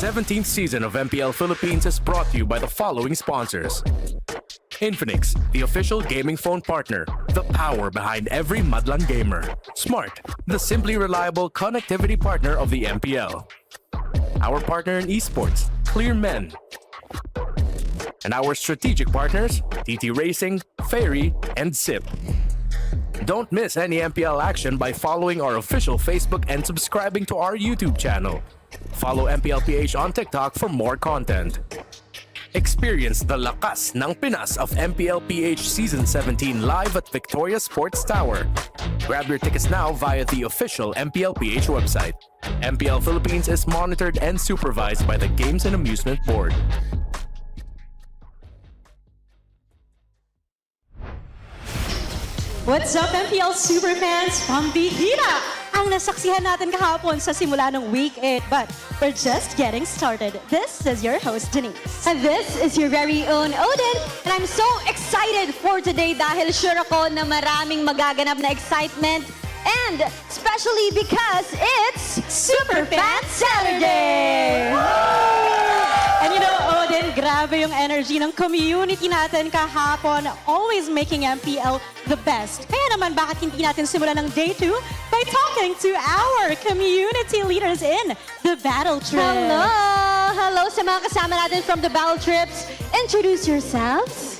17th season of MPL Philippines is brought to you by the following sponsors. Infinix, the official gaming phone partner, the power behind every Madlang gamer. Smart, the simply reliable connectivity partner of the MPL. Our partner in esports, Clear Men. And our strategic partners, TT Racing, Fairy, and SIP. Don't miss any MPL action by following our official Facebook and subscribing to our YouTube channel. Follow MPLPH on TikTok for more content. Experience the lakas ng Pinas of MPLPH Season 17 live at Victoria Sports Tower. Grab your tickets now via the official MPLPH website. MPL Philippines is monitored and supervised by the Games and Amusement Board. What's up, MPL superfans? Pambihira ang nasaksihan natin kahapon sa simula ng Week 8. But we're just getting started. This is your host, Denise. And this is your very own Odin. And I'm so excited for today dahil sure ako na maraming magaganap na excitement. And especially because it's Superfan Saturday! And you know, Odin, grabe yung energy ng community natin kahapon. Always making MPL the best. Kaya naman, bakit hindi natin simulan ng Day 2 by talking to our community leaders in the Battle Trip. Hello! Hello sa mga kasama natin from the Battle Trips. Introduce yourselves.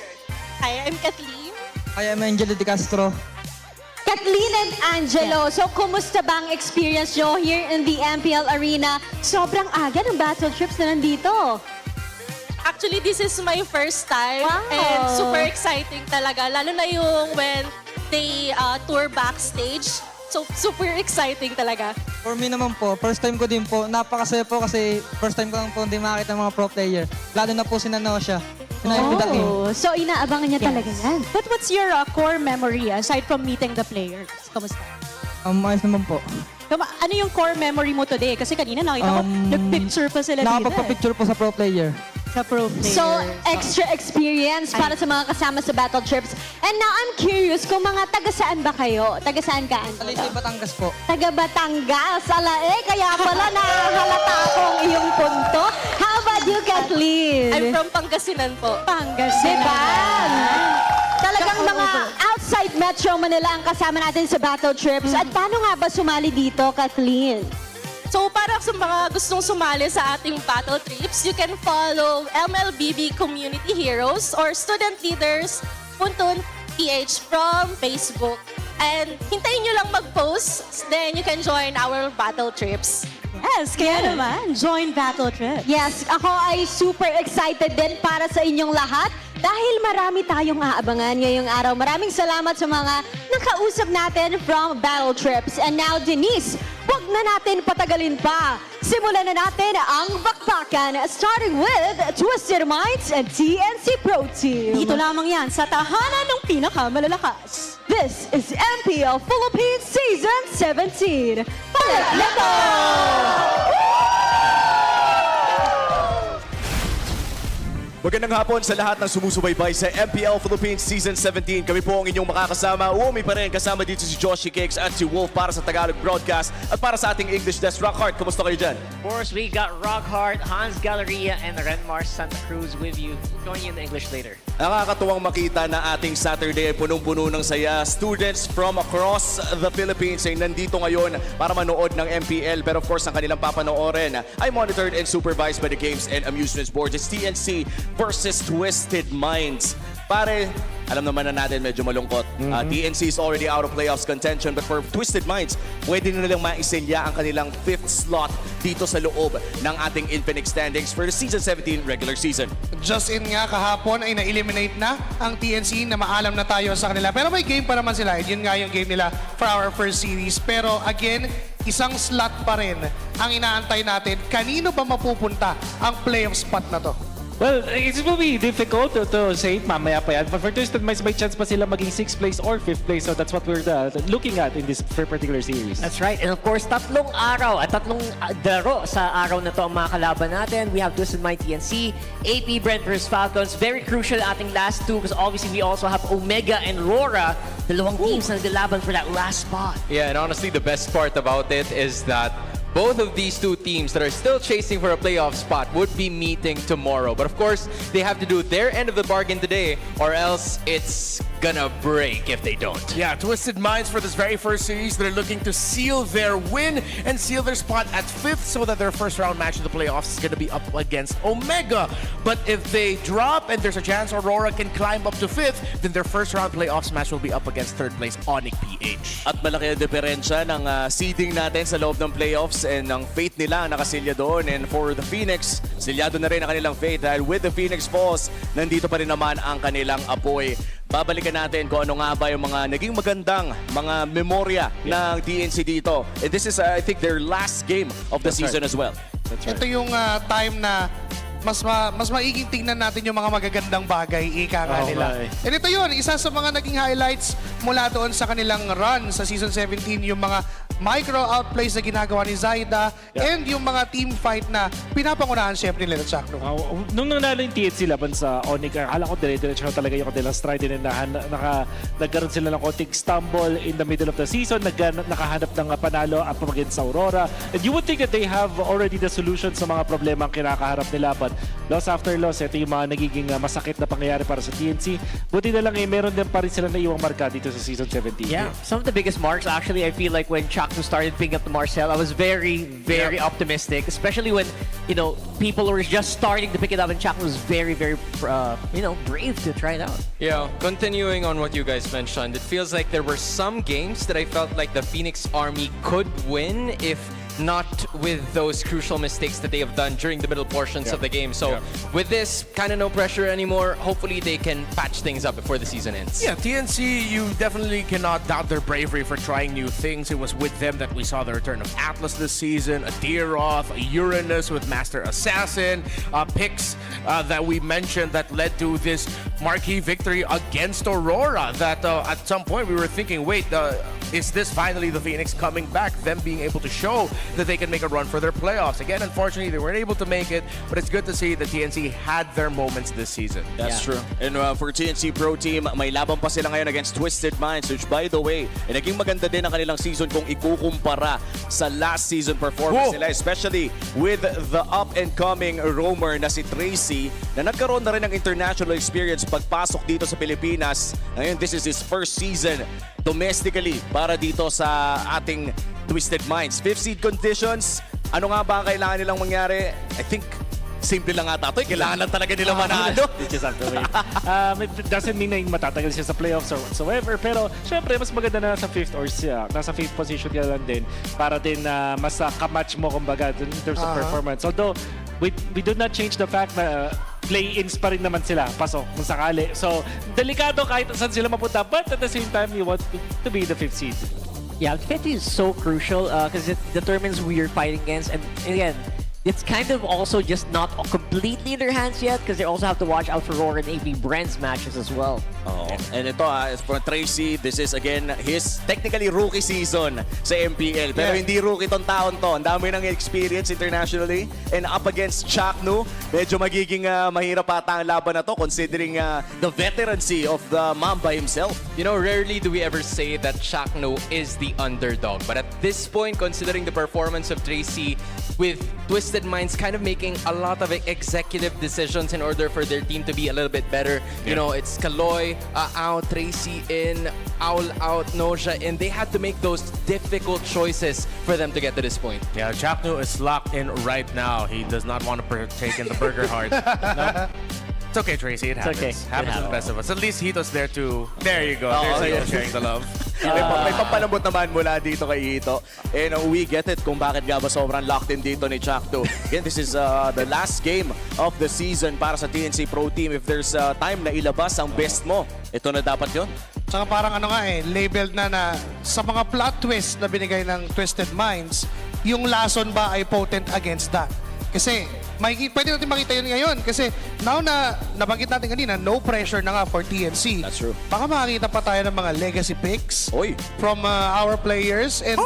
Hi, I'm Kathleen. Hi, I'm Angelo De Castro. Kathleen and Angelo, so kumusta bang experience nyo here in the MPL Arena? Sobrang aga ng Battle Trips na nandito. Actually, this is my first time. Wow. And super exciting talaga. Lalo na yung when they tour backstage. So, super exciting talaga. For me naman po, first time ko din po. Napakasaya po kasi first time ko lang po hindi makita ng mga pro player. Lalo na po si Nanosha. Oh, so inaabangan niya talaga yan. But what's your core memory aside from meeting the players? Kamusta? Ayos naman po. Ano yung core memory mo today? Kasi kanina nakita ko, nag-picture pa sila dito. Nakapagpa-picture po sa pro player. Sa pro player. So, extra experience para sa mga kasama sa Battle Trips. And now, I'm curious kung mga taga-saan ba kayo? Taga-saan ka, Talisay, Angelo? Batangas po. Taga Batangas. Kaya pala nahalata akong iyong punto. How about you, Kathleen? I'm from Pangasinan po. Pangasinan. Diba? Talagang mga outside Metro Manila ang kasama natin sa Battle Trips. At paano nga ba sumali dito, Kathleen? So, para sa mga gustong sumali sa ating battle trips, you can follow MLBB Community Heroes or Student Leaders PH from Facebook. And hintayin nyo lang mag-post, then you can join our battle trips. Yes, kaya naman, join Battle Trip. Yes, ako ay super excited din para sa inyong lahat dahil marami tayong aabangan ngayong araw. Maraming salamat sa mga nakausap natin from Battle Trips. And now, Denise, wag na natin patagalin pa. Simulan na natin ang bakbakan, starting with Twisted Minds and TNC Pro Team. Dito lamang yan sa tahanan ng pinakamalalakas. This is MPL Philippines Season 17. Palit na to! Magandang hapon sa lahat ng sumusubaybay sa MPL Philippines Season 17. Kami po ang inyong makakasama. Umi pa rin kasama dito si Joshi Cakes at si Wolf para sa Tagalog broadcast. At para sa ating English desk, Rockhart, kumusta kayo dyan? Of course, we got Rockhart, Hans Galleria, and Renmar Santa Cruz with you. Join you in the English later. Nakakatuwang makita na ating Saturday ay punong-puno ng saya. Students from across the Philippines ay nandito ngayon para manood ng MPL. Pero of course, ang kanilang papanoorin ay monitored and supervised by the Games and Amusements Board. It's TNC versus Twisted Minds. Pare, alam naman na natin medyo malungkot. TNC is already out of playoffs contention, but for Twisted Minds, pwede na nilang maisilya ang kanilang 5th slot dito sa loob ng ating Infinix standings for the Season 17 regular season. Just in nga kahapon ay na-eliminate na ang TNC na maalam na tayo sa kanila. Pero may game pa naman sila. Yun nga yung game nila for our first series. Pero again, isang slot pa rin ang inaantay natin. Kanino ba mapupunta ang playoff spot na to? Well, it will be difficult to say it mamaya pa yan. But for Twisted Minds, may chance pa sila maging 6th place or 5th place. So that's what we're looking at in this particular series. That's right. And of course, tatlong araw at tatlong daro sa araw na to ang mga kalaban natin. We have Twisted Minds TNC, AP Brent versus Falcons. Very crucial ating last two because obviously we also have Omega and RORA. Dalawang teams na naglaban for that last spot. Yeah, and honestly, the best part about it is that both of these two teams that are still chasing for a playoff spot would be meeting tomorrow. But of course, they have to do their end of the bargain today, or else it's gonna break if they don't. Yeah, Twisted Minds for this very first series, they're looking to seal their win and seal their spot at 5th so that their first round match of the playoffs is going to be up against Omega. But if they drop and there's a chance Aurora can climb up to 5th, then their first round playoffs match will be up against 3rd place Onyx PH. At malaki ang diferensya ng seeding natin sa loob ng playoffs and ang fate nila ang nakasilya doon. And for the Phoenix, silyado na rin ang kanilang fate dahil with the Phoenix Falls, nandito pa rin naman ang kanilang apoy. Babalikan natin kung ano nga ba yung mga naging magandang mga memorya ng TNC dito. And this is, I think, their last game of the season as well. Ito yung time na mas maiging tingnan natin yung mga magagandang bagay, ika nga nila. And ito yun, isa sa mga naging highlights mula doon sa kanilang run sa Season 17, yung mga micro outplays na ginagawa ni Zaida and yung mga team fight na pinapangunahan siyempre nila Chakno. Nung nanalo yung TNC laban sa Onyx, akala ko dire-diretso na talaga yung kanilang stride din na nagkaroon sila ng konting stumble in the middle of the season, nakahanap ng panalo up against sa Aurora. And you would think that they have already the solution sa mga problema ang kinakaharap nila, but loss after loss, ito yung mga nagiging masakit na pangyayari para sa TNC. Buti na lang meron din pa rin sila na iwang marka dito sa Season 17. Yeah, some of the biggest marks actually, I feel like when Chakno started picking up the Marcel, I was very optimistic, especially when, people were just starting to pick it up and Chakno was very, brave to try it out. Yeah, continuing on what you guys mentioned, it feels like there were some games that I felt like the Phoenix Army could win if not with those crucial mistakes that they have done during the middle portions of the game. So with this, kind of no pressure anymore. Hopefully they can patch things up before the season ends. Yeah, TNC, you definitely cannot doubt their bravery for trying new things. It was with them that we saw the return of Atlas this season, a Deeroth, a Uranus with Master Assassin, picks that we mentioned that led to this marquee victory against Aurora that at some point we were thinking, wait, is this finally the Phoenix coming back? Them being able to show that they can make a run for their playoffs. Again, unfortunately, they weren't able to make it, but it's good to see that TNC had their moments this season. That's true. And for TNC Pro Team, may laban pa sila ngayon against Twisted Minds, which by the way, naging maganda din ang kanilang season kung ikukumpara sa last season performance nila, especially with the up-and-coming roamer na si Tracy, na nagkaroon na rin ng international experience pagpasok dito sa Pilipinas. Ngayon, this is his first season domestically para dito sa ating Twisted Minds. 5th seed conditions, ano nga ba ang kailangan nilang mangyari? I think simple lang ata ito. Kailangan lang talaga nila manalo. They just have to wait. It doesn't mean na matatagal siya sa playoffs or whatsoever. Pero syempre, mas maganda na nasa 5th or nasa 5th position ka lang din para din mas kamatch mo kumbaga in terms of performance. Although, we do not change the fact na play-ins pa rin naman sila, pasok kung sakali. So, delikado kahit saan sila mapunta, but at the same time, you want to be the 5th seed. Yeah, 50 is so crucial because it determines who you're fighting against. And again, it's kind of also just not completely in their hands yet because they also have to watch out for RORA and APBR's matches as well. And ito for Tracy, this is again his technically rookie season sa MPL. Pero hindi rookie tong taon to. Ang dami ng experience internationally and up against Chakno. Medyo magiging mahirap ata ang laban na to considering the veterancy of the Mamba himself. You know, rarely do we ever say that Chakno is the underdog. But at this point, considering the performance of Tracy with Twisted Minds kind of making a lot of executive decisions in order for their team to be a little bit better. You know, it's Kaloy out, Tracy in, Owl out, Noja in. They had to make those difficult choices for them to get to this point. Yeah, Chapno is locked in right now. He does not want to partake in the Burger Heart. No? It's okay, Tracy. It happens. Okay. Happens to the best of us. At least Hito's there too. There you go. There's sharing the love. May pampalambot naman mula dito kay Hito. And we get it kung bakit nga ba sobrang locked in dito ni Chakto. Again, this is the last game of the season para sa TNC Pro Team. If there's time na ilabas ang best mo, ito na dapat yun. Tsaka parang labeled na sa mga plot twist na binigay ng Twisted Minds, yung lason ba ay potent against that? Kasi pwede natin makita yun ngayon kasi now na nabanggit natin kanina, no pressure na nga for TNC. That's true. Baka makakita pa tayo ng mga legacy picks from our players and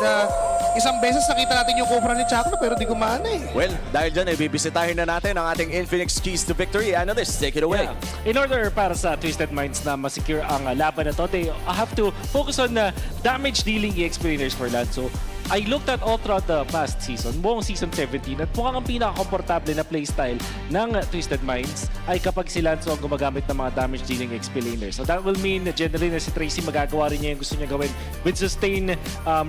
isang beses nakita natin yung Cobra ni Chakno pero di gumana eh. Well, dahil dyan, bibisitahin na natin ang ating Infinix Keys to Victory. Analyst, take it away. In order para sa Twisted Minds na masecure ang laban na to, they have to focus on damage dealing EX players for land. So, I looked at all throughout the past season, buong season 17, at mukhang ang pinaka-komportable na playstyle ng Twisted Minds ay kapag si Lanzo ang gumagamit ng mga damage-dealing XP laner. So that will mean na generally na si Tracy magagawa rin niya yung gusto niya gawin with sustain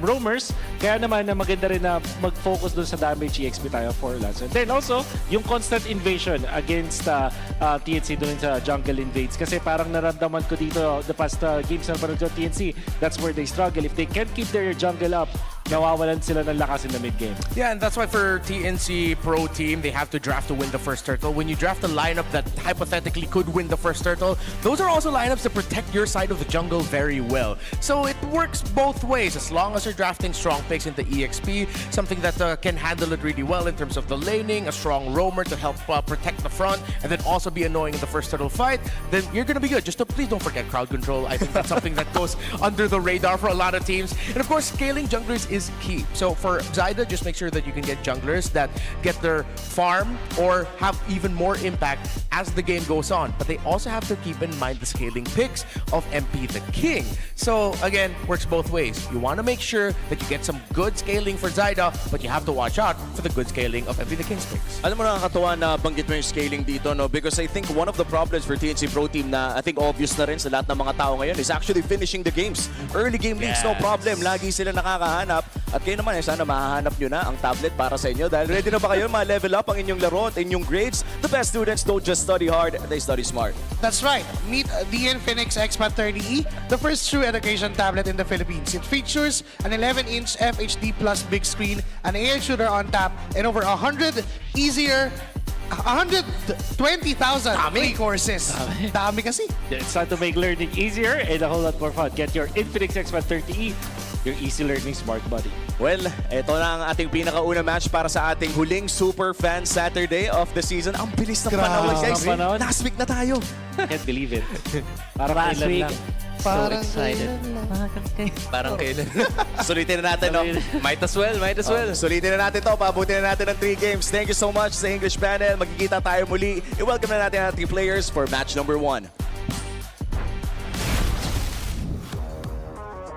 roamers. Kaya naman na maganda rin na mag-focus dun sa damage EXP tayo for Lanzo. And then also, yung constant invasion against TNC dun sa jungle invades. Kasi parang naramdaman ko dito the past games na parang TNC, that's where they struggle. If they can't keep their jungle up, nawawalan sila ng lakas in the mid game. Yeah, and that's why for TNC Pro Team, they have to draft to win the first turtle. When you draft a lineup that hypothetically could win the first turtle, those are also lineups that protect your side of the jungle very well. So it works both ways as long as you're drafting strong picks into EXP, something that can handle it really well in terms of the laning, a strong roamer to help protect the front, and then also be annoying in the first turtle fight, then you're gonna be good. Just please don't forget crowd control. I think that's something that goes under the radar for a lot of teams. And of course, scaling junglers is key. So for Zyda, just make sure that you can get junglers that get their farm or have even more impact as the game goes on. But they also have to keep in mind the scaling picks of MP the King. So again, works both ways. You want to make sure that you get some good scaling for Zyda, but you have to watch out for the good scaling of MP the King's picks. Alam mo, nakakatuwa na banggit mo yung scaling dito, no? Because I think one of the problems for TNC Pro Team na I think obvious na rin sa lahat ng mga tao ngayon is actually finishing the games. Early game leads, no problem. Lagi sila nakakahanap. At kayo naman, sana mahahanap nyo na ang tablet para sa inyo. Dahil ready na ba kayo ma-level up ang inyong laro at inyong grades? The best students don't just study hard, they study smart. That's right. Meet the Infinix Expat 30E, the first true education tablet in the Philippines. It features an 11-inch FHD plus big screen, an AI shooter on tap, and over 120,000 free courses. Dami kasi. It's time to make learning easier and a whole lot more fun. Get your Infinix X1 30E, your easy learning smart buddy. Well, ito na ang ating pinakauna match para sa ating huling Super Fan Saturday of the season. Ang bilis ng panahon, guys. Last week na tayo. I can't believe it. Parang Last kailan week. lang. So excited. Parang kailan. Sulitin na natin, no? Might as well, might as well. Sulitin na natin to. Pabutin na natin ng 3 games. Thank you so much sa English panel. Magkikita tayo muli. I-welcome na natin ang ating players for match number 1.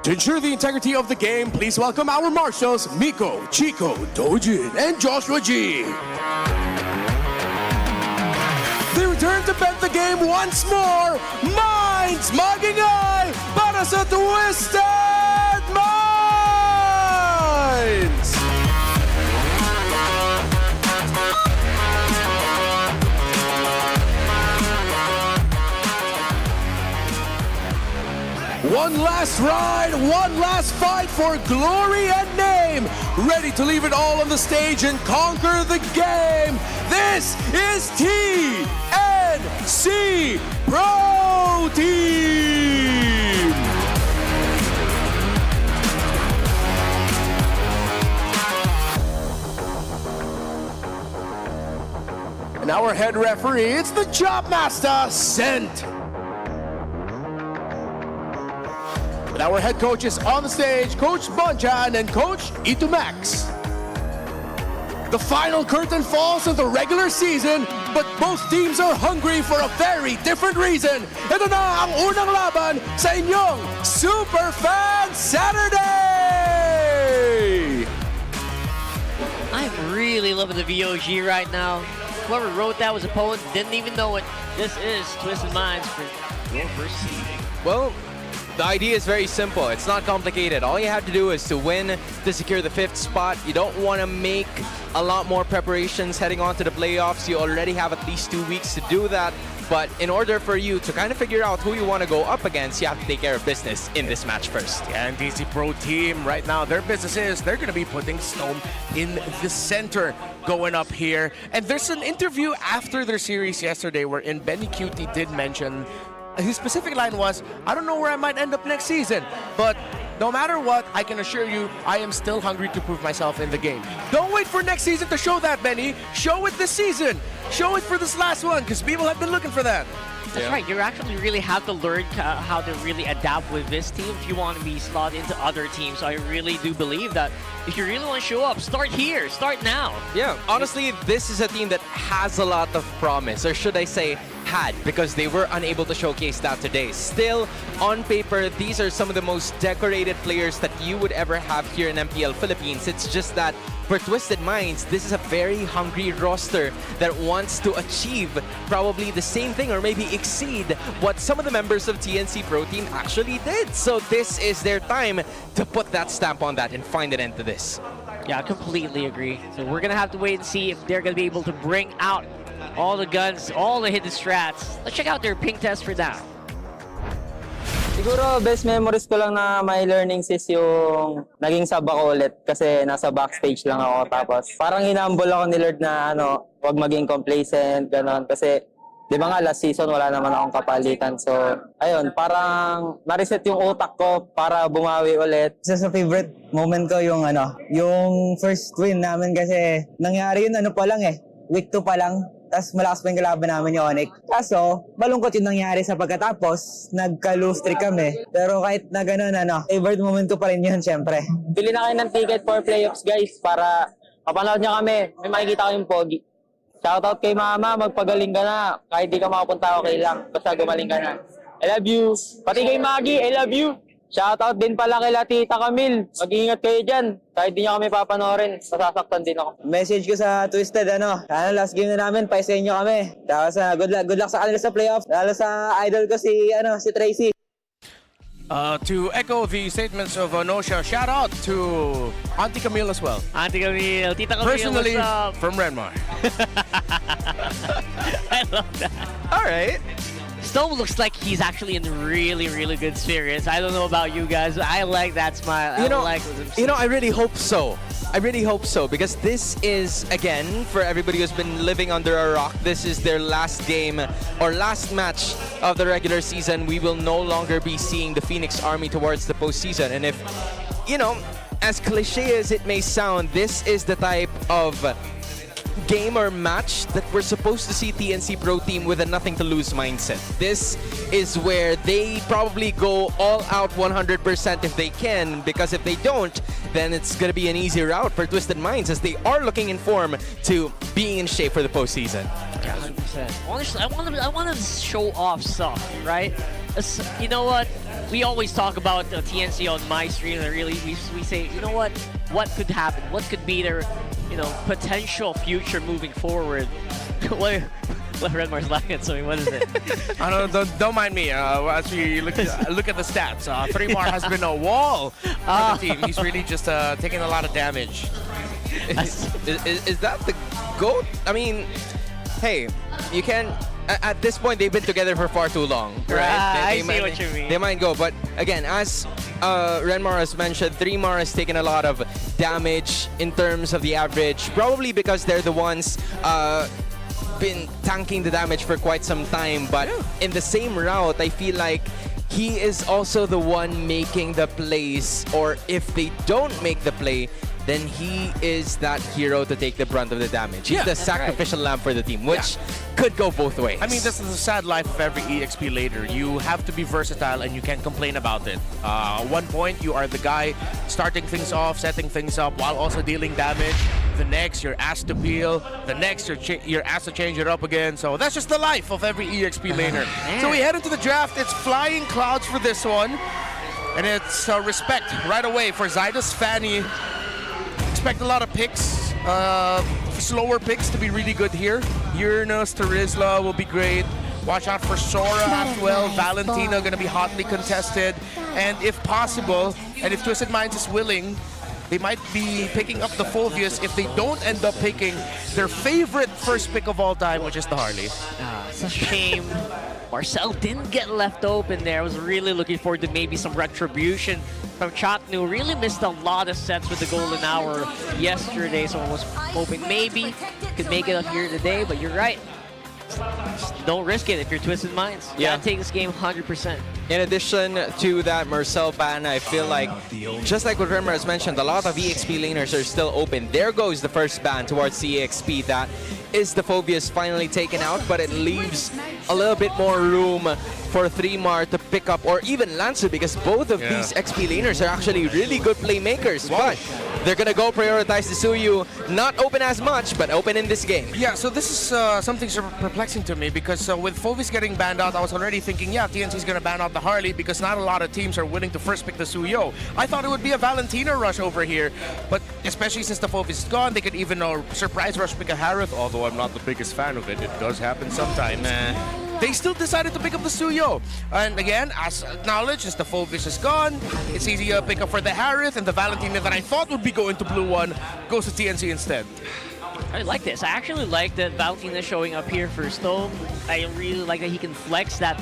To ensure the integrity of the game, please welcome our marshals, Miko, Chico, Dojin, and Joshua G. They return to bet the game once more. Minds Magingay para sa Twisted Minds! One last ride, one last fight for glory and name. Ready to leave it all on the stage and conquer the game. This is TNC Pro Team. And our head referee, it's the Job Master, Sent. And our head coaches on the stage, Coach Bonchan and Coach Itumax. The final curtain falls in the regular season, but both teams are hungry for a very different reason. Ito na ang unang laban sa inyong Super Fan Saturday! I'm really loving the VOG right now. Whoever wrote that was a poet, didn't even know it. This is Twisted Minds for your first season. Well, the idea is very simple. It's not complicated. All you have to do is to win to secure the 5th spot. You don't want to make a lot more preparations heading on to the playoffs. You already have at least 2 weeks to do that. But in order for you to kind of figure out who you want to go up against, you have to take care of business in this match first. Yeah, and DC Pro Team right now, their business is they're going to be putting Stone in the center going up here. And there's an interview after their series yesterday wherein Benny Cutie did mention his specific line was, I don't know where I might end up next season, but no matter what, I can assure you, I am still hungry to prove myself in the game. Don't wait for next season to show that, Benny. Show it this season. Show it for this last one, because people have been looking for that. That's right. You actually really have to learn how to really adapt with this team if you want to be slotted into other teams. So I really do believe that if you really want to show up, start here. Start now. Yeah, honestly, this is a team that has a lot of promise, or should I say, had because they were unable to showcase that today. Still, on paper, these are some of the most decorated players that you would ever have here in MPL Philippines. It's just that for Twisted Minds, this is a very hungry roster that wants to achieve probably the same thing or maybe exceed what some of the members of TNC Pro Team actually did. So this is their time to put that stamp on that and find an end to this. Yeah, I completely agree. So we're gonna have to wait and see if they're gonna be able to bring out all the guns, all the hidden strats. Let's check out their ping test for now. Siguro best memories ko lang na may learnings is yung naging sub ako ulit kasi nasa backstage lang ako. Tapos parang hinambol ako ni Lord na wag maging complacent, ganon. Kasi di ba nga last season wala naman akong kapalitan. So ayun, parang na-reset yung utak ko para bumawi ulit. Isa sa favorite moment ko yung yung first win namin kasi nangyari yun pa lang week 2 pa lang. Tapos malakas pa yung kalaban namin yung Onyx. Kaso, malungkot yung nangyari sa pagkatapos, nagka-lose streak kami. Pero kahit na gano'n, favorite moment ko pa rin yun, syempre. Bili na kayo ng ticket for playoffs guys para mapanood nyo kami. May makikita ko yung pogi. Shoutout kay mama, magpagaling ka na. Kahit di ka makapunta, okay lang. Basta gumaling ka na. I love you. Pati kay Maggie, I love you. Shoutout din pala kay Tita Camille. Mag-iingat kayo dyan. Kahit di nyo kami papanoorin, masasaktan din ako. Message ko sa Twisted, sana last game na namin, paisa nyo kami. Tapos good luck sa kanila sa playoffs. Lalo sa idol ko si Tracy. To echo the statements of Nosha, shout out to Auntie Camille as well. Auntie Camille, Tita Camille, Personally, what's up? from Renmar. I love that. All right. Stone looks like he's actually in really, really good spirits. I don't know about you guys, but I like that smile. I really hope so. I really hope so because this is, again, for everybody who's been living under a rock, this is their last game or last match of the regular season. We will no longer be seeing the Phoenix Army towards the postseason. And if, as cliche as it may sound, this is the type of game or match that we're supposed to see TNC Pro Team with a nothing to lose mindset. This is where they probably go all out 100% if they can, because if they don't, then it's going to be an easy route for Twisted Minds as they are looking in form to being in shape for the postseason. Yeah, 100%. Honestly, I want to show off stuff, right? You know what? We always talk about TNC on my stream, and really we say, you know what could happen? What could be their potential future moving forward? what Redmar's laughing at, so what is it? Don't mind me. As we look at the stats, 3mar has been a wall for the team. He's really just taking a lot of damage. Is that the GOAT? I mean, hey, you can. At this point, they've been together for far too long, right? I see what you mean. They might go, but again, as Renmar has mentioned, 3mar has taken a lot of damage in terms of the average, probably because they're the ones been tanking the damage for quite some time. But in the same route, I feel like he is also the one making the plays, or if they don't make the play, then he is that hero to take the brunt of the damage. He's the sacrificial lamb for the team, which could go both ways. I mean, this is the sad life of every EXP later. You have to be versatile and you can't complain about it. At one point, you are the guy starting things off, setting things up while also dealing damage. The next, you're asked to peel. The next, you're asked to change it up again. So that's just the life of every EXP laner. So we head into the draft. It's flying clouds for this one. And it's respect right away for Zydus, Fanny. Expect a lot of picks, slower picks to be really good here. Uranus, Terizla will be great. Watch out for Sora as well. Valentina going to be hotly contested. And if possible, and if Twisted Minds is willing, they might be picking up the Fulvius if they don't end up picking their favorite first pick of all time, which is the Harley. It's a shame. Marcel didn't get left open there. I was really looking forward to maybe some retribution from Chaknu. Really missed a lot of sets with the golden hour yesterday, so I was hoping maybe could make it up here today, but you're right. Just don't risk it if you're Twisted Minds. You gotta take this game 100%. In addition to that Marcel ban, I feel like, just like what Remmer has mentioned, a lot of EXP laners are still open. There goes the first ban towards the EXP. That is the Phobius finally taken out, but it leaves a little bit more room for 3mar to pick up, or even Lansu, because both of these XP laners are actually really good playmakers. But they're gonna go prioritize the Suyu, not open as much, but open in this game. Yeah, so this is something perplexing to me, because with Fovis getting banned out, I was already thinking, yeah, TNC's gonna ban out the Harley, because not a lot of teams are willing to first pick the Suyo. I thought it would be a Valentina rush over here, but especially since the Fovis is gone, they could even surprise rush pick a Harith, although I'm not the biggest fan of it. It does happen sometimes. They still decided to pick up the Suyo. And again, as acknowledged, since the Fovis is gone, it's easy to pick up for the Harith, and the Valentina that I thought would be going to blue one goes to TNC instead. I like this. I actually like that Valentina showing up here for Stone. I really like that he can flex that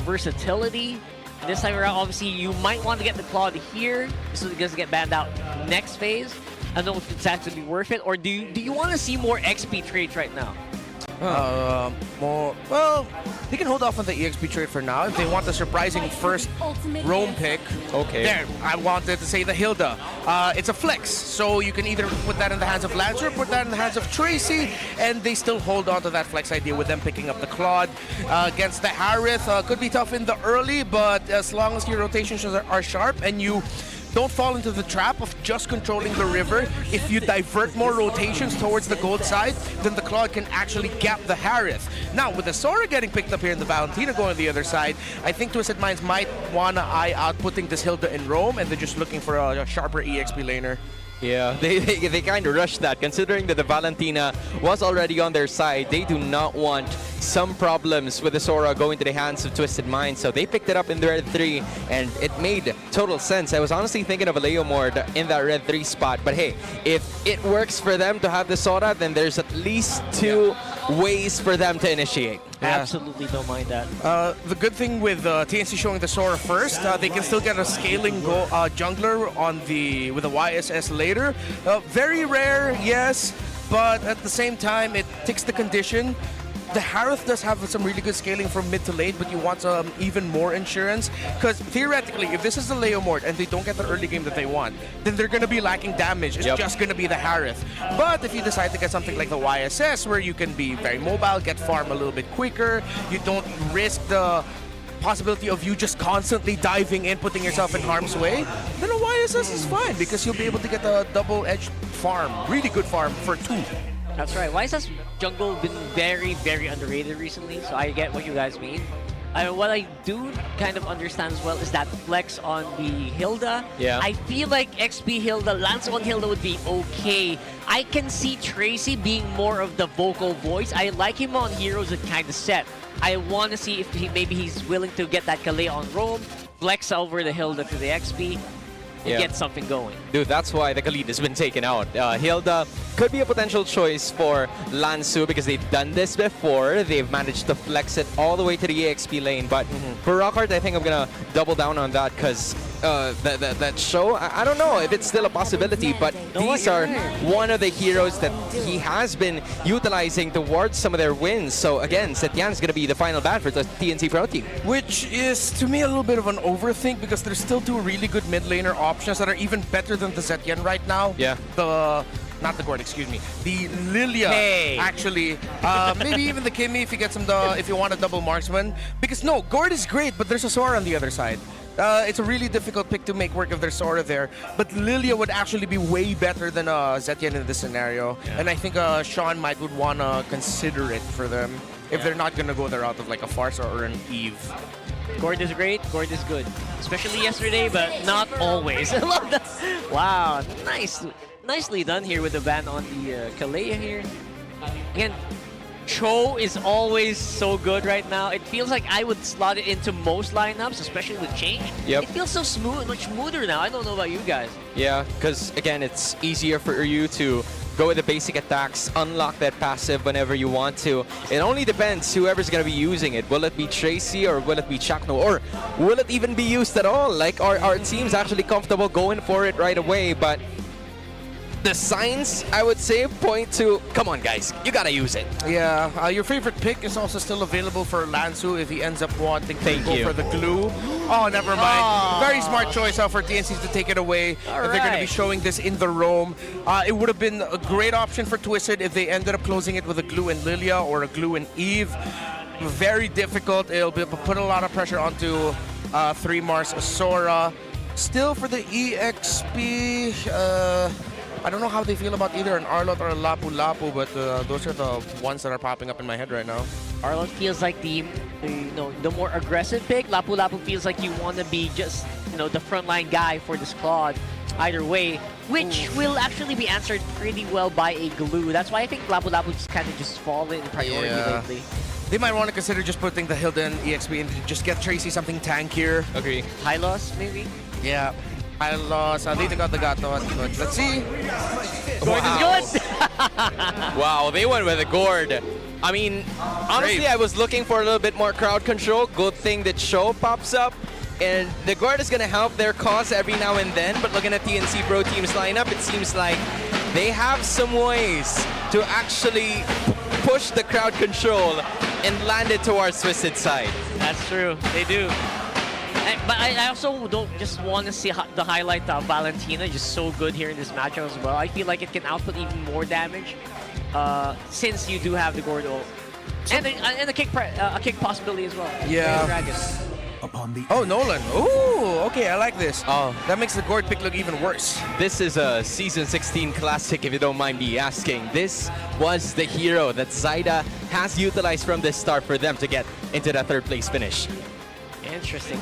versatility. This time around, obviously, you might want to get the Claude here so it doesn't get banned out next phase. I don't know if it's actually worth it, or do you want to see more XP trades right now? Well, they can hold off on the EXP trade for now. If they want the surprising first roam pick, there, I wanted to say the Hilda. It's a flex, so you can either put that in the hands of Lancer or put that in the hands of Tracy, and they still hold on to that flex idea with them picking up the Claude. Against the Harith, could be tough in the early, but as long as your rotations are sharp and you don't fall into the trap of just controlling the river. If you divert more rotations towards the gold side, then the Claude can actually gap the Harith. Now, with the Sora getting picked up here and the Valentina going to the other side, I think Twisted Minds might want to eye out putting this Hilda in roam, and they're just looking for a sharper EXP laner. Yeah, they kind of rushed that, considering that the Valentina was already on their side. They do not want some problems with the Sora going to the hands of Twisted Minds, so they picked it up in the red 3, and it made total sense. I was honestly thinking of a Leomord in that red 3 spot, but hey, if it works for them to have the Sora, then there's at least 2 ways for them to initiate. Absolutely don't mind that. The good thing with TNC showing the Sora first, they can still get a scaling jungler on with a YSS later. Very rare, yes, but at the same time, it ticks the condition. The Harith does have some really good scaling from mid to late, but you want even more insurance. Because theoretically, if this is the Leomord and they don't get the early game that they want, then they're going to be lacking damage. It's just going to be the Harith. But if you decide to get something like the YSS, where you can be very mobile, get farm a little bit quicker, you don't risk the possibility of you just constantly diving in, putting yourself in harm's way, then a YSS is fine because you'll be able to get a double-edged farm, really good farm for 2. That's right. YSS jungle been very, very underrated recently, so I get what you guys mean. What I do kind of understand as well is that flex on the Hilda. Yeah. I feel like XP Hilda, Lance on Hilda would be okay. I can see Tracy being more of the vocal voice. I like him on heroes that kind of set. I want to see if maybe he's willing to get that Kalei on roam, flex over the Hilda to the XP, and get something going. Dude, that's why the Khalid has been taken out. Hilda could be a potential choice for Lansu because they've done this before. They've managed to flex it all the way to the EXP lane. But for Rockhart, I think I'm going to double down on that because that show, I don't know if it's still a possibility, but these are one of the heroes that he has been utilizing towards some of their wins. So again, Setyan is going to be the final ban for the TNC Pro team. Which is, to me, a little bit of an overthink because there's still 2 really good mid laner options that are even better than the Zetien right now. Yeah. Not the Gord, excuse me. The Lilia, actually. Maybe even the Kimmy if you get if you want a double marksman. Because no, Gord is great, but there's a Sora on the other side. It's a really difficult pick to make work if there's Sora there. But Lilia would actually be way better than Zetien in this scenario. Yeah. And I think Sean would want to consider it for them if they're not going to go the route of like a Farsa or an Eve. Gord is great, Gord is good. Especially yesterday, but not always. I love that. Wow, nicely done here with the ban on the Kalei here. Again, Cho is always so good right now. It feels like I would slot it into most lineups, especially with change. Yep. It feels so smooth, much smoother now. I don't know about you guys. Yeah, because again, it's easier for you to go with the basic attacks, unlock that passive whenever you want to. It only depends whoever's going to be using it. Will it be Tracy or will it be Chakno? Or will it even be used at all? Like, our team's actually comfortable going for it right away, but the signs, I would say, point to, come on guys, you gotta use it. Yeah, your favorite pick is also still available for Lansu if he ends up wanting to go for the glue. Oh, never mind. Very smart choice for TNC to take it away if they're going to be showing this in the roam. It would have been a great option for Twisted if they ended up closing it with a glue and Lilia or a glue and Eve. very difficult. It'll put a lot of pressure onto 3 Mars Sora. Still for the EXP, I don't know how they feel about either an Arlot or a Lapu Lapu, but those are the ones that are popping up in my head right now. Arlot feels like the more aggressive pick. Lapu Lapu feels like you want to be just the frontline guy for the squad. Either way, which will actually be answered pretty well by a glue. That's why I think Lapu Lapu just kind of just fallen in priority lately. They might want to consider just putting the Hilda in EXP and just get Tracy something tankier. Agree. High loss, maybe? Yeah. I lost. Dito got the gato. Let's see. Gord is good! Wow, they went with a Gord. I mean, honestly, I was looking for a little bit more crowd control. Good thing that Show pops up. And the Gord is going to help their cause every now and then. But looking at TNC Pro Team's lineup, it seems like they have some ways to actually push the crowd control and land it towards Twisted side. That's true. They do. But I also don't just want to see the highlight of Valentina, just so good here in this matchup as well. I feel like it can output even more damage since you do have the Gord ult. And a kick possibility as well. Yeah. Dragon. Oh, Nolan. Ooh, okay, I like this. Oh, that makes the Gord pick look even worse. This is a Season 16 classic, if you don't mind me asking. This was the hero that Zyda has utilized from the start for them to get into the 3rd place finish. Interesting.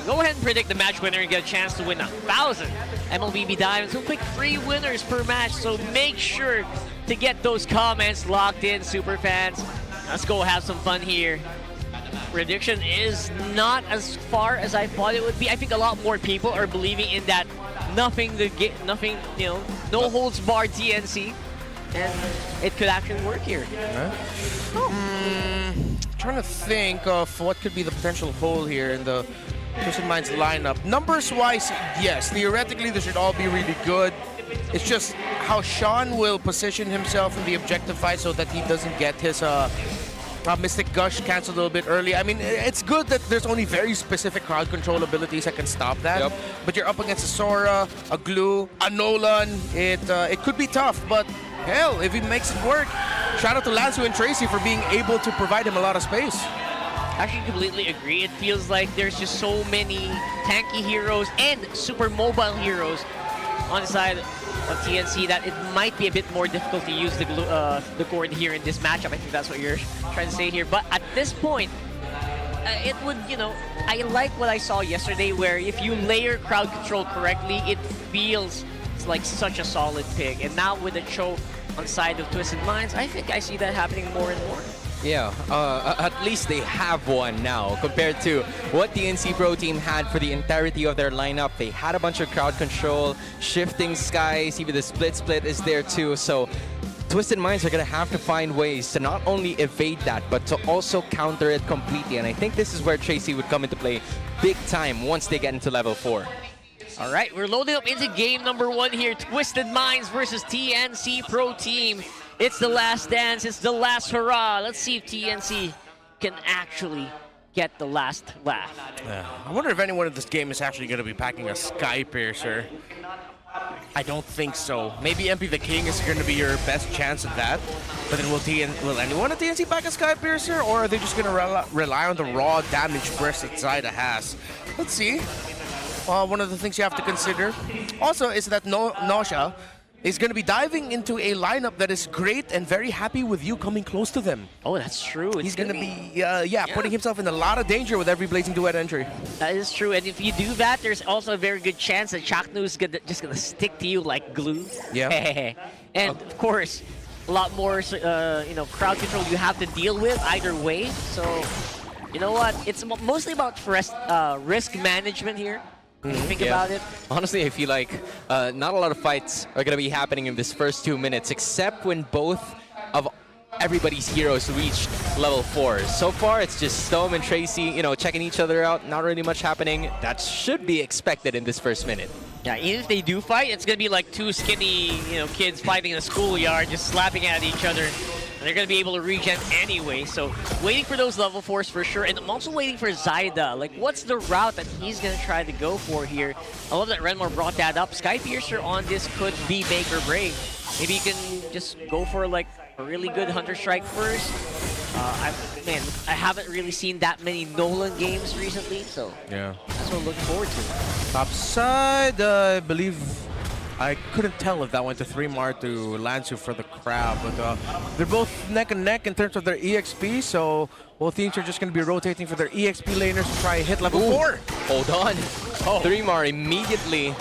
Go ahead and predict the match winner and get a chance to win 1,000 MLBB diamonds. We'll pick 3 winners per match, so make sure to get those comments locked in, super fans. Let's go have some fun here. Prediction is not as far as I thought it would be. I think a lot more people are believing in that no holds barred TNC, and it could actually work here. Trying to think of what could be the potential hole here in the Twisted Minds lineup. Numbers-wise, yes, theoretically they should all be really good. It's just how Sean will position himself in the objective fight so that he doesn't get his Mystic Gush canceled a little bit early. I mean, it's good that there's only very specific crowd control abilities that can stop that. Yep. But you're up against a Sora, a Glue, a Nolan. It could be tough, but hell, if he makes it work, shout out to Lanzu and Tracy for being able to provide him a lot of space. I actually completely agree. It feels like there's just so many tanky heroes and super mobile heroes on the side of TNC that it might be a bit more difficult to use the Gord here in this matchup. I think that's what you're trying to say here. But at this point, it would, I like what I saw yesterday where if you layer crowd control correctly, it feels like such a solid pick. And now with the choke on the side of Twisted Minds, I think I see that happening more and more. Yeah, at least they have one now compared to what the NC Pro team had for the entirety of their lineup. They had a bunch of crowd control, shifting skies, even the split is there too. So Twisted Minds are going to have to find ways to not only evade that, but to also counter it completely. And I think this is where Tracy would come into play big time once they get into level 4. All right, we're loading up into game number 1 here. Twisted Minds versus TNC Pro Team. It's the last dance. It's the last hurrah. Let's see if TNC can actually get the last laugh. I wonder if anyone in this game is actually going to be packing a Sky Piercer. I don't think so. Maybe MP the King is going to be your best chance at that. But then will anyone at TNC pack a Sky Piercer? Or are they just going to rely on the raw damage burst that Zyda has? Let's see. One of the things you have to consider also is that Nausea is going to be diving into a lineup that is great and very happy with you coming close to them. Oh, that's true. He's going to be putting himself in a lot of danger with every Blazing Duet entry. That is true. And if you do that, there's also a very good chance that Chaknu is just going to stick to you like glue. Yeah. And of course, a lot more crowd control you have to deal with either way. So, you know what? It's mostly about risk management here. Think about it. Honestly, I feel like not a lot of fights are going to be happening in this first 2 minutes, except when both of everybody's heroes reach level 4. So far, it's just Stone and Tracy, checking each other out. Not really much happening. That should be expected in this first minute. Yeah, even if they do fight, it's going to be like 2 skinny, kids fighting in a schoolyard, just slapping at each other. They're going to be able to regen anyway, so waiting for those level 4s for sure. And I'm also waiting for Zyda. Like, what's the route that he's going to try to go for here? I love that Renmore brought that up. Sky Piercer on this could be make or break. Maybe you can just go for like a really good Hunter Strike first. I haven't really seen that many Nolan games recently, so Yeah. that's what I'm looking forward to. Top side, I believe I couldn't tell if that went to 3-Mar to Lansu for the crab, but they're both neck and neck in terms of their EXP, so both teams are just going to be rotating for their EXP laners to try hit level 4. Hold on. 3-Mar immediately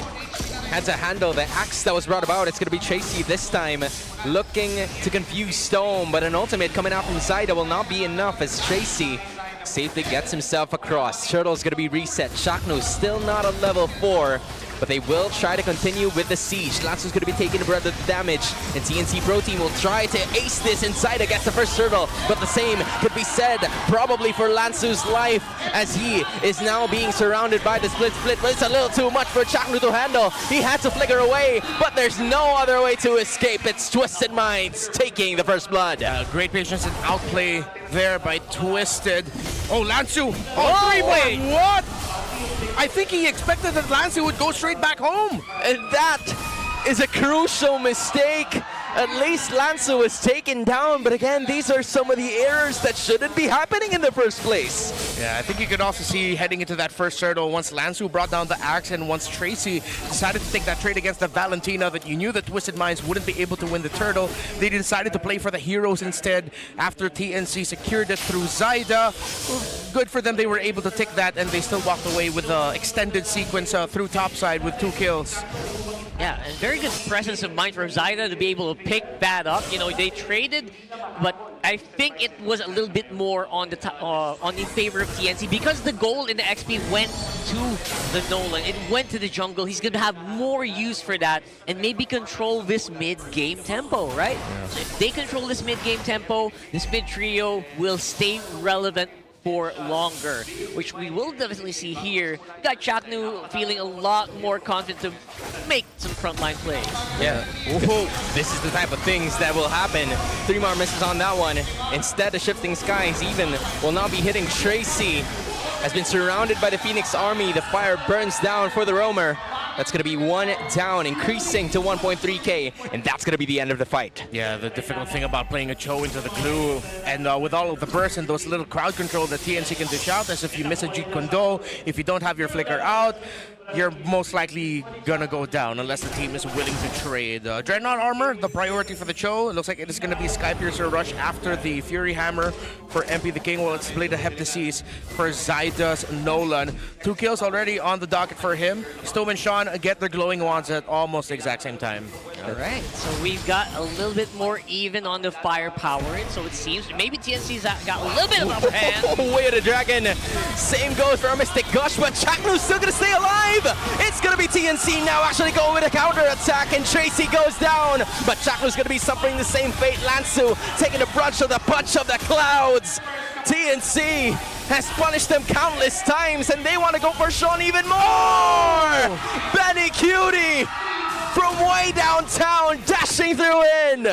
had to handle the axe that was brought about. It's going to be Tracy this time, looking to confuse Stone, but an ultimate coming out from Zyda will not be enough as Tracy safely gets himself across. Turtle's going to be reset. Shaknu still not a level 4. But they will try to continue with the siege. Lansu's going to be taking a breath of damage. And TNC Pro Team will try to ace this inside against the first turtle. But the same could be said probably for Lansu's life as he is now being surrounded by the split. But it's a little too much for Chaknu to handle. He had to flicker away, but there's no other way to escape. It's Twisted Minds taking the first blood. Great patience and outplay there by Twisted. Oh, Lansu! Oh, 3-Way! What? I think he expected that Lansu would go straight back home. And that is a crucial mistake. At least Lansu was taken down, but again, these are some of the errors that shouldn't be happening in the first place. Yeah, I think you could also see heading into that first turtle, once Lansu brought down the axe and once Tracy decided to take that trade against the Valentina, that you knew that Twisted Minds wouldn't be able to win the turtle. They decided to play for the heroes instead after TNC secured it through Zyda. Good for them, they were able to take that and they still walked away with the extended sequence through topside with 2 kills. Yeah, and very good presence of mind for Zyda to be able to pick that up. You know, they traded, but I think it was a little bit more on in favor of TNC because the gold in the XP went to the Nolan. It went to the jungle. He's going to have more use for that and maybe control this mid-game tempo, right? Yeah. So if they control this mid-game tempo, this mid-trio will stay relevant for longer, which we will definitely see here. Got Chaknu feeling a lot more confident to make some frontline plays. Yeah. Whoa. This is the type of things that will happen. 3-Mar misses on that one. Instead of shifting skies, even will now be hitting Tracy. Has been surrounded by the Phoenix army. The fire burns down for the roamer. That's going to be 1 down, increasing to 1.3k, and that's going to be the end of the fight. Yeah, the difficult thing about playing a Cho into the glue, and with all of the bursts and those little crowd control that TNC can dish out, as if you miss a Jeet Kondo, if you don't have your flicker out, you're most likely gonna go down unless the team is willing to trade. Dreadnought armor, the priority for the Cho. It looks like it is gonna be Skypiercer Rush after the Fury Hammer for MP the King, while it's Blade of Heptasis for Zyda's Nolan. 2 kills already on the docket for him. Stone and Sean get their glowing wands at almost the exact same time. All right, so we've got a little bit more even on the firepower, and so it seems maybe TNC's got a little bit of upper hand. Way of the Dragon. Same goes for a Mystic Gush, but Chaknu's still gonna stay alive. It's gonna be TNC now actually going with a counter attack, and Tracy goes down, but Chaknu's gonna be suffering the same fate. Lansu taking the brunt of the punch of the clouds. TNC has punished them countless times, and they want to go for Sean even more. Benny Cutie from way downtown dashing through in.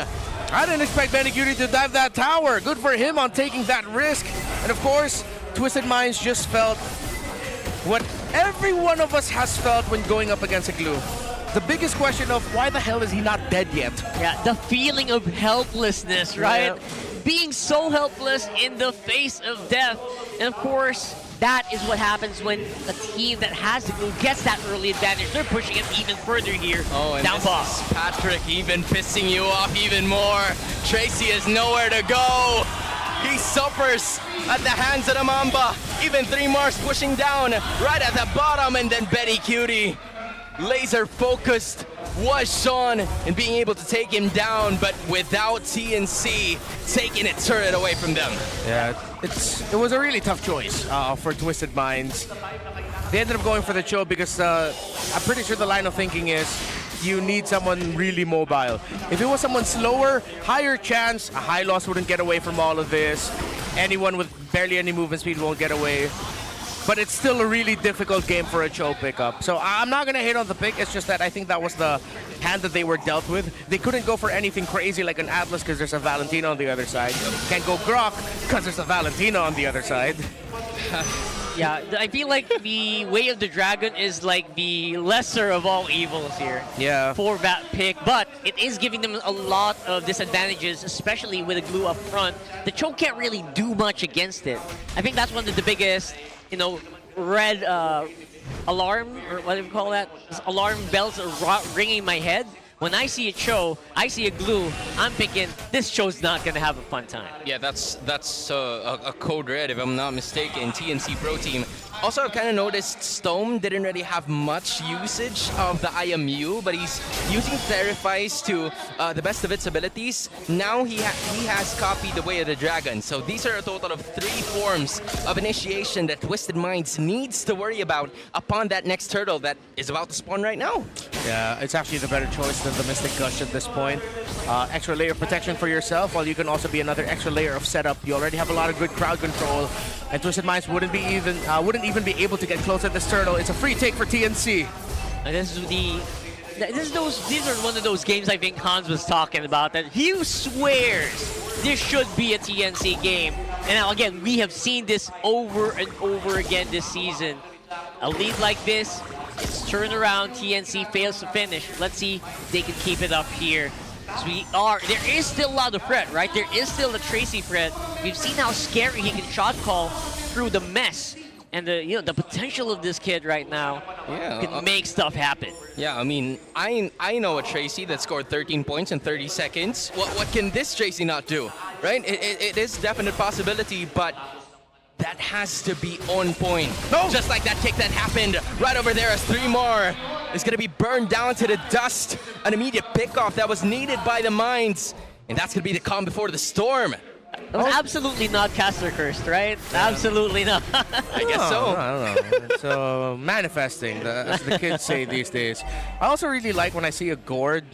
I didn't expect Benny Cutie to dive that tower. Good for him on taking that risk. And of course, Twisted Minds just felt what every one of us has felt when going up against a glue. The biggest question of why the hell is he not dead yet? Yeah, the feeling of helplessness, right? Yeah. Being so helpless in the face of death. And of course, that is what happens when a team that has the glue gets that early advantage. They're pushing it even further here. Oh, and down boss. Patrick even pissing you off even more. Tracy has nowhere to go. He suffers at the hands of the Mamba. Even 3-Mar's pushing down right at the bottom, and then Betty Cutie, laser focused, was Sean in being able to take him down, but without TNC taking it turret away from them. Yeah, it was a really tough choice for Twisted Minds. They ended up going for the Cho because I'm pretty sure the line of thinking is you need someone really mobile. If it was someone slower, higher chance, a high loss wouldn't get away from all of this. Anyone with barely any movement speed won't get away. But it's still a really difficult game for a Cho pickup. So I'm not going to hate on the pick. It's just that I think that was the hand that they were dealt with. They couldn't go for anything crazy like an Atlas because there's a Valentina on the other side. Can't go Grok because there's a Valentina on the other side. Yeah, I feel like the Way of the Dragon is like the lesser of all evils here. Yeah. For that pick, but it is giving them a lot of disadvantages, especially with a glue up front. The choke can't really do much against it. I think that's one of the biggest, red alarm, or what do you call that? Alarm bells are ringing in my head. When I see a Cho, I see a glue, I'm thinking, this Cho's not going to have a fun time. Yeah, that's a code red, if I'm not mistaken. TNC Pro Team. Also, I've kind of noticed Stone didn't really have much usage of the IMU, but he's using Terrifies to the best of its abilities. Now he has copied the Way of the Dragon. So these are a total of 3 forms of initiation that Twisted Minds needs to worry about upon that next turtle that is about to spawn right now. Yeah, it's actually the better choice than the Mystic Gush at this point. Extra layer of protection for yourself, while you can also be another extra layer of setup. You already have a lot of good crowd control, and Twisted Minds wouldn't even be able to get close at this turtle. It's a free take for TNC. And these are one of those games I think Hans was talking about, that he swears this should be a TNC game. And now again, we have seen this over and over again this season. A lead like this, it's turned around, TNC fails to finish. Let's see if they can keep it up here. There is still a lot of threat, right? There is still a Tracy threat. We've seen how scary he can shot call through the mess. And the potential of this kid right now can make stuff happen. Yeah, I mean, I know a Tracy that scored 13 points in 30 seconds. What can this Tracy not do, right? It is a definite possibility, but that has to be on point. No! Just like that kick that happened right over there as 3 more is going to be burned down to the dust. An immediate pickoff that was needed by the Minds. And that's going to be the calm before the storm. It was absolutely not caster cursed, right? Yeah. Absolutely not. I guess so. I don't know. So manifesting, as the kids say these days. I also really like when I see a Gord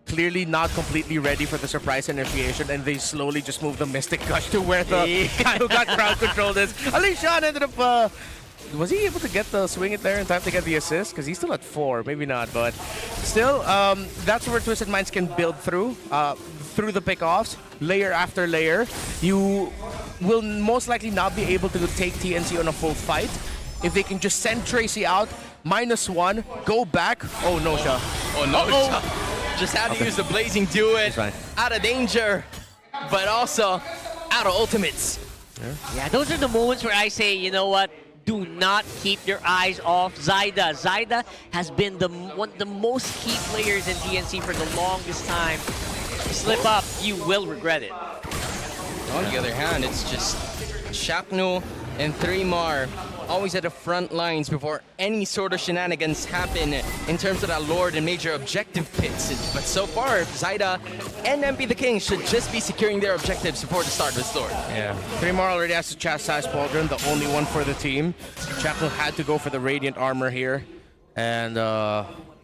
clearly not completely ready for the surprise initiation, and they slowly just move the Mystic Gush to where the guy who got crowd controlled is. Alishan ended up... was he able to get the swing it there in time to get the assist? Because he's still at 4, maybe not, but still, that's where Twisted Minds can build through the pickoffs, layer after layer. You will most likely not be able to take TNC on a full fight. If they can just send Tracy out, -1, go back. Oh, no shot. Oh, no shot. Just had to use the Blazing Duet. Out of danger, but also out of ultimates. Yeah, those are the moments where I say, you know what? Do not keep your eyes off Zyda. Zyda has been one of the most key players in TNC for the longest time. If you slip up, you will regret it. On the other hand, it's just Shaknu and 3 more always at the front lines before any sort of shenanigans happen in terms of that Lord and major objective pits. But so far, Zyda and MP the King should just be securing their objectives before the start of the storm. Yeah, 3 more already has to chastise Pauldron, the only one for the team. Shaknu had to go for the Radiant Armor here, and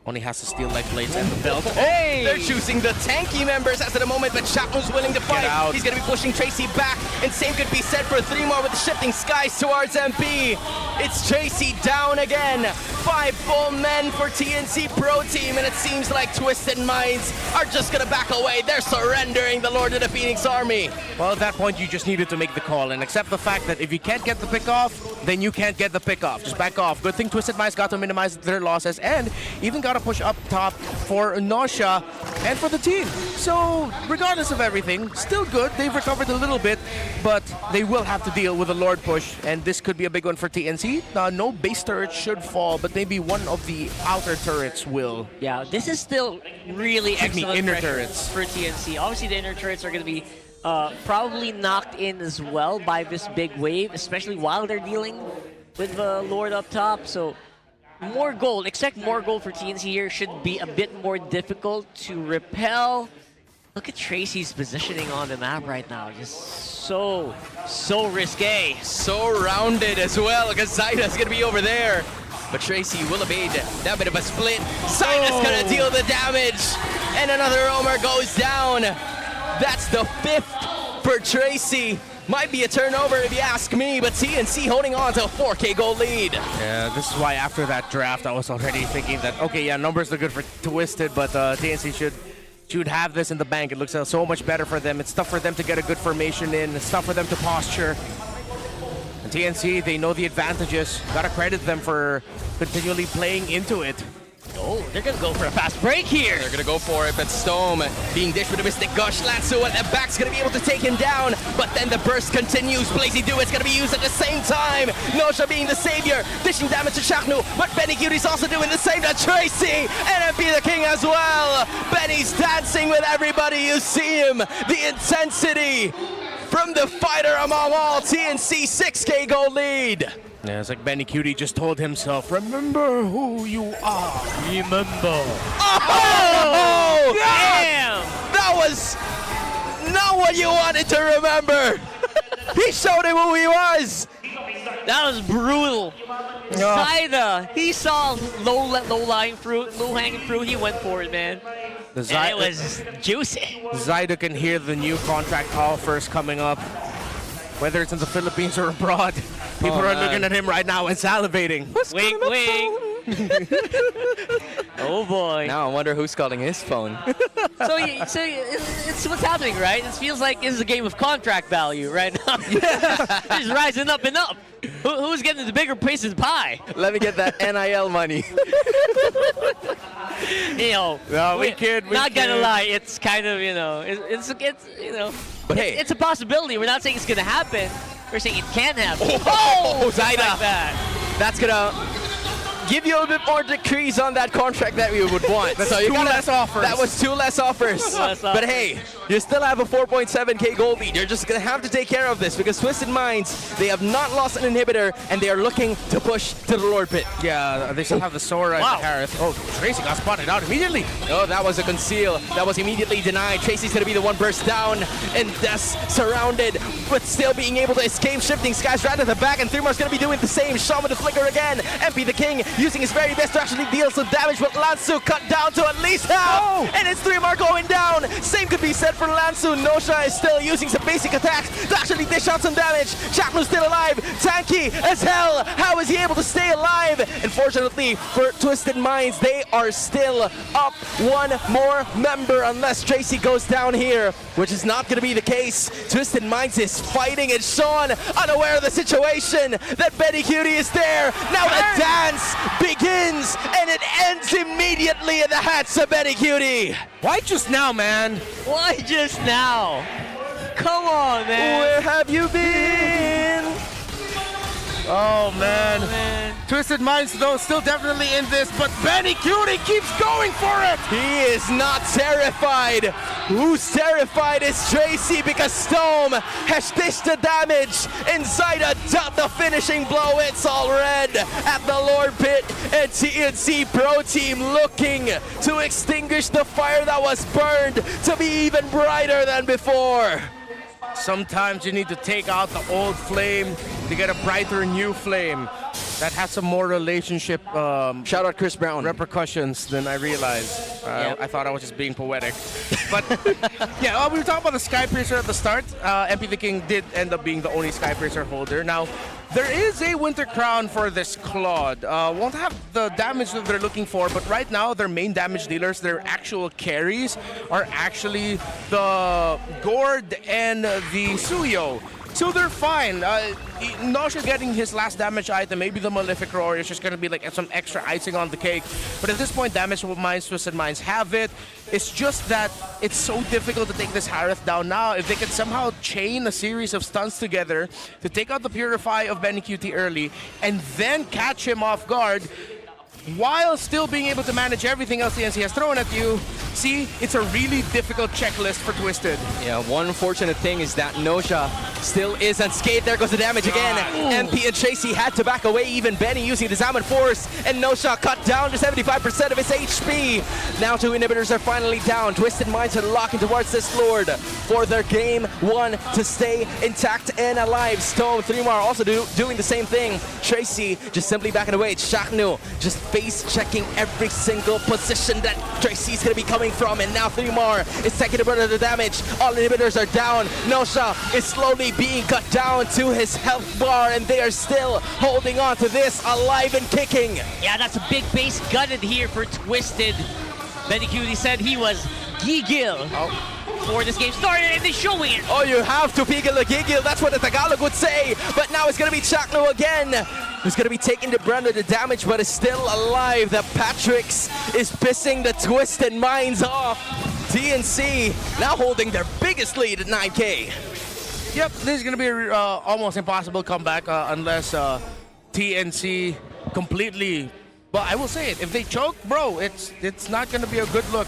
only has to steal like blades and the belt. Hey! They're choosing the tanky members as of the moment, but Shaknu's willing to fight. He's going to be pushing Tracy back, and same could be said for 3 more with the shifting skies towards MP. It's Tracy down again. 5 full men for TNC Pro Team, and it seems like Twisted Minds are just going to back away. They're surrendering the Lord of the Phoenix Army. Well, at that point, you just needed to make the call and accept the fact that if you can't get the pick off, then you can't get the pick off. Just back off. Good thing Twisted Minds got to minimize their losses and even got a push up top for Nausea and for the team. So, regardless of everything, still good. They've recovered a little bit, but they will have to deal with a Lord push, and this could be a big one for TNC. No base turrets should fall, but maybe one of the outer turrets will. Yeah, this is still really excellent inner pressure turrets for TNC. Obviously, the inner turrets are going to be probably knocked in as well by this big wave, especially while they're dealing with the Lord up top. So more gold, expect more gold for TNC here. Should be a bit more difficult to repel. Look at Tracy's positioning on the map right now. Just so risque. So rounded as well, because Zyda's going to be over there. But Tracy will evade that bit of a split. Zyda's going to deal the damage. And another roamer goes down. That's the 5th for Tracy. Might be a turnover if you ask me, but TNC holding on to a 4K goal lead. Yeah, this is why after that draft, I was already thinking that, okay, yeah, numbers are good for Twisted, but TNC should have this in the bank. It looks so much better for them. It's tough for them to get a good formation in. It's tough for them to posture. TNC, they know the advantages. Gotta credit them for continually playing into it. Oh, they're gonna go for a fast break here. They're gonna go for it, but Stome being dished with a Mystic Gush. Lansu at the back's gonna be able to take him down, but then the burst continues. Blazy Duet's gonna be used at the same time. Nosha being the savior, dishing damage to Shaknu, but Benny Cutie's also doing the same to Tracy, and MP the King as well. Benny's dancing with everybody, you see him. The intensity from the fighter among all. TNC 6K gold lead. Yeah, it's like Benny Cutie just told himself, remember who you are. Remember. Oh! Damn! That was not what you wanted to remember. He showed him who he was. That was brutal. Zyda, he saw low-lying fruit, low-hanging fruit. He went for it, man. And it was juicy. Zyda can hear the new contract offers coming up, whether it's in the Philippines or abroad. People are looking at him right now and salivating. Wink, wink. Oh boy. Now I wonder who's calling his phone. So it's what's happening, right? It feels like it's a game of contract value right now. It's just rising up and up. Who's getting the bigger piece of the pie? Let me get that NIL money. You know, we kid. Not gonna lie, it's kind of, you know, it's you know, but hey, it's a possibility. We're not saying it's gonna happen. We're saying it can happen. Oh, Zyda. Like that. That's gonna give you a bit more decrease on that contract that we would want. That's so you two gotta, less offers. That was 2 less offers. But hey, you still have a 4.7k gold lead. You're just gonna have to take care of this because Twisted Minds, they have not lost an inhibitor and they are looking to push to the Lord Pit. Yeah, they still have the Sora and the Harith. Oh, Tracy got spotted out immediately. Oh, that was a conceal. That was immediately denied. Tracy's gonna be the one burst down and Des surrounded, but still being able to escape. Shifting Skies right at the back, and 3mar's gonna be doing the same. Shaman the flicker again. MP the King using his very best to actually deal some damage, but Lansu cut down to at least half, and it's 3mar going down. Same could be said for Lansu. Nosha is still using some basic attacks to actually dish out some damage. Chaknu's still alive, tanky as hell. How is he able to stay alive? Unfortunately for Twisted Minds, they are still up one more member unless Tracy goes down here, which is not going to be the case. Twisted Minds is fighting, and Sean, unaware of the situation, that Betty Cutie is there. Now the dance begins, and it ends immediately in the hats of Betty Cutie. Why just now, man? Why just now? Come on, man. Where have you been? Oh, man. Twisted Minds, though, still definitely in this, but Benny Cutie keeps going for it. He is not terrified. Who's terrified is Tracy because Stome has dished the damage inside the finishing blow. It's all red at the Lord Pit, and TNC Pro Team looking to extinguish the fire that was burned to be even brighter than before. Sometimes you need to take out the old flame to get a brighter new flame that has some more relationship shout out Chris Brown repercussions than I realized. I thought I was just being poetic. But yeah, we were talking about the Skypiercer at the start. MP the King did end up being the only Skypiercer holder. Now, there is a Winter Crown for this Claude. Won't have the damage that they're looking for, but right now their main damage dealers, their actual carries, are actually the Gord and the Suyo. So they're fine. Nosha getting his last damage item, maybe the Malefic Roar, is just going to be like some extra icing on the cake. But at this point, Damage Minds, Twisted Minds have it. It's just that it's so difficult to take this Harith down now. If they can somehow chain a series of stuns together to take out the Purify of Benny QT early and then catch him off guard, while still being able to manage everything else TNC has thrown at you, see, it's a really difficult checklist for Twisted. Yeah, one unfortunate thing is that Nosha still is unscathed. There goes the damage again. MP and Tracy had to back away, even Benny using the Salmon Force, and Nosha cut down to 75% of his HP. Now 2 inhibitors are finally down. Twisted Minds are locking towards this Lord for their game 1 to stay intact and alive. Stone, 3mar also doing the same thing. Tracy just simply backing away. Shaknu just face checking every single position that Tracy's gonna be coming from, and now 3mar is taking a bit of the damage. All inhibitors are down. Nosha is slowly being cut down to his health bar, and they are still holding on to this, alive and kicking. Yeah, that's a big base gutted here for Twisted. Benny Cutie said he was gigil before this game started, and they're showing it. Oh, you have to pigil the gigil. That's what the Tagalog would say. But now it's going to be Chakno again, who's going to be taking the brunt of the damage, but is still alive. The Patricks is pissing the Twisted Minds off. TNC now holding their biggest lead at 9K. Yep, this is going to be almost impossible comeback unless TNC completely. But I will say it, if they choke, bro, it's not going to be a good look.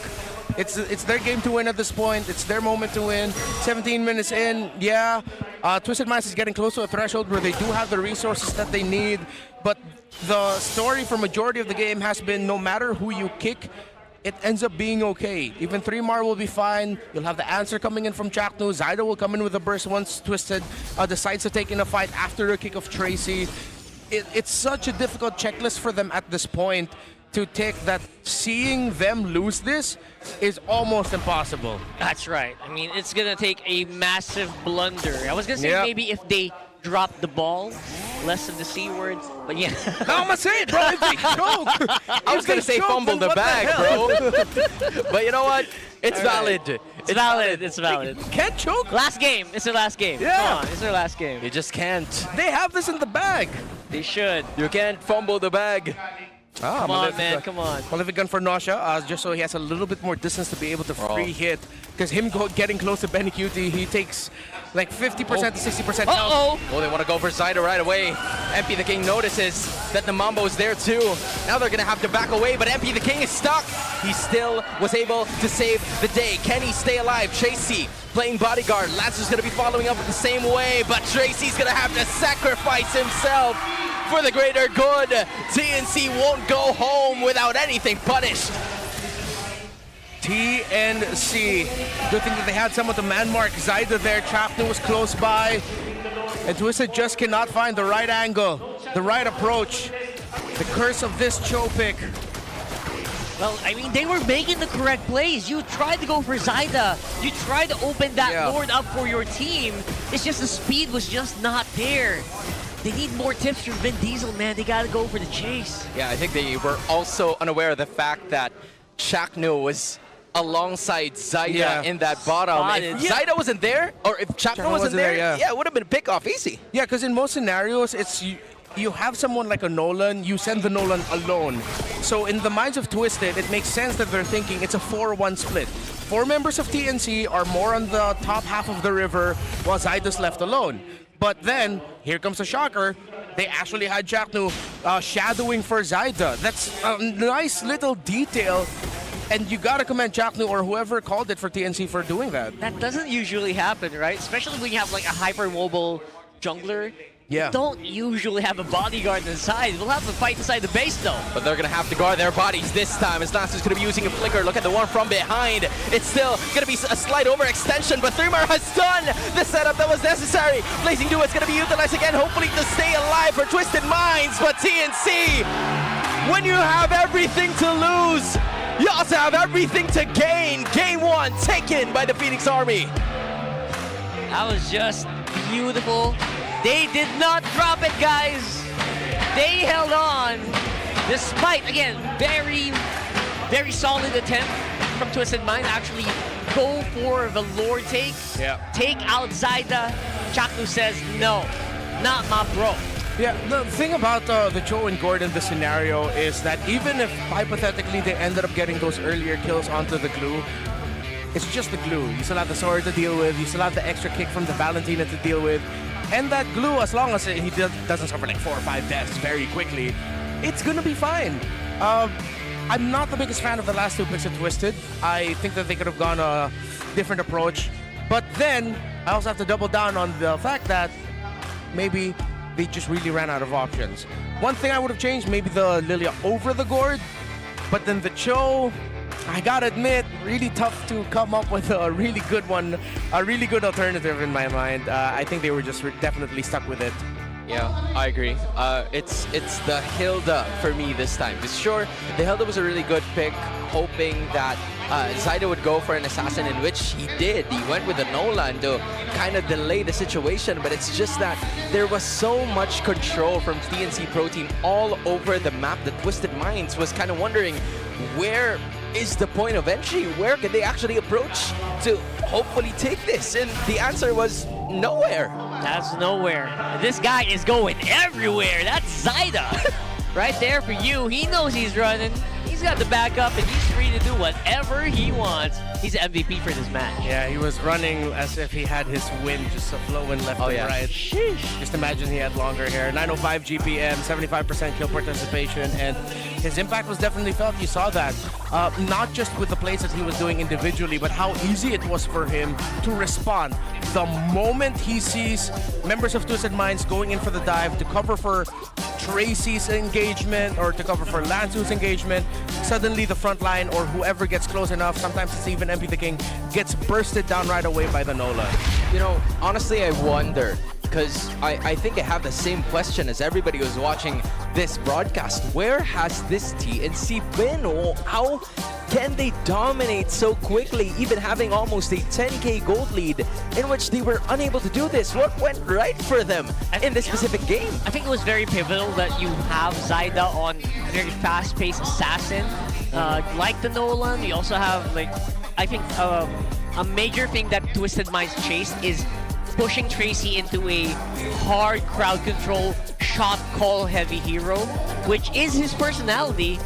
It's their game to win at this point. It's their moment to win. 17 minutes in, yeah. Twisted Minds is getting close to a threshold where they do have the resources that they need. But the story for majority of the game has been no matter who you kick, it ends up being okay. Even 3-Mar will be fine. You'll have the answer coming in from Chakno. Zyda will come in with a burst once Twisted decides to take in a fight after the kick of Tracy. It's such a difficult checklist for them at this point to take that seeing them lose this is almost impossible. That's right. I mean, it's going to take a massive blunder. I was going to say maybe if they drop the ball, less of the C word, but yeah. How am I saying, bro? If they choke. I was going to say fumble the bag, bro. But you know what? It's valid. It's valid. It's valid. Can't choke. Last game. It's their last game. Yeah. Come on, it's their last game. You just can't. They have this in the bag. They should. You can't fumble the bag. Come on, man. Come on. Malefic gun for Nausea, just so he has a little bit more distance to be able to free hit. Because him getting close to Benny Cutie, he takes like 50% to 60% health. Oh, they want to go for Zyda right away. MP the King notices that the Mambo is there too. Now they're going to have to back away, but MP the King is stuck. He still was able to save the day. Can he stay alive? Tracy playing bodyguard. Lancer's going to be following up the same way, but Tracy's going to have to sacrifice himself for the greater good. TNC won't go home without anything punished. TNC. Good thing that they had someone to man mark Zyda there. Chapter was close by. And Twisted just cannot find the right angle, the right approach. The curse of this Cho pick. Well, I mean, they were making the correct plays. You tried to go for Zyda. You tried to open that Lord up for your team. It's just the speed was just not there. They need more tips from Vin Diesel, man. They got to go for the chase. Yeah, I think they were also unaware of the fact that Chakno was alongside Zyda in that bottom. If Zyda wasn't there, or if Chakno wasn't there, it would have been a pick off easy. Yeah, because in most scenarios, it's you have someone like a Nolan, you send the Nolan alone. So in the minds of Twisted, it makes sense that they're thinking it's a 4-1 split. 4 members of TNC are more on the top half of the river, while Zyda's left alone. But then, here comes a shocker. They actually had Chakno shadowing for Zyda. That's a nice little detail. And you gotta commend Chakno or whoever called it for TNC for doing that. That doesn't usually happen, right? Especially when you have like a hyper-mobile jungler. Yeah. You don't usually have a bodyguard inside. We'll have to fight inside the base though. But they're going to have to guard their bodies this time as Lancer's going to be using a flicker. Look at the one from behind. It's still going to be a slight overextension, but 3-Mar has done the setup that was necessary. Blazing Duo is going to be utilized again, hopefully to stay alive for Twisted Minds. But TNC, when you have everything to lose, you also have everything to gain. Game 1 taken by the Phoenix Army. That was just beautiful. They did not drop it, guys. They held on despite, again, very solid attempt from Twisted Mind. Actually go for the Lord take. Take out Zyda. Chakno says, no, not my bro. Yeah, the thing about the Cho and Gordon, the scenario, is that even if hypothetically they ended up getting those earlier kills onto the glue, it's just the glue. You still have the sword to deal with. You still have the extra kick from the Valentina to deal with. And that glue, as long as he doesn't suffer like 4 or 5 deaths very quickly, it's gonna be fine. I'm not the biggest fan of the last 2 picks of Twisted. I think that they could have gone a different approach. But then, I also have to double down on the fact that maybe they just really ran out of options. One thing I would have changed, maybe the Lilia over the gourd, but then the Cho, I gotta admit, really tough to come up with a really good one, a really good alternative in my mind. I think they were just definitely stuck with it. Yeah, I agree. It's the Hilda for me this time. Because sure, the Hilda was a really good pick, hoping that Zyda would go for an assassin, in which he did. He went with the Nolan to kind of delay the situation, but it's just that there was so much control from TNC Pro Team all over the map that Twisted Minds was kind of wondering where is the point of entry? Where can they actually approach to hopefully take this? And the answer was nowhere. That's nowhere. This guy is going everywhere. That's Zyda. Right there for you. He knows he's running. He's got the backup, and he's free to do whatever he wants. He's MVP for this match. Yeah, he was running as if he had his wind just flowing left and right. Sheesh. Just imagine he had longer hair. 905 GPM, 75% kill participation, and his impact was definitely felt. You saw that. Not just with the plays that he was doing individually, but how easy it was for him to respond. The moment he sees members of Twisted Minds going in for the dive to cover for Tracy's engagement or to cover for Lansu's engagement, suddenly the front line or whoever gets close enough, sometimes it's even MP the King, gets bursted down right away by the Nola. You know, honestly, I wonder, because I think I have the same question as everybody who's watching this broadcast. Where has this TNC been? How can they dominate so quickly, even having almost a 10k gold lead in which they were unable to do this? What went right for them in this specific game? I think it was very pivotal that you have Zyda on very fast-paced assassin. Like the Nolan, you also have, like, I think a major thing that Twisted Minds chased is pushing Tracy into a hard crowd control, shot call heavy hero, which is his personality,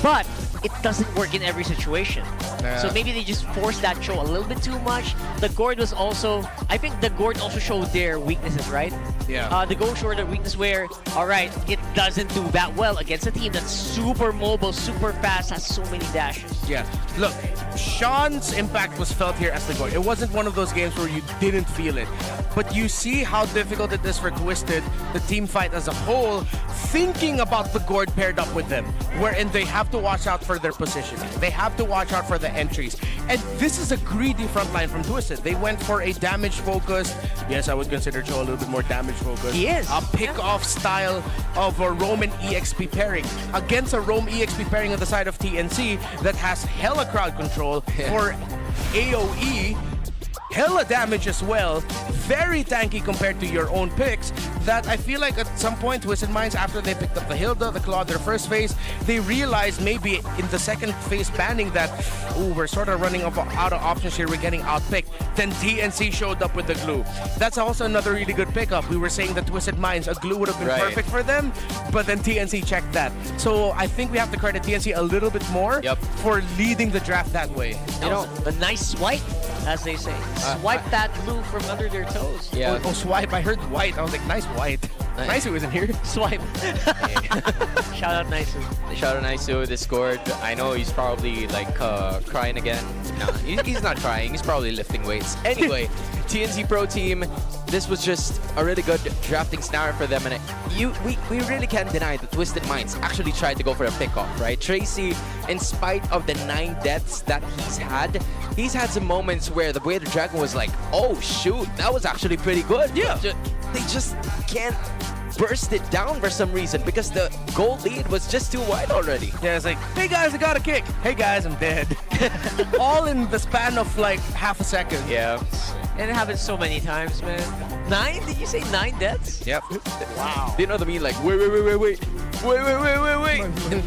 but it doesn't work in every situation. So maybe they just forced that show a little bit too much. The Gord was also, I think the Gord also showed their weaknesses, right? Yeah. The Gord showed their weakness where, all right, it doesn't do that well against a team that's super mobile, super fast, has so many dashes. Yeah. Look, Sean's impact was felt here as the Gord. It wasn't one of those games where you didn't feel it. But you see how difficult it is for Twisted, the team fight as a whole, thinking about the Gord paired up with them, wherein they have to watch out for their positioning. They have to watch out for the entries. And this is a greedy front line from Twisted. They went for a damage focused, yes, I would consider Joe a little bit more damage focused. He is. A pick-off style of a Roman EXP pairing against a Rome EXP pairing on the side of TNC that has hella crowd control for AoE, hella damage as well, very tanky compared to your own picks, that I feel like at some point Twisted Minds, after they picked up the Hilda, the Claw, their first phase, they realized maybe in the second phase banning that, ooh, we're sort of running out of options here, we're getting outpicked. Then TNC showed up with the glue. That's also another really good pickup. We were saying that Twisted Minds, a glue would have been perfect for them, but then TNC checked that. So I think we have to credit TNC a little bit more for leading the draft that way. You know, a nice swipe, as they say. Swipe that glue from under their toes. Yeah. Oh, swipe. I heard white. I was like, nice white. Naisu isn't here. Swipe. Shout out Naisu. Shout out Naisu, Discord. I know he's probably like crying again. No, he's not crying. He's probably lifting weights. Anyway, TNC Pro Team, this was just a really good drafting scenario for them. And we really can't deny that Twisted Minds actually tried to go for a pickoff, right? Tracy, in spite of the 9 deaths that he's had some moments where the Weighted Dragon was like, oh shoot, that was actually pretty good. Yeah. They just can't burst it down for some reason because the gold lead was just too wide already. Yeah, it's like, hey guys, I got a kick. Hey guys, I'm dead. All in the span of like half a second. Yeah. And it happens so many times, man. 9? Did you say 9 deaths? Yep. Wow. Do you know what I mean? Like, wait.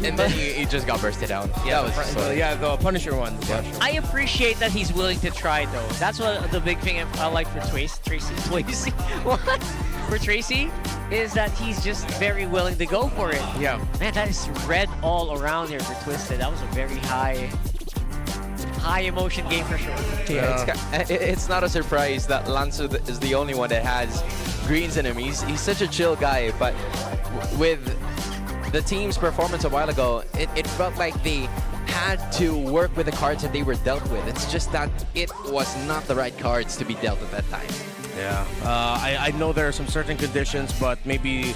And then he just got bursted down. Yeah, the Punisher one. Yeah. I appreciate that he's willing to try, though. That's what the big thing I like for Tracy. What? For Tracy is that he's just very willing to go for it. Yeah. Man, that is red all around here for Twisted. That was a very high emotion game for sure. Yeah, it's not a surprise that Lansu is the only one that has greens in him. He's such a chill guy, but with the team's performance a while ago, it felt like they had to work with the cards that they were dealt with. It's just that it was not the right cards to be dealt at that time. Yeah, I know there are some certain conditions, but maybe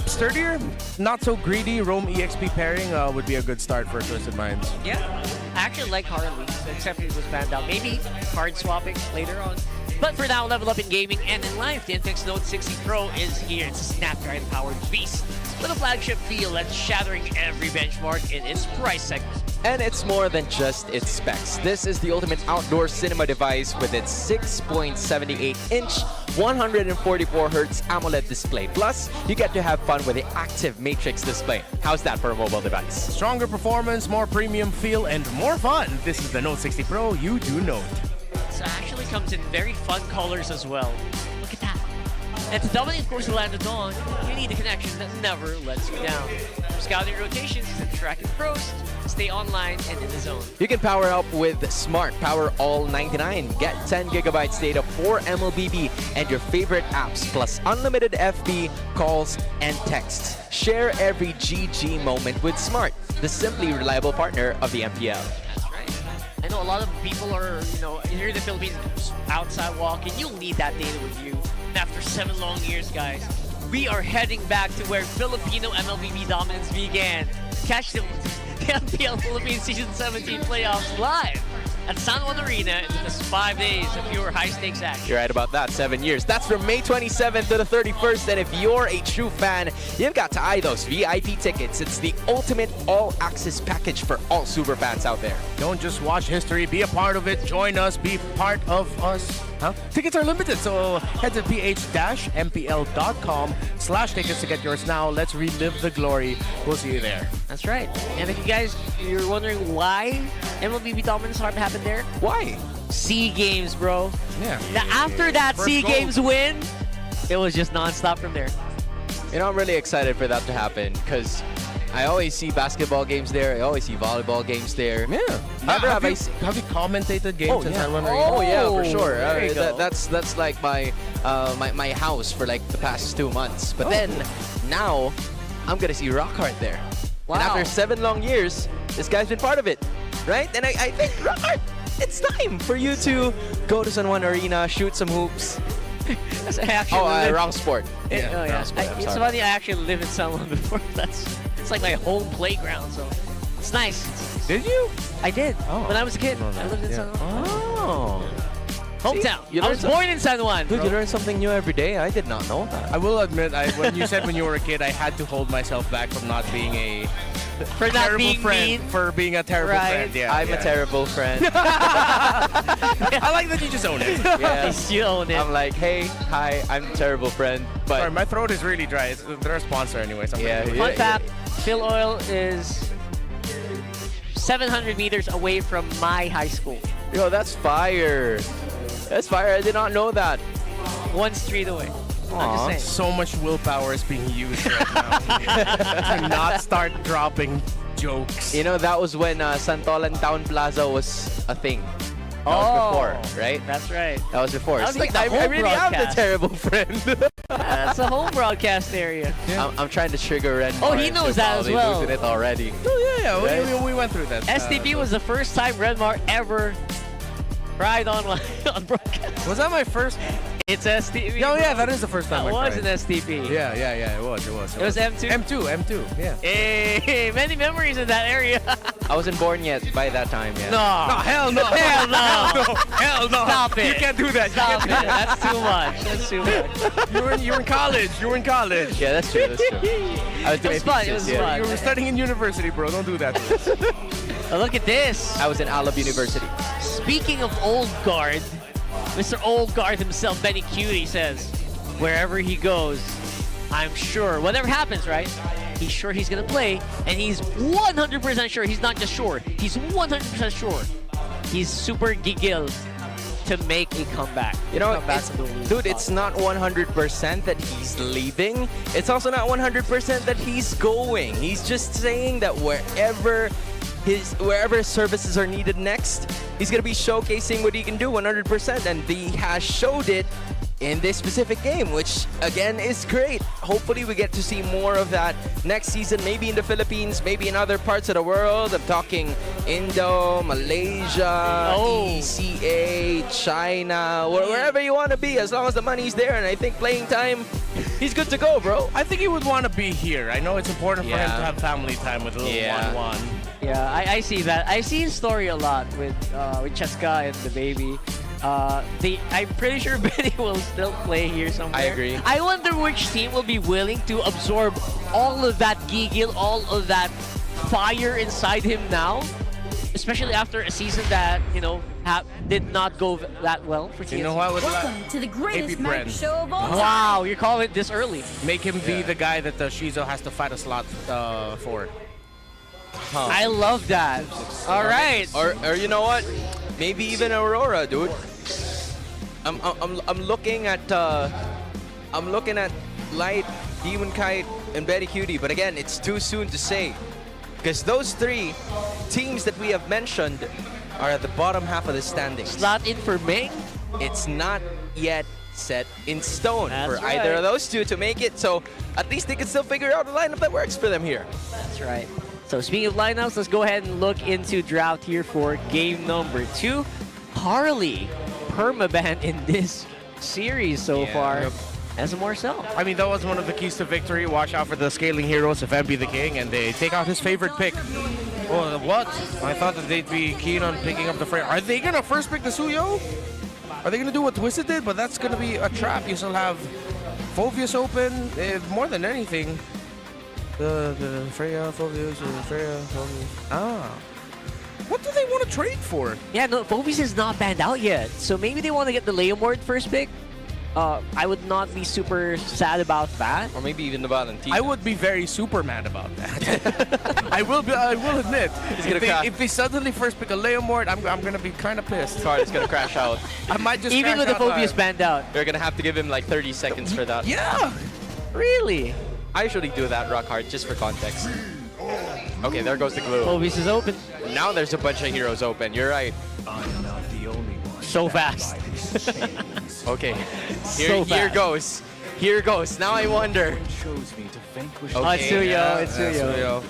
sturdier, not so greedy Rome EXP pairing would be a good start for Twisted Minds. Yeah, I actually like Harley, except it was banned out. Maybe card swapping later on. But for now, level up in gaming and in life, the Infinix Note 60 Pro is here. It's a Snapdragon-powered beast with a flagship feel that's shattering every benchmark in its price segment. And it's more than just its specs. This is the ultimate outdoor cinema device with its 6.78-inch, 144Hz AMOLED display. Plus, you get to have fun with the active matrix display. How's that for a mobile device? Stronger performance, more premium feel, and more fun. This is the Note 60 Pro you do note. So it actually comes in very fun colors as well. Look at that. And to dominate, of course, the land of dawn, you need a connection that never lets you down. From scouting rotations to tracking pros, stay online and in the zone. You can power up with Smart Power All 99. Get 10 gigabytes data for MLBB and your favorite apps, plus unlimited FB, calls, and texts. Share every GG moment with Smart, the simply reliable partner of the MPL. That's right. I know a lot of people are, here in the Philippines, outside walking. You'll need that data with you. And after 7 long years, guys, we are heading back to where Filipino MLBB dominance began. Catch the MPL Philippines Season 17 playoffs live at San Juan Arena in just 5 days of pure high-stakes action. You're right about that, 7 years. That's from May 27th to the 31st, and if you're a true fan, you've got to eye those VIP tickets. It's the ultimate all-access package for all super fans out there. Don't just watch history, be a part of it. Join us, be part of us. Tickets are limited, so head to ph-mpl.com/tickets to get yours now. Let's relive the glory. We'll see you there. That's right. And if you're wondering why MLBB dominance hard to happen there, why? SEA Games, bro. Yeah. Now, after that SEA Games win, it was just non-stop from there. I'm really excited for that to happen because I always see basketball games there. I always see volleyball games there. Yeah. Have you commentated games in San Juan Arena? Oh yeah, for sure. There you go. That's like my house for like the past 2 months. But then now I'm gonna see Rockhart there. Wow. And after 7 long years, this guy's been part of it, right? And I think Rockhart, it's time for you to go to San Juan Arena, shoot some hoops. Wrong sport. Wrong sport. It's funny. I actually lived in San Juan before. It's like my home playground, so it's nice. Did you? I did. When I was a kid, I lived in San Juan. Hometown. I was born in San Juan. Dude, you learn something new every day. I did not know that. I will admit, when you said when you were a kid, I had to hold myself back from not being a terrible friend. For being a terrible friend. Yeah, I'm a terrible friend. I like that you just own it. Yeah. You own it. I'm like, hey, hi, I'm a terrible friend. But sorry, my throat is really dry. They're a sponsor anyway. So Fun fact, Phil Oil is 700 meters away from my high school. Yo, that's fire. That's fire. I did not know that. 1 street away. I'm just saying. So much willpower is being used right now to not start dropping jokes. That was when Santolan Town Plaza was a thing. That was before, right? That's right. That was before. That was It's like the I home really am the broadcast. terrible friend. That's a home broadcast area. I'm trying to trigger Ren. Oh, he knows that as well. Losing it already. Oh, yeah. Right? We went through that. STP was the first time Redmar ever cried on broadcast. Was that my first? It's STP. Oh, yeah, that is the first time That I was cried. an STP. Yeah, it was. It was M2? M2, yeah. Hey, many memories in that area. I wasn't born yet by that time, yeah. No. Hell no. Hell no. Hell no. Stop it. You can't do that. Stop it. That's too much. That's too much. You were in college. Yeah, that's true. I was It doing was fun. It thesis, was yeah. fun. You were studying in university, bro. Don't do that to us. Oh, look at this. I was in Alab University. Speaking of old guard, Mr. Old Guard himself, Benny Cutie, says, wherever he goes, I'm sure, whatever happens, right? He's sure he's going to play, and he's 100% sure. He's not just sure. He's 100% sure. He's super giggled to make a comeback. It's not 100% that he's leaving. It's also not 100% that he's going. He's just saying that wherever his services are needed next, he's going to be showcasing what he can do 100%, and he has showed it in this specific game, which again is great. Hopefully we get to see more of that next season, maybe in the Philippines, maybe in other parts of the world. I'm talking Indo, Malaysia, ECA, China, wherever you want to be, as long as the money's there. And I think playing time, he's good to go, bro. I think he would want to be here. I know it's important for him to have family time with a little one-one. Yeah, I see that. I see his story a lot with Cheska and the baby. I'm pretty sure Benny will still play here somewhere. I agree. I wonder which team will be willing to absorb all of that giggle, all of that fire inside him now. especially after a season that, you know, did not go that well for TNC. You know what? With Welcome to the greatest Brand. match show of all time. Wow, you're calling it this early. Make him be the guy that Shizo has to fight a slot for. I love that. All right. Or you know what? Maybe even Aurora, dude. I'm looking at Light, Demon Kite, and Betty Cutie, but again, it's too soon to say. Because those three teams that we have mentioned are at the bottom half of the standings. Slot in for Ming. It's not yet set in stone That's for either right. of those two to make it, so at least they can still figure out a lineup that works for them here. That's right. So speaking of lineups, let's go ahead and look into draft here for game number 2. Harley, permaban in this series so far. Yep. As a Marcel. I mean, that was one of the keys to victory. Watch out for the scaling heroes of MP the King, and they take out his favorite pick. Oh, what? I thought that they'd be keen on picking up the Freya. Are they gonna first pick the Suyo? Are they gonna do what Twisted did? But that's gonna be a trap. You still have Phoveus open. More than anything, the Freya, Phoveus, Freya, Phoveus. Ah. What do they want to trade for? Yeah, no, Phoveus is not banned out yet. So maybe they want to get the Leomord first pick. I would not be super sad about that. Or maybe even the Valentina. I would be very super mad about that. I will admit. If they suddenly first pick a Leomord, I'm gonna be kind of pissed. Card is gonna crash out. I might just Even with the Phoveus banned out. You're gonna have to give him like 30 seconds for that. Yeah. Really? I usually do that rock hard just for context. Okay, there goes the glue. Phoveus is open. Now there's a bunch of heroes open. You're right. I'm not the only one. So fast. Okay. So Here fast. goes. Here goes. Now I wonder. Chose me to vanquish Oh, it's Suyo. It's Suyo.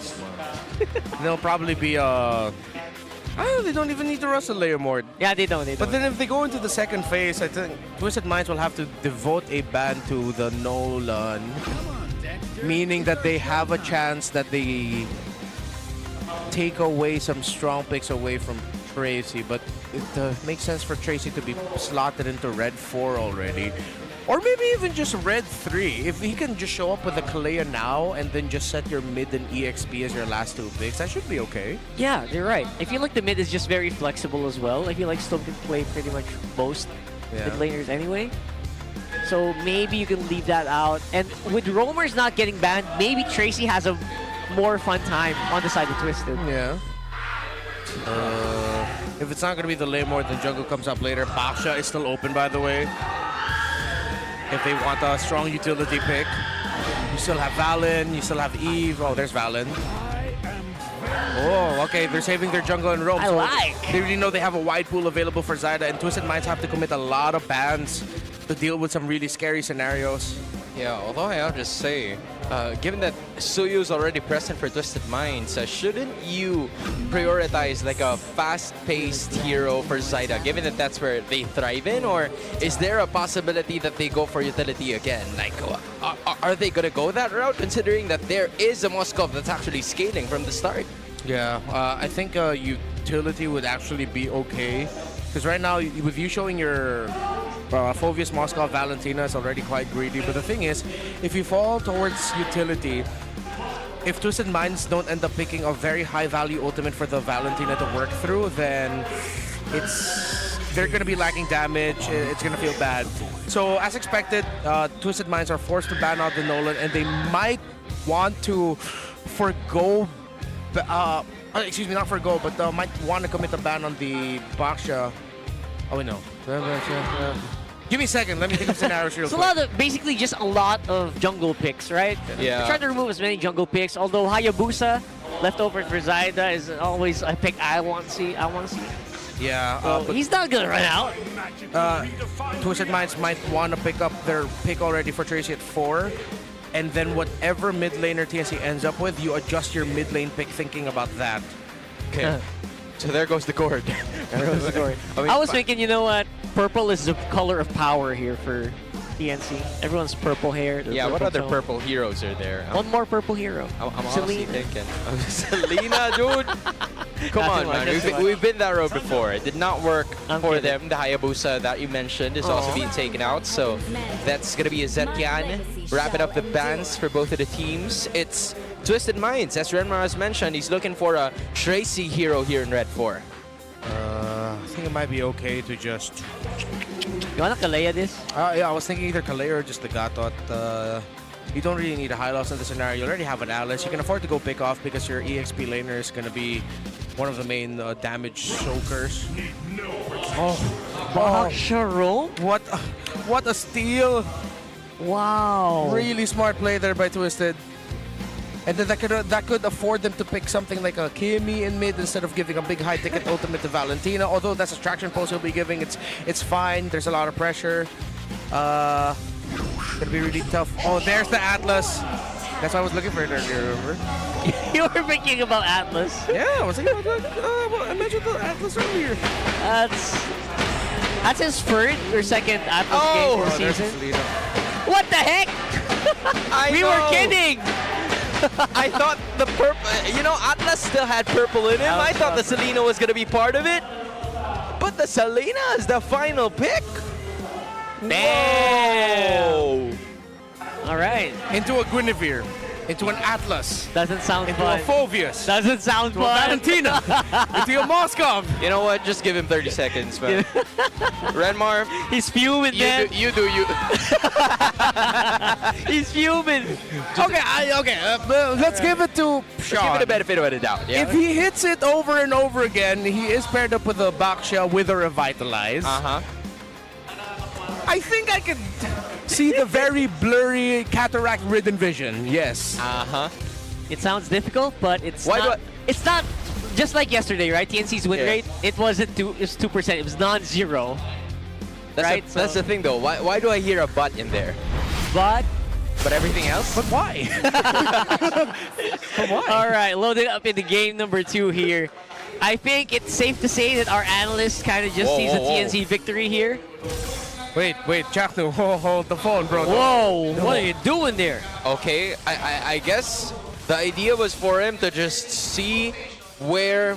They'll probably be they don't even need to rush a Leomord. Yeah, they don't. But then if they go into the second phase, I think Twisted Minds will have to devote a ban to the Nolan, meaning that they have a chance that they take away some strong picks away from Tracy, but it makes sense for Tracy to be slotted into Red 4 already. Or maybe even just Red 3. If he can just show up with a Kalea now and then just set your mid and EXP as your last 2 picks, that should be okay. Yeah, you're right. I feel like the mid is just very flexible as well. I feel like Stone can play pretty much most mid laners anyway. So maybe you can leave that out. And with Roamers not getting banned, maybe Tracy has a more fun time on the side of Twisted. Yeah. If it's not going to be the Leomord, then Jungle comes up later. Baksha is still open, by the way. If they want a strong utility pick. You still have Valen, you still have Eve. Oh, there's Valen. Oh, okay, they're saving their jungle and roam. I like. They really know they have a wide pool available for Zyda, and Twisted Minds have to commit a lot of bans to deal with some really scary scenarios. Yeah, although I have to say, given that Suyu is already present for Twisted Minds, shouldn't you prioritize like a fast-paced hero for Zyda, given that that's where they thrive in? Or is there a possibility that they go for utility again? Like, are they going to go that route, considering that there is a Moskov that's actually scaling from the start? Yeah, I think utility would actually be okay. Because right now, with you showing your Phoveus, Moskov, Valentina is already quite greedy. But the thing is, if you fall towards utility, if Twisted Minds don't end up picking a very high value ultimate for the Valentina to work through, then they're going to be lacking damage. It's going to feel bad. So as expected, Twisted Minds are forced to ban out the Nolan, and they might want to forgo, excuse me, not forgo, but might want to commit a ban on the Baksha. Oh, wait, no. Give me a second. Let me think of scenarios real It's a quick. lot of, basically just a lot of jungle picks, right? Yeah. They're trying to remove as many jungle picks, although Hayabusa, left over for Zyda, is always a pick I want to see. Yeah, So but he's not gonna run out. Twisted Minds might want to pick up their pick already for Tracy at 4. And then whatever mid laner TNC ends up with, you adjust your mid lane pick thinking about that. Okay. So there goes the cord. I was thinking, you know what? Purple is the color of power here for TNC. Everyone's purple hair. Yeah, what other tone. purple heroes are there? One more purple hero. I'm honestly Selena. thinking. Selena, dude! Come on, man. We've been that road before. It did not work for them. The Hayabusa that you mentioned is also being taken out. So that's going to be a Zetian. Wrapping up the bans for both of the teams. It's Twisted Minds, as Renmar has mentioned, he's looking for a Tracy hero here in Red 4. I think it might be okay to just... You wanna Kalea this? Yeah, I was thinking either Kalea or just the Gatot. You don't really need a high loss in the scenario. You already have an Alice. You can afford to go pick off because your EXP laner is going to be one of the main damage soakers. Sharon? What a steal! Wow. Really smart play there by Twisted. And then that could afford them to pick something like a Kimi in mid instead of giving a big high ticket ultimate to Valentina. Although that's a traction pulse he'll be giving, it's fine. There's a lot of pressure. Gonna be really tough. Oh, there's the Atlas. That's why I was looking for it earlier, remember? You were thinking about Atlas. Yeah, I was thinking about I mentioned the Atlas earlier. That's his first or second Atlas game for the season. What the heck? We were kidding. I thought the purple, you know, Atlas still had purple in him. I thought the Selena was going to be part of it. But the Selena is the final pick. Damn. Whoa. All right. Into a Guinevere. Into an Atlas. Doesn't sound into fun. Into a Phoveus. Doesn't sound into fun. A Valentina. Into a Moskov. You know what? Just give him 30 seconds, man. Renmar. He's fuming, man. You do. He's fuming. Okay. Let's give it to Sean. Let's give it a benefit of the doubt. Yeah? If he hits it over and over again, he is paired up with a Baksha with a Revitalize. I think I could see the very blurry cataract-ridden vision. Yes. It sounds difficult, but it's not. It's not just like yesterday, right? TNC's win rate. It wasn't 2%. It was non-zero. That's that's the thing, though. Why do I hear a but in there? But everything else? But why? But why? All right, loaded up into game number 2 here. I think it's safe to say that our analyst kind of just sees a TNC victory here. Wait, Chaknu, hold the phone, bro. Whoa, what are you doing there? Okay, I guess the idea was for him to just see where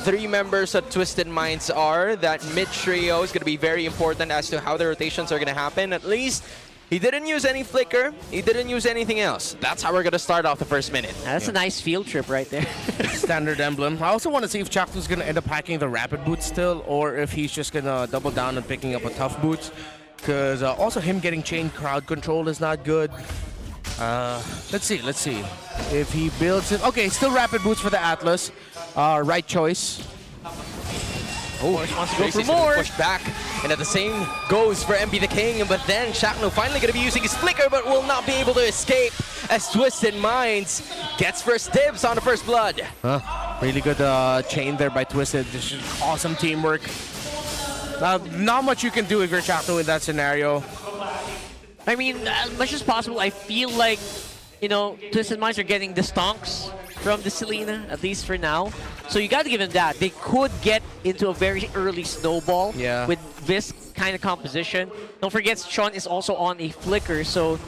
3 members of Twisted Minds are. That mid trio is going to be very important as to how the rotations are going to happen. At least he didn't use any flicker. He didn't use anything else. That's how we're going to start off the first minute. That's a nice field trip right there. Standard emblem. I also want to see if Chaktu's going to end up hacking the rapid boots still, or if he's just going to double down on picking up a tough boots. Because also him getting chain crowd control is not good. Let's see. If he builds it. Okay, still rapid boots for the Atlas. Right choice. Oh, wants to go for more. Push back, and at the same goes for MP the King, but then Shakno finally going to be using his flicker, but will not be able to escape as Twisted Minds gets first dibs on the first blood. Really good chain there by Twisted. Just awesome teamwork. Not much you can do if you're Shakno in that scenario. I mean, as much as possible, I feel like, you know, Twisted Minds are getting the stonks from the Selena, at least for now. So you got to give them that. They could get into a very early snowball with this kind of composition. Don't forget, Sean is also on a flicker, so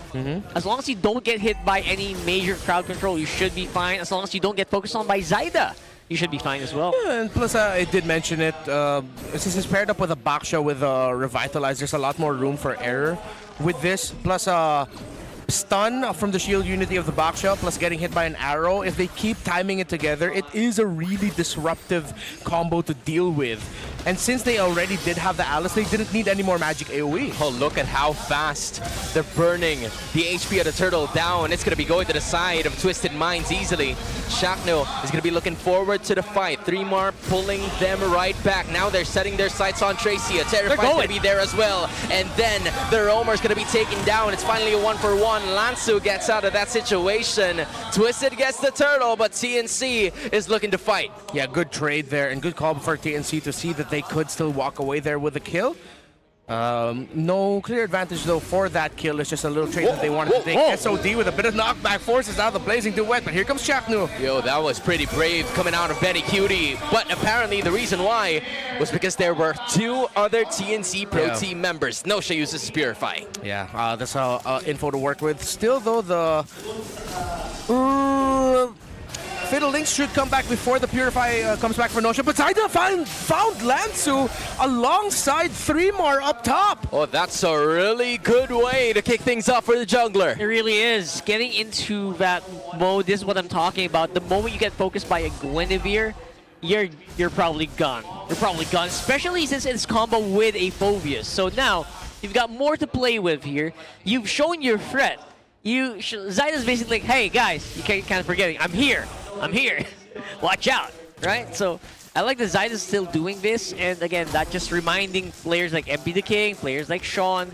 as long as you don't get hit by any major crowd control, you should be fine. As long as you don't get focused on by Zyda, you should be fine as well. Yeah, and plus, I did mention it, since it's paired up with a Baksha with a Revitalize, there's a lot more room for error with this. Plus, stun from the shield unity of the Baksha, plus getting hit by an arrow. If they keep timing it together, it is a really disruptive combo to deal with. And since they already did have the Alice, they didn't need any more magic AoE. Oh, look at how fast they're burning the HP of the turtle down. It's going to be going to the side of Twisted Minds easily. Shakno is going to be looking forward to the fight. 3 more pulling them right back. Now they're setting their sights on Tracy. A Terrify's going to be there as well. And then the Roamer's going to be taken down. It's finally a 1-for-1. Lansu gets out of that situation. Twisted gets the turtle, but TNC is looking to fight. Yeah, good trade there and good call for TNC to see that they could still walk away there with a kill. No clear advantage though for that kill. It's just a little trade that they wanted to take. SOD with a bit of knockback forces out the Blazing Duet, but here comes Shaknu. Yo, that was pretty brave coming out of Benny Cutie. But apparently the reason why was because there were 2 other TNC Pro Team members. Nosha uses Purify. Yeah, that's info to work with. Still though, the Fatal Links should come back before the Purify comes back for Nosha. But Zaida found Lansu alongside 3mar up top. Oh, that's a really good way to kick things off for the jungler. It really is. Getting into that mode, this is what I'm talking about. The moment you get focused by a Guinevere, you're probably gone. You're probably gone, especially since it's combo with a Phoveus. So now, you've got more to play with here. You've shown your threat. Zyda's basically like, hey guys, you can't kind of forgetting, I'm here. Watch out, right? So I like that Zyda's still doing this, and again, that just reminding players like MP the King, players like Sean,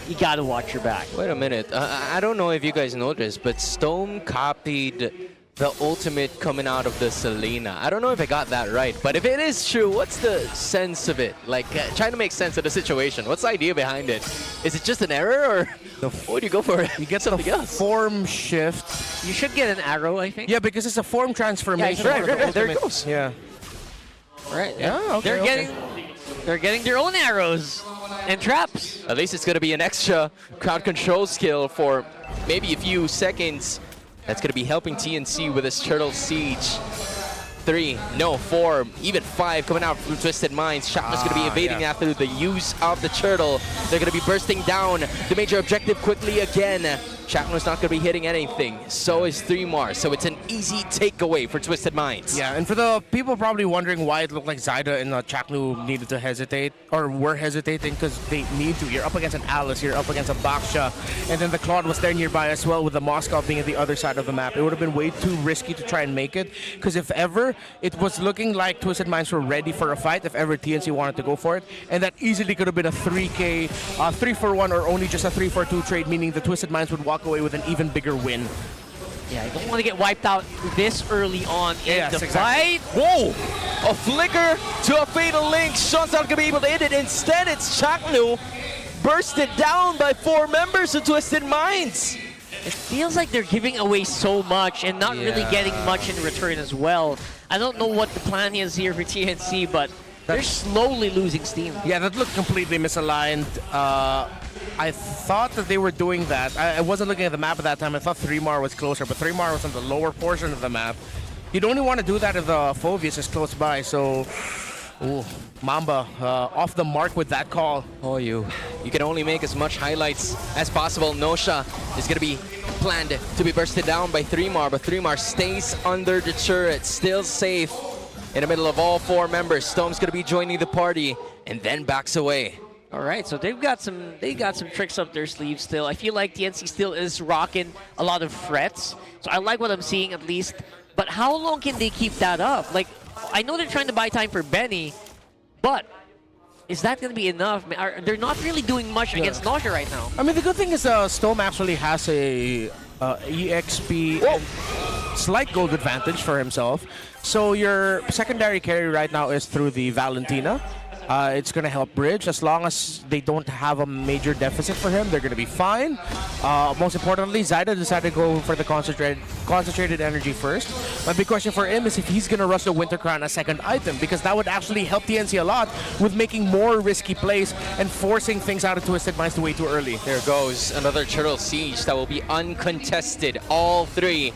you gotta watch your back. Wait a minute. I don't know if you guys noticed, but Stone copied the ultimate coming out of the Selena. I don't know if I got that right, but if it is true, what's the sense of it? Like, trying to make sense of the situation. What's the idea behind it? Is it just an error, or would you go for it? You get something else. Form shift. You should get an arrow, I think. Yeah, because it's a form transformation. Yeah, right. There it goes. Yeah. Right. Yeah, okay, They're getting their own arrows and traps. At least it's going to be an extra crowd control skill for maybe a few seconds. That's going to be helping TNC with this Turtle Siege. 3, no, 4, even 5 coming out from Twisted Minds. Shotgun's going to be evading that through the use of the Turtle. They're going to be bursting down the major objective quickly again. Chaknu's not going to be hitting anything. So is 3mar. So it's an easy takeaway for Twisted Minds. Yeah, and for the people probably wondering why it looked like Zyda and Chaknu needed to hesitate, or were hesitating, because they need to. You're up against an Alice, you're up against a Baksha, and then the Claude was there nearby as well, with the Moscow being at the other side of the map. It would have been way too risky to try and make it, because if ever, it was looking like Twisted Minds were ready for a fight, if ever TNC wanted to go for it, and that easily could have been a 3K, 3-for-1, or only just a 3-for-2 trade, meaning the Twisted Minds would walk away with an even bigger win. Yeah, you don't want to get wiped out this early on in the fight. Whoa! A flicker to a Fatal Link. Sean's not going to be able to hit it. Instead, it's Chaknu bursted down by 4 members of Twisted Minds. It feels like they're giving away so much and not really getting much in return as well. I don't know what the plan is here for TNC, but they're slowly losing steam. Yeah, that looked completely misaligned. I thought that they were doing that. I wasn't looking at the map at that time. I thought 3mar was closer, but 3mar was on the lower portion of the map. You'd only want to do that if the Phoveus is close by, so... Ooh, Mamba off the mark with that call. Oh, you can only make as much highlights as possible. Nosha is going to be planned to be bursted down by 3mar, but 3mar stays under the turret, still safe in the middle of all 4 members. Stone's going to be joining the party and then backs away. All right, so they got some tricks up their sleeves still. I feel like TNC still is rocking a lot of threats, so I like what I'm seeing at least. But how long can they keep that up? Like, I know they're trying to buy time for Benny, but is that going to be enough? They're not really doing much against Nosha right now. I mean, the good thing is Stone actually has a EXP and slight gold advantage for himself. So your secondary carry right now is through the Valentina. It's going to help bridge. As long as they don't have a major deficit for him, they're going to be fine. Most importantly, Zyda decided to go for the concentrated energy first. My big question for him is if he's going to rush the Winter Crown as second item, because that would actually help TNC a lot with making more risky plays and forcing things out of Twisted Minds way too early. There goes another Turtle Siege that will be uncontested. All 3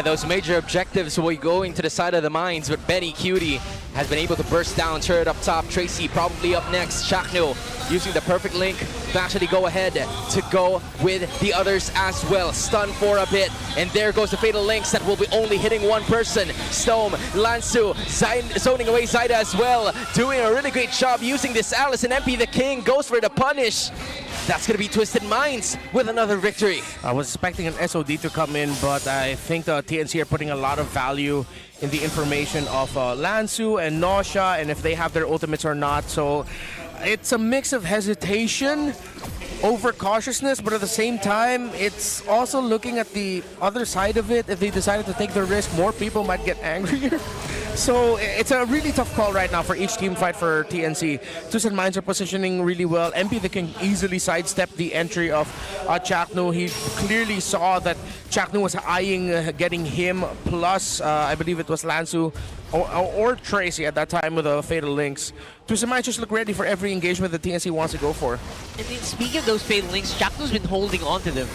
those major objectives will be going to the side of the mines, but Benny Cutie has been able to burst down turret up top. Tracy probably up next. Chaknu using the perfect link to actually go ahead to go with the others as well. Stun for a bit, and there goes the Fatal Links that will be only hitting 1 person. Stone, Lansu, zoning away Zyda as well, doing a really great job using this Alice, and MP the King goes for the punish. That's going to be Twisted Minds with another victory. I was expecting an SOD to come in, but I think the TNC are putting a lot of value in the information of Lansu and Nosha, and if they have their ultimates or not. So it's a mix of hesitation over cautiousness, but at the same time, it's also looking at the other side of it. If they decided to take the risk, more people might get angrier. So it's a really tough call right now for each team fight for TNC. Twisted Minds are positioning really well. MP the King easily sidestepped the entry of Chaknu. He clearly saw that Chaknu was eyeing getting him, plus I believe it was Lansu or Tracy at that time with the Fatal Links. Twisted Minds just look ready for every engagement that TNC wants to go for. And then speaking of those Fatal Links, Chaknu's been holding on to them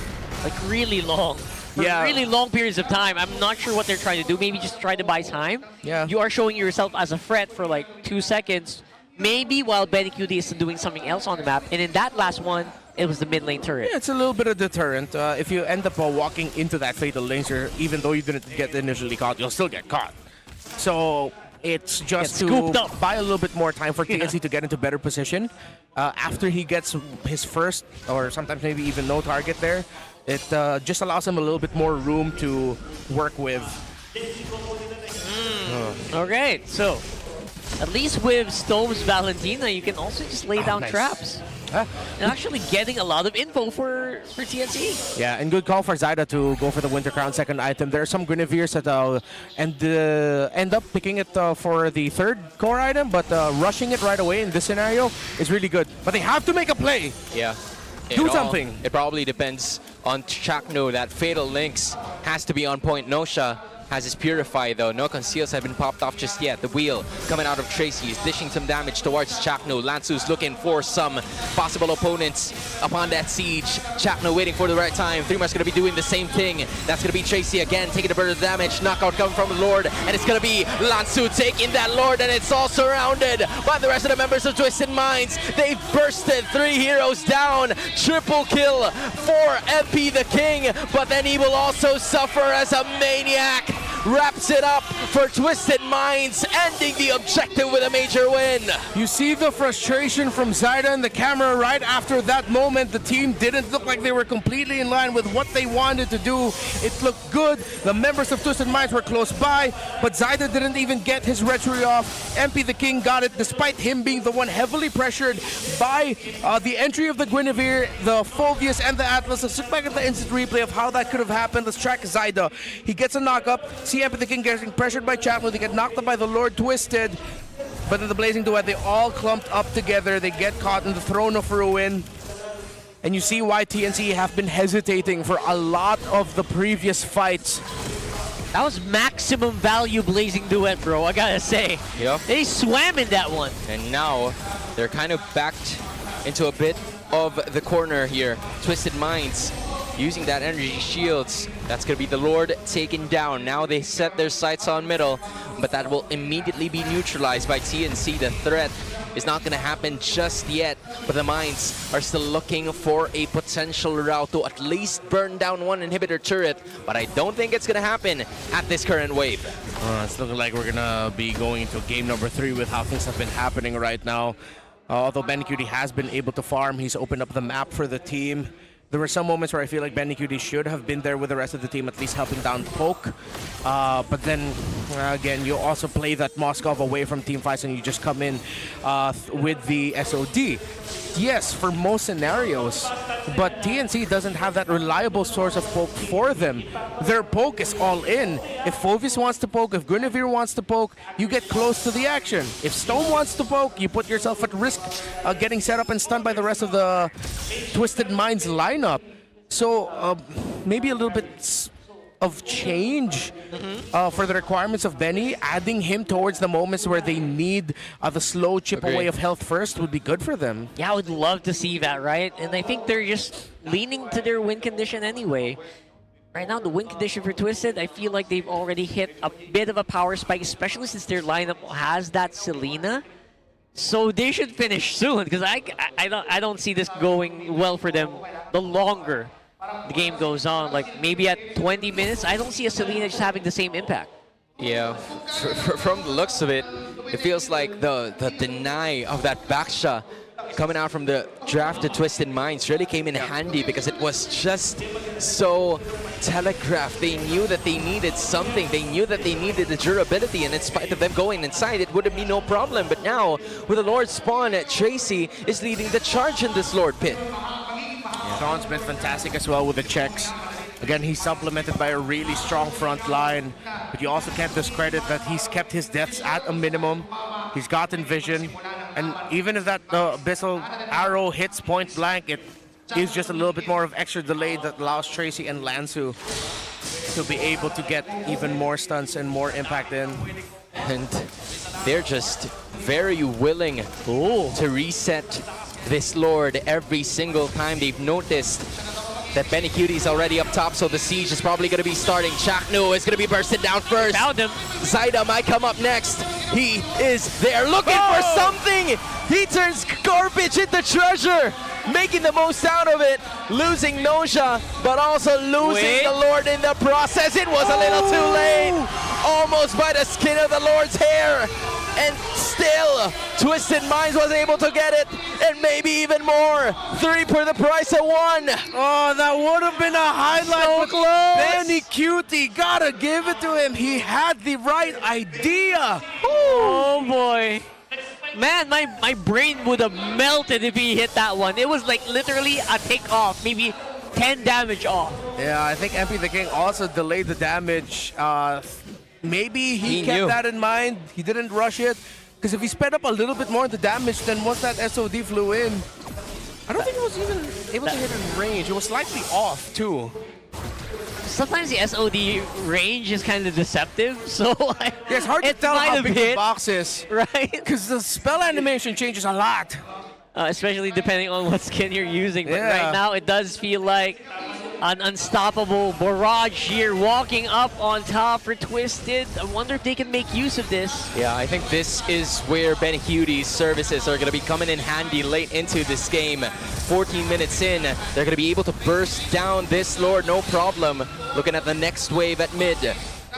like really long. for really long periods of time. I'm not sure what they're trying to do. Maybe just try to buy time. Yeah. You are showing yourself as a threat for like 2 seconds, maybe while Benny QD is doing something else on the map. And in that last one, it was the mid lane turret. Yeah, it's a little bit of deterrent. If you end up walking into that fatal laser, even though you didn't get initially caught, you'll still get caught. So it's just to buy a little bit more time for TNC to get into better position. After he gets his first, or sometimes maybe even no target there, it just allows him a little bit more room to work with. Okay, so at least with Stove's Valentina, you can also just lay down traps. And actually getting a lot of info for TNC. Yeah, and good call for Zyda to go for the Winter Crown second item. There are some Guinevere's that end up picking it for the third core item, but rushing it right away in this scenario is really good. But they have to make a play. Yeah. Do something. It probably depends on Chakno. That Fatal Links has to be on point. Nosha has his Purify though. No conceals have been popped off just yet. The wheel coming out of Tracy is dishing some damage towards Chakno. Lansu's looking for some possible opponents upon that siege. Chakno waiting for the right time. 3Mar's gonna be doing the same thing. That's gonna be Tracy again, taking a bit of damage. Knockout coming from the Lord, and it's gonna be Lansu taking that Lord, and it's all surrounded by the rest of the members of Twisted Minds. They've bursted 3 heroes down. Triple kill for MP the King, but then he will also suffer as a maniac. Wraps it up for Twisted Minds, ending the objective with a major win. You see the frustration from Zyda in the camera right after that moment. The team didn't look like they were completely in line with what they wanted to do. It looked good. The members of Twisted Minds were close by, but Zyda didn't even get his retry off. MP the King got it, despite him being the one heavily pressured by the entry of the Guinevere, the Phobius, and the Atlas. Let's look back at the instant replay of how that could have happened. Let's track Zyda. He gets a knock-up. See MP the King getting pressured by Chapman. They get knocked up by the Lord Twisted. But in the Blazing Duet, they all clumped up together. They get caught in the Throne of Ruin. And you see why TNC have been hesitating for a lot of the previous fights. That was maximum value Blazing Duet, bro, I gotta say. Yep. They swam in that one. And now they're kind of backed into a bit of the corner here. Twisted Minds using that energy shields. That's going to be the Lord taken down. Now they set their sights on middle, but that will immediately be neutralized by TNC. The threat is not going to happen just yet, but the Minds are still looking for a potential route to at least burn down one inhibitor turret, but I don't think it's going to happen at this current wave. It's looking like we're going to be going into game number 3 with how things have been happening right now. Although Ben Cutie has been able to farm, he's opened up the map for the team. There were some moments where I feel like Benny QD should have been there with the rest of the team, at least helping down Poke. But then, again, you also play that Moskov away from team fights and you just come in with the SOD. Yes, for most scenarios, but TNC doesn't have that reliable source of poke for them. Their poke is all in. If Phovis wants to poke, if Guinevere wants to poke, you get close to the action. If Stone wants to poke, you put yourself at risk getting set up and stunned by the rest of the Twisted Minds lineup. So maybe a little bit of change for the requirements of Benny. Adding him towards the moments where they need the slow chip away of health first would be good for them. Yeah, I would love to see that, right? And I think they're just leaning to their win condition anyway. Right now, the win condition for Twisted, I feel like they've already hit a bit of a power spike, especially since their lineup has that Selena. So they should finish soon, because I don't see this going well for them the longer the game goes on. Like maybe at 20 minutes, I don't see a Selena just having the same impact. Yeah, from the looks of it, it feels like the deny of that Baksha coming out from the drafted Twisted Minds really came in handy, because it was just so telegraphed. They knew that they needed something. They knew that they needed the durability, and in spite of them going inside, it would have been no problem. But now, with the Lord spawn, Tracy is leading the charge in this Lord pit. Sean's been fantastic as well with the checks. Again, he's supplemented by a really strong front line, but you also can't discredit that he's kept his deaths at a minimum. He's gotten vision, and even if that Abyssal arrow hits point blank, it is just a little bit more of extra delay that allows Tracy and Lansu to be able to get even more stunts and more impact in. And they're just very willing to reset this Lord every single time. They've noticed that Benny Cutie's already up top, so the siege is probably going to be starting. Chaknu is going to be bursted down first. Found him. Zaida might come up next. He is there looking for something. He turns garbage into treasure, making the most out of it, losing Noja, but also losing the Lord in the process. It was a little too late. Almost by the skin of the Lord's hair. And still, Twisted Minds was able to get it, and maybe even more. 3 for the price of 1. Oh, that would have been a highlight. So but close. Benny Cutie, gotta give it to him. He had the right idea. Oh boy. Man, my brain would have melted if he hit that one. It was like literally a take off, maybe 10 damage off. Yeah, I think MP the King also delayed the damage. Maybe he kept knew. that in mind. He didn't rush it. Because if he sped up a little bit more the damage, then once that SOD flew in, I don't think it was even able to hit in range. It was slightly off, too. Sometimes the SOD range is kind of deceptive, so Yeah, it's hard to tell how big the box is. Right? Because the spell animation changes a lot. Especially depending on what skin you're using. But Yeah. right now, it does feel like an unstoppable barrage here, walking up on top for Twisted. I wonder if they can make use of this. Yeah, I think this is where Ben Cutie's services are going to be coming in handy late into this game. 14 minutes in, they're going to be able to burst down this Lord, no problem. Looking at the next wave at mid.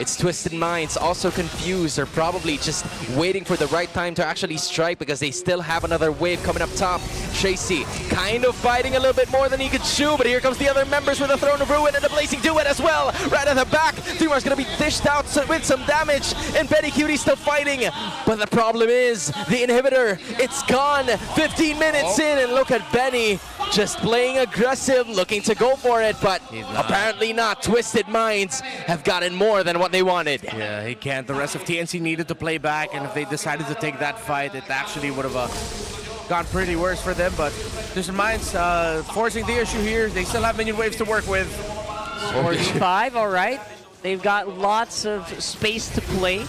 It's Twisted Minds, also confused. They're probably just waiting for the right time to actually strike because they still have another wave coming up top. Tracy kind of fighting a little bit more than he could chew, but here comes the other members with a Throne of Ruin and a Blazing Duet as well. Right at the back, Thumar's going to be dished out with some damage, and Benny Cutie still fighting. But the problem is, the inhibitor, it's gone. 15 minutes in, and look at Benny just playing aggressive, looking to go for it, but apparently not. Twisted Minds have gotten more than what they wanted. Yeah, he can't. The rest of TNC needed to play back, and if they decided to take that fight, it actually would have gone pretty worse for them. But Twisted Minds forcing the issue here. They still have minion waves to work with. 45, all right. They've got lots of space to play,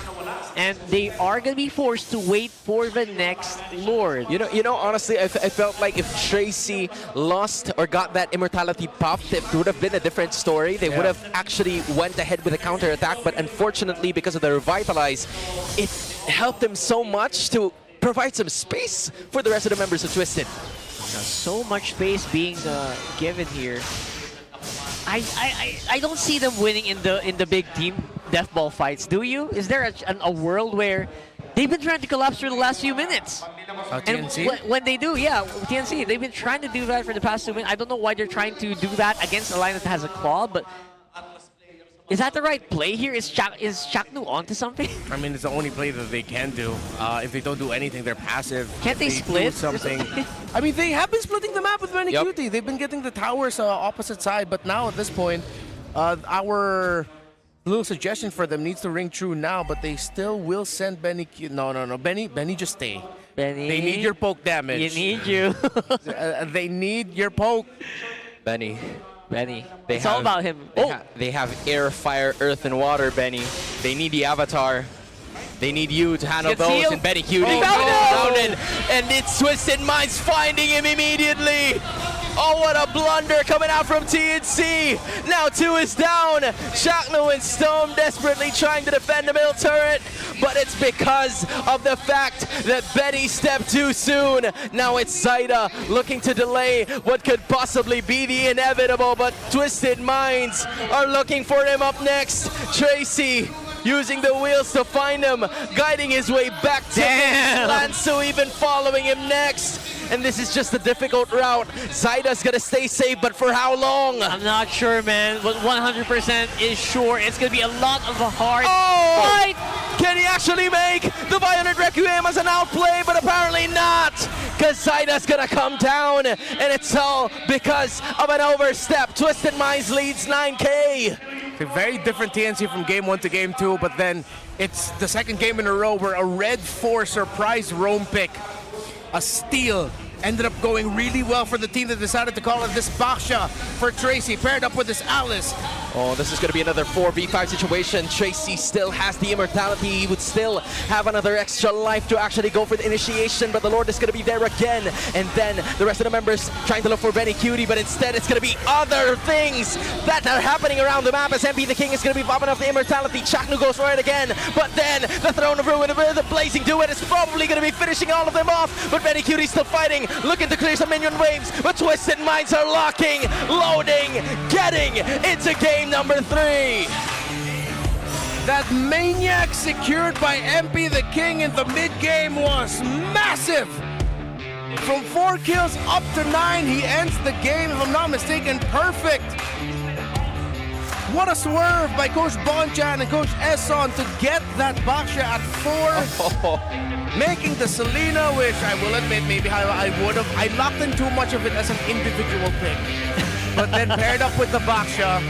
and they are going to be forced to wait for the next Lord. You know, honestly, I felt like if Tracy lost or got that immortality buff, it would have been a different story. They would have actually went ahead with a counter attack, but unfortunately, because of the revitalize, it helped them so much to provide some space for the rest of the members of Twisted. So much space being given here. I don't see them winning in the big team deathball fights. Do you? Is there a world where they've been trying to collapse for the last few minutes? TNC? And when they do, yeah, TNC, they've been trying to do that for the past 2 minutes. I don't know why they're trying to do that against a line that has a claw, but is that the right play here? Is Chaknu onto something? I mean, it's the only play that they can do. If they don't do anything, they're passive. Can't they do split? something? I mean, they have been splitting the map with Benny Cutie. They've been getting the towers opposite side, but now at this point, our little suggestion for them needs to ring true now, but they still will send Benny Cutie. No. Benny, just stay. Benny, they need your poke damage. You need you. They need your poke. Benny. It's all about him. They have air, fire, earth, and water, Benny. They need the avatar. They need you to handle those, healed. and Benny Cutie and it's Twisted Minds finding him immediately. Oh, what a blunder coming out from TNC. Now 2 is down. Chaknu and Stone desperately trying to defend the middle turret, but it's because of the fact that Benny stepped too soon. Now it's Zaida looking to delay what could possibly be the inevitable, but Twisted Minds are looking for him up next. Tracy using the wheels to find him, guiding his way back to Lansu, even following him next. And this is just a difficult route. Zaida's gonna stay safe, but for how long? I'm not sure, man. But 100% is sure. It's gonna be a lot of a hard fight. Can he actually make the Violent Requiem as an outplay? But apparently not, because Zaida's gonna come down, and it's all because of an overstep. Twisted Minds leads 9K. A very different TNC from game 1 to game 2, but then it's the second game in a row where a Red 4 surprise roam pick, a steal, ended up going really well for the team that decided to call it this Baksha for Tracy, paired up with this Alice. Oh, this is going to be another 4v5 situation. Tracy still has the immortality. He would still have another extra life to actually go for the initiation, but the Lord is going to be there again. And then the rest of the members trying to look for Benny Cutie, but instead it's going to be other things that are happening around the map as MP the King is going to be popping off the immortality. Chaknu goes for it again, but then the Throne of Ruin with the Blazing Duet is probably going to be finishing all of them off, but Benny Cutie still fighting, looking to clear some minion waves, but Twisted Minds are locking, loading, getting into game number 3. That Maniac secured by MP the King in the mid-game was massive! From 4 kills up to 9, he ends the game, if I'm not mistaken, perfect! What a swerve by Coach Bonchan and Coach Esson to get that Baksha at 4. Making the Selena, which I will admit, maybe I would have. I locked in too much of it as an individual pick. But then paired up with the Baksha,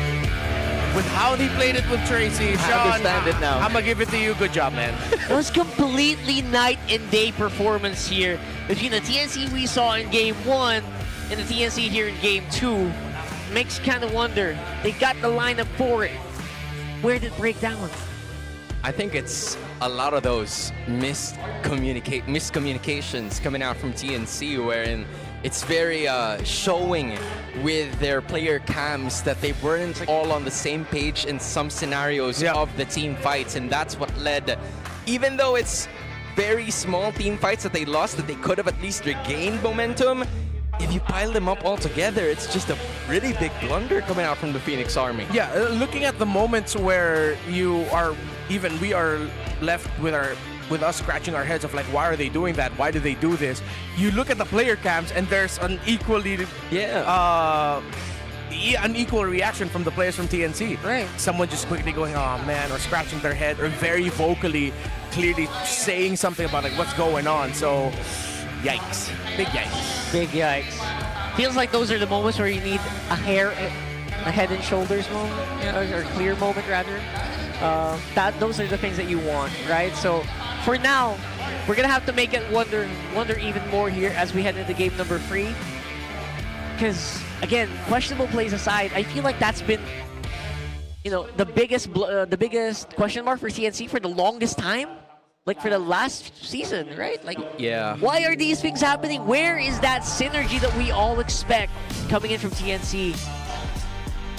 with how he played it with Tracy, Sean, I understand it now. I'm gonna give it to you. Good job, man. It was completely night and day performance here between the TNC we saw in game 1 and the TNC here in game 2. Makes you kind of wonder, they got the lineup for it. Where did it break down? I think it's a lot of those miscommunications coming out from TNC, wherein it's very showing with their player cams that they weren't all on the same page in some scenarios of the team fights, and that's what led, even though it's very small team fights that they lost, that they could have at least regained momentum. If you pile them up all together, it's just a really big blunder coming out from the Phoenix Army. Yeah, looking at the moments where we are left with us scratching our heads of like, why are they doing that? Why do they do this? You look at the player cams and there's an equally an equal reaction from the players from TNC. Right. Someone just quickly going, oh man, or scratching their head, or very vocally, clearly saying something about like what's going on. So, yikes. Big yikes. Big yikes. Feels like those are the moments where you need a head and shoulders moment, or clear moment rather. Those are the things that you want, right? So for now, we're gonna have to make it wonder even more here as we head into game number 3. Because again, questionable plays aside, I feel like that's been, the biggest question mark for TNC for the longest time. Like for the last season, right? Like, yeah. Why are these things happening? Where is that synergy that we all expect coming in from TNC?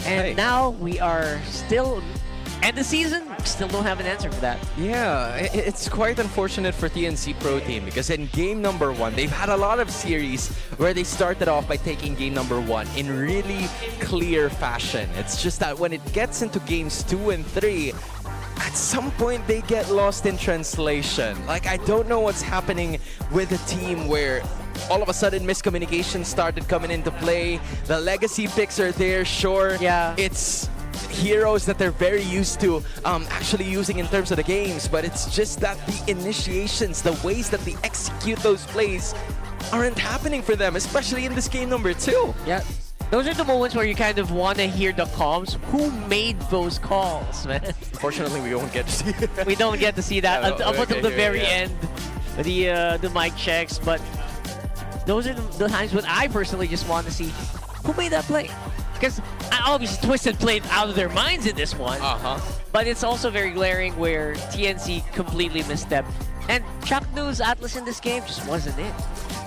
And now we are still end the season, still don't have an answer for that. Yeah, it's quite unfortunate for TNC Pro Team because in game number 1, they've had a lot of series where they started off by taking game number 1 in really clear fashion. It's just that when it gets into games 2 and 3, at some point they get lost in translation. Like, I don't know what's happening with the team where all of a sudden miscommunication started coming into play. The legacy picks are there, sure. Yeah. It's heroes that they're very used to actually using in terms of the games, but it's just that the initiations, the ways that they execute those plays aren't happening for them, especially in this game number 2. Yeah. Those are the moments where you kind of want to hear the comms. Who made those calls, man? Unfortunately, we don't get to see that. We don't get to see that up until the very end, the mic checks. But those are the times when I personally just want to see who made that play. Because obviously Twisted played out of their minds in this one. But it's also very glaring where TNC completely misstepped. And Chaknu's Atlas in this game just wasn't it.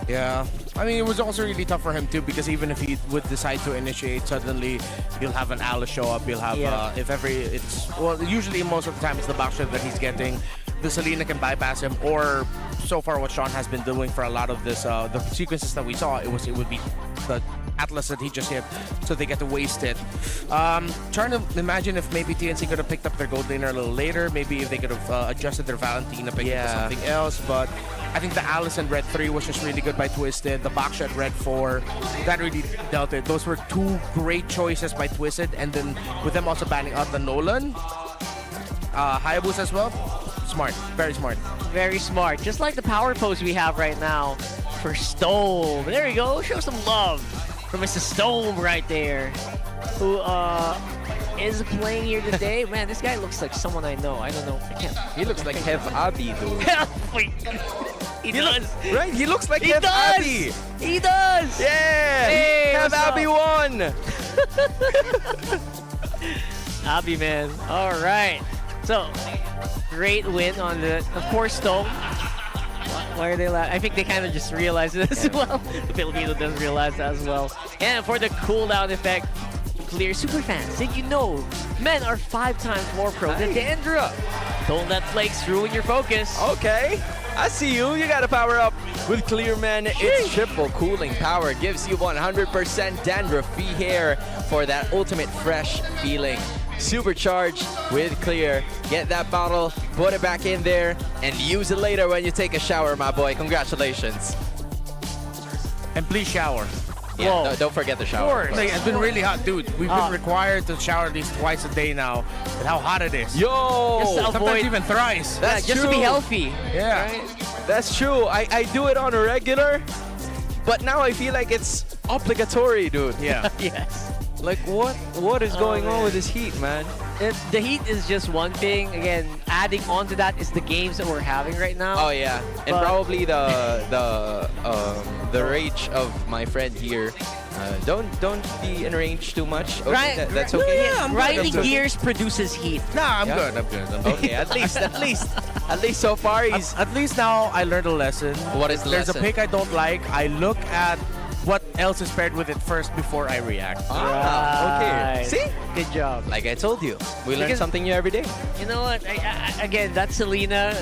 Yeah. I mean, it was also really tough for him too, because even if he would decide to initiate, suddenly you'll have an Alice show up. You'll have, usually most of the time it's the backshot that he's getting. The Selena can bypass him, or so far what Sean has been doing for a lot of this, the sequences that we saw, it would be the Atlas that he just hit, so they get to waste it. Trying to imagine if maybe TNC could have picked up their gold laner a little later, maybe if they could have adjusted their Valentina, picked up something else, but I think the Alice in Red 3 was just really good by Twisted. The Baksha at Red 4, that really dealt it. Those were 2 great choices by Twisted, and then with them also banning out the Nolan, Hayabusa as well. Smart, very smart. Very smart. Just like the power pose we have right now for Stome. There you go. Show some love for Mr. Stome right there, who is playing here today. Man, this guy looks like someone I know. I don't know. I can't. He looks like Hev Abi, dude. He does. Right? He looks like He Hev does. Abi. He does. Yeah. Hey, Hev what's up? Abi won. Abby, man. All right. So, great win on the, of course, Stone. Why are they laughing? I think they kind of just realized it as well. The Filipino does realize that as well. And for the cooldown effect, Clear super fans, did you know men are 5 times more pro than Dandra? Don't let flakes ruin your focus. Okay, I see you. You gotta power up with Clear Men. It's triple cooling power. Gives you 100% dandruff-free hair for that ultimate fresh feeling. Supercharged with Clear. Get that bottle, put it back in there, and use it later when you take a shower, my boy. Congratulations. And please shower. Yeah, don't forget the shower. Like, it's been really hot, dude. We've been required to shower at least twice a day now. And how hot it is. Yo! Sometimes even thrice. That's just true. to be healthy. Yeah. Right? That's true. I do it on a regular, but now I feel like it's obligatory, dude. Yeah. Yes. Like, what is going on with this heat, man? The heat is just one thing. Again, adding on to that is the games that we're having right now. Oh yeah, and probably the rage of my friend here. Don't be enraged too much. Okay, that's okay. Yeah, Riley Gears produces heat. Nah, I'm good. Okay, at least so far he's. At least now I learned a lesson. What is the There's lesson? a pick I don't like. I look at what else is paired with it first before I react. Okay. See? Good job. Like I told you, we learn something new every day. You know what? Again, that Selena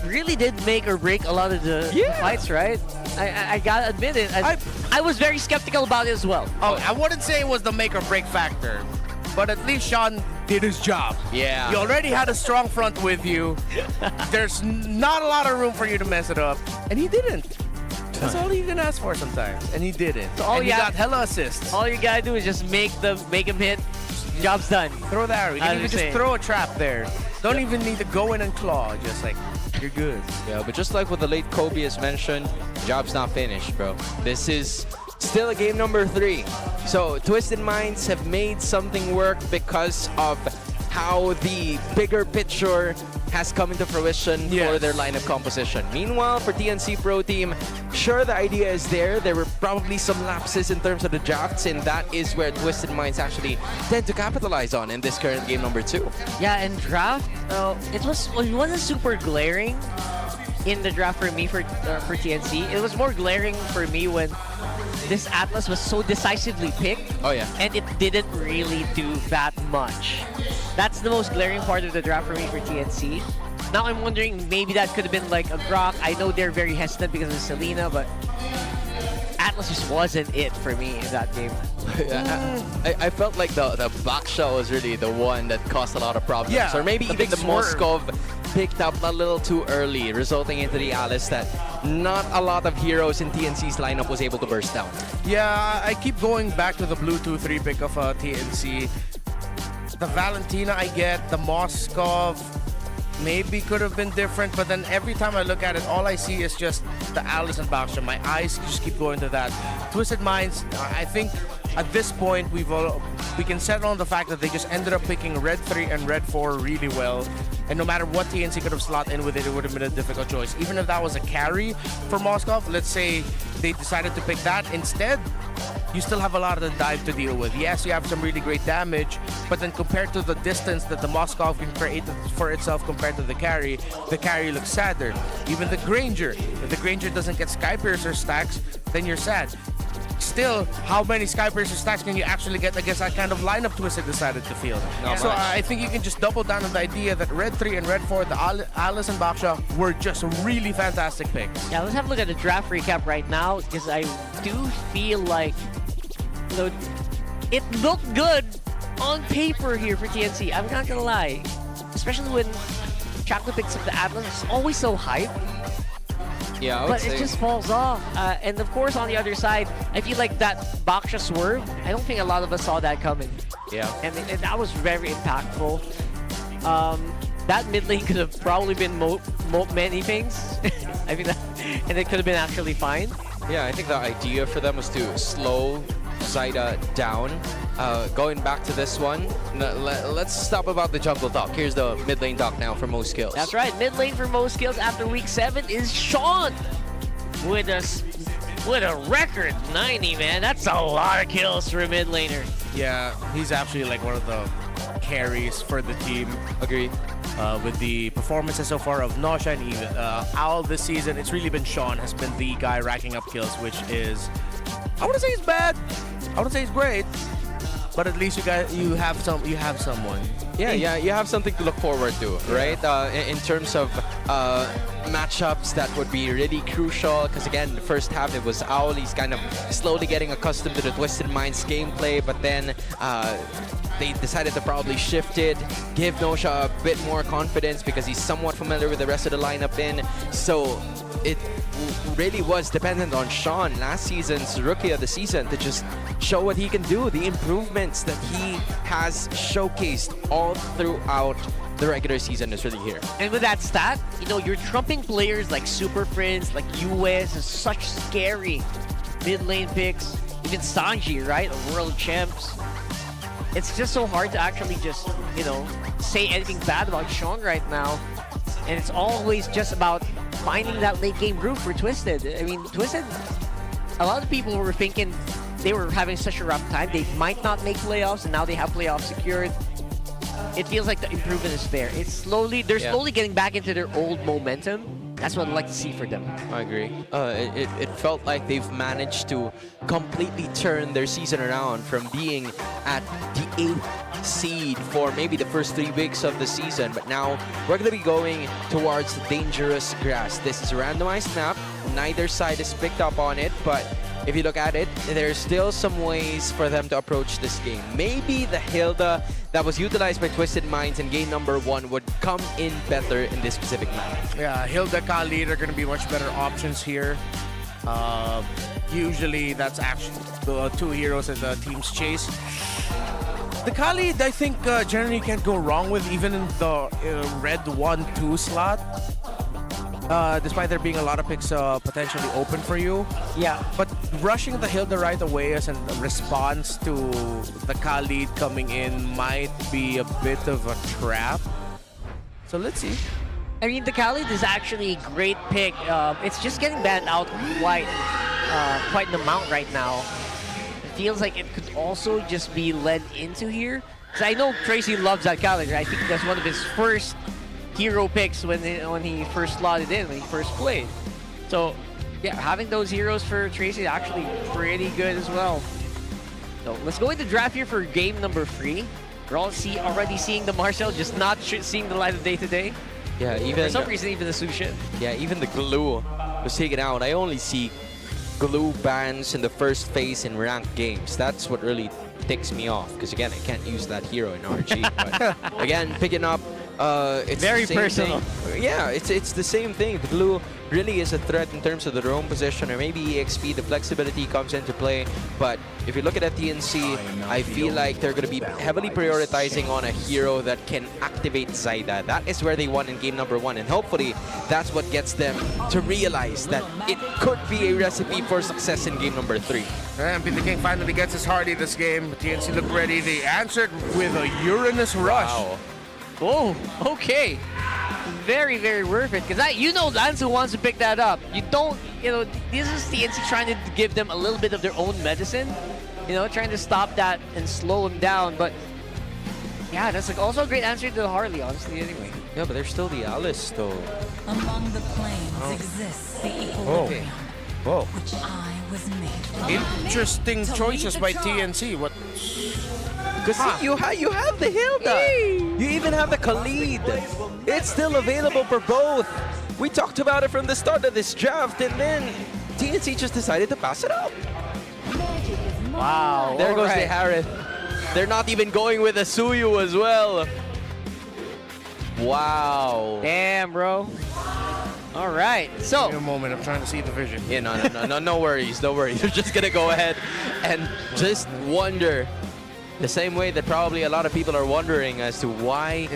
really did make or break a lot of the fights, right? I gotta admit it. I was very skeptical about it as well. Oh, I wouldn't say it was the make or break factor, but at least Sean did his job. Yeah. You already had a strong front with you. There's not a lot of room for you to mess it up, and he didn't. That's all you can ask for sometimes, and he didn't. So all and he got hella assists. All you gotta do is just make him hit. Job's done. Throw the arrow. You can even just throw a trap there. Don't even need to go in and claw. Just like, you're good. Yeah, but just like what the late Kobe has mentioned, job's not finished, bro. This is still a game number 3. So Twisted Minds have made something work because of how the bigger picture has come into fruition for their lineup composition. Meanwhile, for TNC Pro Team, sure, the idea is there. There were probably some lapses in terms of the drafts, and that is where Twisted Minds actually tend to capitalize on in this current game number 2. Yeah, and draft, it wasn't super glaring in the draft for me for TNC. It was more glaring for me when this Atlas was so decisively picked. Oh yeah. And it didn't really do that much. That's the most glaring part of the draft for me for TNC. Now I'm wondering, maybe that could have been like a Grok. I know they're very hesitant because of Selena, but Atlas just wasn't it for me in that game. I felt like the back shot was really the one that caused a lot of problems. Yeah, Or maybe the even big the swerve. Moskov picked up a little too early, resulting into the Alice that not a lot of heroes in TNC's lineup was able to burst down. Yeah, I keep going back to the Bluetooth 3 pick of TNC. The Valentina I get, the Moskov maybe could have been different, but then every time I look at it, all I see is just the Alice and Baksha. My eyes just keep going to that. Twisted Minds, I think at this point we can settle on the fact that they just ended up picking Red 3 and Red 4 really well. And no matter what TNC could have slot in with it, it would have been a difficult choice. Even if that was a carry for Moskov, let's say they decided to pick that instead, you still have a lot of the dive to deal with. Yes, you have some really great damage, but then compared to the distance that the Moskov can create for itself compared to the carry looks sadder. Even the Granger, if the Granger doesn't get Skypiercer stacks, then you're sad. Still, how many Skypiercer stacks can you actually get against that kind of lineup Twisted decided to field? So I think you can just double down on the idea that Red 3 and Red 4, the Alice and Baksha, were just really fantastic picks. Yeah, let's have a look at the draft recap right now, because I do feel like it looked good on paper here for TNC. I'm not gonna lie. Especially when Chocolate picks up the Atlas, it's always so hype. Yeah, But it just falls off. And of course, on the other side, I feel like that Baksha swerve, I don't think a lot of us saw that coming. Yeah. And that was very impactful. That mid lane could have probably been many things. I think that, and it could have been actually fine. Yeah, I think the idea for them was to slow Zyda down. Going back to this one, let's stop about the jungle talk. Here's the mid lane talk now for most skills. That's right, mid lane for most skills after week 7 is Sean with a record 90, man. That's a lot of kills for a mid laner. Yeah, he's actually like one of the carries for the team. Agree. With the performances so far of Nosha and even Owl this season, it's really been Sean has been the guy racking up kills, which is, I wouldn't say it's bad, I wouldn't say it's great, but at least you have someone. Yeah, you have something to look forward to, right? In terms of matchups that would be really crucial, because again, the first half it was Owl. He's kind of slowly getting accustomed to the Twisted Minds gameplay, but then they decided to probably shift it, give Nosha a bit more confidence because he's somewhat familiar with the rest of the lineup in. So it really was dependent on Sean, last season's Rookie of the Season, to just show what he can do, the improvements that he has showcased all throughout the regular season is really here. And with that stat, you know, you're trumping players like Super Prince, like US, and such scary mid lane picks. Even Sanji, right? World champs. It's just so hard to actually just, you know, say anything bad about Sean right now. And it's always just about finding that late game groove for Twisted. I mean, Twisted, a lot of people were thinking they were having such a rough time. They might not make playoffs, and now they have playoffs secured. It feels like the improvement is there. They're slowly getting back into their old momentum. That's what I'd like to see for them. I agree. It felt like they've managed to completely turn their season around from being at the 8th seed for maybe the first 3 weeks of the season, but now we're going to be going towards the dangerous grass. This is a randomized map. Neither side has picked up on it, but if you look at it, there's still some ways for them to approach this game. Maybe the Hilda that was utilized by Twisted Minds in game number 1 would come in better in this specific map. Yeah, Hilda, Kali are going to be much better options here. Usually that's actually the 2 heroes in the team's chase. The Kali, I think, generally can't go wrong with, even in the red 1-2 slot. Despite there being a lot of picks potentially open for you. Yeah. But rushing the Hilda right away as a response to the Khalid coming in might be a bit of a trap. So let's see. I mean, the Khalid is actually a great pick. It's just getting banned out quite an amount right now. It feels like it could also just be led into here. Because I know Tracy loves that Khalid. I think that's one of his first hero picks when he first slotted in, when he first played. So yeah, having those heroes for Tracy is actually pretty good as well. So let's go into draft here for game number 3. We're all already seeing the Marcel, just not seeing the light of day today. Yeah, even for some reason, even the Sushin. Yeah, even the glue was taken out. I only see glue bans in the first phase in ranked games. That's what really ticks me off, because again, I can't use that hero in RG. But again, picking up, it's very the same personal thing. Yeah, it's the same thing. The glue really is a threat in terms of the roam position, or maybe EXP, the flexibility comes into play. But if you look at TNC, I feel like they're going to be heavily prioritizing on a hero that can activate Zyda. That is where they won in game number 1, and hopefully that's what gets them to realize that it could be a recipe for success in game number 3. And the King finally gets his Hardy this game. TNC look ready. They answered with a Uranus Rush. Wow. Oh, okay. Very, very worth it. Because you know Lanzu wants to pick that up. You don't, you know, this is TNC trying to give them a little bit of their own medicine. You know, trying to stop that and slow them down. But yeah, that's like also a great answer to the Harley, honestly, anyway. Yeah, but there's still the Alice, though. Among the planes exists the equilibrium, Whoa. which I was made for. Interesting choices by TNC. What? Because you have the Hilda. You even have the Khalid. It's still available for both. We talked about it from the start of this draft, and then TNC just decided to pass it up. Wow. There goes the Harith. They're not even going with a Suyu as well. Wow. Damn, bro. All right. So. Give me a moment. I'm trying to see the vision. Yeah, no worries. No worries. You're just going to go ahead and just wonder. The same way that probably a lot of people are wondering as to why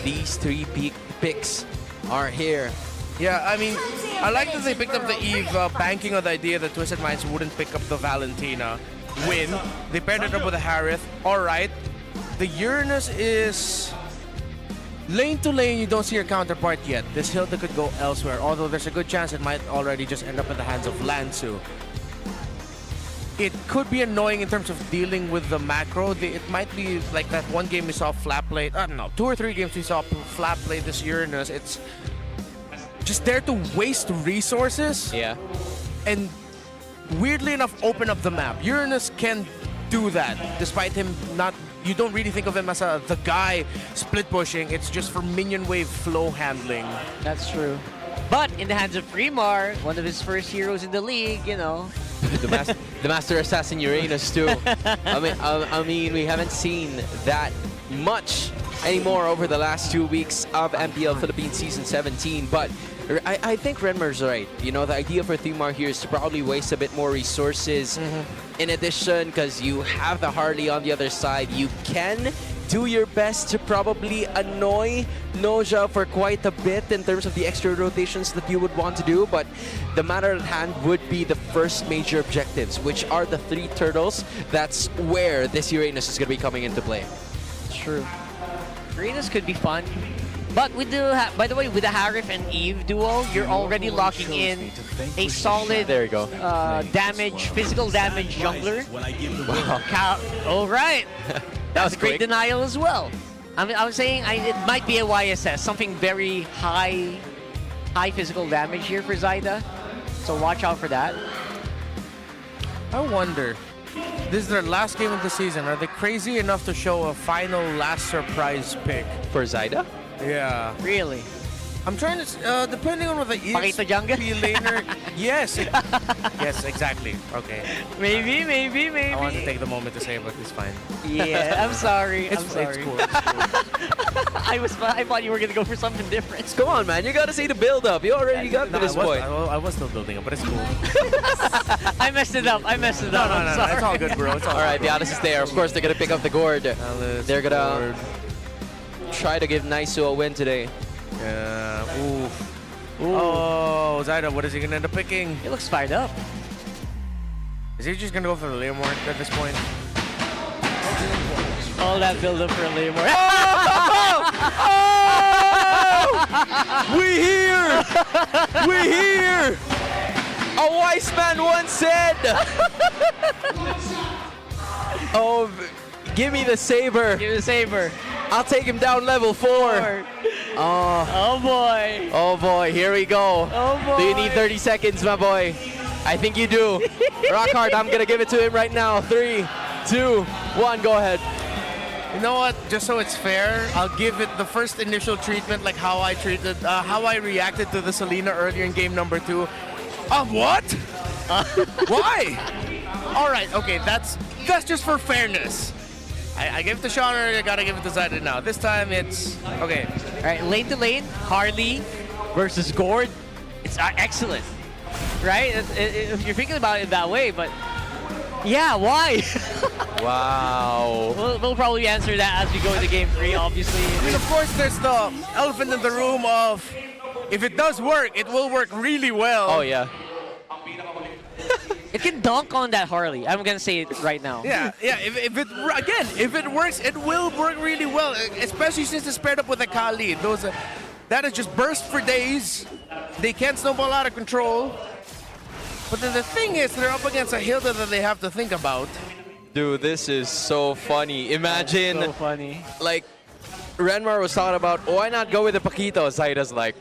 these 3 picks are here. Yeah, I mean, I like that they picked up the Eve, banking on the idea that Twisted Minds wouldn't pick up the Valentina win. They paired it up with a Harith. All right. The Uranus is lane to lane. You don't see your counterpart yet. This Hilda could go elsewhere, although there's a good chance it might already just end up in the hands of Lanzu. it could be annoying in terms of dealing with the macro. It might be like that one game we saw flat play. I don't know, 2 or 3 games we saw flat play this Uranus. It's just there to waste resources. Yeah. And weirdly enough, open up the map. Uranus can do that, despite him not. You don't really think of him as the guy split pushing. It's just for minion wave flow handling. That's true. But in the hands of Fremar, one of his first heroes in the league, you know. The Master Assassin Uranus too. I mean, we haven't seen that much anymore over the last 2 weeks of MPL Philippines Season 17, but I think Renmar's right. You know, the idea for Themar here is to probably waste a bit more resources. In addition, because you have the Harley on the other side, you can do your best to probably annoy Noja for quite a bit in terms of the extra rotations that you would want to do, but the matter at hand would be the first major objectives, which are the 3 turtles. That's where this Uranus is going to be coming into play. True. Uranus could be fun. But with the, by the way, with the Harif and Eve duo, you're already locking in a solid there you go. damage, physical damage jungler. Wow. All right. That was a great denial as well. I was saying it might be a YSS, something very high physical damage here for Zyda. So watch out for that. I wonder, this is their last game of the season. Are they crazy enough to show a final last surprise pick? For Zyda? Yeah. Really? I'm trying to, depending on what the Pakito Jungle? laner. Yes. Yes, exactly. Okay. Maybe. I want to take the moment to say it, but it's fine. Yeah, I'm sorry. It's cool. It's cool. I thought you were gonna go for something different. Come on, man. You gotta see the build-up. You already got to this point. I was still building it, but it's cool. I messed it up. No. It's all good, bro. It's all right, good, bro. Bialis is there. Of course, they're gonna pick up the gourd. They're gonna try to give Naisu a win today. Yeah. Oof. Oh, Zyda, what is he gonna end up picking? He looks fired up. Is he just gonna go for the Leomord at this point? All that build up for a Leomord. We here! We here! A wise man once said, "Oh, give me the saber. Give me the saber. I'll take him down level 4. Oh boy. Oh boy, here we go. Oh boy. Do you need 30 seconds, my boy? I think you do. Rock hard, I'm gonna give it to him right now. 3, 2, 1, go ahead. You know what? Just so it's fair, I'll give it the first initial treatment, like how I reacted to the Selena earlier in game number 2. What? Why? All right, okay, that's just for fairness. I give it to Sean, I gotta give it to Zyda now. This time it's okay. All right, lane to lane, Harley versus Gord. It's excellent, right? If you're thinking about it that way, but yeah, why? Wow. We'll probably answer that as we go into game 3, obviously. I mean, of course, there's the elephant in the room of if it does work, it will work really well. Oh yeah. It can dunk on that Harley. I'm gonna say it right now. Yeah. If it works, it will work really well, especially since it's paired up with a Kali. That is just burst for days. They can't snowball out of control. But then the thing is, they're up against a Hilda that they have to think about. Dude, this is so funny. Imagine, so funny. Like, Renmar was talking about, why not go with the Paquito? Zyda's like,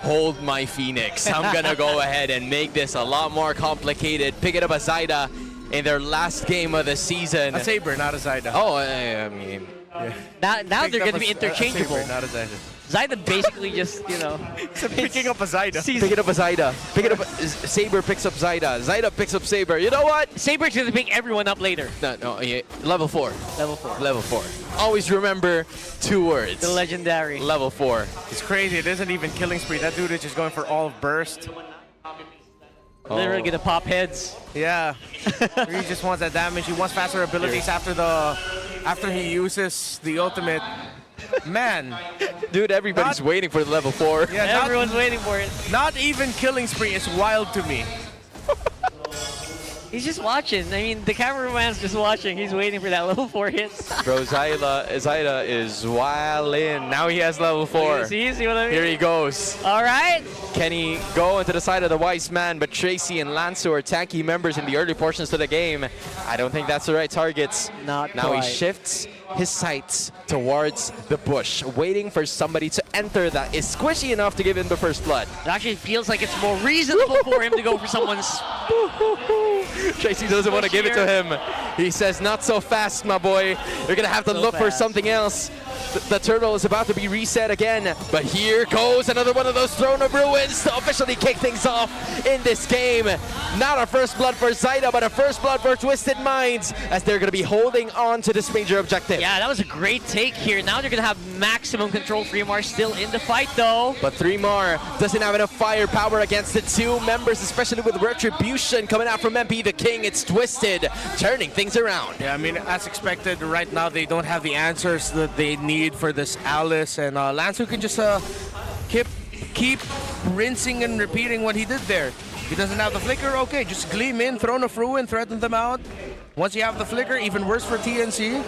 hold my Phoenix. I'm gonna go ahead and make this a lot more complicated. Pick it up a Zyda in their last game of the season. A Saber, not a Zyda. Oh, I mean... Yeah. Now they're gonna be interchangeable. A Saber, not a Zyda. Zyda basically just, you know... picking up a Zyda. Pick it up a Zyda. Pick it up. Saber picks up Zyda. Zyda picks up Saber. You know what? Saber's gonna pick everyone up later. No, yeah. Level 4. Level 4. Level 4. Always remember 2 words. The legendary. Level 4. It's crazy. It isn't even killing spree. That dude is just going for all of burst. Literally gonna pop heads. Yeah. He just wants that damage. He wants faster abilities after he uses the ultimate. Man. Dude, everybody's waiting for the level 4. Yeah, everyone's waiting for it. Not even killing spree is wild to me. He's just watching. I mean, the cameraman's just watching. He's waiting for that level 4 hit. Bro, Zyda is wildin'. Now he has level 4. See what I mean? Here he goes. All right. Can he go into the side of the wise man? But Tracy and Lansu are tanky members in the early portions of the game. I don't think that's the right targets. Not now quite. he shifts his sights towards the bush, waiting for somebody to enter that is squishy enough to give him the first blood. It actually feels like it's more reasonable for him to go for someone's... Tracy doesn't want to give it to him. He says, not so fast, my boy. You're going to have to look for something else. The turtle is about to be reset again, but here goes another one of those Throne of Ruins to officially kick things off in this game. Not a first blood for Zyda, but a first blood for Twisted Minds, as they're going to be holding on to this major objective. Yeah, that was a great take here. Now they're going to have maximum control. 3mar still in the fight, though. But 3mar doesn't have enough firepower against the two members, especially with Retribution coming out from MP the King. It's Twisted, turning things around. Yeah, I mean, as expected, right now they don't have the answers that they need for this Alice, and Lansu can just keep rinsing and repeating what he did there. He doesn't have the flicker, okay, just gleam in, Throne of Ruin, threaten them out. Once you have the flicker, even worse for TNC.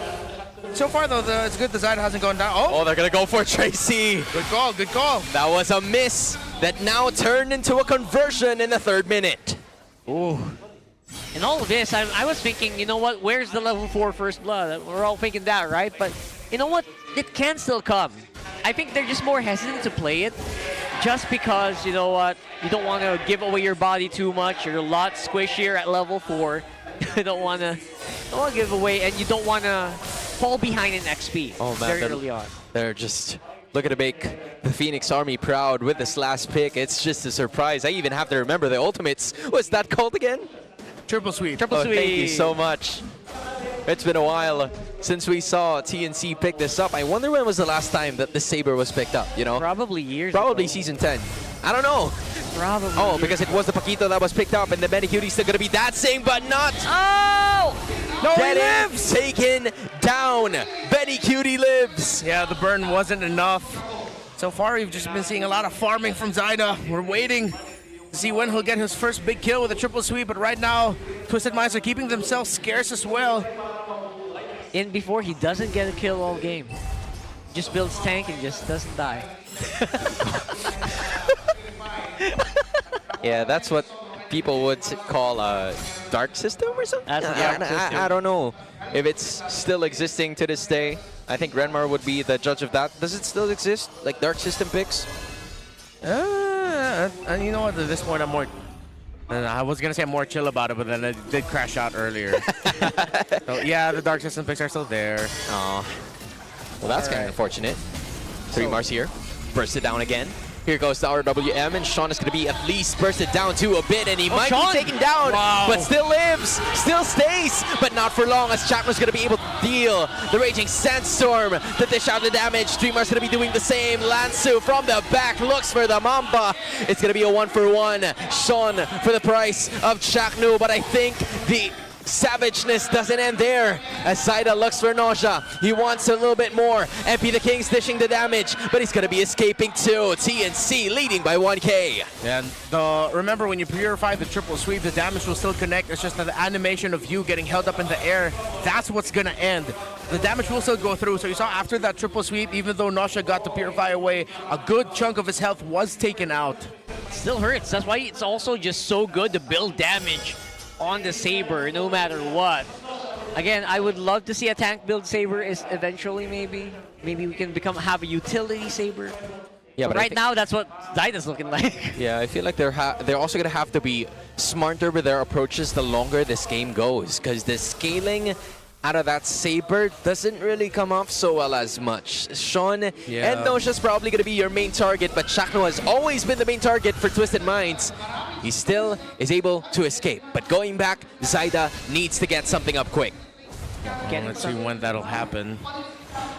So far, though, it's good the Zyda hasn't gone down. Oh, they're going to go for Tracy. Good call, good call. That was a miss that now turned into a conversion in the 3rd minute. Ooh. In all of this, I was thinking, you know what, where's the level 4 first blood? We're all thinking that, right? But you know what, it can still come. I think they're just more hesitant to play it just because, you know what, you don't want to give away your body too much. You're a lot squishier at level 4. You don't want to give away, and you don't want to fall behind in XP very early on. They're just looking to make the Phoenix Army proud with this last pick. It's just a surprise. I even have to remember the ultimates. What's that called again? Triple Sweep. Triple Sweep. Thank you so much. It's been a while since we saw TNC pick this up. I wonder when was the last time that the Saber was picked up, you know? Probably years Probably ago. Season 10. I don't know. Probably. Oh, because it was the Paquito that was picked up, and the Benny Cutie's still going to be that same, but not. Oh! No, Get he lives! Taken down. Benny Cutie lives. Yeah, the burn wasn't enough. So far, we've just been seeing a lot of farming from Zyda. We're waiting to see when he'll get his first big kill with a triple sweep, but right now, Twisted Minds are keeping themselves scarce as well. In before he doesn't get a kill all game. Just builds tank and just doesn't die. Yeah, that's what people would call a dark system or something. That's a dark system. I don't know if it's still existing to this day. I think Renmar would be the judge of that. Does it still exist? Like dark system picks? And you know what? At this point, I'm more. I was gonna say I'm more chill about it, but then it did crash out earlier. So yeah, the dark system picks are still there. Oh, well, that's kind of unfortunate. 3mar's here, burst it down again. Here goes the RWM, and Sean is going to be at least bursted down to a bit, and he might Sean. be taken down, Wow. but still lives, still stays, but not for long, as Chapman's going to be able to deal the Raging Sandstorm to dish out the damage. 3mar's going to be doing the same. Lansu from the back looks for the Mamba. It's going to be a 1-for-1. Sean for the price of Chaknu, but I think the savageness doesn't end there, as Zyda looks for nausea. He wants a little bit more. MP the King's dishing the damage, but he's going to be escaping too. TNC leading by 1K. And remember, when you purify the triple sweep, the damage will still connect. It's just that the animation of you getting held up in the air, that's what's going to end. The damage will still go through. So you saw after that triple sweep, even though nausea got to purify away, a good chunk of his health was taken out. Still hurts. That's why it's also just so good to build damage on the Saber, no matter what. Again, I would love to see a tank build Saber is eventually, maybe we can have a utility Saber. Yeah, but right now, that's what Zyda's looking like. Yeah, I feel like they're also going to have to be smarter with their approaches the longer this game goes, because the scaling out of that Saber doesn't really come off so well as much. Sean and Nosha's probably going to be your main target, but Chakno has always been the main target for Twisted Minds. He still is able to escape, but going back, Zyda needs to get something up quick. Let's see when that'll happen.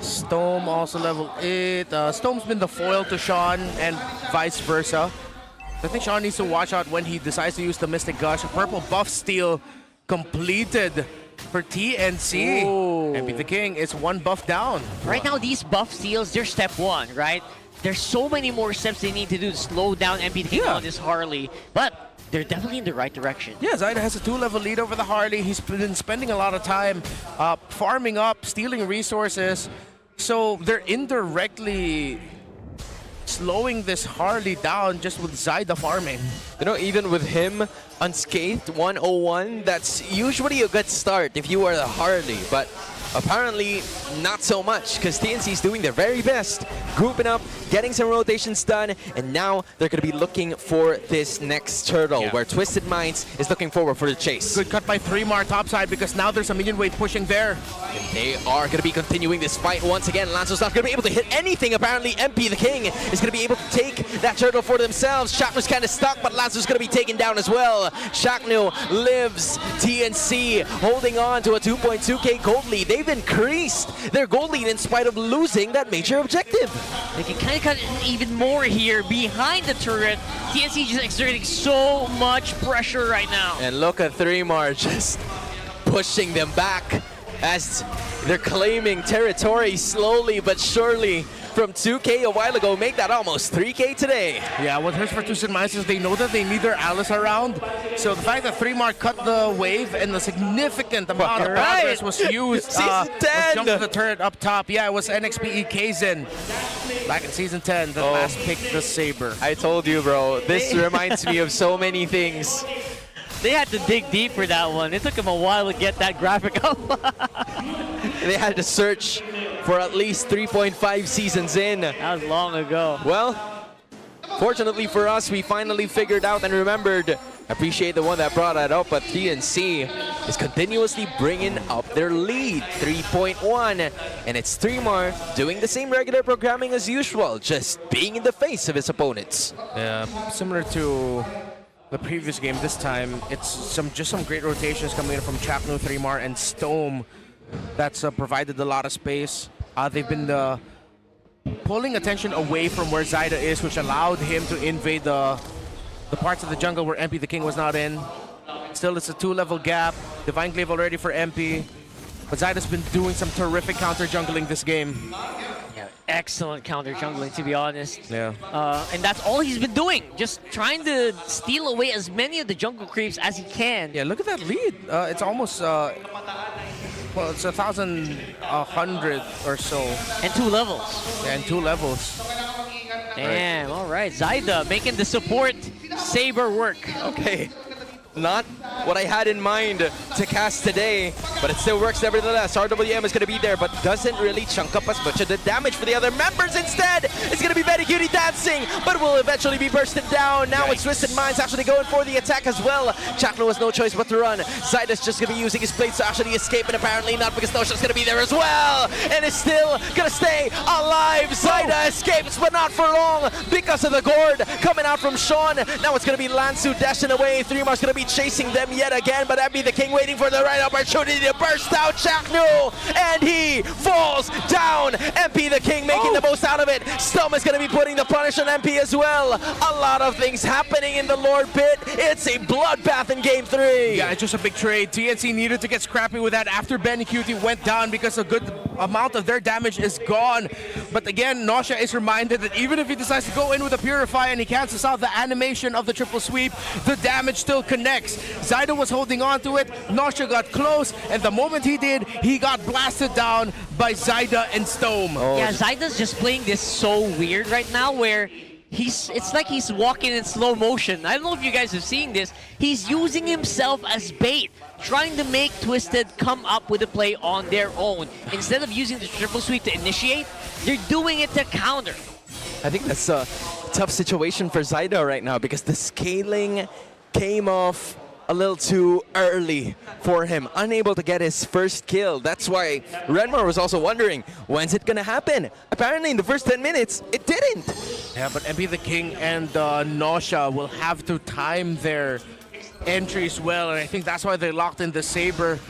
Stome also level 8. Stome's been the foil to Sean and vice versa. I think Sean needs to watch out when he decides to use the Mystic Gush. A purple buff steal completed for TNC. And Be the King is one buff down. Right now, these buff steals, they're step 1, right? There's so many more steps they need to do to slow down MP the King on this Harley. But they're definitely in the right direction. Yeah, Zyda has a 2-level lead over the Harley. He's been spending a lot of time farming up, stealing resources. So they're indirectly slowing this Harley down just with Zyda farming. You know, even with him unscathed, 101, that's usually a good start if you are the Harley, but apparently not so much, because TNC is doing their very best, grouping up, getting some rotations done, and now they're going to be looking for this next turtle, where Twisted Minds is looking forward for the chase. Good cut by 3mar topside, because now there's a minion wave pushing there. And they are going to be continuing this fight once again. Lanzo's not going to be able to hit anything. Apparently, MP the King is going to be able to take that turtle for themselves. Shaknu's kind of stuck, but Lanzo's going to be taken down as well. Shaknu lives. TNC holding on to a 2.2k gold lead. They've increased their gold lead in spite of losing that major objective. They can kind of cut it even more here behind the turret. TNC just exerting so much pressure right now. And look at 3mar just pushing them back as they're claiming territory slowly but surely. From 2k a while ago, make that almost 3k today. Yeah, what hurts for Twisted Minds is they know that they need their Alice around. So the fact that 3mar cut the wave and the significant amount of progress was used Season 10! jump to the turret up top. Yeah, it was NXPE Kaizen. Back in Season 10, the last pick, the Saber. I told you, bro. This reminds me of so many things. They had to dig deep for that one. It took them a while to get that graphic up. They had to search for at least 3.5 seasons in. That was long ago. Well, fortunately for us, we finally figured out and remembered. Appreciate the one that brought that up, but TNC is continuously bringing up their lead, 3.1. And it's 3mar doing the same regular programming as usual, just being in the face of his opponents. Yeah, similar to the previous game this time, it's just some great rotations coming in from Chaknu, 3mar, and Stome. That's provided a lot of space. They've been pulling attention away from where Zyda is, which allowed him to invade the parts of the jungle where MP the King was not in. Still, it's a 2-level gap. Divine Glaive already for MP. But Zyda's been doing some terrific counter jungling this game. Yeah, excellent counter jungling, to be honest. Yeah. And that's all he's been doing. Just trying to steal away as many of the jungle creeps as he can. Yeah, look at that lead. It's almost... well, it's 1,100 or so. And 2 levels. Yeah, and 2 levels. Damn, all right. Zyda making the support Saber work. Okay. Not what I had in mind to cast today, but it still works nevertheless. RWM is going to be there, but doesn't really chunk up as much of the damage for the other members. Instead, it's going to be Betty Cutie dancing, but will eventually be bursted down. Now it's Twisted Minds actually going for the attack as well. Chakno has no choice but to run. Zyda's just going to be using his blades to actually escape, and apparently not, because Nosha's going to be there as well. And is still going to stay alive. Zyda escapes, but not for long because of the gourd coming out from Sean. Now it's going to be Lansu dashing away. 3mar's going to be chasing them yet again, but MP the King waiting for the right opportunity to burst out Chaknu, and he falls down. MP the King making the most out of it. Stum is going to be putting the punish on MP as well. A lot of things happening in the Lord Pit. It's a bloodbath in Game 3. Yeah, it's just a big trade. TNC needed to get scrappy with that after Benny Cutie went down because a good amount of their damage is gone. But again, Nosha is reminded that even if he decides to go in with a Purify and he cancels out the animation of the triple sweep, the damage still connects. Zyda was holding on to it. Nosha got close, and the moment he did, he got blasted down by Zyda and Stome. Yeah, Zyda's just playing this so weird right now where it's like he's walking in slow motion. I don't know if you guys have seen this. He's using himself as bait, trying to make Twisted come up with a play on their own. Instead of using the triple sweep to initiate, they're doing it to counter. I think that's a tough situation for Zyda right now because the scaling came off a little too early for him, unable to get his first kill. That's why Renmar was also wondering, when's it gonna happen? Apparently in the first 10 minutes, it didn't. Yeah, but MP the King and Nosha will have to time their entries well, and I think that's why they locked in the Saber.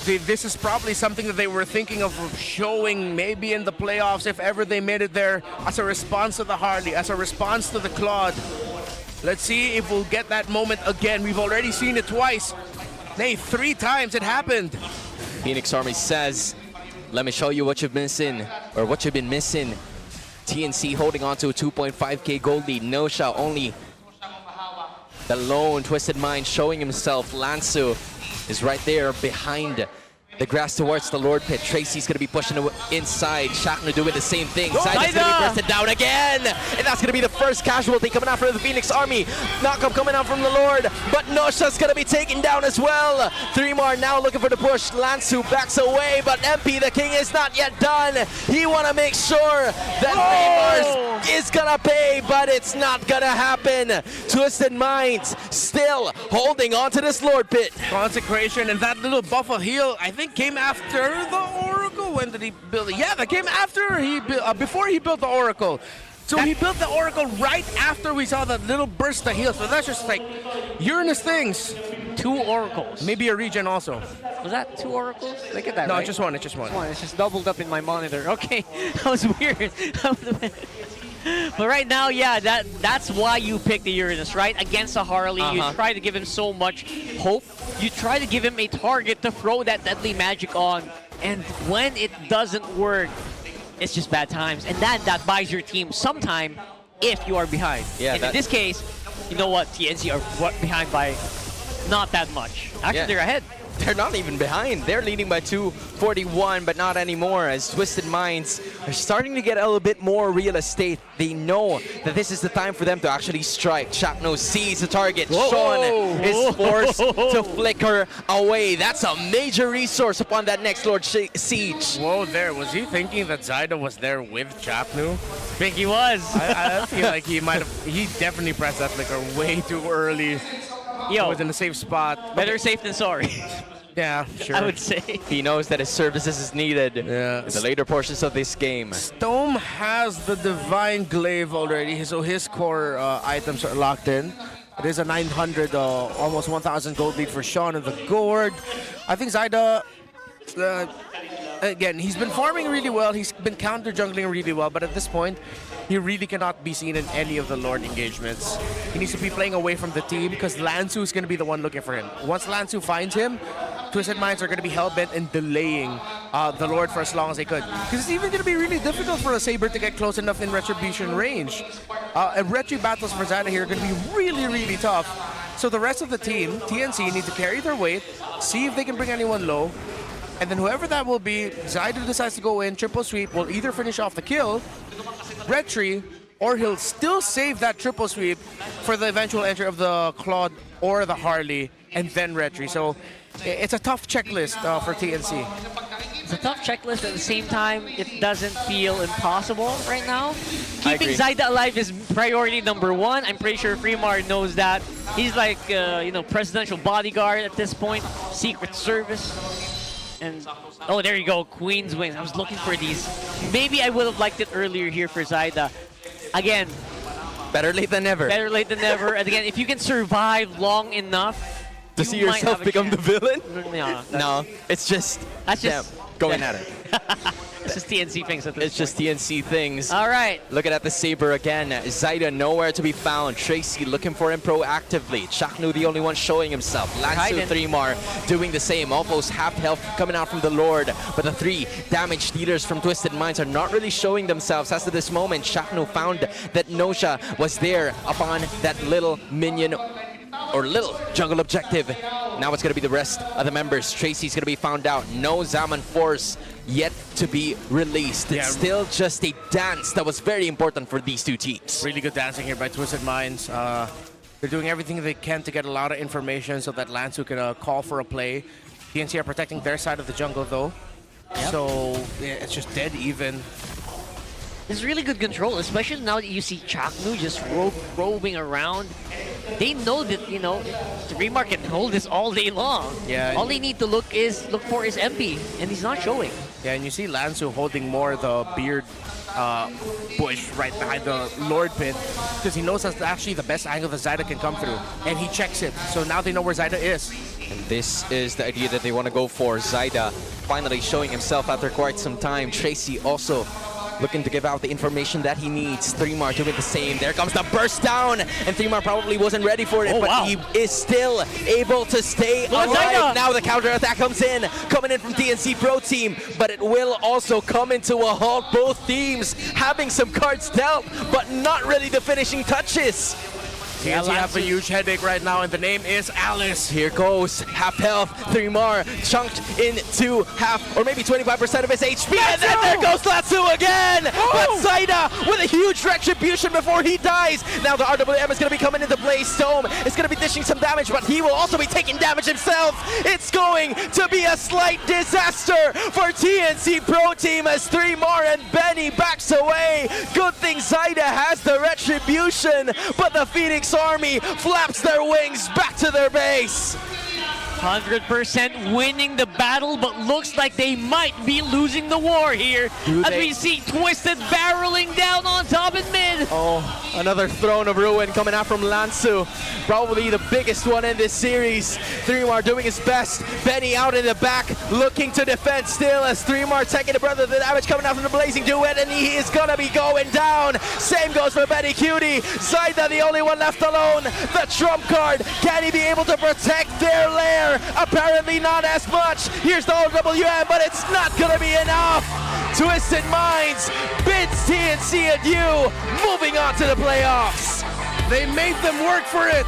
This is probably something that they were thinking of showing maybe in the playoffs if ever they made it there, as a response to the Harley, as a response to the Claude. Let's see if we'll get that moment again. We've already seen it twice. Nay, 3 times it happened. Phoenix Army says, let me show you what you've been missing, or what you've been missing. TNC holding on to a 2.5k gold lead. Nosha only The lone Twisted Mind showing himself. Lansu is right there behind the grass towards the Lord Pit. Tracy's going to be pushing inside. Shaknu doing the same thing. Zyda's going to be bursted down again. And that's going to be the first casualty coming out from the Phoenix Army. Knockup coming out from the Lord. But Nosha's going to be taken down as well. Threemar now looking for the push. Lansu backs away. But MP, the king, is not yet done. He want to make sure that Threemar is going to pay. But it's not going to happen. Twisted Minds still holding on to this Lord Pit. Consecration and that little buff of heal, I think, came after the Oracle. When did he build it? Yeah, that came after he before he built the Oracle. So he built the Oracle right after we saw that little burst of heal. So that's just like Uranus things. 2 oracles. Maybe a regen also. Was that 2 oracles? Look at that. No, right? just one. It's just one. It's just doubled up in my monitor. Okay, that was weird. But right now, yeah, that's why you pick the Uranus, right? Against a Harley, you try to give him so much hope. You try to give him a target to throw that deadly magic on. And when it doesn't work, it's just bad times. And that buys your team some time if you are behind. Yeah, and in this case, you know what? TNC are behind by not that much. Actually, they're ahead. They're not even behind. They're leading by 241, but not anymore as Twisted Minds are starting to get a little bit more real estate. They know that this is the time for them to actually strike. Shakno sees the target. Sean is forced to flicker away. That's a major resource upon that next Lord Siege. Whoa there. Was he thinking that Zyda was there with Chapnu? I think he was. I feel like he definitely pressed that flicker way too early. He was in a safe spot. Better safe than sorry. Yeah, sure. I would say. He knows that his services is needed in the later portions of this game. Stome has the Divine Glaive already, so his core items are locked in. It is a 900, almost 1,000 gold lead for Sean in the Gourd. I think Zyda, again, he's been farming really well. He's been counter-jungling really well, but at this point, he really cannot be seen in any of the Lord engagements. He needs to be playing away from the team because Lansu is going to be the one looking for him. Once Lansu finds him, Twisted Minds are going to be hell-bent in delaying the Lord for as long as they could. Because it's even going to be really difficult for a Saber to get close enough in Retribution range. And Retri battles for Zyda here are going to be really, really tough. So the rest of the team, TNC, need to carry their weight, see if they can bring anyone low. And then whoever that will be, Zyda decides to go in, triple sweep, will either finish off the kill, Retri, or he'll still save that triple sweep for the eventual entry of the Claude or the Harley, and then Retri. So it's a tough checklist for TNC. It's a tough checklist. At the same time, it doesn't feel impossible right now. Keeping Zyda alive is priority number 1. I'm pretty sure Fremar knows that. He's like, presidential bodyguard at this point, Secret Service. And oh, there you go, Queen's Wings. I was looking for these. Maybe I would have liked it earlier here for Zyda. Again, better late than never. Better late than never. And again, if you can survive long enough to see yourself become the villain. No, it's just them going at it. It's just TNC things at this It's just TNC things. All right. Looking at the Saber again. Zyda nowhere to be found. Tracy looking for him proactively. Chaknu the only one showing himself. Lansu Threemar doing the same. Almost half health coming out from the Lord. But the 3 damage dealers from Twisted Minds are not really showing themselves. As to this moment, Chaknu found that Nosha was there upon that little minion or little jungle objective. Now it's going to be the rest of the members. Tracy's going to be found out. No Zaman Force yet to be released. It's still just a dance that was very important for these 2 teams. Really good dancing here by Twisted Minds. They're doing everything they can to get a lot of information so that Lansu can call for a play. TNC are protecting their side of the jungle though. So yeah, it's just dead even. It's really good control, especially now that you see Chaknu just roving around. They know that, Threemar can hold this all day long. Yeah. All they need to look for is MP, and he's not showing. Yeah, and you see Lansu holding more the beard bush right behind the Lord Pit because he knows that's actually the best angle that Zyda can come through, and he checks it. So now they know where Zyda is. And this is the idea that they want to go for. Zyda finally showing himself after quite some time. Tracy also looking to give out the information that he needs. Threemar doing the same. There comes the burst down, and Threemar probably wasn't ready for it, but he is still able to stay alive. Now the counter attack comes in, coming in from TNC Pro Team, but it will also come into a halt. Both teams having some cards dealt, but not really the finishing touches. TNC have a huge headache right now, and the name is Alice. Here goes, half health, 3 more, chunked into half, or maybe 25% of his HP, and then there goes Latsu again! But Zaida with a huge retribution before he dies. Now the RWM is going to be coming into play. Stone is going to be dishing some damage, but he will also be taking damage himself. It's going to be a slight disaster for TNC Pro Team as 3 more and Benny backs away. Good thing Zaida has the retribution, but the Phoenix Army flaps their wings back to their base. 100% winning the battle, but looks like they might be losing the war here as we see Twisted barreling down on top in mid. Oh, another Throne of Ruin coming out from Lansu. Probably the biggest one in this series. 3mar doing his best. Benny out in the back, looking to defend still as 3mar taking the brunt of the damage coming out from the Blazing Duet, and he is gonna be going down. Same goes for Benny Cutie. Zaida the only one left alone. The trump card. Can he be able to protect their lair? Apparently not as much. Here's the OWM, but it's not gonna be enough. Twisted Minds bids TNC adieu, moving on to the playoffs. They made them work for it.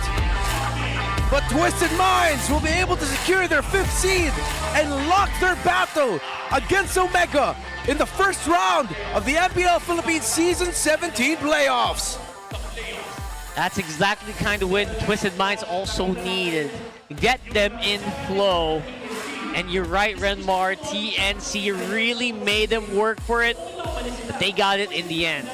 But Twisted Minds will be able to secure their 5th seed and lock their battle against Omega in the first round of the MPL Philippines Season 17 playoffs. That's exactly the kind of win Twisted Minds also needed. Get them in flow. And you're right, Renmar, TNC really made them work for it, but they got it in the end.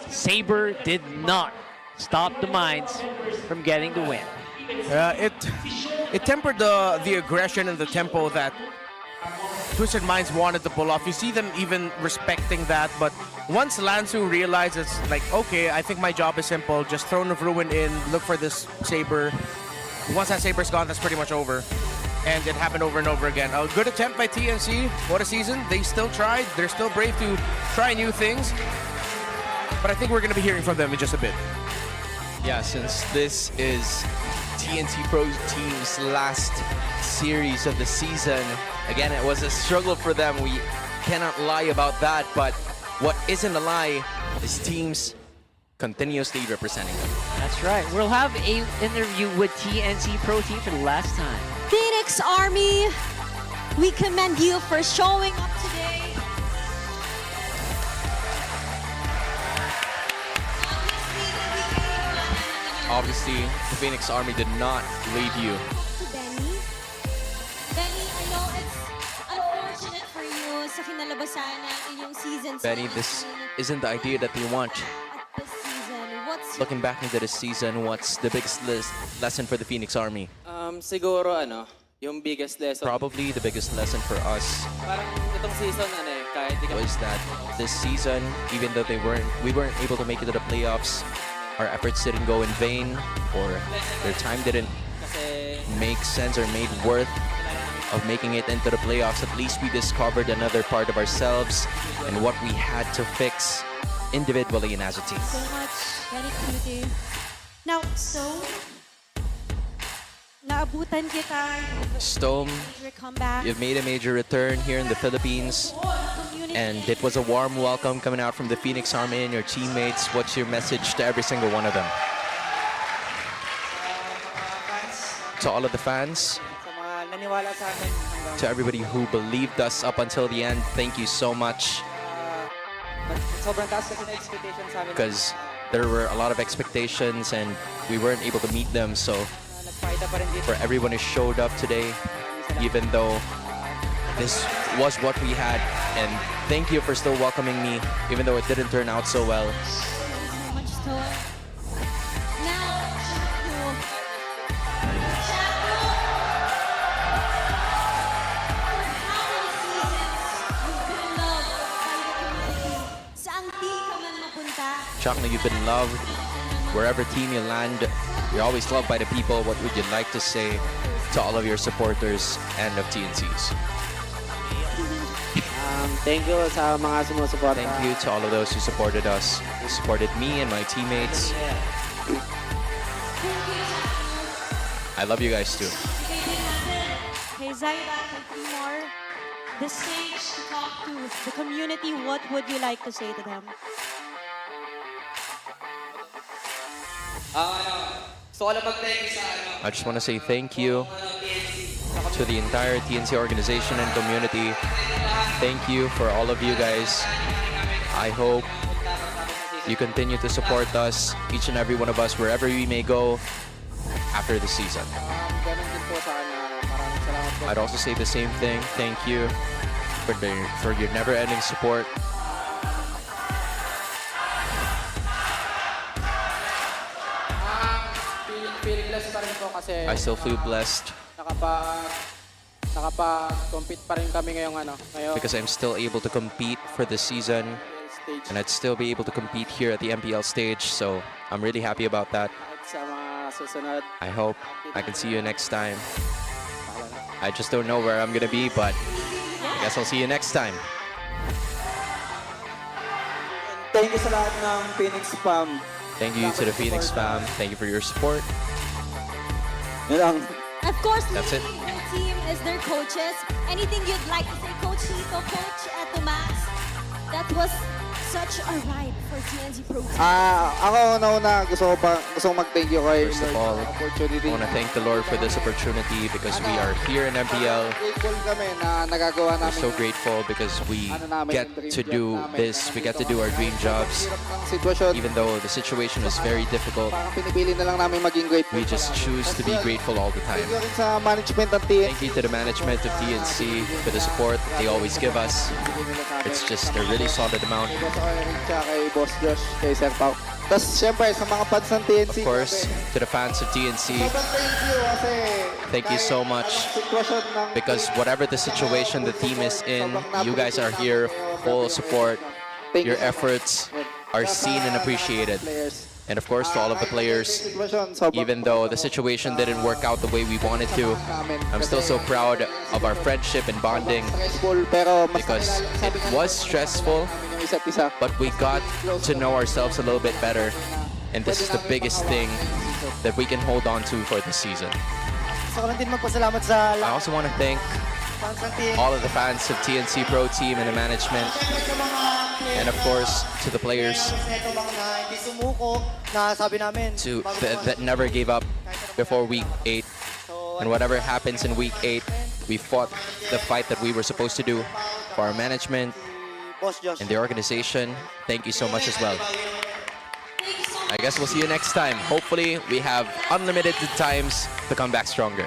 Saber did not stop the Minds from getting the win. It tempered the aggression and the tempo that Twisted Minds wanted to pull off. You see them even respecting that, but once Lansu realizes, like, okay, I think my job is simple, just Throne of Ruin in, look for this Saber. Once that Saber's gone, that's pretty much over. And it happened over and over again. A good attempt by TNC. What a season. They still tried. They're still brave to try new things. But I think we're going to be hearing from them in just a bit. Yeah, since this is TNC Pro Team's last series of the season, again, it was a struggle for them. We cannot lie about that. But what isn't a lie is teams continuously representing them. That's right. We'll have an interview with TNC Pro Team for the last time. Phoenix Army, we commend you for showing up today. Obviously, the Phoenix Army did not leave you. Benny, I know it's unfortunate for you sa kinalabasan ng inyong season. Benny, this isn't the idea that they want. This season, what's Looking back into this season, what's the biggest lesson for the Phoenix Army? Siguro yung biggest lesson. Probably the biggest lesson for us Parang itong season kahit di ka was that this season, even though we weren't able to make it to the playoffs, our efforts didn't go in vain, or their time didn't make sense or made worth of making it into the playoffs. At least we discovered another part of ourselves and what we had to fix individually and as a team. So much, very cutie. Now, so, naabutan kita. Stone, Major comeback. you've made a major return here in the Philippines, and it was a warm welcome coming out from the Phoenix Army and your teammates. What's your message to every single one of them? To all of the fans, sa mga naniwala sa amin hanggang to everybody who believed us up until the end, thank you so much, sobrang taas kasi na expectation sa amin. because there were a lot of expectations and we weren't able to meet them. So Nagpakita pa rin dito. for everyone who showed up today, even though this was what we had, and thank you for still welcoming me, even though it didn't turn out so well. so much to now, Chakna, you've been loved. Wherever team you land, you're always loved by the people. What would you like to say to all of your supporters and of TNCs? Thank you sa mga sumusuporta. Thank you to all of those who supported us, who supported me and my teammates. I love you guys too. Hey, Zaida, more the stage to talk to the community. What would you like to say to them? I just want to say thank you to the entire TNC organization and community. Thank you for all of you guys. I hope you continue to support us, each and every one of us, wherever we may go after the season. I'd also say the same thing. Thank you for your never-ending support. I still feel blessed nakapag-compete pa rin kami ngayong because I'm still able to compete for the season, and I'd still be able to compete here at the MPL stage, so I'm really happy about that. sa mga susunod. I hope I can see you next time. I just don't know where I'm gonna be, but I guess I'll see you next time. Thank you sa lahat ng Phoenix Spam. Thank you to the Phoenix fam. Thank you for your support. Yun lang. Of course, That's it. leading their team is their coaches. Anything you'd like to say, Coach Hito, Coach Tomas? That was such a ride for TNC Pro Team. Ako una gusto kong mag-thank you kay First of all, I want to thank the Lord for this opportunity because we are here in MPL. Grateful kami na nagagawa We're namin so grateful because we get to do this. We get to do our dream jobs. sitwasyon. Even though the situation is very difficult, Parang pinipili na lang namin maging grateful. we just choose to be grateful all the time. Thank you rin sa management ng TNC. Thank you to the management of TNC for the support they always give us. It's just a really solid amount. Sa kay Richa, kay Boss Josh, kay Sir Pao. Tapos syempre sa mga fans ng TNC. Of course, to the fans of TNC, thank you so much. Because whatever the situation the team is in, you guys are here, full support. Your efforts are seen and appreciated. And of course, to all of the players, even though the situation didn't work out the way we wanted to, I'm still so proud of our friendship and bonding because it was stressful, but we got to know ourselves a little bit better. And this is the biggest thing that we can hold on to for this season. Gusto ko lang din magpasalamat sa I also want to thank fans ng TNC. all of the fans of TNC Pro Team and the management, and of course to the players Hindi sumuko na sabi namin. that never gave up before week 8. And whatever happens in week 8, we fought the fight that we were supposed to do for our management Boss Josh. and the organization. Thank you so much as well. I guess we'll see you next time. Hopefully, we have unlimited times to come back stronger.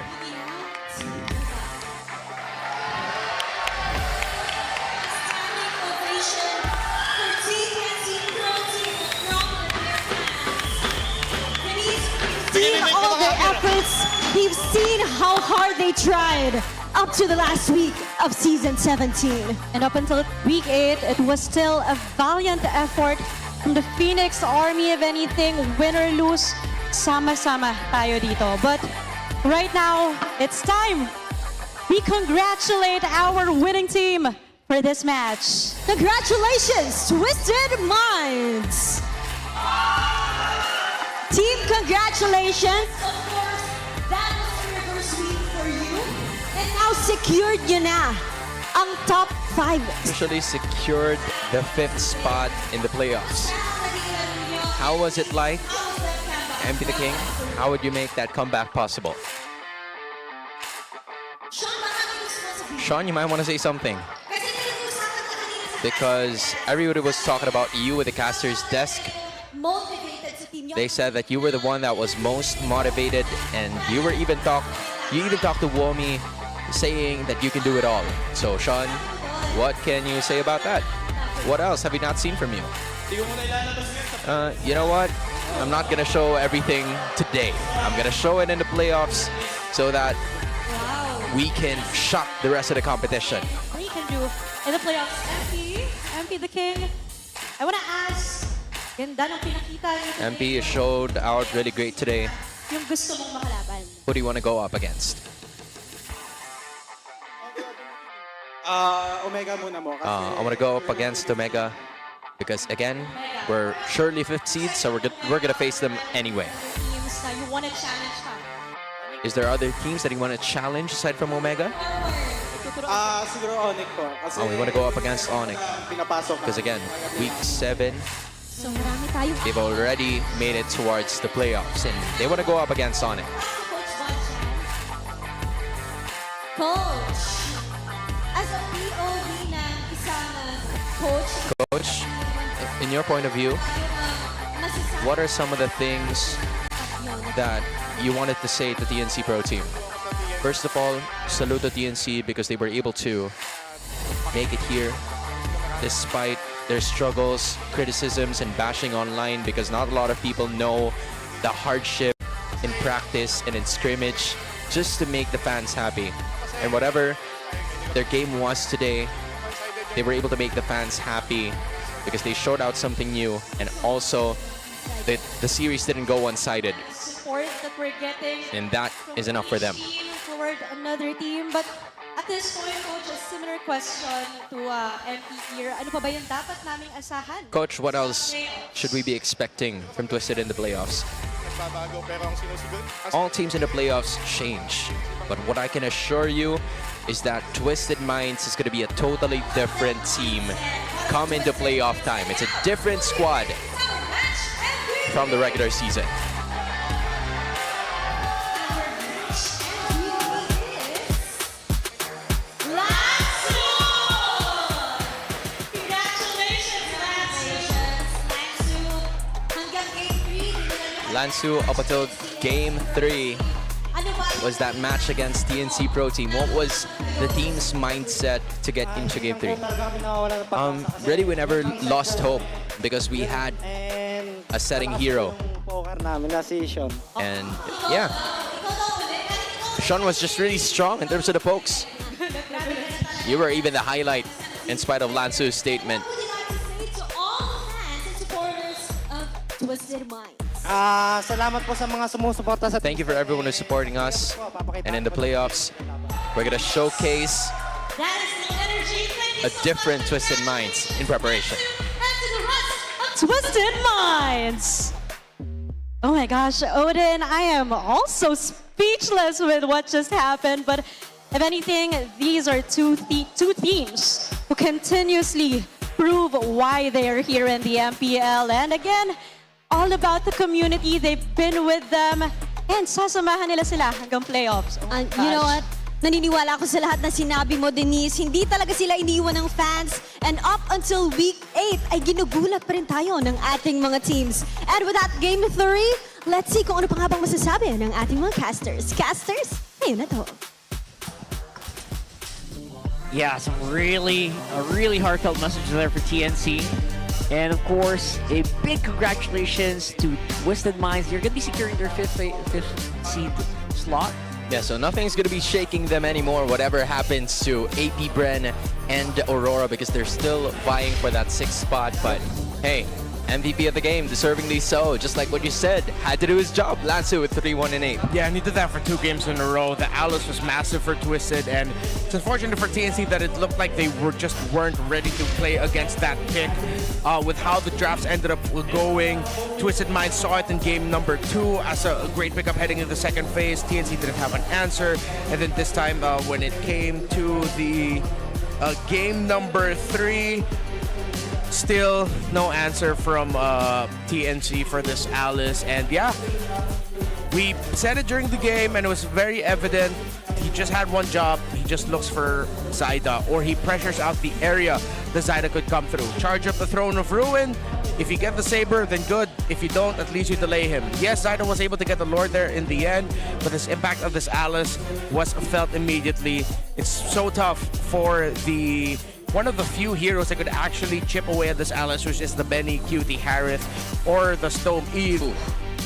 Seen all their efforts. We've seen how hard they tried up to the last week of season 17. And up until week 8, it was still a valiant effort from the Phoenix Army. If anything, win or lose, sama-sama tayo dito. But right now, it's time. We congratulate our winning team for this match. Congratulations, Twisted Minds! Team, congratulations! Of course, that was a reverse sweep for you. And now secured nyo na ang top 5. Officially secured the 5th spot in the playoffs. How was it like, MP the King? How would you make that comeback possible? Sean, you might want to say something. Because everybody was talking about you with the caster's desk. Motivated sa team nyo. They said that you were the one that was most motivated, and you even talked to Womi saying that you can do it all. So Sean, what can you say about that? What else have we not seen from you? You know what? I'm not gonna show everything today. I'm gonna show it in the playoffs so that we can shock the rest of the competition. We can do in the playoffs. MP the King. I want to ask, ganda ng pinakita niyo today. MP showed out really great today. Yung gusto mong makalaban. Who do you want to go up against? Omega muna mo. I want to go up against Omega because again, we're surely 5th seed, so we're gonna face them anyway. Teams na you want to challenge ka. Is there other teams that you want to challenge aside from Omega? Siguro Onyx po. Kasi Oh, we want to go up against Onyx pinapasok. because again, week 7, So marami tayong They've already made it towards the playoffs, and they want to go up against Sonic. Coach, as a POV ng isang coach, Coach, in your point of view, what are some of the things that you wanted to say to TNC Pro Team? First of all, salute to TNC because they were able to make it here despite their struggles, criticisms, and bashing online, because not a lot of people know the hardship in practice and in scrimmage just to make the fans happy. And whatever their game was today, they were able to make the fans happy because they showed out something new, and also the series didn't go one-sided. Support that we're getting. And that is enough for them. Toward another team, but at this point, Coach, a similar question to MP here. Ano pa ba yung dapat naming asahan? Coach, what else should we be expecting from Twisted in the playoffs? All teams in the playoffs change, but what I can assure you is that Twisted Minds is going to be a totally different team come into playoff time. It's a different squad from the regular season. Lansu, up until Game 3, was that match against TNC Pro Team. What was the team's mindset to get into Game 3? Really, we never lost hope because we had a setting hero. And yeah, Sean was just really strong in terms of the pokes. You were even the highlight in spite of Lansu's statement. Twisted Minds. Salamat po sa mga sumusuporta sa Thank you for everyone who's supporting us. And in the playoffs, we're going to showcase a different Twisted Minds in preparation. Twisted Minds! Oh my gosh, Odin, I am also speechless with what just happened, but if anything, these are two teams who continuously prove why they are here in the MPL. And again, all about the community. They've been with them, and sasamahan nila sila hanggang playoffs. Oh And you know what? Naniniwala ako sa lahat na sinabi mo, Denise. Hindi talaga sila iniiwan ng fans. And up until week 8, ay ginugulat pa rin tayo ng ating mga teams. And with that Game 3, let's see kung ano pa nga bang masasabi ng ating mga casters. Casters, ayun na to. Yeah, a really heartfelt message there for TNC. And of course, a big congratulations to Twisted Minds. They're going to be securing their fifth seed slot. Yeah, so nothing's going to be shaking them anymore, whatever happens to APBR and Aurora, because they're still vying for that 6th spot. But hey, MVP of the game, deservingly so. Just like what you said, had to do his job. Lansu with 3-1-8. Yeah, and he did that for 2 games in a row. The Alice was massive for Twisted, and it's unfortunate for TNC that it looked like they weren't ready to play against that pick. With how the drafts ended up going, Twisted Minds saw it in game number 2 as a great pickup heading into the second phase. TNC didn't have an answer, and then this time when it came to the game number 3, still no answer from TNC for this Alice. And yeah, we said it during the game and it was very evident. He just had one job. He just looks for Zyda, or he pressures out the area that Zyda could come through. Charge up the Throne of Ruin. If you get the Saber, then good. If you don't, at least you delay him. Yes, Zyda was able to get the Lord there in the end, but this impact of this Alice was felt immediately. It's so tough for one of the few heroes that could actually chip away at this Alice, which is the Benny, Cutie, Harith, or the Stone Eve.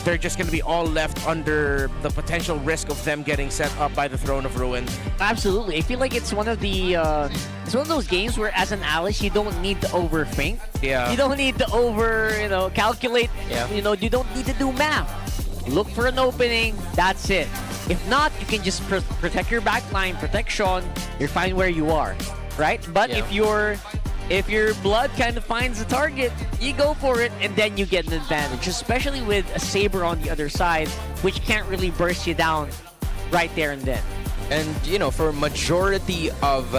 They're just going to be all left under the potential risk of them getting set up by the Throne of Ruin. Absolutely. I feel like it's one of those games where as an Alice, you don't need to overthink. Yeah. You don't need to calculate. Yeah. You don't need to do math. Look for an opening, that's it. If not, you can just protect your backline, protect Sean, you're fine where you are. Right? But Yeah. if your blood kind of finds a target, you go for it, and then you get an advantage, especially with a Saber on the other side, which can't really burst you down right there and then. And, for majority of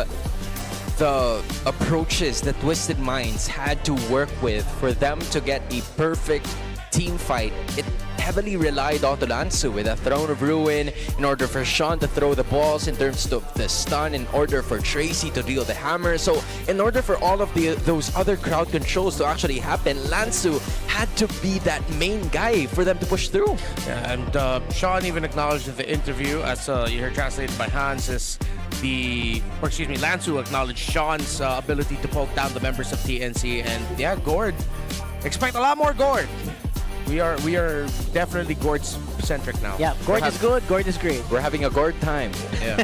the approaches that Twisted Minds had to work with for them to get a perfect team fight, it heavily relied on Lansu with a Throne of Ruin in order for Sean to throw the balls, in terms of the stun, in order for Tracy to deal the hammer. So in order for all of those other crowd controls to actually happen, Lansu had to be that main guy for them to push through. Yeah, and Sean even acknowledged in the interview, as you heard translated by Hans, is Lansu acknowledged Sean's ability to poke down the members of TNC, and yeah, Gord. Expect a lot more Gord. We are definitely Gord centric now. Yeah, Gord is good, Gord is great. We're having a Gord time. Yeah.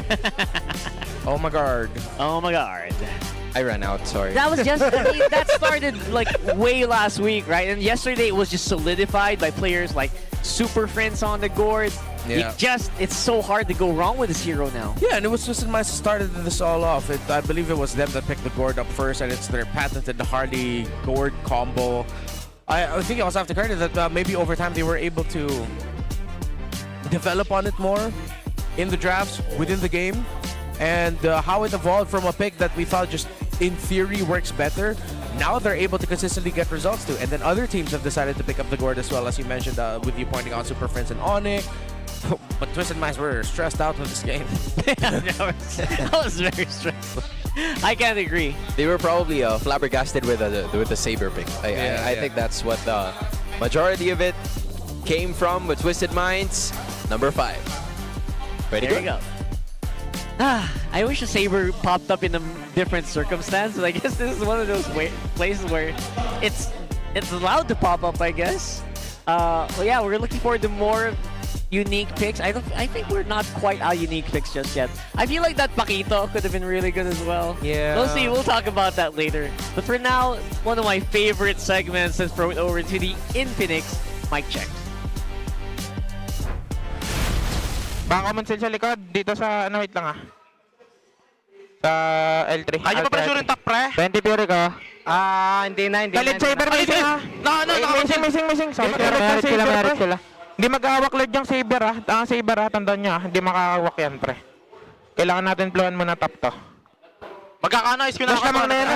Oh my god. Oh my god. I ran out, sorry. That was just, I mean, that started like way last week, right? And yesterday it was just solidified by players like Super Friends on the Gord. Yeah. It's so hard to go wrong with this hero now. Yeah, and it was Twisted Minds that started this all off. I believe it was them that picked the Gord up first, and it's their patented Harley Gord combo. I think it was after credit that maybe over time they were able to develop on it more in the drafts, within the game, and how it evolved from a pick that we thought just in theory works better. Now they're able to consistently get results too, and then other teams have decided to pick up the Gord as well, as you mentioned, with you pointing out Super Friends and Onyx. But Twisted Minds were stressed out with this game. That was very stressful. I can't agree. They were probably flabbergasted with the Saber pick. I think that's what the majority of it came from with Twisted Minds. Number 5. Ready? There you go. I wish a Saber popped up in a different circumstance. I guess this is one of those places where it's allowed to pop up, I guess. Well, yeah, we're looking forward to more unique picks. I think we're not quite our unique picks just yet. I feel like that Paquito could have been really good as well. Yeah. We'll see. We'll talk about that later. But for now, one of my favorite segments, let's throw it over to the Infinix mic check. Baka mansil sa likod, dito sa, wait lang sa L3. Ayaw pa pressure yung top, pre? 20 Fury ko. Hindi na. Galit Saber, missing ha. Missing. Merit sila. Hindi mag-awak Lord yung Saber ha. Ang Saber ha, tandaan nyo ha. Hindi makakawak yan, pre. Kailangan natin flowan muna top to. Magkakanoise ko na ako. Lamang na yan,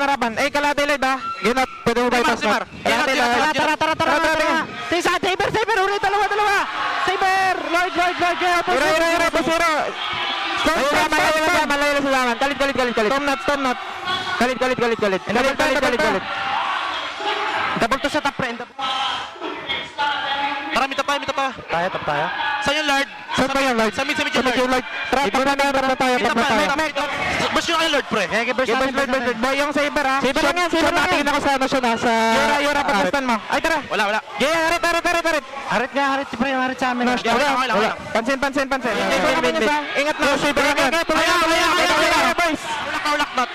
harapan. Kalate Lord ha. Yun at, pwede mo bypass na. Kalate Lord. Tara. Saber, ulit, dalawa. Saber, Lord. Hero, pusiro. Malayo na sila. Kalit. Storm not. Kalit. Double to sa top, pre. Tara, mita pa. Top tayo. Saan yung Lord? Saan ba yung Lord? Sa mid yung Lord. Trap na tayo. Burst nyo kayo Lord, pre. Burst. Boy, yung Saber ha. Saber lang yan. Natingin ako sa sa... Yura, pagkastan mo. Ay, tara. Wala. Harit. Harit, pre. Harit sa amin. Wala. Pansin. Ingat na. Saber lang yan. Kaya, boys. Ulak not.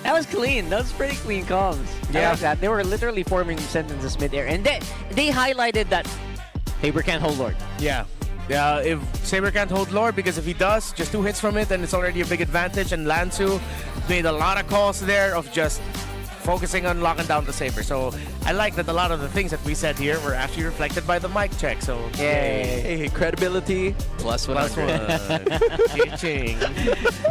That was clean. That was pretty clean comms. I like that. They were literally forming sentences mid-air. And they highlighted that Saber can't hold Lord. Yeah. If Saber can't hold Lord, because if he does, just 2 hits from it, and it's already a big advantage. And Lansu made a lot of calls there of just focusing on locking down the Saber. So I like that a lot of the things that we said here were actually reflected by the mic check. So Yay. Credibility plus 100. Teaching.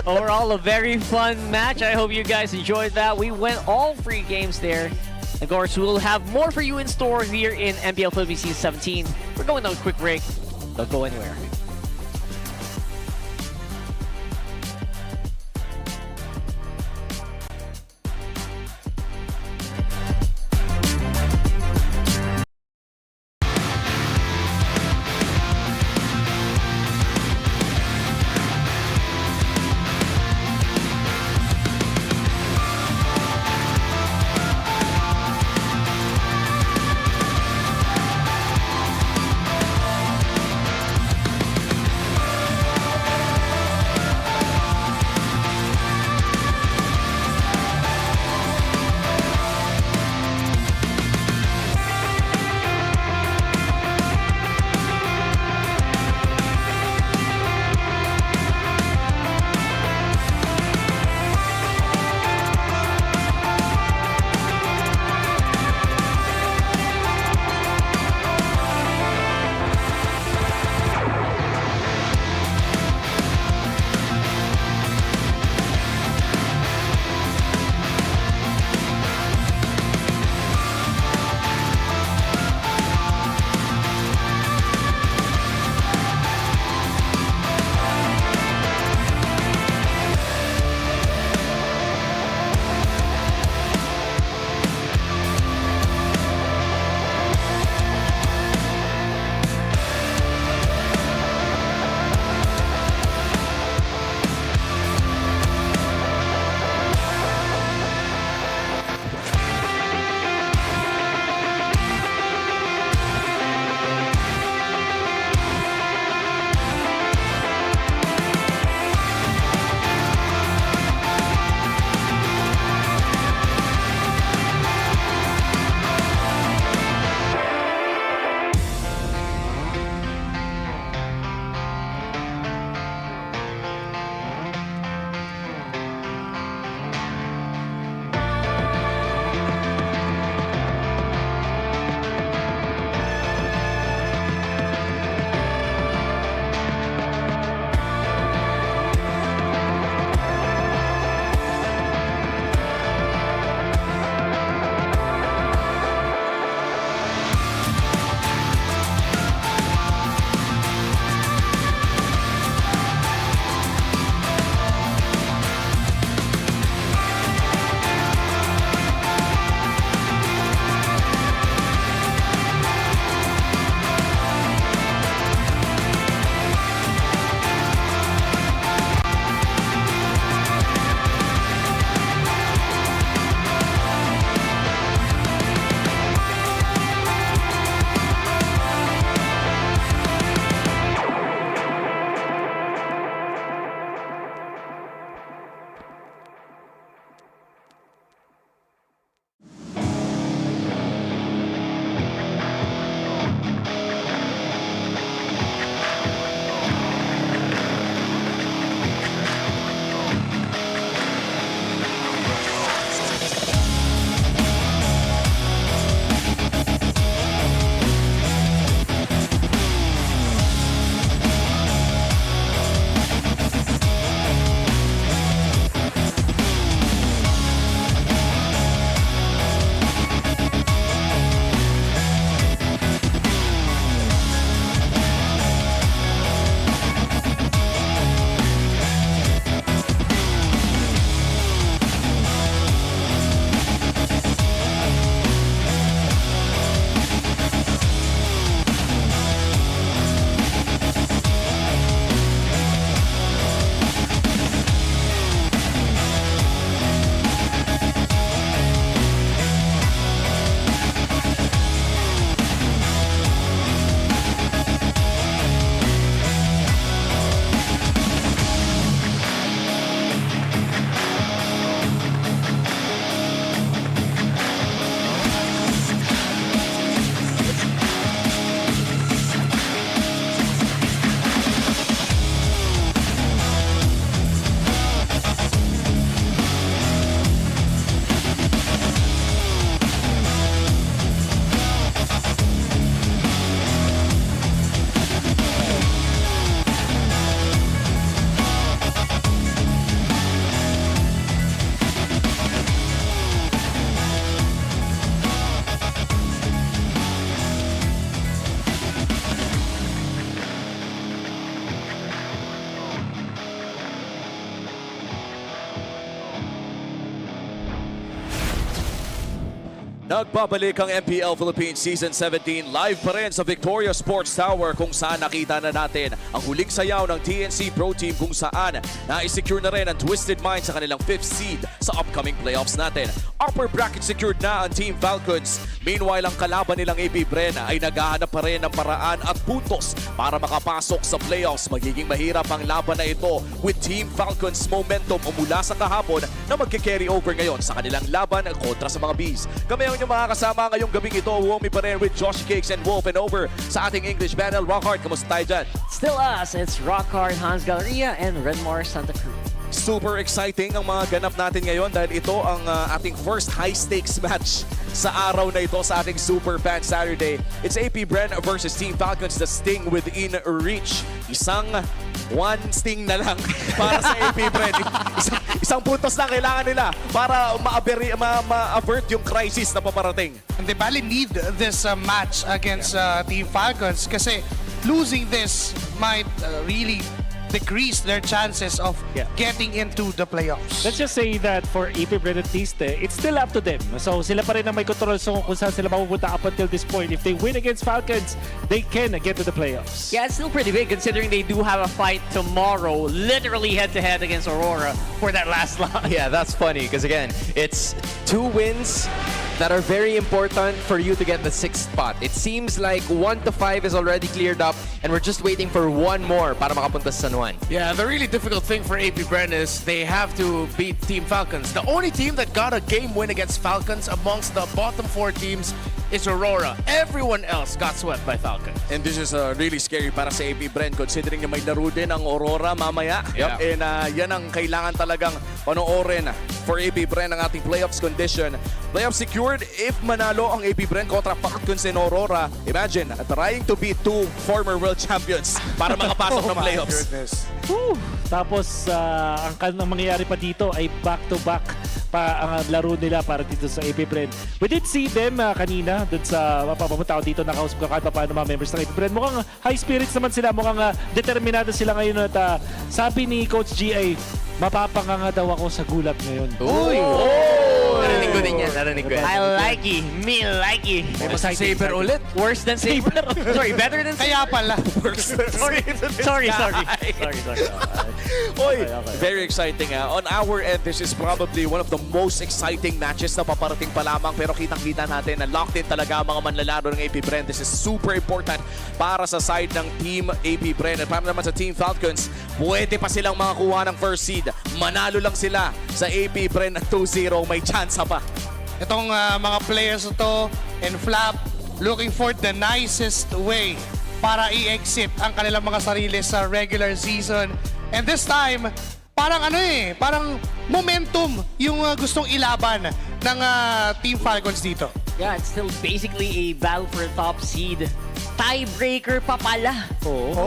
Overall, a very fun match. I hope you guys enjoyed that. We went all 3 games there. Of course, we'll have more for you in store here in MPL Philippines Season 17. We're going on a quick break. Don't go anywhere. Nagbabalik ang MPL Philippines Season 17 live pa rin sa Victoria Sports Tower kung saan nakita na natin ang huling sayaw ng TNC Pro Team kung saan na-secure na rin ang Twisted Minds sa kanilang 5th seed sa upcoming playoffs natin. Upper bracket secured na ang Team Falcons. Meanwhile, ang kalaban nilang APBR ay naghahanap pa rin ng paraan at puntos para makapasok sa playoffs. Magiging mahirap ang laban na ito with Team Falcons momentum mula sa kahapon na magke-carry over ngayon sa kanilang laban kontra sa mga Bees. Kami ang inyong mga kasama ngayong gabing ito. Uwami pa rin with Josh Cakes and Wolf and over sa ating English panel. Rockhard, kamusta tayo dyan? Still us, it's Rockhard, Hans Galleria, and Redmar Santa Cruz. Super exciting ang mga ganap natin ngayon dahil ito ang ating first high-stakes match sa araw na ito sa ating Super Fan Saturday. It's APBR versus Team Falcons, the sting within reach. Isang one sting na lang para sa APBR. Isang puntos lang kailangan nila para ma-avert yung crisis na paparating. And they badly need this match against Team Falcons kasi losing this might really decrease their chances of getting into the playoffs. Let's just say that for APBR at least, it's still up to them. So sila pa rin ang may control so kung saan sila mapupunta up until this point. If they win against Falcons, they can get to the playoffs. Yeah, it's still pretty big considering they do have a fight tomorrow, literally head-to-head against Aurora for that last line. Yeah, that's funny because again, it's 2 wins that are very important for you to get the 6th spot. It seems like 1 to 5 is already cleared up and we're just waiting for 1 more para makapunta sa San Juan. Yeah, the really difficult thing for APBR is they have to beat Team Falcons. The only team that got a game win against Falcons amongst the bottom 4 teams is Aurora. Everyone else got swept by Falcons. And this is really scary para sa APBR considering na may laro din ang Aurora mamaya. Yeah. And yan ang kailangan talagang panoorin for APBR ng ating playoffs condition. Playoffs secured if manalo ang APBR kontra Falcons and Aurora. Imagine, trying to beat 2 former world champions para makapasok ng playoffs. Tapos, ang mangyayari pa dito ay back-to-back pa ang laro nila para dito sa APBR. We did see them kanina dun sa papapunta ko dito, nakausap ko kahit pa paano mga members ng APBR. Mukhang high spirits naman sila, mukhang determinado sila ngayon at sabi ni Coach GA, mapapanganga daw ako sa gulat ngayon. Uy! Narinig ko din yan, narinig ko yan. I like it. Me like it. Saber ulit. Worse than Saber. Sorry, better than Saber. Kaya pala. Sorry. Oy, very exciting On our end, this is probably one of the most exciting matches na paparating pa lamang. Pero kitang-kita natin na locked in talaga ang mga manlalaro ng APBR. This is super important para sa side ng Team APBR. At para naman sa Team Falcons, pwede pa silang makakuha ng first seed. Manalo lang sila sa APBR na 2-0. May chance pa. Itong mga players ito and Flap looking for the nicest way para i-exit ang kanilang mga sarili sa regular season. And this time, parang parang momentum yung gustong ilaban ng Team Falcons dito. Yeah, it's still basically a battle for a top seed. Tiebreaker pa pala.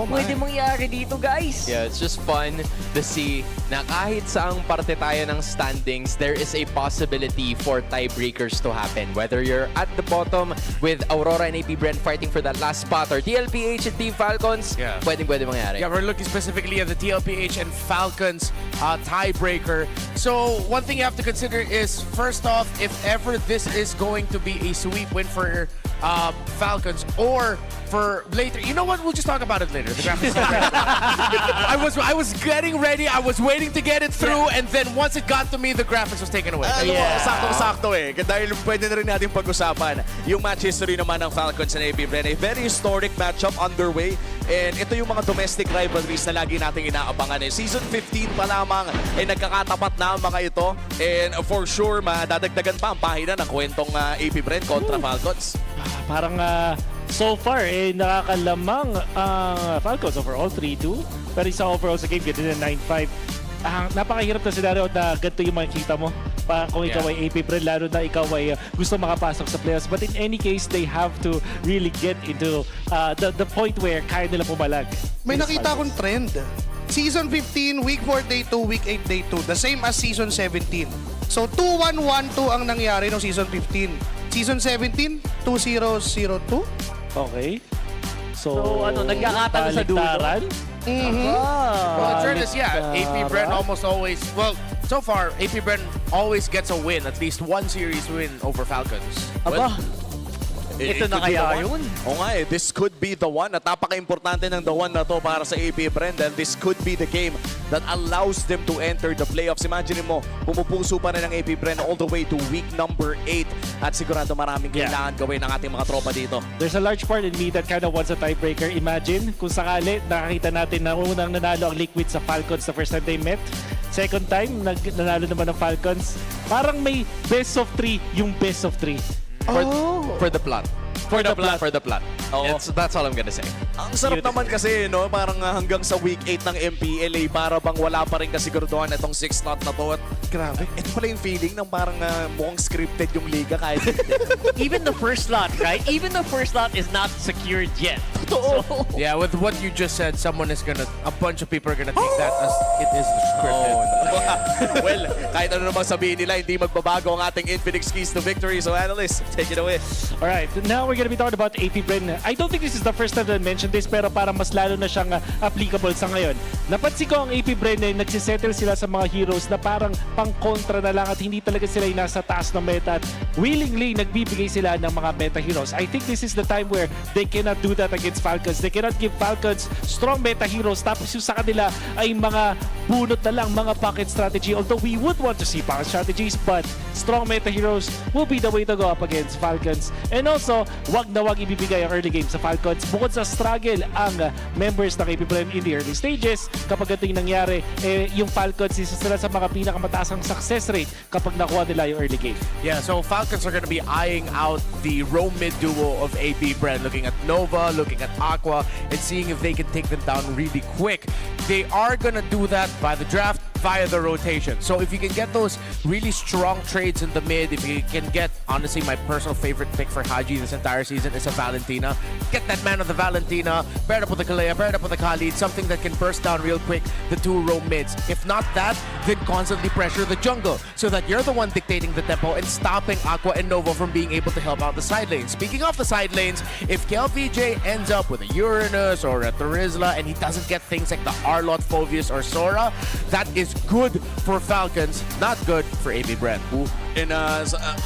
Pwede mangyari dito, guys. Yeah, it's just fun to see na kahit saang parte tayo ng standings, there is a possibility for tiebreakers to happen. Whether you're at the bottom with Aurora and APBR fighting for that last spot or TLPH and Team Falcons, pwede mangyari. Yeah, we're looking specifically at the TLPH and Falcons tiebreaker. So one thing you have to consider is, first off, if ever this is going to be a sweep win for Falcons or for later. You know what? We'll just talk about it later. The graphics. I was getting ready. I was waiting to get it through, and then once it got to me, the graphics was taken away. Saktong-sakto Dahil pwede na rin natin pag-usapan yung match history naman ng Falcons and APBR. A very historic matchup underway. And ito yung mga domestic rivalries na lagi nating inaabangan. Season 15 pa lamang nagkakatapat na ang mga ito. And for sure, madadagdagan pa ang pahina ng kwentong APBR kontra Falcons. Parang so far, nakakalamang ang Falcons overall 3-2. Pero sa overall sa game, ganito na 9-5. Napakahirap na scenario na ganito yung makikita mo kung ikaw ay APBR, lalo na ikaw ay gusto makapasok sa playoffs. But in any case, they have to really get into the point where kaya nila pumalag. May nakita akong trend. Season 15, Week 4, Day 2, Week 8, Day 2. The same as Season 17. So 2-1-1-2 ang nangyari no Season 15. Season 17, 2-0-0-2. Okay. So nagkakatalo sa dulo? Well, in fairness, APBR almost always, well, so far, AP Bren always gets a win, at least one series win over Falcons. Aba, ito na kaya yun? Oo nga this could be the one at napaka-importante ng the one na to para sa AP Bren and this could be the game that allows them to enter the playoffs. Imagine mo, pumupuso pa rin ng AP Bren all the way to week number 8 at sigurado maraming kailangan gawin ng ating mga tropa dito. There's a large part in me that kind of wants a tiebreaker. Imagine kung sakali nakakita natin na unang nanalo ang Liquid sa Falcons the first time they met. Second time, nanalo naman ng Falcons. Parang may best of 3 yung best of 3. For the plot. For the plot. That's all I'm gonna say. Ang sarap naman kasi, no? Parang hanggang sa week 8 ng MPL, para bang wala pa rin kasiguraduhan itong 6 slot na to. At grabe, ito pala yung feeling ng parang mukhang scripted yung liga kahit Even the first slot, right? Even the first slot is not secured yet. Totoo. So, Yeah, with what you just said, a bunch of people are gonna take that as it is scripted. Well, kahit ano namang sabihin nila, hindi magbabago ang ating Infinix keys to victory. So, analyst, take it away. All right, now we're gonna be talking about AP Bren. I don't think this is the first time that I mentioned this, pero parang mas lalo na siyang applicable sa ngayon. Napansin ko ang AP Bren ay nagsisettle sila sa mga heroes na parang pang-kontra na lang at hindi talaga sila yung nasa taas ng meta at willingly nagbibigay sila ng mga meta heroes. I think this is the time where they cannot do that against Falcons. They cannot give Falcons strong meta heroes tapos yung sa kanila ay mga bunot na lang, mga pocket strategy. Although we would want to see pocket strategies, but strong meta heroes will be the way to go up against Falcons. And also, wag na wag ibibigay ang early game sa Falcons. Bukod sa struggle ang members ng AP Bren in the early stages, kapag ito yung nangyari, yung Falcons isa sila sa mga pinakamataas ang success rate kapag nakuha nila yung early game. Yeah, so Falcons are gonna be eyeing out the roam mid duo of AP Bren, looking at Nova, looking at Aqua, and seeing if they can take them down really quick. They are gonna do that by the draft, via the rotation. So if you can get those really strong trades in the mid, if you can get, honestly, my personal favorite pick for Haji this entire season is a Valentina. Get that man of the Valentina, paired up with the Kalea, paired up with the Khalid, something that can burst down real quick the two roam mids. If not that, then constantly pressure the jungle so that you're the one dictating the tempo and stopping Aqua and Nova from being able to help out the side lanes. Speaking of the side lanes, if KLVJ ends up with a Uranus or a Thurizla and he doesn't get things like the Arlot, Phoveus, or Sora, that is good for Falcons, not good for AP Bren. And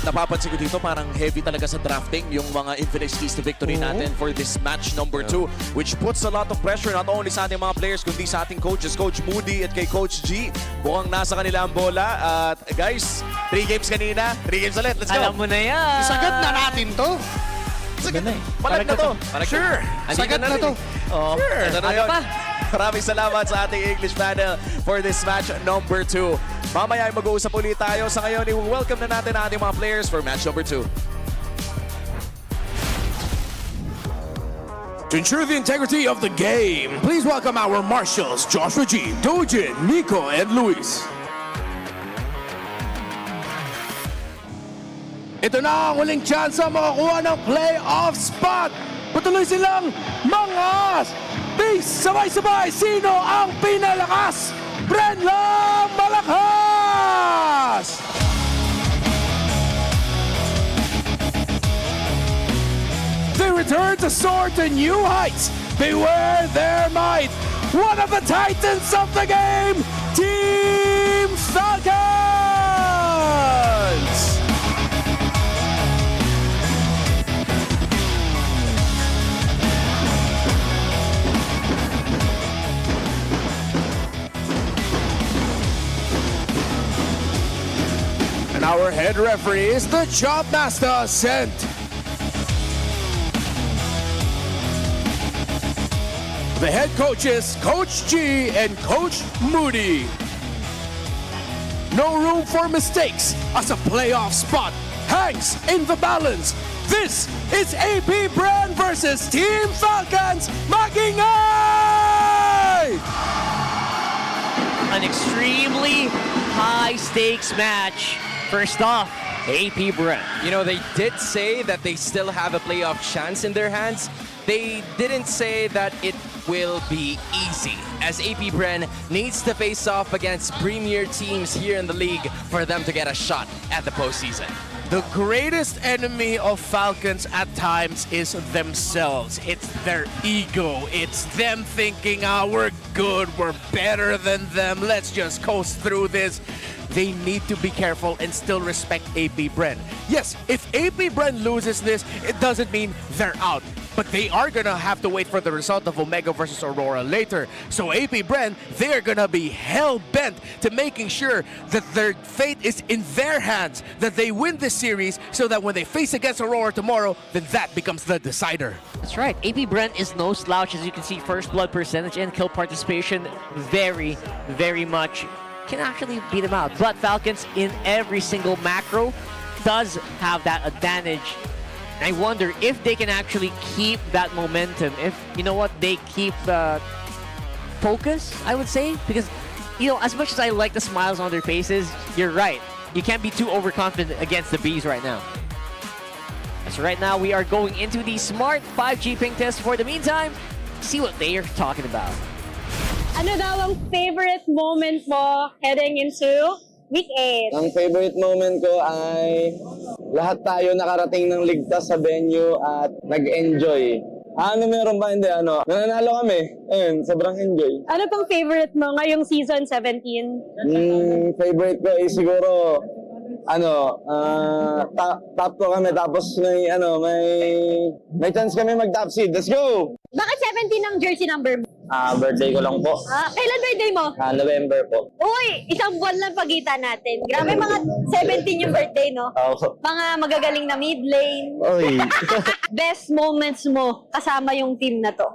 napapansin ko dito, parang heavy talaga sa drafting yung mga Infinix keys to victory natin for this match number 2, which puts a lot of pressure not only sa ating mga players, kundi sa ating coaches, Coach Moody at kay Coach G. Mukhang nasa kanila ang bola. At guys, 3 games kanina, 3 games ulit. Let's go! alam mo na yan. Sagad na natin to. Sagad na. Palag na to. Sure. Sagad na to. Oh, Sure. ano pa? Maraming salamat sa ating English panel for this match number 2. Mamaya ay mag-uusap ulit tayo. Sa ngayon, i-welcome na natin ang ating mga players for match number 2. To ensure the integrity of the game, please welcome our marshals, Joshua G, Dojin, Nico, and Luis. Ito na ang huling chance sa makakuha ng playoff spot. Patuloy silang mangas. Peace! Sabay-sabay! Sino ang pinalakas? Bren lang malakas! They return to soar to new heights. Beware their might. One of the titans of the game, Team Falcons! And our head referee is the Chop Master Sent. The head coaches, Coach G and Coach Moody. No room for mistakes as a playoff spot hangs in the balance. This is AP Bren versus Team Falcons. Magingay! An extremely high-stakes match. First off, AP Bren. You know, they did say that they still have a playoff chance in their hands. They didn't say that it will be easy, as AP Bren needs to face off against premier teams here in the league for them to get a shot at the postseason. The greatest enemy of Falcons at times is themselves. It's their ego. It's them thinking, we're good, we're better than them, let's just coast through this. They need to be careful and still respect AP Bren. Yes, if AP Bren loses this, it doesn't mean they're out. But they are gonna have to wait for the result of Omega versus Aurora later. So AP Bren, they're gonna be hell-bent to making sure that their fate is in their hands, that they win this series so that when they face against Aurora tomorrow, then that becomes the decider. That's right. AP Brent is no slouch. As you can see, first blood percentage and kill participation very, very much can actually beat them out. But Falcons in every single macro does have that advantage. I wonder if they can actually keep that momentum. If, you know what, they keep focus, I would say. Because, you know, as much as I like the smiles on their faces, you're right. You can't be too overconfident against the Bees right now. So right now, we are going into the smart 5G ping test. For the meantime, see what they are talking about. Ano daw ang favorite moment mo heading into Week 8? Ang favorite moment ko ay lahat tayo nakarating ng ligtas sa venue at nag-enjoy. Meron ba? Hindi, nananalo kami. Ayun, sobrang enjoy. Ano pang favorite mo ngayong season 17? Favorite ko is siguro, top 2 kami, tapos may chance kami mag-top seed. Let's go! Bakit 17 ang jersey number mo? Birthday ko lang po. Kailan birthday mo? November po. Uy, isang buwan lang pagitan natin. Grabe, mga 17 yung birthday, no? Oo. Mga magagaling na mid lane. Oy. Best moments mo kasama yung team na to?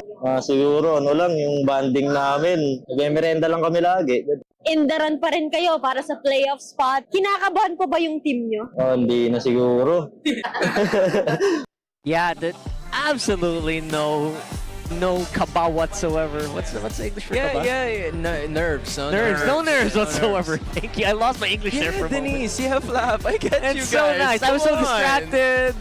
Siguro, yung banding namin. Nag-merenda lang kami lagi. In the run pa rin kayo para sa playoff spot. Kinakabahan po ba yung team nyo? Hindi na siguro. Yeah, absolutely no kaba whatsoever. What's the English for kaba? Yeah. Nerves. Nerves. No nerves whatsoever. Thank you. I lost my English there for a moment. Denise, you have laugh. I get you guys. It's so nice. I was so Come on. distracted.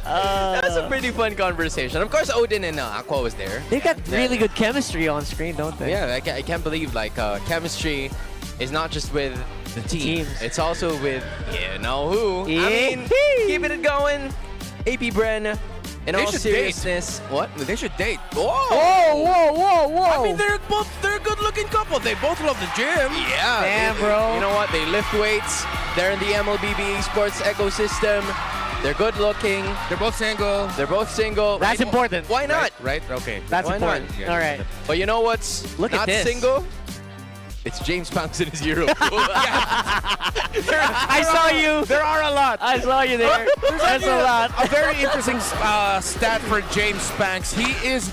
That's a pretty fun conversation. Of course, Odin and Aqua was there. They got really good chemistry on screen, don't they? Yeah, I can't believe chemistry is not just with the team. It's also with you know who. Yeah. I mean, keeping it going. AP Bren. In all seriousness, what? They should date. Whoa! Whoa! I mean, they're a good-looking couple. They both love the gym. Yeah. Damn, bro. You know what? They lift weights. They're in the MLBB esports ecosystem. They're good-looking. They're both single. That's important. Why not? Right? Okay. That's Why important. not? All right. But you know what's Look not at this. single? It's James Banks in his Euro. I saw you. There are a lot. I saw you there. There's a lot. A very interesting stat for James Banks. He is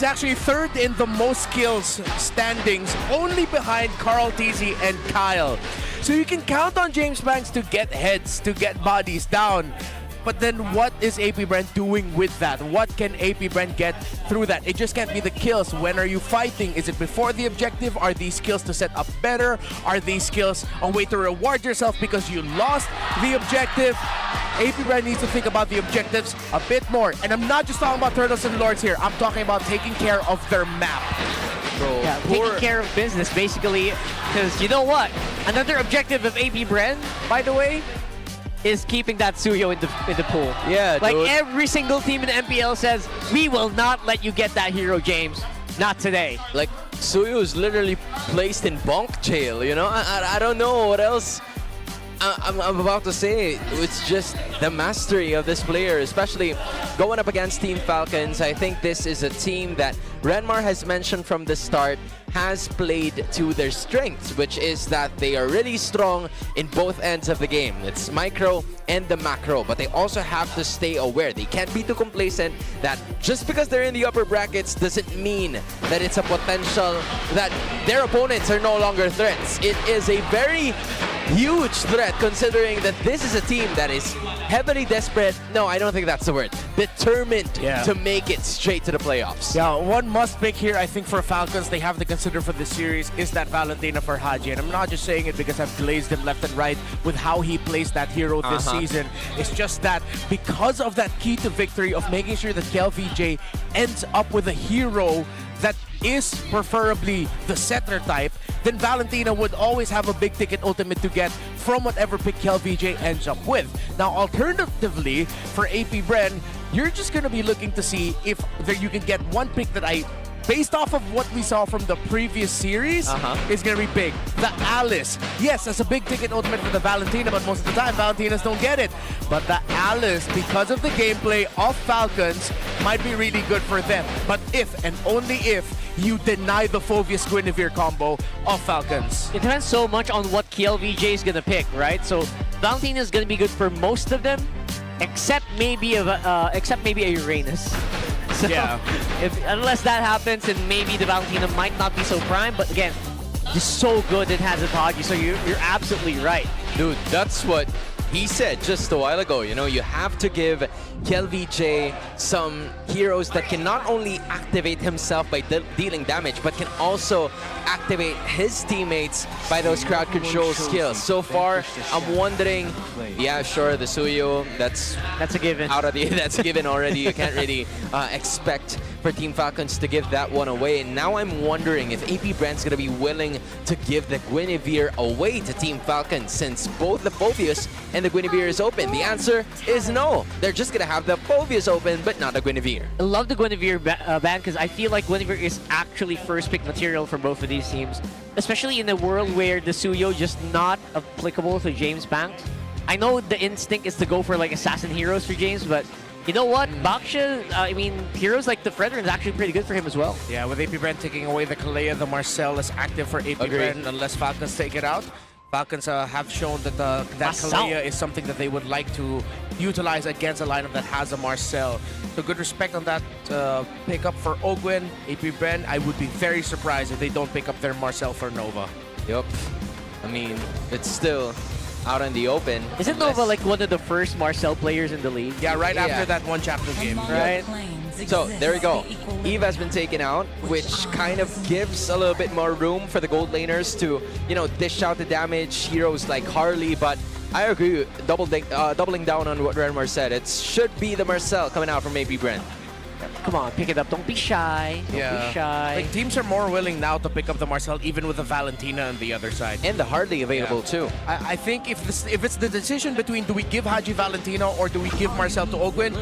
actually third in the most kills standings, only behind Carl TZ and Kyle. So you can count on James Banks to get heads, to get bodies down. But then what is AP Brand doing with that? What can AP Brand get through that? It just can't be the kills. When are you fighting? Is it before the objective? Are these skills to set up better? Are these skills a way to reward yourself because you lost the objective? AP Brand needs to think about the objectives a bit more. And I'm not just talking about Turtles and Lords here. I'm talking about taking care of their map. Bro, Yeah, taking care of business, basically. Because you know what? Another objective of AP Bren, by the way, is keeping that Suyo in the pool. Yeah, like dude. every single team in the MPL says, we will not let you get that hero, James. Not today. Like Suyo is literally placed in bonk jail. You know, I don't know what else I'm about to say. It's just the mastery of this player, especially going up against Team Falcons. I think this is a team that Renmar has mentioned from the start has played to their strengths, which is that they are really strong in both ends of the game. It's micro and the macro, but they also have to stay aware. They can't be too complacent that just because they're in the upper brackets doesn't mean that it's a potential that their opponents are no longer threats. It is a very huge threat considering that this is a team that is heavily desperate. No, I don't think that's the word. Determined to make it straight to the playoffs. Yeah, one must pick here, I think, for Falcons, they have to consider for this series is that Valentina for Haji. And I'm not just saying it because I've glazed him left and right with how he plays that hero this season. It's just that because of that key to victory of making sure that KLVJ ends up with a hero that is preferably the setter type, then Valentina would always have a big ticket ultimate to get from whatever pick KelVJ ends up with. Now, alternatively, for AP Bren, you're just going to be looking to see if you can get one pick that based off of what we saw from the previous series, is going to be big. The Alice. Yes, that's a big ticket ultimate for the Valentina, but most of the time, Valentinas don't get it. But the Alice, because of the gameplay of Falcons, might be really good for them. But if and only if you deny the Phoveus Guinevere combo of Falcons. It depends so much on what KLVJ is going to pick, right? So Valentina is going to be good for most of them, except maybe a Uranus. So yeah. Unless that happens, then maybe the Valentina might not be so prime. But again, just so good it has a Tagi. So you're absolutely right. Dude, that's what he said just a while ago. You know, you have to give KelVJ some heroes that can not only activate himself by dealing damage, but can also activate his teammates by those crowd control skills. So far, I'm wondering, yeah, sure, the Suyo, that's a given. That's a given already. You can't really expect for Team Falcons to give that one away. And now I'm wondering if AP Brand's gonna be willing to give the Guinevere away to Team Falcons, since both the Phoveus and the Guinevere is open. The answer is no. They're just gonna have the Phoveus open, but not the Guinevere. I love the Guinevere ban because I feel like Guinevere is actually first pick material for both of these teams, especially in a world where the Suyo just not applicable to James Banks. I know the instinct is to go for like assassin heroes for James, but you know what? Baksha, I mean, heroes like the Fredrin is actually pretty good for him as well. Yeah, with AP Bren taking away the Kalea, the Marcel is active for AP Bren unless Falcons take it out. Falcons have shown that that Kalea is something that they would like to utilize against a lineup that has a Marcel. So good respect on that pickup for Ogwen, AP Bren. I would be very surprised if they don't pick up their Marcel for Nova. Yup. I mean, it's still out in the open. Isn't Nova like one of the first Marcel players in the league? Yeah, right after that one chapter game. Right. So there we go. Eve has been taken out, which kind of gives a little bit more room for the gold laners to, you know, dish out the damage. Heroes like Harley, but I agree, doubling down on what Renmar said. It should be the Marcel coming out from AP Brent. Come on, pick it up. Don't be shy. Don't be shy. Like, teams are more willing now to pick up the Marcel, even with the Valentina on the other side. And the Harley available too. I think if it's the decision between do we give Haji Valentina or do we give Marcel to Ogwen,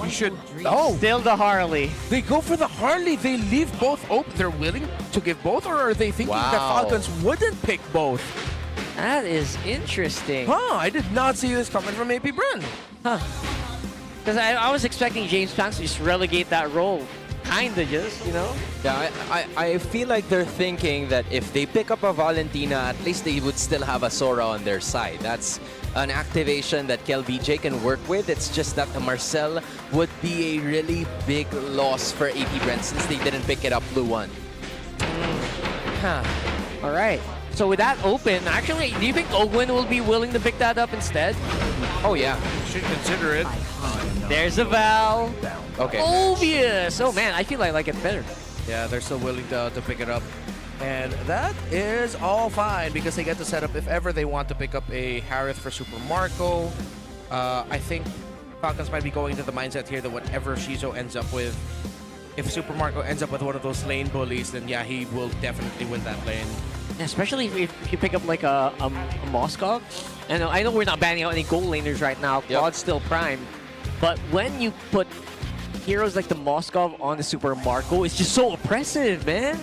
you should. Oh, still the Harley. They go for the Harley. They leave both open. They're willing to give both, or are they thinking that Falcons wouldn't pick both? That is interesting. Huh, I did not see this coming from AP Bren. Huh. Because I was expecting James Banks to just relegate that role. Kinda just, you know? Yeah, I feel like they're thinking that if they pick up a Valentina, at least they would still have a Sora on their side. That's an activation that KelVJ can work with. It's just that the Marcel would be a really big loss for AP Brent since they didn't pick it up Blue 1. All right. So with that open, actually, do you think Ogwen will be willing to pick that up instead? Oh, yeah. Should consider it. There's a Val. Okay. Obvious. Oh, man, I feel I like it better. Yeah, they're still willing to pick it up. And that is all fine because they get to set up if ever they want to pick up a Harith for Super Marco. I think Falcons might be going into the mindset here that whatever Shizo ends up with, if Super Marco ends up with one of those lane bullies, then yeah, he will definitely win that lane. Especially if you pick up like a Moskov. And I know we're not banning out any gold laners right now. Claude's still prime. But when you put heroes like the Moskov on the Super Marco, it's just so oppressive, man.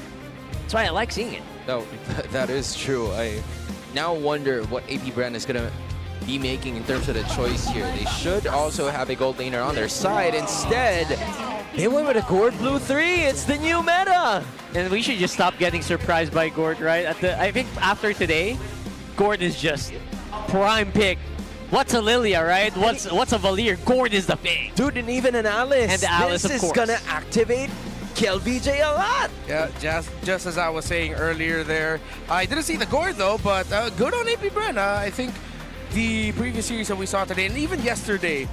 That's why I like seeing it. No, that is true. I now wonder what AP Brand is going to be making in terms of the choice here. They should also have a gold laner on their side. Instead, they went with a Gord Blue 3. It's the new meta. And we should just stop getting surprised by Gord, right? I think after today, Gord is just prime pick. What's a Lilia, right? What's a Valir? Gord is the pick. Dude, and even an Alice. And the Alice, this of course. is gonna activate KelVJ a lot. Yeah, just as I was saying earlier there. I didn't see the Gord though, but good on AP Bren. I think the previous series that we saw today, and even yesterday,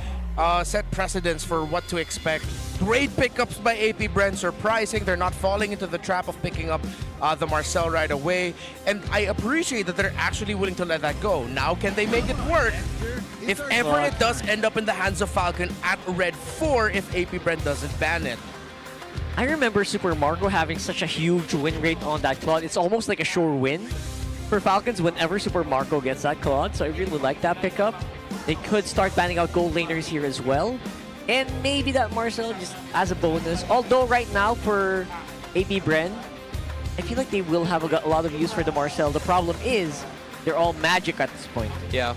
set precedents for what to expect. Great pickups by AP Bren, surprising. They're not falling into the trap of picking up the Marcel right away. And I appreciate that they're actually willing to let that go. Now, can they make it work? If ever it does end up in the hands of Falcon at Red 4 if AP Bren doesn't ban it. I remember Super Marco having such a huge win rate on that Claude. It's almost like a sure win for Falcons whenever Super Marco gets that Claude. So I really like that pickup. They could start banning out gold laners here as well. And maybe that Marcel just as a bonus. Although right now for AP Bren, I feel like they will have a lot of use for the Marcel. The problem is they're all magic at this point. Yeah.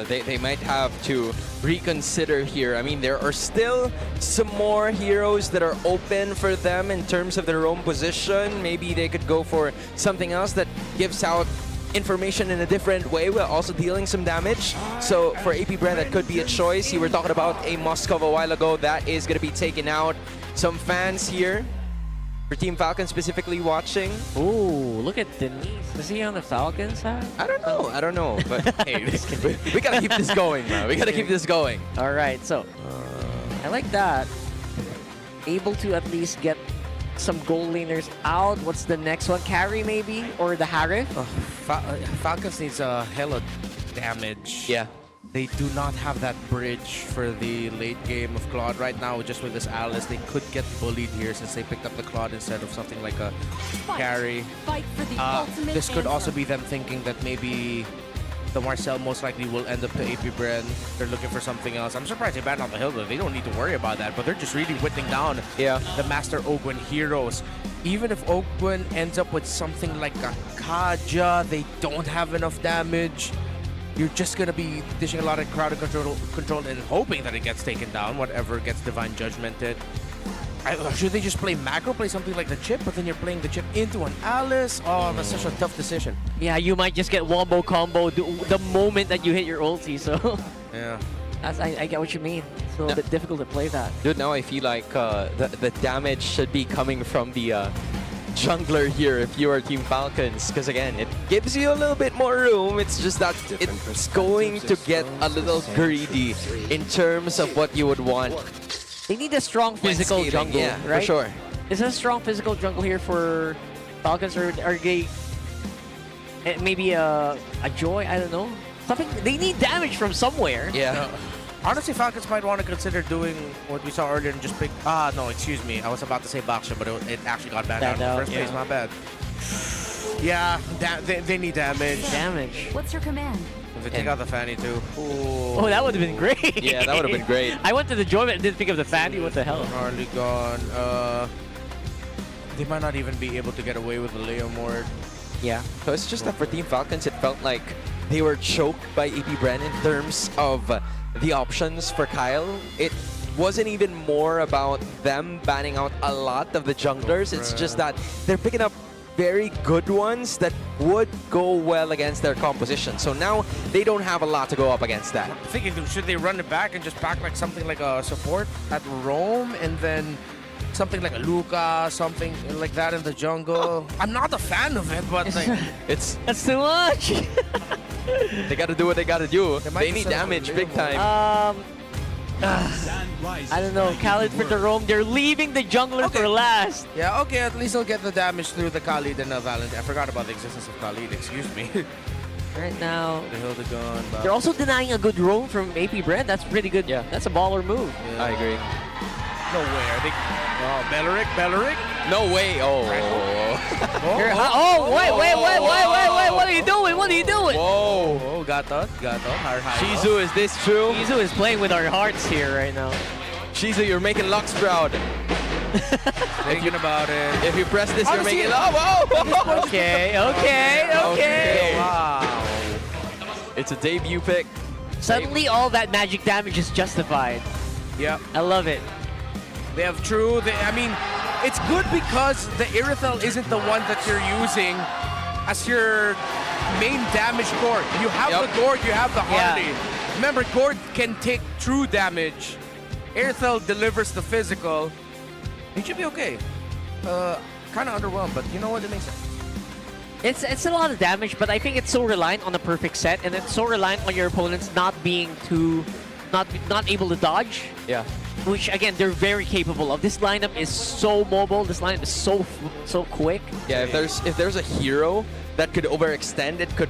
They might have to reconsider here. I mean, there are still some more heroes that are open for them in terms of their own position. Maybe they could go for something else that gives out information in a different way while also dealing some damage. So for AP Brand, that could be a choice. You were talking about a Moskov a while ago. That is going to be taken out. Some fans here for Team Falcon specifically watching. Ooh, look at Denise. Is he on the Falcon side? I don't know. But hey, we gotta keep this going, man. We gotta keep this going. All right, so I like that. Able to at least get some gold laners out. What's the next one? Carry maybe? Or the Harif? Falcons needs a hella damage. Yeah. They do not have that bridge for the late game of Claude. Right now, just with this Alice, they could get bullied here since they picked up the Claude instead of something like a carry. This could also be them thinking that maybe the Marcel most likely will end up to AP Bren. They're looking for something else. I'm surprised they banned out the Hilda. They don't need to worry about that, but they're just really whittling down the Master Ogwen heroes. Even if Ogwen ends up with something like a Kaja, they don't have enough damage. You're just going to be dishing a lot of crowd control and hoping that it gets taken down, whatever gets Divine Judgmented. Should they just play macro, play something like the chip, but then you're playing the chip into an Alice? Oh, that's such a tough decision. Yeah, you might just get wombo combo the moment that you hit your ulti, so... Yeah. I get what you mean. It's a little bit difficult to play that. Dude, now I feel like the damage should be coming from the jungler here if you are Team Falcons, because again, it gives you a little bit more room. It's just that it's going to get a little greedy in terms of what you would want. They need a strong physical jungle, yeah, right? For sure. Is there a strong physical jungle here for Falcons, or are they maybe a Joy? I don't know. Something they need damage from somewhere. Yeah. Honestly, Falcons might want to consider doing what we saw earlier and just pick... no, excuse me. I was about to say Baksha, but it actually got banned out in the first place. My bad. Yeah, they need damage. Damage. What's your command? If they take out the Fanny too. Ooh. Oh, that would have been great. Yeah, that would have been great. I went to the Joy, but didn't pick up the Fanny. What the hell? Hardly gone. They might not even be able to get away with the Leomord. Yeah. So it's just that for Team Falcons, it felt like they were choked by AP Bren in terms of the options for Kyle. It wasn't even more about them banning out a lot of the junglers. It's just that they're picking up very good ones that would go well against their composition. So now they don't have a lot to go up against that. I'm thinking, should they run it back and just pack like something like a support at Rome and then something like a Luca, something like that in the jungle? I'm not a fan of it, but like, that's too much. They gotta do what they gotta do. They need damage big time. I don't know. Khalid for the Rome. They're leaving the jungler for last. Yeah, okay, at least they'll get the damage through the Khalid and Valentine. I forgot about the existence of Khalid, excuse me. Right now, the Hildegon. they're also denying a good roam from AP Brand. That's pretty good. Yeah, that's a baller move. Yeah. I agree. No way. Are they... Oh, Belleric? No way. Oh. Wait. What are you doing? What are you doing? Whoa. Oh, got that. Shizu, is this true? Shizu is playing with our hearts here right now. Shizu, you're making Lux proud. Thinking about it. If you press this, you're making... Oh, Okay. Wow. It's a debut pick. Suddenly, all that magic damage is justified. Yeah. I love it. They have true. I mean, it's good because the Irithel isn't the one that you're using as your main damage Gord. You have the Gord, you have the Harley. Remember, Gord can take true damage. Irithel delivers the physical. It should be okay. Kind of underwhelmed, but you know what? It makes sense. It's a lot of damage, but I think it's so reliant on the perfect set, and it's so reliant on your opponents not being not able to dodge. Yeah. Which again, they're very capable of. This lineup is so mobile. This lineup is so quick. Yeah, if there's a hero that could overextend, it could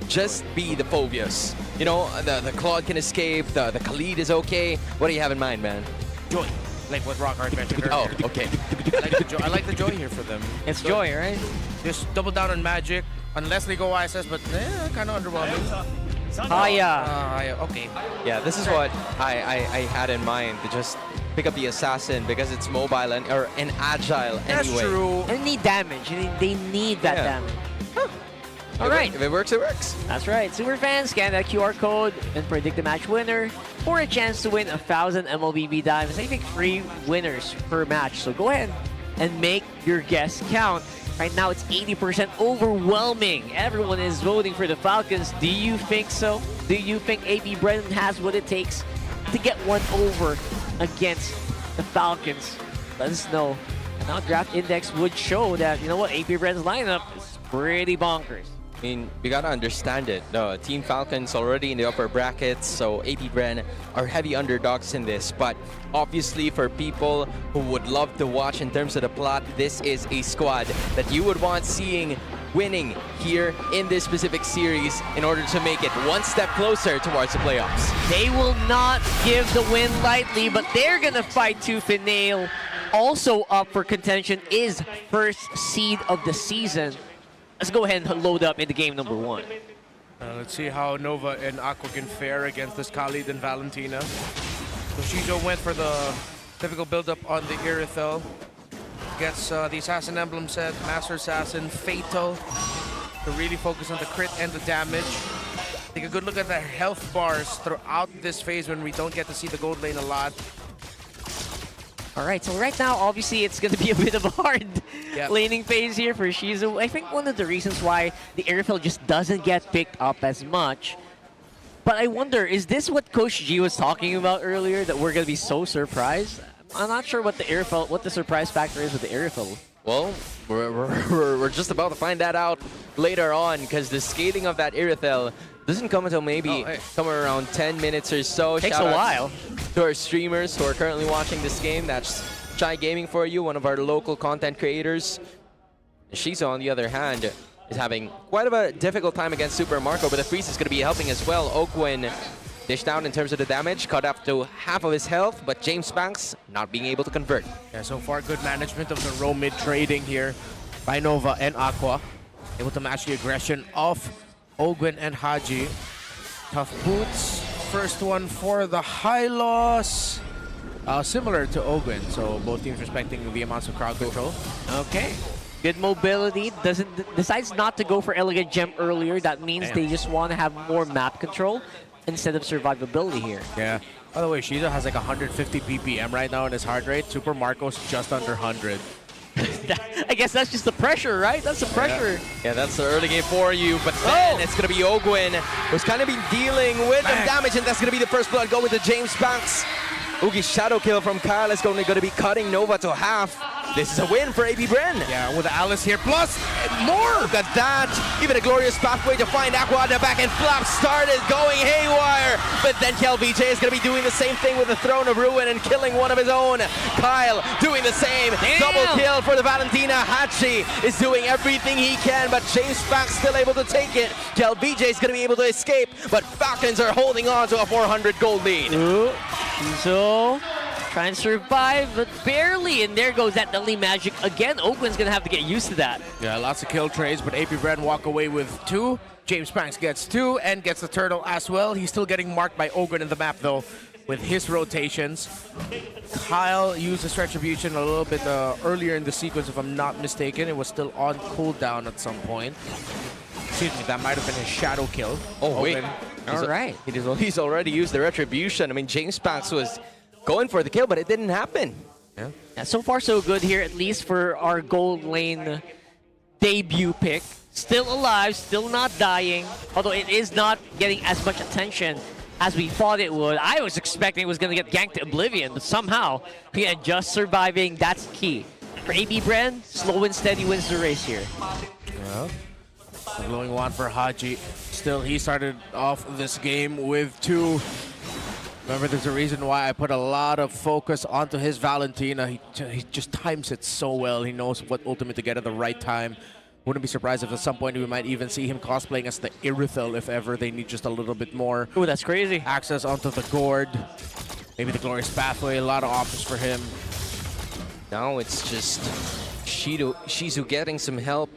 just be the Phobius. You know, the Claude can escape. The Khalid is okay. What do you have in mind, man? Joy. like what Rockhard mentioned Oh, earlier. okay. I like the joy here for them. It's joy, right? Just double down on Magic, unless they go ISS, but kind of underwhelming. Haya. Okay. Yeah, this is what I had in mind, to just pick up the Assassin because it's mobile and agile That's anyway. true. And they need damage. They need that Yeah. damage. All right. If it works, it works. That's right. Superfans, scan that QR code and predict the match winner for a chance to win 1,000 MLBB dimes. I think 3 winners per match. So go ahead and make your guess count. Right now, it's 80% overwhelming. Everyone is voting for the Falcons. Do you think so? Do you think AP Brennan has what it takes to get one over against the Falcons? Let us know. Now, Draft Index would show that, you know what, AP Brennan's lineup is pretty bonkers. I mean, you gotta understand it. The Team Falcons already in the upper brackets, so AP Bren are heavy underdogs in this. But obviously, for people who would love to watch in terms of the plot, this is a squad that you would want seeing winning here in this specific series in order to make it one step closer towards the playoffs. They will not give the win lightly, but they're gonna fight tooth and nail. Also up for contention is first seed of the season. Let's go ahead and load up into game number 1. Let's see how Nova and Aqua can fare against this Khalid and Valentina. So Shijo went for the typical build-up on the Irithel. Gets the Assassin Emblem set, Master Assassin, Fatal, to really focus on the crit and the damage. Take a good look at the health bars throughout this phase when we don't get to see the gold lane a lot. All right, so right now, obviously, it's going to be a bit of a hard Yep. laning phase here for Shizu. I think one of the reasons why the Airfield just doesn't get picked up as much. But I wonder, is this what Coach G was talking about earlier, that we're going to be so surprised? I'm not sure what the surprise factor is with the Airfield. Well, we're just about to find that out later on, because the scaling of that Irithel doesn't come until maybe somewhere around 10 minutes or so. Takes a Shoutouts while. to our streamers who are currently watching this game. That's Chai Gaming for you, one of our local content creators. Shizo, on the other hand, is having quite of a difficult time against Super Marco, but the freeze is going to be helping as well. Oakwin dished out in terms of the damage, cut up to half of his health, but James Banks not being able to convert. Yeah, so far good management of the row mid trading here by Nova and Aqua. Able to match the aggression of Ogwin and Haji. Tough boots. First one for the high loss. Similar to Ogwin, so both teams respecting the amounts of crowd control. Okay. Good mobility. Decides not to go for Elegant Gem earlier. That means they just want to have more map control instead of survivability here. Yeah. By the way, Shizo has like 150 BPM right now in his heart rate. Super Marco's just under 100. I guess that's just the pressure, right? That's the pressure. Yeah, that's the early game for you, but then it's going to be Ogwin who's kind of been dealing with the damage, and that's going to be the first blood go with the James Banks. Ugi's shadow kill from Kyle is going to be cutting Nova to half. This is a win for AP Bren. Yeah, with Alice here, plus more! Look at that! Even a glorious pathway to find Aqua at the back, and Flap started going haywire! But then KLBJ is going to be doing the same thing with the Throne of Ruin and killing one of his own. Kyle doing the same. Damn. Double kill for the Valentina. Hachi is doing everything he can, but James Banks still able to take it. KLBJ is going to be able to escape, but Falcons are holding on to a 400 gold lead. Ooh. So, trying to survive, but barely. And there goes that Deadly Magic again. Oakland's going to have to get used to that. Yeah, lots of kill trades, but AP Bren walk away with 2. James Banks gets 2 and gets the turtle as well. He's still getting marked by Ogren in the map, though, with his rotations. Kyle used his Retribution a little bit earlier in the sequence, if I'm not mistaken. It was still on cooldown at some point. Excuse me, that might have been his shadow kill. Oh, wait. All right. He's already used the Retribution. I mean, James Banks was going for the kill, but it didn't happen. Yeah, so far so good here, at least for our gold lane debut pick. Still alive, still not dying, although it is not getting as much attention as we thought it would. I was expecting it was going to get ganked to oblivion, but somehow, yeah, just surviving, that's key. For AB Bren, slow and steady wins the race here. Yeah. The glowing wand for Haji. Still, he started off this game with 2. Remember, there's a reason why I put a lot of focus onto his Valentina. He just times it so well. He knows what ultimate to get at the right time. Wouldn't be surprised if at some point we might even see him cosplaying as the Irithel if ever they need just a little bit more. Oh, that's crazy. Access onto the gourd. maybe the Glorious Pathway, a lot of options for him. Now it's just Shizu getting some help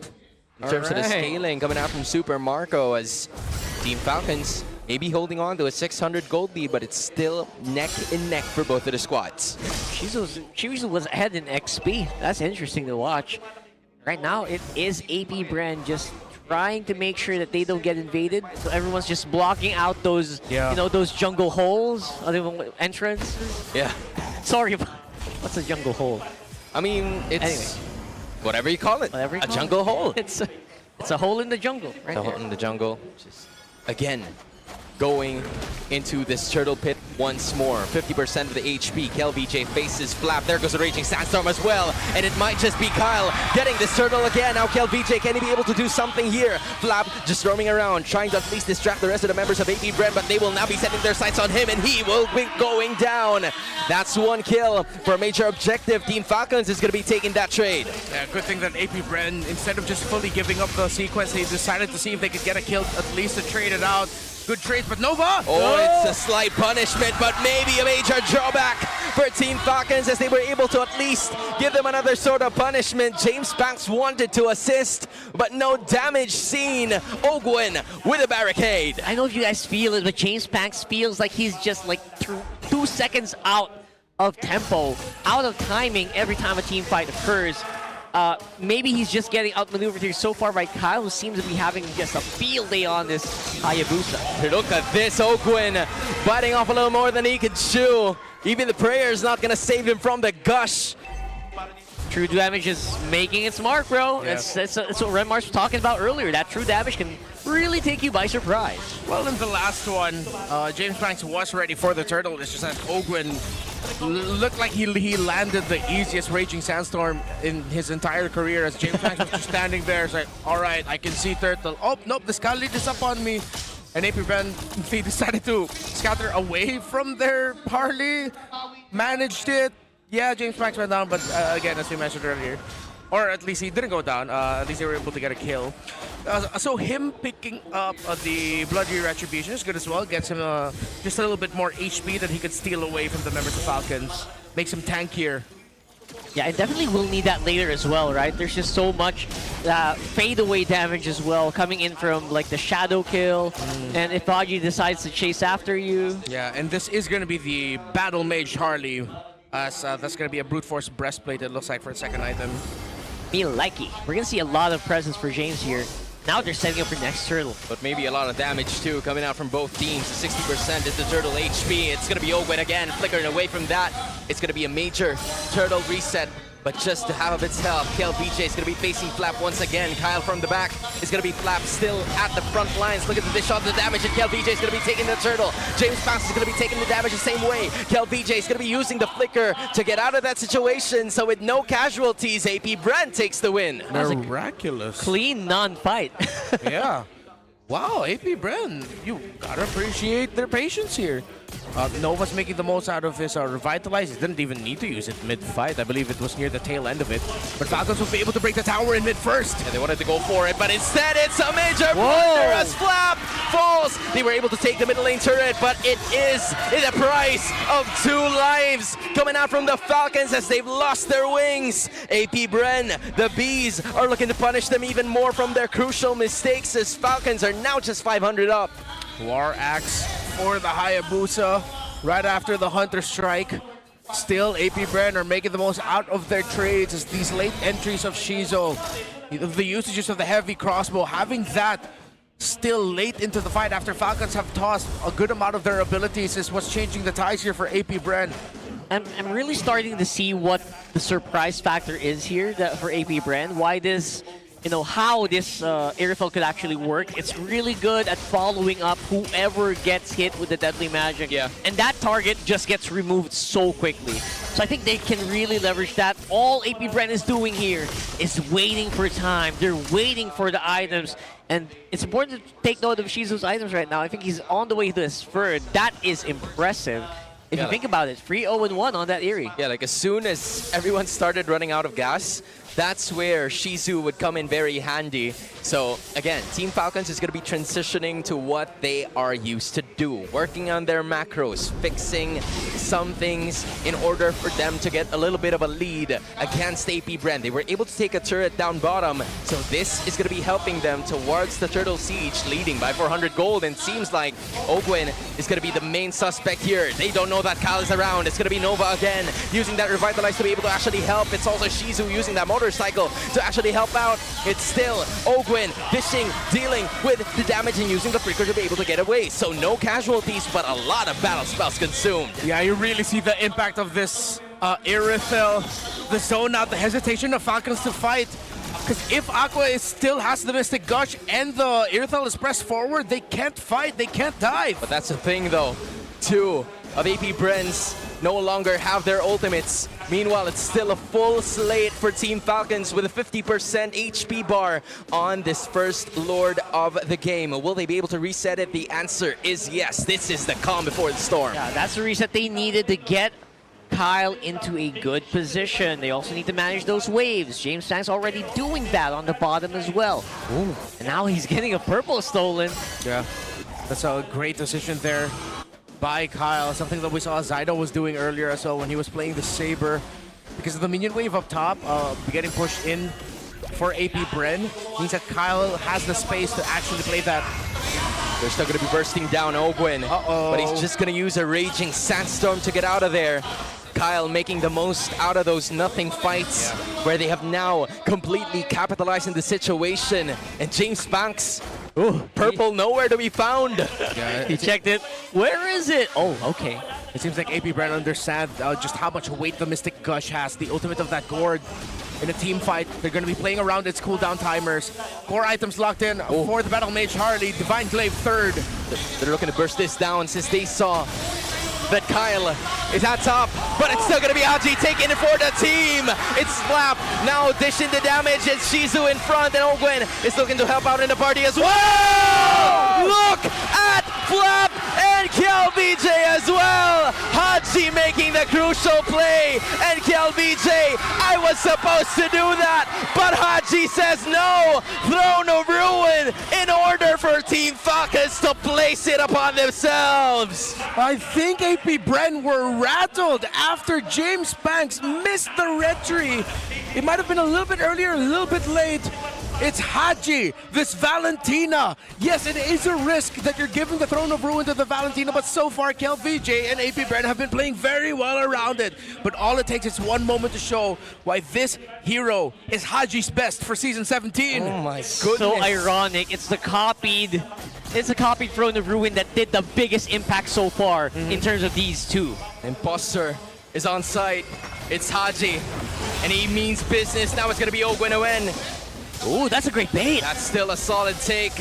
in terms of the scaling coming out from Super Marco as Team Falcons maybe holding on to a 600 gold lead, but it's still neck and neck for both of the squads. Shizu was ahead in XP. That's interesting to watch. Right now, it is AP Brand just trying to make sure that they don't get invaded. So everyone's just blocking out those, those jungle holes, entrances. Yeah. Sorry, what's a jungle hole? I mean, it's whatever you call it. Whatever you call jungle it. hole. It's a hole in the jungle, right? It's a hole in the jungle. Just again, going into this turtle pit once more. 50% of the HP. KelVJ faces Flap. There goes the Raging Sandstorm as well. And it might just be Kyle getting this turtle again. Now KelVJ, can he be able to do something here? Flap just roaming around, trying to at least distract the rest of the members of AP Brand, but they will now be setting their sights on him, and he will be going down. That's one kill for a major objective. Team Falcons is going to be taking that trade. Yeah, good thing that AP Brand, instead of just fully giving up the sequence, they decided to see if they could get a kill, at least to trade it out. Good trade, but Nova! Oh, it's a slight punishment, but maybe a major drawback for Team Falcons as they were able to at least give them another sort of punishment. James Banks wanted to assist, but no damage seen. Ogwin with a barricade. I know if you guys feel it, but James Banks feels like he's just like 2 seconds out of tempo, out of timing every time a team fight occurs. Maybe he's just getting outmaneuvered here so far by Kyle, who seems to be having just a field day on this Hayabusa. Look at this, Ogwin biting off a little more than he could chew. Even the prayer is not going to save him from the gush. True damage is making its mark, bro. Yeah. It's what Red Mars was talking about earlier. That true damage can really take you by surprise. Well, in the last one, James Banks was ready for the turtle. It's just that Ogwin looked like he landed the easiest Raging Sandstorm in his entire career, as James Banks was just standing there. It's like, all right, I can see turtle. Oh, nope, the Sky Lead is up on me. And AP Brand, they decided to scatter away from their parley. Managed it. Yeah, James Banks went down, but again, as we mentioned earlier, or at least he didn't go down. At least they were able to get a kill. So him picking up the Bloody Retribution is good as well. Gets him just a little bit more HP that he could steal away from the members of Falcons. Makes him tankier. Yeah, I definitely will need that later as well, right? There's just so much fade-away damage as well coming in from like the shadow kill, and if Audrey decides to chase after you. Yeah, and this is going to be the Battle Mage Harley. That's going to be a Brute Force Breastplate, it looks like, for the second item. Me likey. We're going to see a lot of presence for James here. Now they're setting up for next turtle. But maybe a lot of damage too coming out from both teams. 60% is the turtle HP. It's going to be Ogwin again, flickering away from that. It's going to be a major turtle reset. But just to have its help, KelVJ is going to be facing Flap once again. Kyle from the back is going to be Flap still at the front lines. Look at the dish on the damage, and KelVJ is going to be taking the turtle. James Banks is going to be taking the damage the same way. KelVJ is going to be using the flicker to get out of that situation. So with no casualties, AP Brand takes the win. Miraculous. Clean non-fight. Yeah. Wow, AP Brand, you gotta appreciate their patience here. Nova's making the most out of his Revitalize. He didn't even need to use it mid-fight. I believe it was near the tail end of it. But Falcons will be able to break the tower in mid-first. And they wanted to go for it, but instead it's a major blunder as Flap falls. They were able to take the middle lane turret, but it is the price of 2 lives coming out from the Falcons as they've lost their wings. AP Bren, the Bees, are looking to punish them even more from their crucial mistakes as Falcons are now just 500 up. War Axe for the Hayabusa right after the Hunter Strike. Still, AP Brand are making the most out of their trades as these late entries of Shizo, the usages of the heavy crossbow, having that still late into the fight after Falcons have tossed a good amount of their abilities is what's changing the ties here for AP Brand. I'm really starting to see what the surprise factor is here for AP Brand. Why this, how this Airfell could actually work. It's really good at following up whoever gets hit with the Deadly Magic. Yeah. And that target just gets removed so quickly. So I think they can really leverage that. All AP Brand is doing here is waiting for time. They're waiting for the items. And it's important to take note of Shizu's items right now. I think he's on the way to his third. That is impressive. If you think about it, free 0-1 on that Eerie. Yeah, like as soon as everyone started running out of gas, that's where Shizu would come in very handy. So again, Team Falcons is going to be transitioning to what they are used to do, working on their macros, fixing some things in order for them to get a little bit of a lead against AP Brand. They were able to take a turret down bottom, so this is going to be helping them towards the Turtle Siege, leading by 400 gold, and seems like Ogwin is going to be the main suspect here. They don't know that Kyle is around. It's going to be Nova again, using that Revitalize to be able to actually help. It's also Shizu using that motorcycle to actually help out. It's still Ogwin dishing, dealing with the damage and using the Flicker to be able to get away. So no casualties, but a lot of battle spells consumed. Yeah, you really see the impact of this Irithyll, the zone out, the hesitation of Falcons to fight. Because if Aqua still has the Mystic Gush and the Irithyll is pressed forward, they can't fight, they can't dive. But that's the thing though, two of AP Brens no longer have their ultimates. Meanwhile, it's still a full slate for Team Falcons with a 50% HP bar on this first Lord of the game. Will they be able to reset it? The answer is yes. This is the calm before the storm. Yeah, that's the reset they needed to get Kyle into a good position. They also need to manage those waves. James Fang's already doing that on the bottom as well. Ooh. And now he's getting a purple stolen. Yeah, that's a great decision there by Kyle. Something that we saw Zydo was doing earlier as well when he was playing the Saber. Because of the minion wave up top, getting pushed in for AP Bren, means that Kyle has the space to actually play that. They're still going to be bursting down Ogwin, but he's just going to use a Raging Sandstorm to get out of there. Kyle making the most out of those nothing fights, where they have now completely capitalized in the situation. And James Banks, purple nowhere to be found. Yeah, he checked it. Where is it? Oh, okay. It seems like AP Brand understand just how much weight the Mystic Gush has, the ultimate of that gourd. In a team fight, they're going to be playing around its cooldown timers. Core items locked in for the Battle Mage Harley. Divine Glaive third. They're looking to burst this down since they saw that Kyle is at top, but it's still going to be Haji taking it for the team. It's Slap now dishing the damage. It's Shizu in front, and Ogwin is looking to help out in the party as well. Look at Flap and KLBJ as well. Haji making the crucial play, and KLBJ, I was supposed to do that, but Haji says no. Throne of Ruin in order for Team Falcons to place it upon themselves. I think AP Bren were rattled after James Banks missed the red tree. It might have been a little bit earlier, a little bit late. It's Haji, this Valentina. Yes, it is a risk that you're giving the Throne of Ruin to the Valentina, but so far KLVJ and AP Bren have been playing very well around it. But all it takes is one moment to show why this hero is Haji's best for Season 17. Oh my goodness. So ironic. It's the copied Throne of Ruin that did the biggest impact so far in terms of these two. Imposter is on site. It's Haji, and he means business. Now it's going to be Ogwin. Ooh, that's a great bait. That's still a solid take.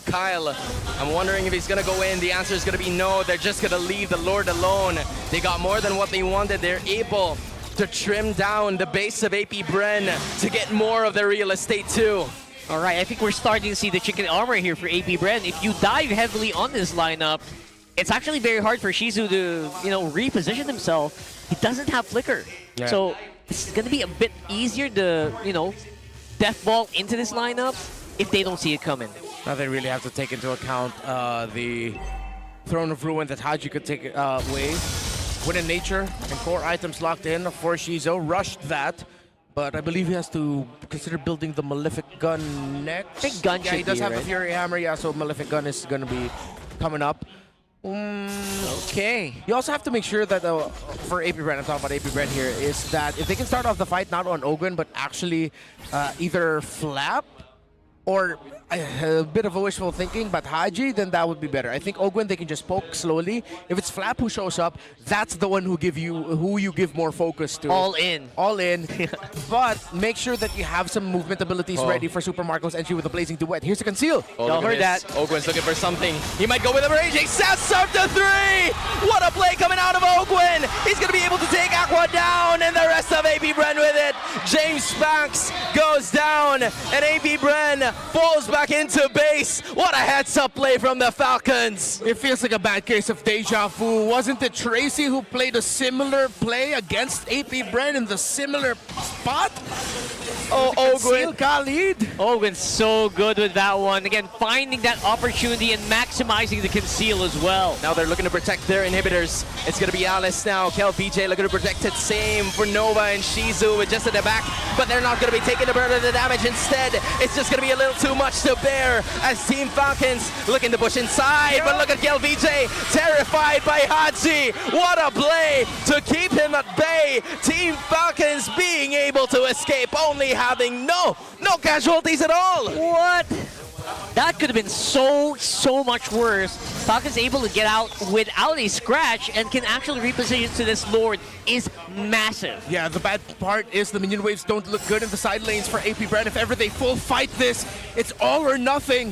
Kyle, I'm wondering if he's going to go in. The answer is going to be no. They're just going to leave the Lord alone. They got more than what they wanted. They're able to trim down the base of AP Bren to get more of their real estate too. All right, I think we're starting to see the chicken armor here for AP Bren. If you dive heavily on this lineup, it's actually very hard for Shizu to, reposition himself. He doesn't have Flicker. Yeah. So it's going to be a bit easier to, death ball into this lineup if they don't see it coming. Now they really have to take into account the Throne of Ruin that Haji could take away. Win in Nature and core items locked in for Shizu. Rushed that. But I believe he has to consider building the Malefic Gun next. I think Gun yeah, he should does be, have right? the Fury Hammer, yeah, so Malefic Gun is going to be coming up. Okay. You also have to make sure that for AP Bren, I'm talking about AP Bren here, is that if they can start off the fight not on Ogwin, but actually either Flap or a bit of a wishful thinking, but Haji, then that would be better. I think Ogwin, they can just poke slowly. If it's Flap who shows up, that's the one who you give more focus to. All in. All in. But make sure that you have some movement abilities ready for Super Marco's entry with the Blazing Duet. Here's the conceal. Y'all heard that. Ogwin's looking for something. He might go with a Raging Sandstorm to 3! What a play coming out of Ogwin! He's going to be able to take Aqua down, and the rest of AP Bren with it. James Banks goes down, and AP Bren falls back into base. What a heads-up play from the Falcons. It feels like a bad case of deja vu. Wasn't it Tracy who played a similar play against AP Brand in the similar spot? Oh, Ogwin. Khalid. Ogwin's so good with that one. Again, finding that opportunity and maximizing the conceal as well. Now they're looking to protect their inhibitors. It's going to be Alice now. Kel VJ looking to protect it. Same for Nova and Shizu with just at the back. But they're not going to be taking the burden of the damage. Instead, it's just going to be a little too much to bear as Team Falcons looking to push inside. But look at Kel VJ, terrified by Haji. What a play to keep him at bay. Team Falcons being able to escape, only having no casualties at all. What? That could have been so much worse. Falcons able to get out without a scratch and can actually reposition to this Lord is massive. Yeah, the bad part is the minion waves don't look good in the side lanes for AP Brand. If ever they full fight this, it's all or nothing.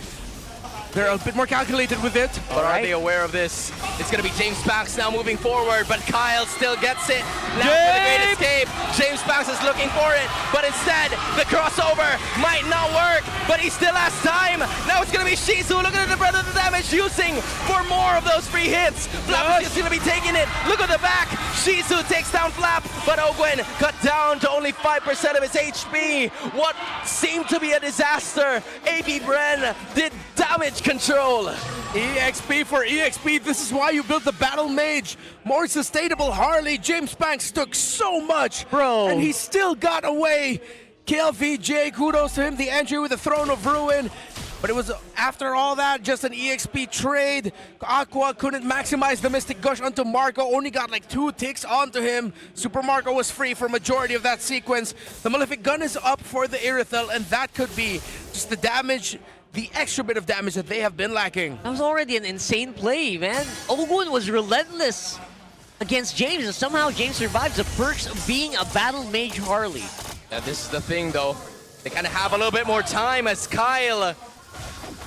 They're a bit more calculated with it. But are they aware of this? It's going to be James Pax now moving forward, but Kyle still gets it. Now for the great escape. James Pax is looking for it, but instead the crossover might not work, but he still has time. Now it's going to be Shizu looking at the breadth of the damage, using for more of those free hits. Flap is going to be taking it. Look at the back. Shizu takes down Flap, but Ogwin cut down to only 5% of his HP. What seemed to be a disaster. AP Bren did damage control. EXP for EXP. This is why you built the Battle Mage. More sustainable Harley. James Banks took so much. Bro. And he still got away. KLVJ, kudos to him. The entry with the Throne of Ruin. But it was, after all that, just an EXP trade. Aqua couldn't maximize the Mystic Gush onto Marco. Only got like 2 ticks onto him. Super Marco was free for majority of that sequence. The Malefic Gun is up for the Irithel, and that could be just the damage, the extra bit of damage that they have been lacking. That was already an insane play, man. Ogwin was relentless against James, and somehow James survives the perks of being a Battle Mage Harley. Yeah, this is the thing, though. They kind of have a little bit more time as Kyle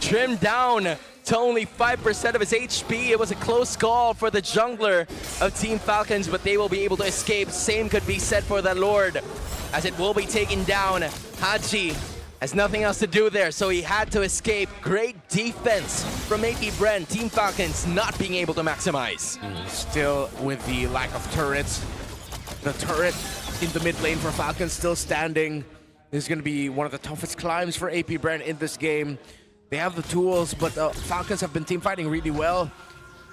trimmed down to only 5% of his HP. It was a close call for the jungler of Team Falcons, but they will be able to escape. Same could be said for the Lord, as it will be taken down. Haji has nothing else to do there, so he had to escape. Great defense from AP Bren. Team Falcons not being able to maximize. Still with the lack of turrets. The turret in the mid lane for Falcons still standing. This is going to be one of the toughest climbs for AP Bren in this game. They have the tools, but the Falcons have been team fighting really well.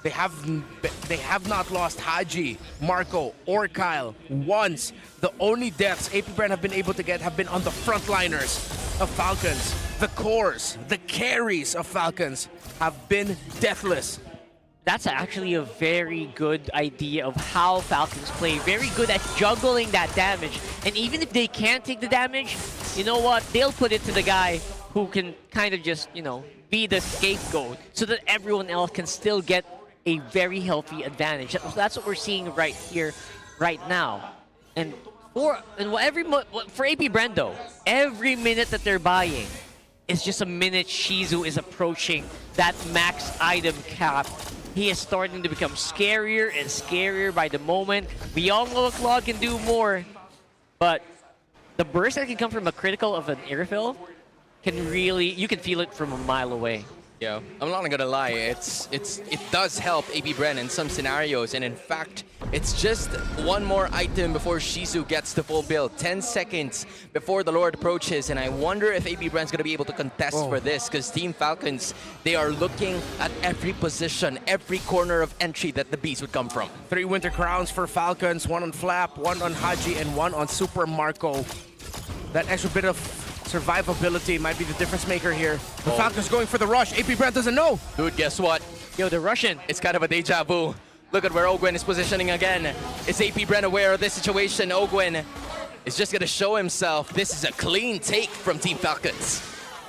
They have not lost Haji, Marco, or Kyle once. The only deaths AP Bren have been able to get have been on the frontliners of Falcons. The cores, the carries of Falcons have been deathless. That's actually a very good idea of how Falcons play. Very good at juggling that damage. And even if they can't take the damage, you know what? They'll put it to the guy who can kind of just, you know, be the scapegoat so that everyone else can still get a very healthy advantage. That's what we're seeing right here, right now. And for AP Brendo, every minute that they're buying is just a minute Shizu is approaching that max item cap. He is starting to become scarier and scarier by the moment. We all know Claude can do more, but the burst that can come from a critical of an Irithel can really, you can feel it from a mile away. Yeah, I'm not gonna lie, it does help AP Bren in some scenarios, and in fact, it's just one more item before Shizu gets the full build. 10 seconds before the Lord approaches, and I wonder if AP Bren's gonna be able to contest for this, because Team Falcons, they are looking at every position, every corner of entry that the beast would come from. 3 Winter Crowns for Falcons, 1 on Flap, 1 on Haji, and 1 on Super Marco. That extra bit of survivability might be the difference maker here. The Falcons going for the rush. AP Brand doesn't know. Dude, guess what? Yo, they're Russian. It's kind of a deja vu. Look at where Ogwin is positioning again. Is AP Bren aware of this situation? Ogwin is just going to show himself. This is a clean take from Team Falcons.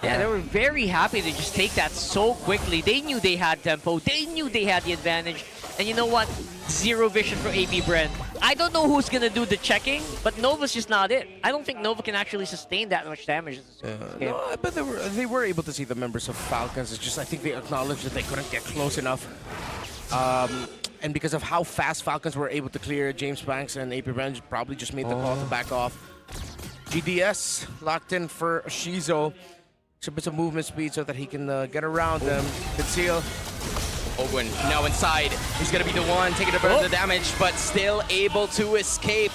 Yeah, they were very happy to just take that so quickly. They knew they had tempo. They knew they had the advantage. And you know what? Zero vision for AP Bren. I don't know who's going to do the checking, but Nova's just not it. I don't think Nova can actually sustain that much damage. No, but they were able to see the members of Falcons. It's just I think they acknowledged that they couldn't get close enough. And because of how fast Falcons were able to clear, James Banks and AP Bren probably just made the call to back off. GDS locked in for Shizo. Should be some movement speed so that he can get around them, conceal. Ogwen now inside. He's gonna be the one taking a bit of the damage, but still able to escape.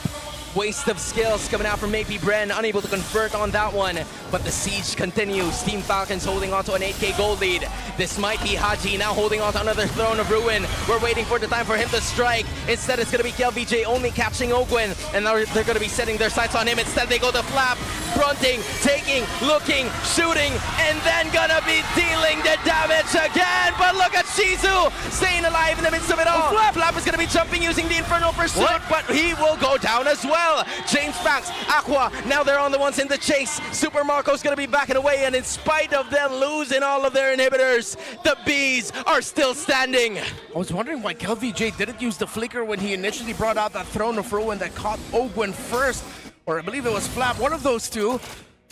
Waste of skills coming out from AP Bren, unable to convert on that one. But the siege continues. Team Falcons holding on to an 8K gold lead. This might be Haji now holding on to another Throne of Ruin. We're waiting for the time for him to strike. Instead, it's gonna be KLVJ only catching Ogwen, and now they're gonna be setting their sights on him. Instead, they go to Flap, fronting, taking, looking, shooting, and then gonna be dealing the damage again. But look at Shizu staying alive in the midst of it all. Flap is gonna be jumping using the Infernal Pursuit, but he will go down as well. James Banks, Aqua, now they're on the ones in the chase. Super Marco's gonna be backing away, and in spite of them losing all of their inhibitors, the Bees are still standing. I was wondering why KLVJ didn't use the flicker when he initially brought out that Throne of Ruin that caught Ogwen first, or I believe it was Flap, one of those two.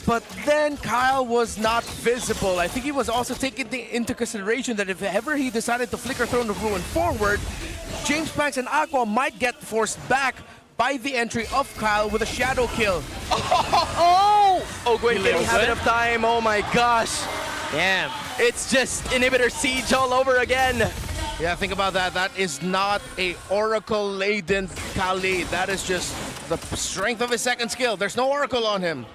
But then Kyle was not visible. I think he was also taking into consideration that if ever he decided to flicker Throne of Ruin forward, James Banks and Aqua might get forced back by the entry of Kyle with a shadow kill. Ogwen didn't have enough time. Oh my gosh. Damn. It's just inhibitor siege all over again. Yeah, think about that. That is not a Oracle-laden Khalid. That is just the strength of his second skill. There's no Oracle on him.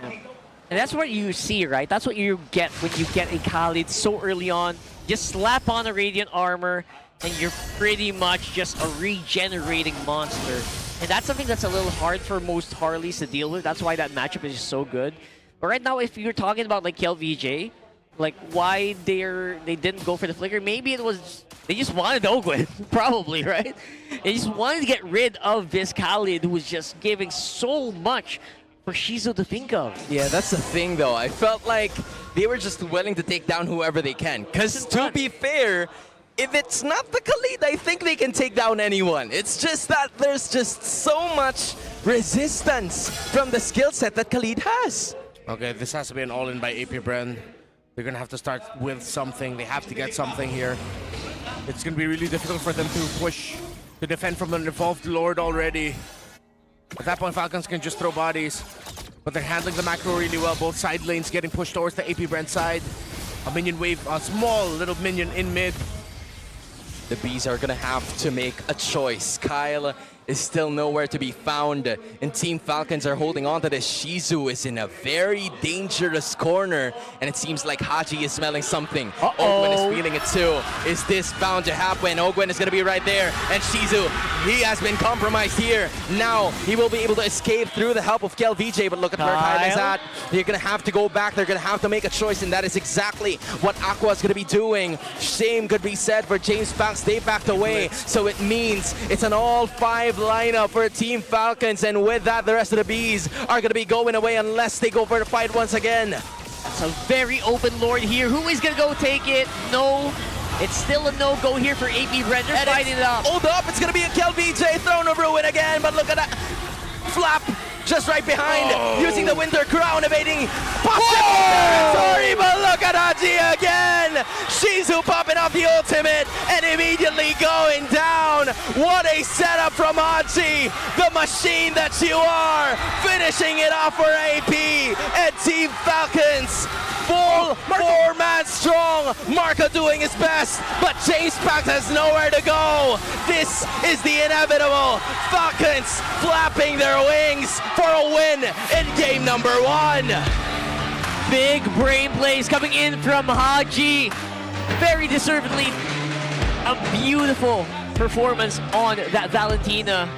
And that's what you see, right? That's what you get when you get a Khalid so early on. Just slap on a Radiant Armor, and you're pretty much just a regenerating monster. And that's something that's a little hard for most Harleys to deal with. That's why that matchup is just so good. But right now, if you're talking about like KLVJ, like why they didn't go for the flicker, maybe it was they just wanted Ogwen, probably, right? They just wanted to get rid of this Khalid who was just giving so much for Shizu to think of. Yeah, that's the thing though. I felt like they were just willing to take down whoever they can. Because to be fair, if it's not the Khalid, I think they can take down anyone. It's just that there's just so much resistance from the skill set that Khalid has. Okay, this has to be an all-in by AP Bren. They're gonna have to start with something. They have to get something here. It's gonna be really difficult for them to push, to defend from an evolved Lord already. At that point, Falcons can just throw bodies, but they're handling the macro really well. Both side lanes getting pushed towards the AP Brent side. A minion wave, a small little minion in mid. The Bees are gonna have to make a choice. Kyle is still nowhere to be found, and Team Falcons are holding on to this. Shizu is in a very dangerous corner, and it seems like Haji is smelling something. Ogwen is feeling it too. Is this bound to happen? Ogwen is gonna be right there, and Shizu, he has been compromised here. Now he will be able to escape through the help of KLVJ, but look at where Kyle is at. They're gonna have to go back. They're gonna have to make a choice, and that is exactly what Aqua is gonna be doing. Same could be said for James Banks. They backed away, so it means it's an all-5 lineup for Team Falcons, and with that, the rest of the Bees are going to be going away unless they go for the fight once again. That's a very open Lord here. Who is going to go take it? No. It's still a no-go here for AP Bren. They're fighting it up. Hold up, it's going to be a KLVJ Throne of Ruin again, but look at that. Flap just right behind, using the Winter Crown, evading possible territory, but look at Haji again! Shizu popping off the ultimate and immediately going down. What a setup from Haji, the machine that you are, finishing it off for AP and Team Falcons. Full 4-man strong. Marco doing his best, but James Banks has nowhere to go. This is the inevitable. Falcons flapping their wings for a win in game number 1. Big brain plays coming in from Haji. Very deservedly a beautiful performance on that Valentina.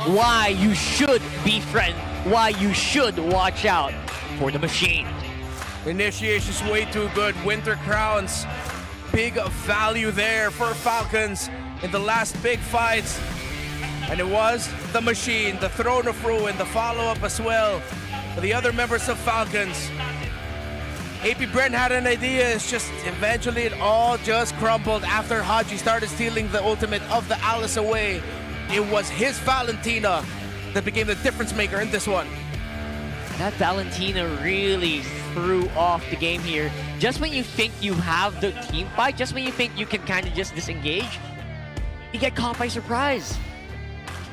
Why you should befriend, why you should watch out for the machine. Initiation's way too good. Winter Crowns, big value there for Falcons in the last big fights. And it was the machine, the Throne of Ruin, the follow-up as well for the other members of Falcons. AP Bren had an idea, it's just eventually it all just crumbled after Haji started stealing the ultimate of the Alice away. It was his Valentina that became the difference maker in this one. That Valentina really threw off the game here. Just when you think you have the team fight, just when you think you can kind of just disengage, you get caught by surprise.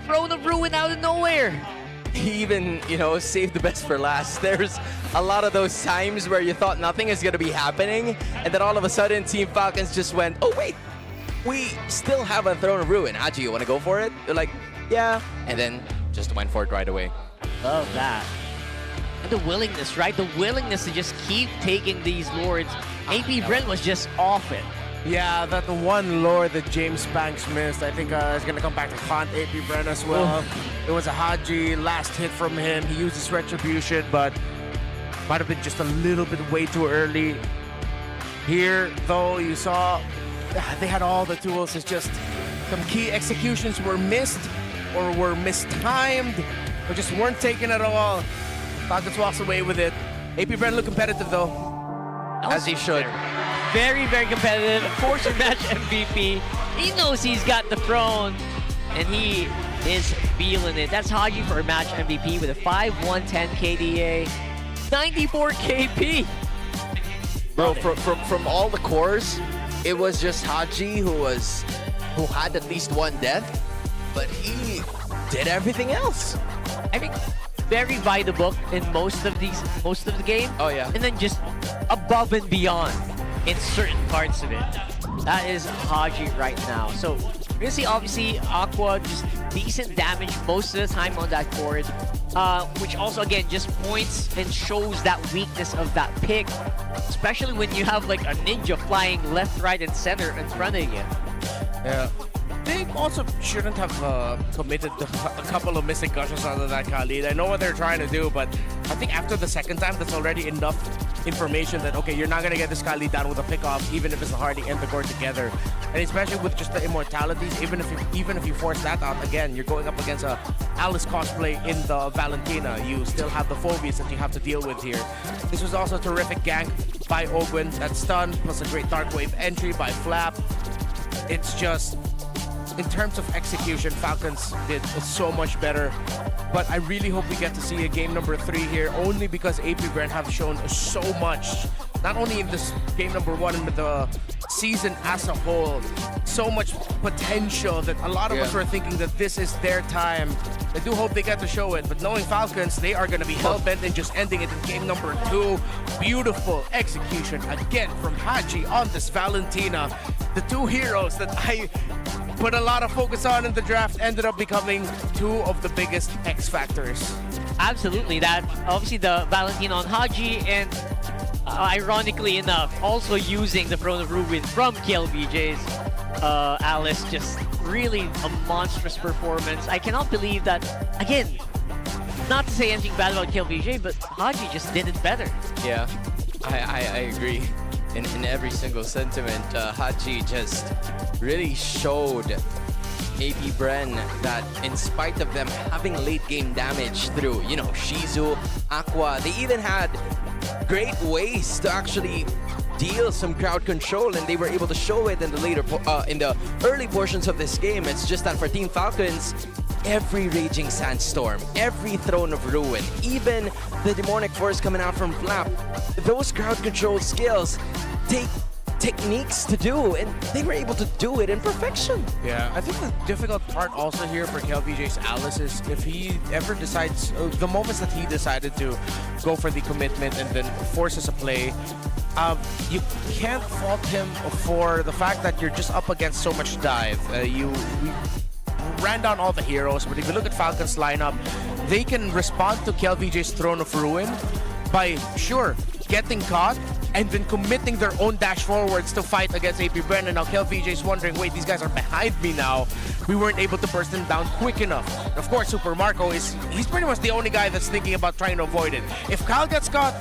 Throne of Ruin out of nowhere. he even, saved the best for last. There's a lot of those times where you thought nothing is going to be happening, and then all of a sudden, Team Falcons just went, oh, wait, we still have a Throne of Ruin. Haji, you want to go for it? They're like, yeah. And then just went for it right away. Love that. And the willingness, right? The willingness to just keep taking these lords. AP Brent was just off it. Yeah, that the one lord that James Banks missed, I think is going to come back to haunt AP Brent as well. It was a Haji, last hit from him. He used his retribution, but might have been just a little bit way too early. Here, though, you saw they had all the tools. It's just some key executions were missed or were mistimed or just weren't taken at all. Falcons walks away with it. AP Brent looked competitive, though, as he should. Very, very competitive. Of course, your match MVP. He knows he's got the throne, and he is feeling it. That's Haji for a match MVP with a 5-1-10 KDA, 94 KP. Bro, from all the cores, it was just Haji who had at least one death, but he did everything else. I think very by the book in most of the game. Oh yeah. And then just above and beyond in certain parts of it. That is Haji right now. So we're gonna see obviously Aqua just decent damage most of the time on that board, which also again just points and shows that weakness of that pick, especially when you have like a ninja flying left, right, and center in front of you. Yeah. They also shouldn't have committed a couple of missing gushes out of that Khalid. I know what they're trying to do, but I think after the second time, that's already enough information that, okay, you're not going to get this Khalid down with a pickoff, even if it's a Hardy and the Gore together. And especially with just the immortalities, even if you force that out, again, you're going up against a Alice cosplay in the Valentina. You still have the phobias that you have to deal with here. This was also a terrific gank by Ogwin. That stun, plus a great Dark Wave entry by Flap. It's just, in terms of execution, Falcons did so much better. But I really hope we get to see a game number 3 here, only because AP Brent have shown so much, not only in this game number 1, but the season as a whole. So much potential that a lot of us were thinking that this is their time. I do hope they get to show it, but knowing Falcons, they are going to be hell-bent in just ending it in game number 2. Beautiful execution again from Haji on this Valentina. The two heroes that I put a lot of focus on in the draft ended up becoming 2 of the biggest X factors. Absolutely, that obviously the Valentina on Haji, and ironically enough, also using the Throne of Ruin from KLBJ's Alice. Just really a monstrous performance. I cannot believe that, again, not to say anything bad about KLBJ, but Haji just did it better. Yeah, I agree. In every single sentiment, Haji just really showed AP Bren that in spite of them having late game damage through, Shizu, Aqua, they even had great ways to actually deal some crowd control, and they were able to show it in the early portions of this game. It's just that for Team Falcons, every Raging Sandstorm, every Throne of Ruin, even the Demonic Force coming out from Flap, those crowd control skills take techniques to do, and they were able to do it in perfection. Yeah, I think the difficult part also here for KLBJ's Alice is if he ever decides, the moments that he decided to go for the commitment and then forces a play, you can't fault him for the fact that you're just up against so much dive. We ran down all the heroes, but if you look at Falcon's lineup, they can respond to KLBJ's Throne of Ruin by, getting caught and then committing their own dash forwards to fight against AP Bren. And now KLBJ's wondering, wait, these guys are behind me now. We weren't able to burst them down quick enough. Of course, Super Marco he's pretty much the only guy that's thinking about trying to avoid it. If Kyle gets caught,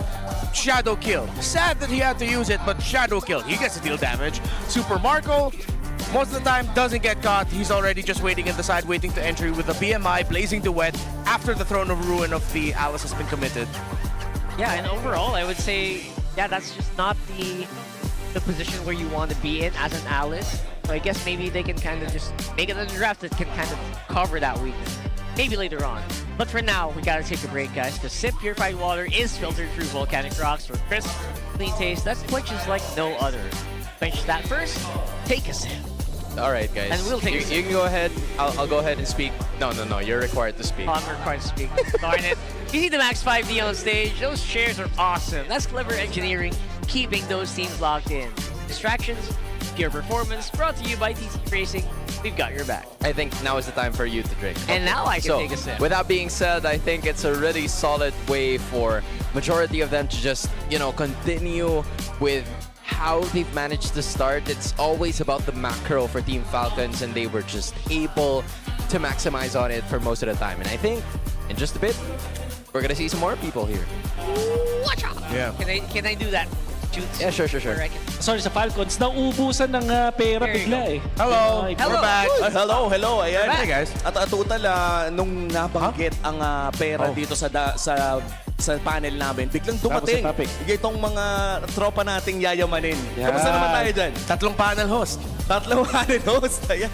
Shadow Kill. Sad that he had to use it, but Shadow Kill. He gets to deal damage. Super Marco, most of the time, doesn't get caught. He's already just waiting in the side, waiting to entry with the BMI, blazing the wet after the Throne of Ruin of the Alice has been committed. Yeah, and overall, I would say, that's just not the position where you want to be in as an Alice. So I guess maybe they can kind of just make it a draft that can kind of cover that weakness. Maybe later on. But for now, we gotta take a break, guys, because Sip Purified Water is filtered through volcanic rocks for crisp, clean taste that quenches like no other. Quench that first, take a sip. All right, guys. And we'll take you, a you can go ahead. I'll go ahead and speak. No. You're required to speak. I'm required to speak. Darn it. You see the Max 5D on stage? Those chairs are awesome. That's clever engineering, keeping those teams locked in. Distractions, pure performance, brought to you by TC Racing. We've got your back. I think now is the time for you to drink. And now I can So, take a sip. with that being said, I think it's a really solid way for majority of them to just, continue with how they've managed to start. It's always about the macro for Team Falcons, and they were just able to maximize on it for most of the time. And I think in just a bit, we're gonna see some more people here. Watch out! Yeah. Can I do that? Yeah, sure. Sorry sa Falcons, nauubusan ng pera There you bigla eh. Hello. Hello. We're back. Hello. Ayan. Hey, guys. At total, nung nabanggit ang pera dito sa panel namin, biglang dumating. Tapos sa topic. Itong mga tropa nating yayamanin. Kamusta naman tayo dyan? Tatlong panel host. Tatlong panel host. Ayan.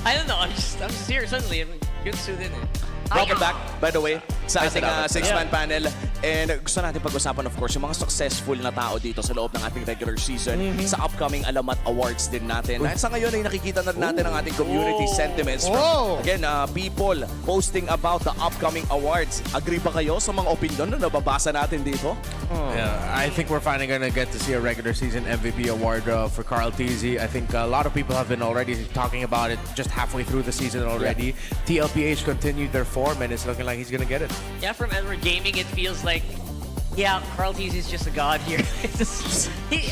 I don't know. I'm just here suddenly. I'm good suit in it. Welcome back, by the way, sa ating salamat. six-man panel. And gusto natin pag-usapan, of course, yung mga successful na tao dito sa loob ng ating regular season sa upcoming Alamat Awards din natin. At sa ngayon ay nakikita na natin ang ating community sentiments from, again, people posting about the upcoming awards. Agree ba kayo sa mga opinion na nababasa natin dito? Yeah, I think we're finally going to get to see a regular season MVP award for Carl TZ. I think a lot of people have been already talking about it just halfway through the season already. TLPH continued their form and it's looking like he's going to get it. Yeah, from Edward Gaming, it feels like, yeah, Carl Tease is just a god here.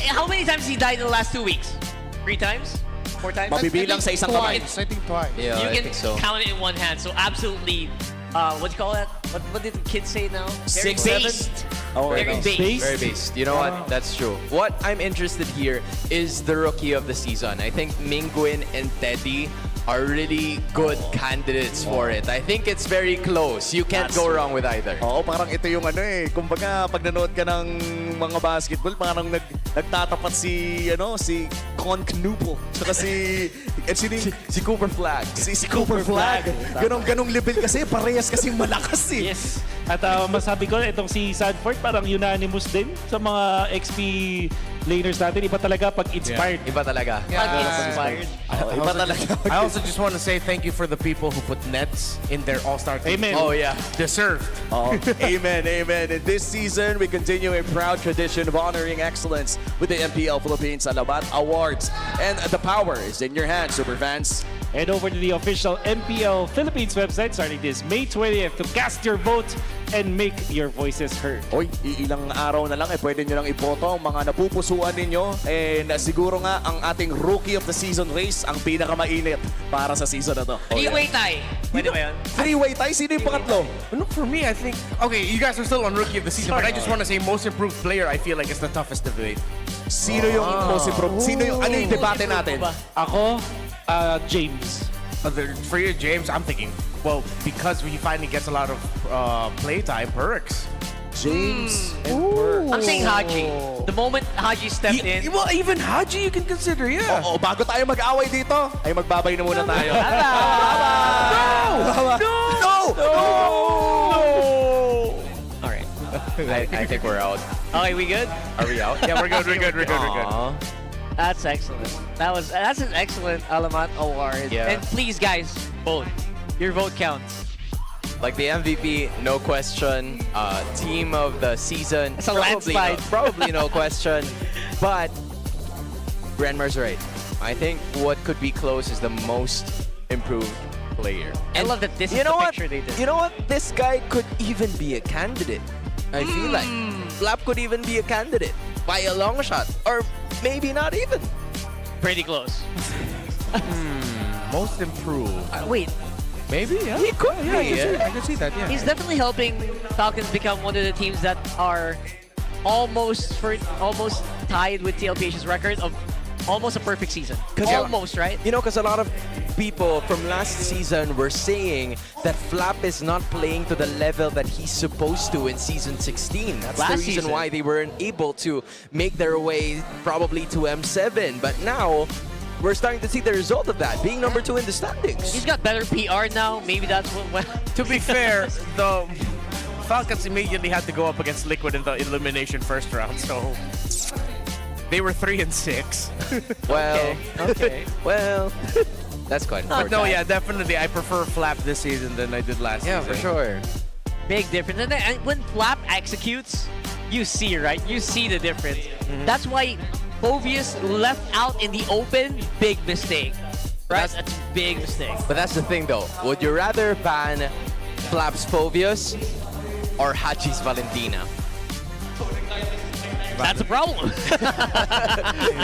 How many times has he died in the last 2 weeks? 3 times? 4 times? Mabibilang sa isang kamay. I think twice. Yeah, You I can think so. count it in one hand. So absolutely, what do you call that? What did the kids say now? Very 6-7? based. Oh, Very no. based. Very based. You know what? That's true. What I'm interested here is the rookie of the season. I think Mingwin and Teddy are really good candidates for it. I think it's very close. You can't go wrong with either. Oo, parang ito yung kumbaga pag nanood ka ng mga basketball, parang nagtatapat si Con Knuppel, saka si Cooper Flag. Si Cooper Flag. Ganong level kasi, parehas kasing malakas eh. Yes. At masabi ko, itong si Sanford parang unanimous din sa mga XP laners natin. Iba talaga pag inspired. Iba talaga. Inspired. Iba talaga. I also just want to say thank you for the people who put nets in their all-star team. Amen. Oh yeah. Deserved. Amen. In this season, we continue a proud tradition of honoring excellence with the MPL Philippines Alamat Awards. And the power is in your hands, superfans. Head over to the official MPL Philippines website starting this May 20th to cast your vote and make your voices heard. Oy, ilang araw na lang pwede nyo lang iboto ang mga napupusuan ninyo. And siguro nga ang ating Rookie of the Season race ang pinakamainit para sa season na to. Three-way tie. Pwede ba yun? Three-way tie? Sino yung pangatlo? Look, for me, I think... Okay, you guys are still on Rookie of the Season, but I just want to say most improved player, I feel like is the toughest debate. Sino yung most improved? Sino yung, ano yung debate natin? Ako, James. For you, James, I'm thinking, well, because he finally gets a lot of playtime, Perks. James and Perks. I'm saying Haji. The moment Haji stepped in. Well, even Haji you can consider, yeah. Oo, bago tayo mag-away dito, ay magbabay na muna tayo. All right. I think we're out. Okay, we good? Are we out? Yeah, we're good. Aw. That's excellent. That's an excellent Alamat award. Yeah. And please, guys, vote. Your vote counts. Like the MVP, no question. Team of the season, It's a landslide. Probably no question. But Renmar's right. I think what could be close is the most improved player. I love that this is You know the what? picture they did. You know what? This guy could even be a candidate. I feel like Flap could even be a candidate by a long shot, or maybe not even. Pretty close. Most improved. Wait, Maybe, yeah. He could Yeah, be. I can see that, yeah. he's definitely helping Falcons become one of the teams that are almost tied with TLPH's record of almost a perfect season. Almost, right? You know, because a lot of people from last season were saying that Flap is not playing to the level that he's supposed to in Season 16. That's Last the reason season. why they weren't able to make their way probably to M7. But now, we're starting to see the result of that, being number 2 in the standings. He's got better PR now. Maybe that's what. To be fair, the Falcons immediately had to go up against Liquid in the elimination first round, so... They were 3 and 6. Well, Okay. well, that's quite But no, yeah, definitely. I prefer Flap this season than I did last Yeah, season. for sure. Big difference. And when Flap executes, you see, right? You see the difference. That's why Phoveus left out in the open, big mistake. Right? That's a big mistake. But that's the thing though. Would you rather ban Flap's Phoveus or Hachi's Valentina? That's a problem.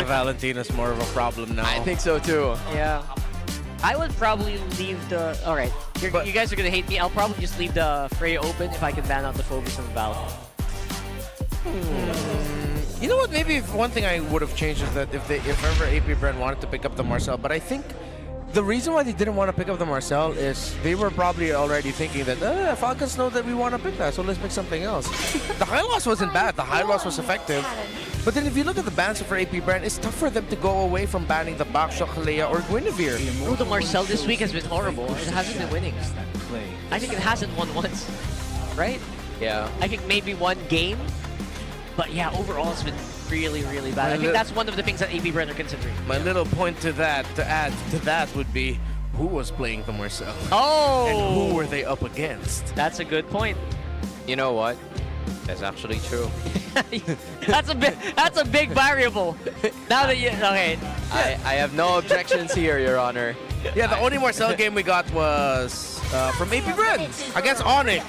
Valentina's more of a problem now. I think so too. Yeah. I would probably leave the... Alright, you guys are going to hate me. I'll probably just leave the Freya open if I can ban out the Phoveus and the Val. You know what? Maybe one thing I would have changed is that if ever APBR wanted to pick up the Marcel, but I think the reason why they didn't want to pick up the Marcel is they were probably already thinking that Falcons know that we want to pick that, so let's pick something else. The high loss wasn't bad. The high loss was effective. But then if you look at the bans for APBR, it's tough for them to go away from banning the Baksha, Kalea, or Guinevere. Oh, the Marcel this week has been horrible. It hasn't been winning. I think it hasn't won once. Right? Yeah. I think maybe one game. But yeah, overall it's been really, really bad. I think that's one of the things that APBR are considering. My little point to that, to add to that, would be who was playing the Marcel? Oh! And who were they up against? That's a good point. You know what? That's actually true. That's a big variable. Now that you... Okay. I have no objections here, Your Honor. Yeah, the only Marcel game we got was from APBR against Onyx.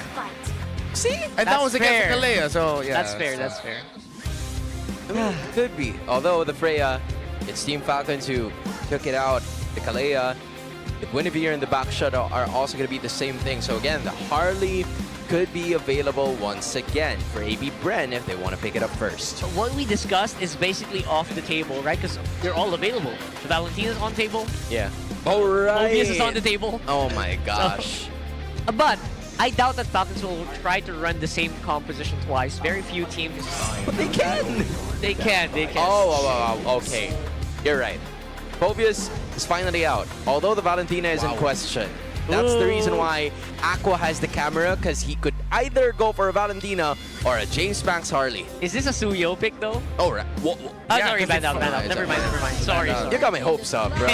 See? And that was against Kalea, so yeah. That's fair, that's fair. Could be. Although the Freya, it's Team Falcons who took it out. The Kalea, the Guinevere, and the Backshot are also going to be the same thing. So again, the Harley could be available once again for APBR if they want to pick it up first. So what we discussed is basically off the table, right? Because they're all available. The Valentina's on table. Yeah. All right. Phoveus is on the table. Oh my gosh. So, but I doubt that Falcons will try to run the same composition twice. Very few teams. But they can. They can. Oh, okay. You're right. Phoveus is finally out. Although the Valentina is in question. That's the reason why Aqua has the camera, because he could either go for a Valentina or a James Banks Harley. Is this a Suyo pick though? Oh, right. Sorry, bad out. Never mind. Sorry. You got my hopes up, bro.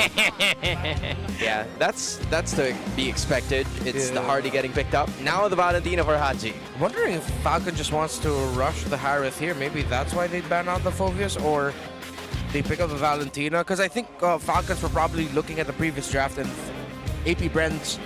Yeah, that's to be expected. It's the Harley getting picked up. Now the Valentina for Haji. I'm wondering if Falcon just wants to rush the Harith here. Maybe that's why they ban out the Phoveus, or they pick up the Valentina. Because I think Falcons were probably looking at the previous draft and APBR,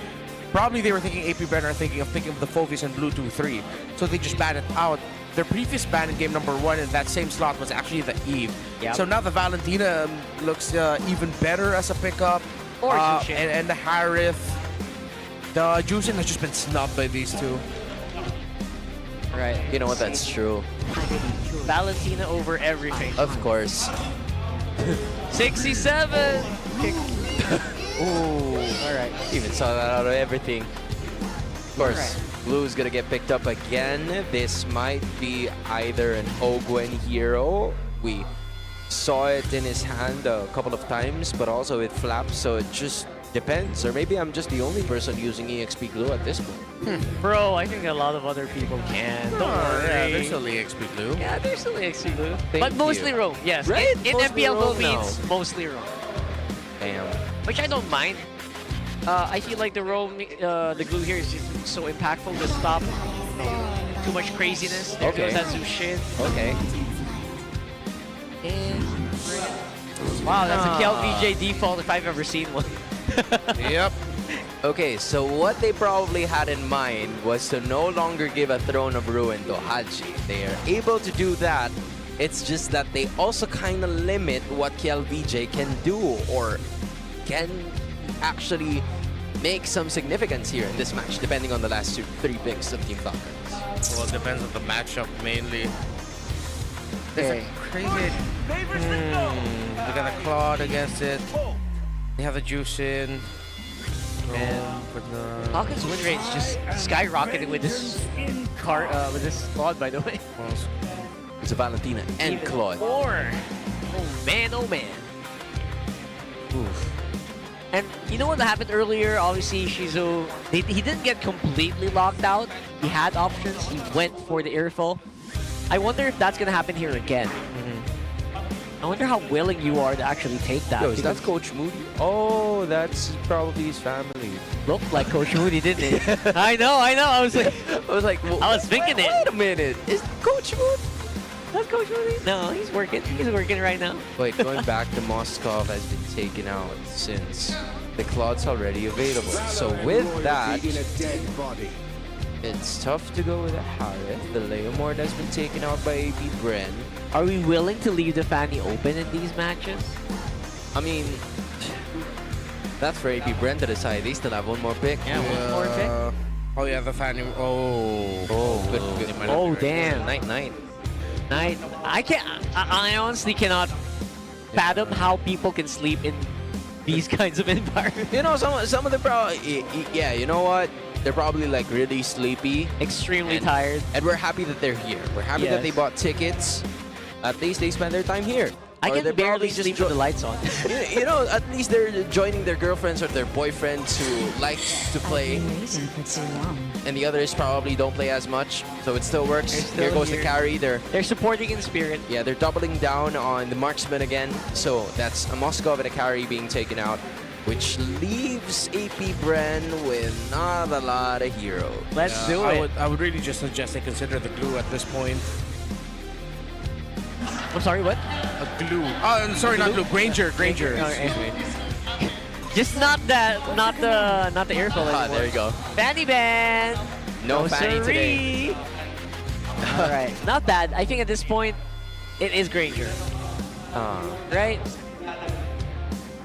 probably they were thinking APBR are thinking of picking up the Phoveus and Blue 2-3. So they just banned it out. Their previous ban in game number 1 in that same slot was actually the Eve. Yep. So now the Valentina looks even better as a pickup. Or and the Harith. The Juicin has just been snubbed by these two. Right. You know what? That's true. Valentina over everything. Of course. 67. Ooh. Alright. Even saw that out of everything. Of course, Blue's gonna get picked up again. This might be either an Ogwen hero. We saw it in his hand a couple of times, but also it flaps, so it just depends. Or maybe I'm just the only person using EXP Glue at this point. Bro, I think a lot of other people can. Don't worry. Yeah, there's still EXP Glue. Yeah, there's still EXP Glue. Thank But mostly you. roam, yes. Right? In Mostly MPL roam Philippines, now. mostly roam. Damn. Which I don't mind. I feel like the roam, the glue here is just so impactful to stop too much craziness. There goes that Zushin. Okay. Wow, that's a KLVJ default if I've ever seen one. Yep. Okay, so what they probably had in mind was to no longer give a Throne of Ruin to Haji. They are able to do that. It's just that they also kind of limit what KLVJ can do or can actually make some significance here in this match, depending on the last 3 picks of Team Falcons. Well, it depends on the matchup mainly. Okay. Crazy. They got a Claude against it. They have a Juicin. And for the Falcons win rate's just skyrocketing with this Claude, by the way. It's a Valentina and Even Claude. more. Oh man, oh man. Oof. And you know what happened earlier? Obviously, Shizu, he didn't get completely locked out. He had options. He went for the airfall. I wonder if that's going to happen here again. I wonder how willing you are to actually take that. Yo, is that because Coach Moody? Oh, that's probably his family. looked like Coach Moody, didn't it? I know. I was like, I was thinking it. Wait a minute. Is Coach Moody? That's Coach Moody? No, he's working. He's working right now. Wait, going back to Moskov has been taken out since the Claude's already available. So with that, it's tough to go with a Harith. The Leomord has been taken out by AP Bren. Are we willing to leave the Fanny open in these matches? I mean, that's for AP Bren to decide. They still have one more pick. Yeah, one more pick. Oh yeah, the Fanny. Oh, Good. Oh, damn. Night. I honestly cannot fathom how people can sleep in these kinds of environments. You know, some of them probably, yeah, you know what? They're probably like really sleepy. Extremely tired. And we're happy that they're here. We're happy Yes. that they bought tickets. At least they spend their time here. I Or can they're barely probably just sleep with the lights on. you know, at least they're joining their girlfriends or their boyfriends who like to play. And the others probably don't play as much, so it still works. They're Here still goes the here. carry. They're supporting in spirit. Yeah, they're doubling down on the marksman again. So that's a Moskov and a carry being taken out, which leaves AP Bren with not a lot of heroes. Let's do it. I would really just suggest they consider the glue at this point. I'm sorry, what? A glue. Oh, I'm sorry, not glue. Granger. Just not the airflow anymore. Ah, there you go. Fanny ban. No Fanny today. All right, not bad. I think at this point, it is Granger. Right?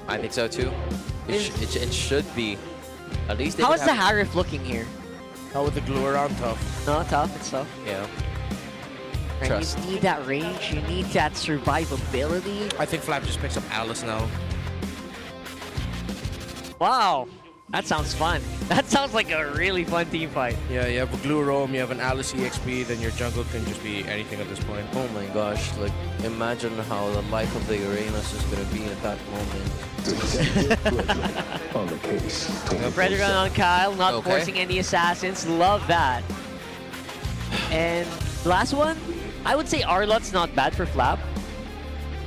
I think so too. It should be. At least they How would is the have- Harif looking here? Oh, with the glue around, tough. No, tough. It's tough. Yeah. Right, Trust. you need that range. You need that survivability. I think Flap just picks up Alice now. Wow, that sounds fun. That sounds like a really fun team fight. Yeah, you have a glue roam, you have an Alice EXP, then your jungle can just be anything at this point. Oh my gosh, like imagine how the life of the Uranus is gonna be at that moment. On the case. Predator on Kyle, not Okay. forcing any assassins. Love that. And last one, I would say Arlot's not bad for Flap.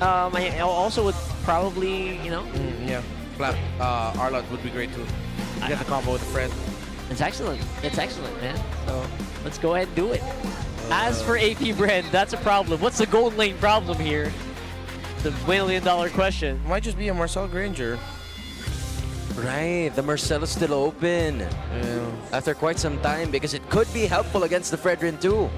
I also would probably, you know, Yeah, Flap, Arlot would be great too. You get the combo with a friend. it's excellent. It's excellent, man. So let's go ahead and do it. As for AP Brand, that's a problem. What's the gold lane problem here? The $1 million question. Might just be a Marcel Granger. Right, the Marcel is still open. Yeah. After quite some time, because it could be helpful against the Fredrin too.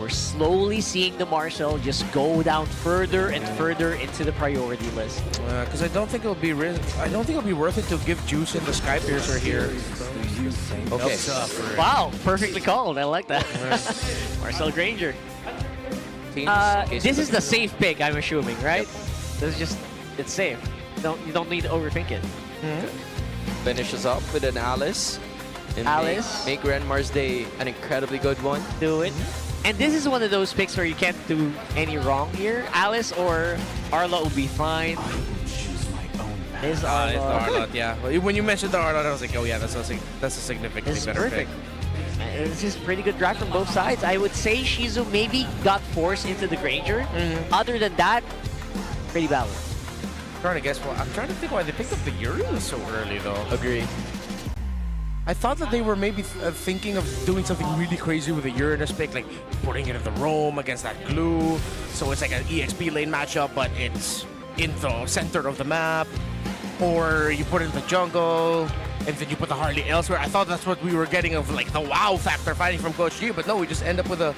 We're slowly seeing the Marcel just go down further and further into the priority list. Because I don't think it'll be worth it to give Juice in the Sky Piercer here. Okay. Wow, perfectly called. I like that. Marcel Granger. This is the safe pick, I'm assuming, right? This is just, it's safe. You don't need to overthink it. Finishes up with an Alice. And Alice. Make Renmar's day an incredibly good one. Do it. And this is one of those picks where you can't do any wrong here. Alice or Arla will be fine. It's It's the Arla. Arlot, yeah. Well, when you mentioned the Arlot, I was like, oh yeah, that's a significantly This is better perfect. pick. It's just pretty good drive from both sides. I would say Shizu maybe got forced into the Granger. Other than that, pretty balanced. I'm trying to guess. Well, I'm trying to think why they picked up the Uranus so early, though. Agree. I thought that they were maybe thinking of doing something really crazy with the Uranus pick, like putting it in the roam against that glue. So it's like an EXP lane matchup, but it's in the center of the map. Or you put it in the jungle, and then you put the Harley elsewhere. I thought that's what we were getting of like the wow factor fighting from Coach G, but no, we just end up with the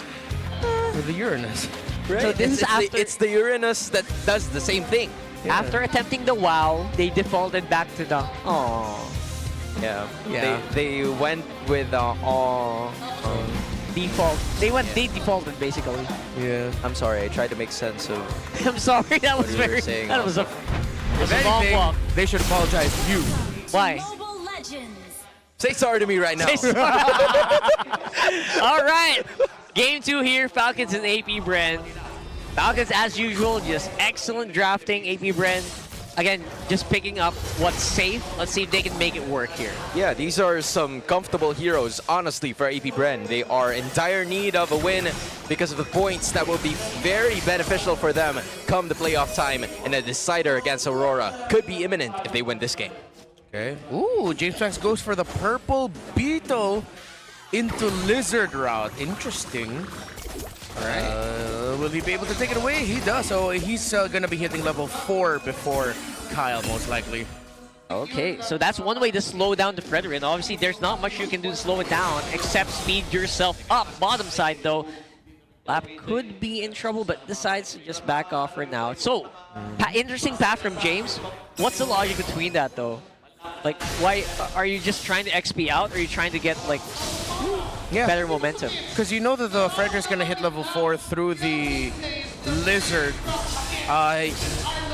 Uranus. Right. So this is after- it's the Uranus that does the same thing. Yeah. After attempting the WoW, they defaulted back to the Yeah. Yeah. They went with default. They defaulted basically. Yeah. I'm sorry, I tried to make sense of I'm sorry, that was you were very. saying That was a. If a long anything, walk. they should apologize to you. Why? Say sorry to me right now. All right, game 2 here. Falcons and AP Brand. Falcons, as usual, just excellent drafting. AP Brand again, just picking up what's safe. Let's see if they can make it work here. Yeah, these are some comfortable heroes, honestly, for AP Bren. They are in dire need of a win because of the points that will be very beneficial for them come the playoff time, and a decider against Aurora could be imminent if they win this game. Okay. Ooh, James Banks goes for the purple beetle into lizard route. Interesting. All right. Will he be able to take it away? He does. So he's going to be hitting level 4 before Kyle, most likely. Okay, so that's one way to slow down the Fredrin. Obviously, there's not much you can do to slow it down except speed yourself up. Bottom side, though, Lap could be in trouble, but decides to just back off for now. So, interesting path from James. What's the logic between that, though? Like, why are you just trying to XP out, or are you trying to get, like, better momentum? Because you know that the Fredrin's going to hit level 4 through the lizard.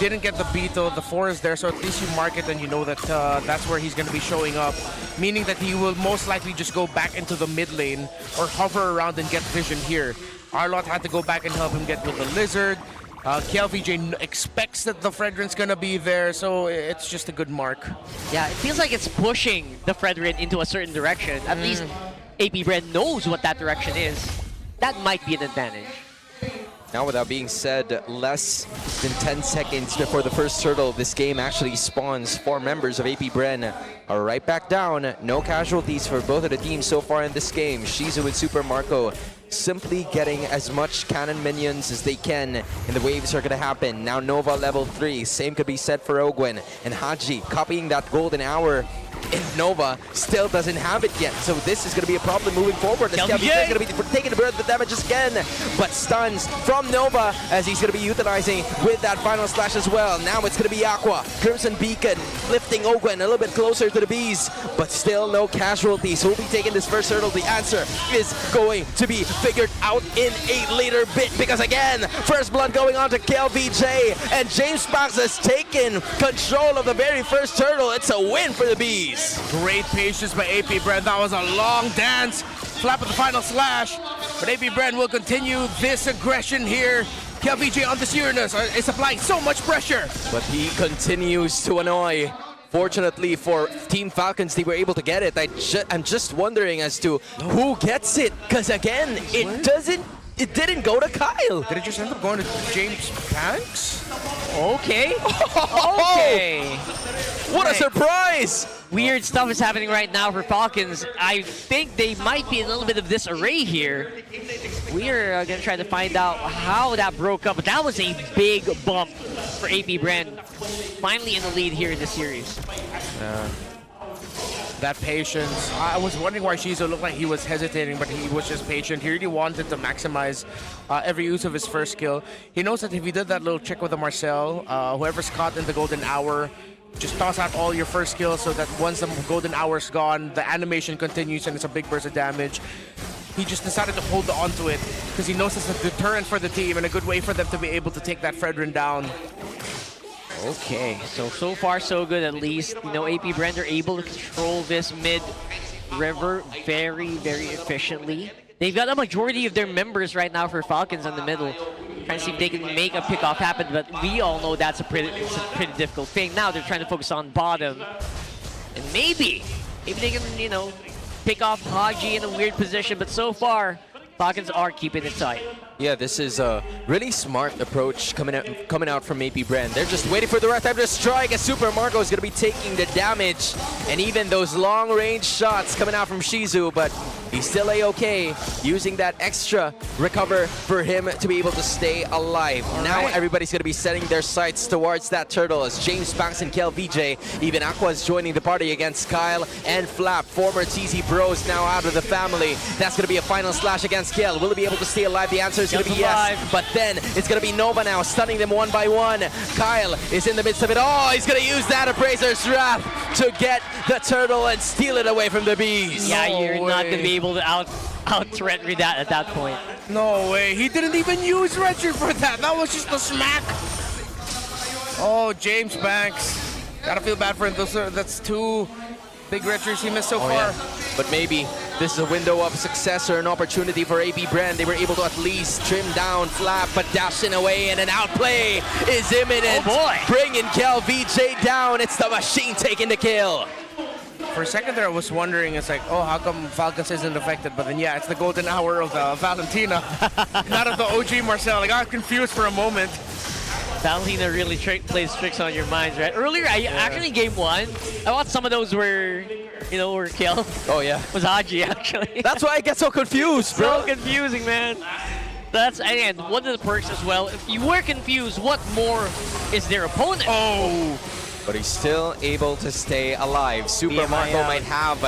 Didn't get the beetle, the 4 is there, so at least you mark it and you know that that's where he's going to be showing up. Meaning that he will most likely just go back into the mid lane or hover around and get vision here. Arlott had to go back and help him get with the lizard. KLVJ expects that the Fredrin's gonna be there, so it's just a good mark. Yeah, it feels like it's pushing the Fredrin into a certain direction. At least AP Bren knows what that direction is. That might be an advantage. Now, with that being said, less than 10 seconds before the first turtle, this game actually spawns. 4 members of AP Bren are right back down. No casualties for both of the teams so far in this game. Shizu and Super Marco simply getting as much cannon minions as they can, and the waves are going to happen. Now Nova level 3. Same could be said for Ogwen. And Haji copying that golden hour. And Nova still doesn't have it yet, so this is going to be a problem moving forward. As Kelvin is going to be taking the burn of the damage again, but stuns from Nova as he's going to be utilizing with that final slash as well. Now it's going to be Aqua, Crimson Beacon, lifting Ogwen a little bit closer to the bees, but still no casualties. Who will be taking this first hurdle? The answer is going to be figured out in a later bit, because again, first blood going on to KLVJ, and James Banks has taken control of the very first hurdle. It's a win for the bees. Great patience by AP Bren. That was a long dance. Flap of the final slash. But AP Bren will continue this aggression here. KLVJ on the Uranus is applying so much pressure. But he continues to annoy. Fortunately for Team Falcons, they were able to get it. I'm just wondering as to who gets it. Because again, it didn't go to Kyle. Did it just end up going to James Banks? Okay. Okay. What a surprise! Weird stuff is happening right now for Falcons. I think they might be in a little bit of disarray here. We're going to try to find out how that broke up. But that was a big bump for AP Bren. Finally in the lead here in the series. That patience. I was wondering why Shizu looked like he was hesitating, but he was just patient. He really wanted to maximize every use of his first skill. He knows that if he did that little trick with the Marcel, whoever's caught in the golden hour, just toss out all your first skills so that once the golden hour's gone, the animation continues and it's a big burst of damage. He just decided to hold on to it because he knows it's a deterrent for the team and a good way for them to be able to take that Fredrin down. Okay, so far so good at least. You know, AP Bren are able to control this mid-river very, very efficiently. They've got a majority of their members right now for Falcons in the middle. Trying to see if they can make a pickoff happen, but we all know that's it's a pretty difficult thing. Now they're trying to focus on bottom. And maybe they can, you know, pick off Haji in a weird position, but so far, Falcons are keeping it tight. Yeah, this is a really smart approach coming out from AP Bren. They're just waiting for the right time to strike as Super Marco is going to be taking the damage. And even those long-range shots coming out from Shizu, but he's still A-okay, using that extra recover for him to be able to stay alive. Now everybody's going to be setting their sights towards that turtle as James Banks and KLVJ. Even Aqua is joining the party against Kyle and Flap. Former TZ Bros now out of the family. That's going to be a final slash against Kiel. Will he be able to stay alive? The answer is going to be yes, but then it's going to be Nova now, stunning them one by one. Kyle is in the midst of it. Oh, he's going to use that Appraiser's Wrath to get the turtle and steal it away from the bees. Yeah, you're not going to be able to out-threat that at that point. No way, he didn't even use Retro for that. That was just a smack. Oh, James Banks. Gotta feel bad for him. That's 2 big retros he missed so far. Yeah. But maybe This is a window of success or an opportunity for AP Brand. They were able to at least trim down Flap, but dashing away, and an outplay is imminent. Oh boy! Bringing Kel VJ down. It's the machine taking the kill. For a second there, I was wondering, it's like, oh, how come Falcons isn't affected? But then, yeah, it's the golden hour of the Valentina, not of the OG Marcel. I got confused for a moment. Valentina really plays tricks on your minds, right? Earlier, actually, game 1, I thought some of those were, were killed. Oh, yeah. Was Haji, actually. That's why I get so confused, bro. So confusing, man. That's, again, one of the perks as well. If you were confused, what more is their opponent? Oh! But he's still able to stay alive. Super Marco might have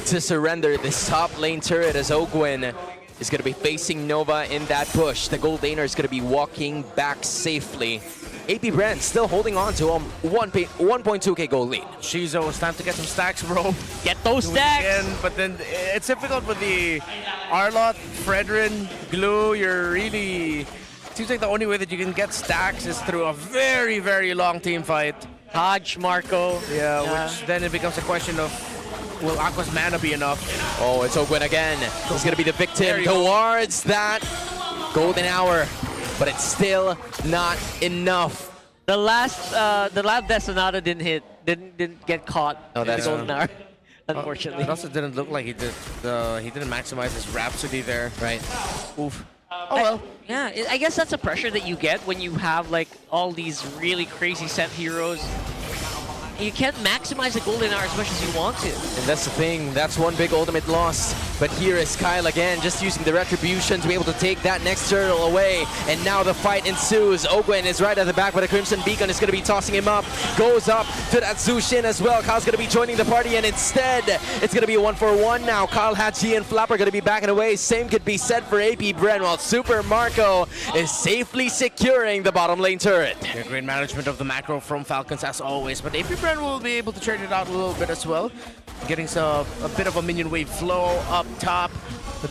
to surrender this top lane turret as Ogwin is going to be facing Nova in that push. The gold laner is going to be walking back safely. AP Brand still holding on to 1.2k gold lead. Shizo, it's time to get some stacks, bro. Get those stacks! Again, but then it's difficult with the Arlott, Fredrin, Glue. You're really... Seems like the only way that you can get stacks is through a very, very long team fight. Hodge, Marco. Yeah, which then it becomes a question of, will Aqua's mana be enough? Oh, it's Ogwin again. He's going to be the victim towards that golden hour, but it's still not enough. The last Death Sonata didn't get caught in the golden hour, unfortunately. It also didn't look like he did. He didn't maximize his Rhapsody there. Right. Oof. Oh well. Yeah, I guess that's a pressure that you get when you have like all these really crazy set heroes. You can't maximize the golden hour as much as you want to. And that's the thing, that's one big ultimate loss. But here is Kyle again, just using the retribution to be able to take that next turtle away. And now the fight ensues. Ogwin is right at the back, but a Crimson Beacon is going to be tossing him up. Goes up to that Zushin as well. Kyle's going to be joining the party, and instead, it's going to be a 1-for-1 now. Kyle, Hachi, and Flap are going to be backing away. Same could be said for AP Brand, while Super Marco is safely securing the bottom lane turret. Yeah, great management of the macro from Falcons as always, but AP Brand will be able to trade it out a little bit as well. Getting a bit of a minion wave flow up top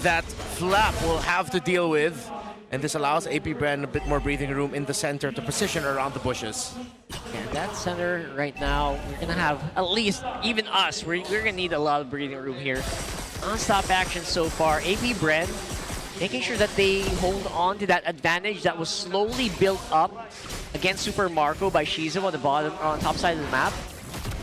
that Flap will have to deal with. And this allows AP Brand a bit more breathing room in the center to position around the bushes. Yeah, that center right now, we're going to have at least, even us, we're going to need a lot of breathing room here. Non-stop action so far. AP Brand making sure that they hold on to that advantage that was slowly built up against Super Marco by Shizo on top side of the map.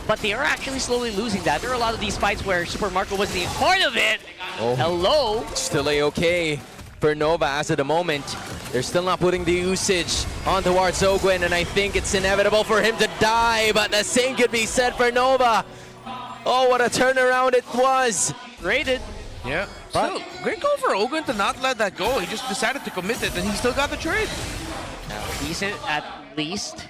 But they are actually slowly losing that. There are a lot of these fights where Super Marco wasn't even part of it. Oh. Hello? Still a-okay for Nova as of the moment. They're still not putting the usage on towards Ogwin, and I think it's inevitable for him to die, but the same could be said for Nova. Oh, what a turnaround it was. Rated. Yeah. Still, great call for Ogwin to not let that go. He just decided to commit it, and he still got the trade. Decent at least.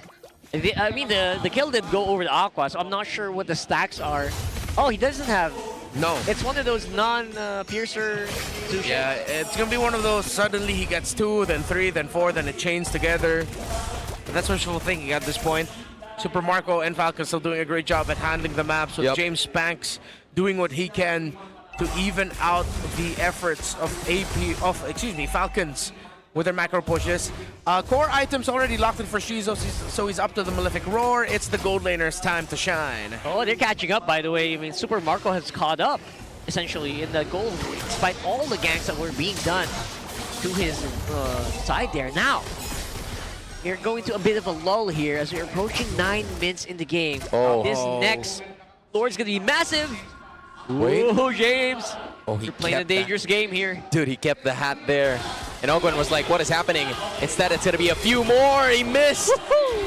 I mean, the kill did go over the Aqua, so I'm not sure what the stacks are. Oh, he doesn't have... No. It's one of those non-piercer sushi. Yeah, it's going to be one of those, suddenly he gets 2, then 3, then 4, then it chains together. But that's wishful thinking at this point. Super Marco and Falcon still doing a great job at handling the maps, with James Spanks doing what he can to even out the efforts of Falcons with their macro pushes. Core items already locked in for Shizo, so he's up to the Malefic Roar. It's the gold laner's time to shine. Oh, they're catching up, by the way. I mean, Super Marco has caught up, essentially, in the gold, despite all the ganks that were being done to his side there. Now, we're going to a bit of a lull here as we're approaching 9 minutes in the game. This next Lord's going to be massive. Wait. Oh, James. Oh, You're playing a dangerous game here. Dude, he kept the hat there. And Ogwin was like, what is happening? Instead, it's going to be a few more. He missed.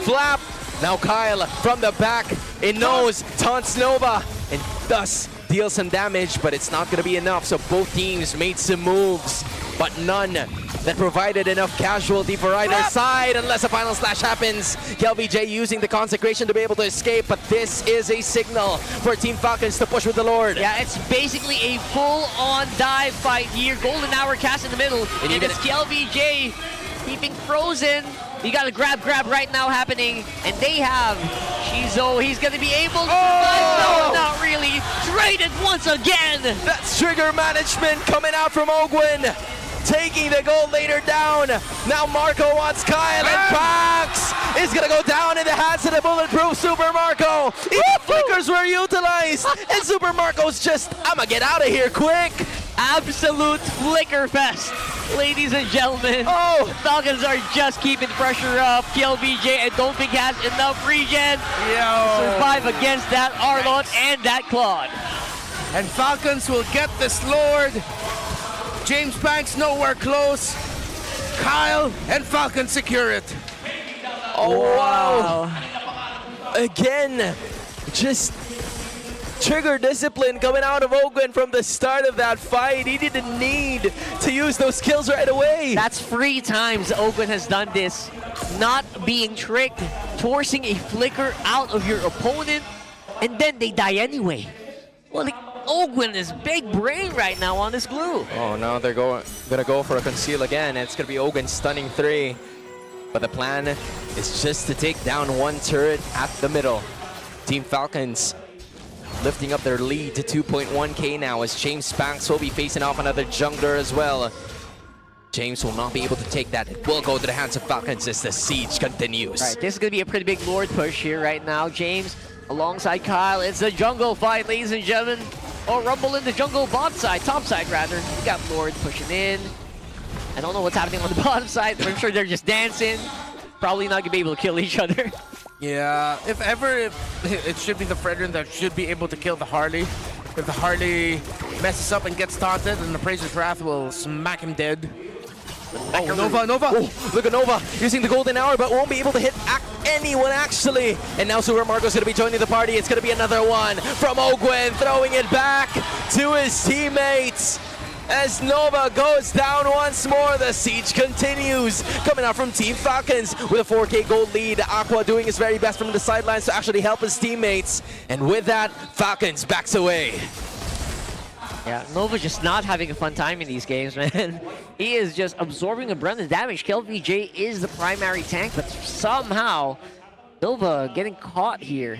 Flap. Now Kyle from the back. It knows. Taunts Nova. And thus deals some damage, but it's not going to be enough. So both teams made some moves, but none that provided enough casualty for either side unless a final slash happens. KLVJ using the consecration to be able to escape, but this is a signal for Team Falcons to push with the Lord. Yeah, it's basically a full-on dive fight here. Golden hour cast in the middle, and it's KLVJ keeping frozen. You got a grab right now happening, and they have Shizo. He's going to be able to no, not really. Traded once again. That's trigger management coming out from Ogwin. Taking the gold laner down. Now Marco wants Kyle, and Pax is going to go down in the hands of the bulletproof Super Marco. Even flickers were utilized, and Super Marco's just, I'm going to get out of here quick. absolute flicker fest, ladies and gentlemen. Oh! The Falcons are just keeping the pressure up. KLBJ and don't think has enough regen to survive against that Arlot and that Claude. And Falcons will get this Lord. James Banks nowhere close. Kyle and Falcons secure it. Oh, wow. Again, just trigger discipline coming out of Ogwen from the start of that fight. He didn't need to use those skills right away. That's 3 times Ogwen has done this. Not being tricked, forcing a flicker out of your opponent, and then they die anyway. Well, Ogwen is big brain right now on this glue. Oh, now they're gonna go for a conceal again. It's gonna be Ogwen stunning 3. But the plan is just to take down one turret at the middle. Team Falcons lifting up their lead to 2.1k now as James Banks will be facing off another jungler as well. James will not be able to take that. It will go to the hands of Falcons as the siege continues. All right, this is going to be a pretty big Lord push here right now. James alongside Kyle. It's a jungle fight, ladies and gentlemen. Or Rumble in the jungle bot side, top side rather. We got Lord pushing in. I don't know what's happening on the bottom side, but I'm sure they're just dancing. Probably not going to be able to kill each other. Yeah, if ever, it should be the Fredrin that should be able to kill the Harley. If the Harley messes up and gets taunted, then the Praiser's Wrath will smack him dead. Oh, Nova! Oh, look at Nova using the golden hour, but won't be able to hit anyone actually. And now Super Marco's gonna be joining the party. It's gonna be another one from Ogwen, throwing it back to his teammates. As Nova goes down once more, the siege continues. Coming out from Team Falcons with a 4k gold lead. Aqua doing his very best from the sidelines to actually help his teammates. And with that, Falcons backs away. Yeah, Nova just not having a fun time in these games, man. He is just absorbing a brunt of damage. KLVJ is the primary tank, but somehow Nova getting caught here.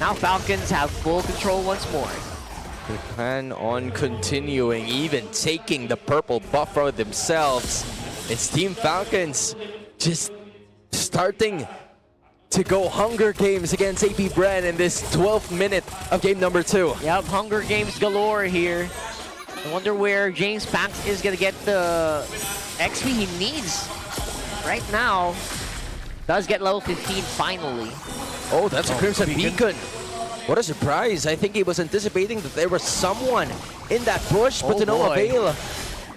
Now Falcons have full control once more. They plan on continuing, even taking the purple buff for themselves. It's Team Falcons just starting to go Hunger Games against APBR in this 12th minute of game number 2. Yep, Hunger Games galore here. I wonder where James Banks is going to get the XP he needs right now. Does get level 15 finally. Oh, that's a Crimson Beacon. What a surprise. I think he was anticipating that there was someone in that bush, but to no avail.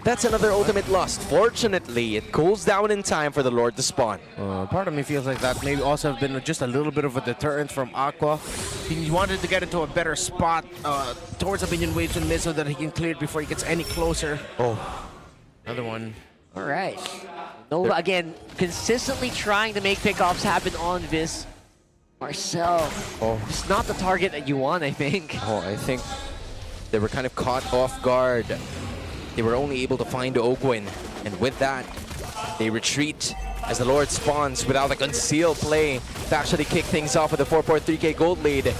That's another ultimate lost. Fortunately, it cools down in time for the Lord to spawn. Part of me feels like that maybe also have been just a little bit of a deterrent from Aqua. He wanted to get into a better spot towards the minion waves and mid so that he can clear it before he gets any closer. Oh, another one. All right. Nova again consistently trying to make pickoffs happen on this. Marcel, it's not the target that you want, I think. Oh, I think they were kind of caught off guard. They were only able to find Ogwen, and with that, they retreat as the Lord spawns without a concealed play to actually kick things off with a 4.3k gold lead.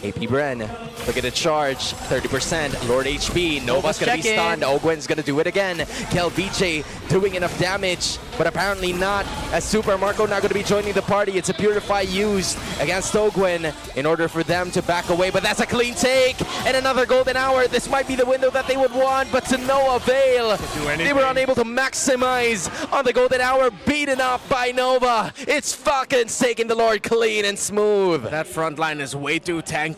APBR, look at the charge, 30%, Lord HP, Nova's gonna be stunned, Ogwen's gonna do it again. KLVJ doing enough damage, but apparently not, as Super Marco now gonna be joining the party. It's a Purify used against Ogwen in order for them to back away, but that's a clean take, and another golden hour. This might be the window that they would want, but to no avail. They were unable to maximize on the golden hour, beaten up by Nova. It's Falcons taking the Lord clean and smooth. That front line is way too tanky.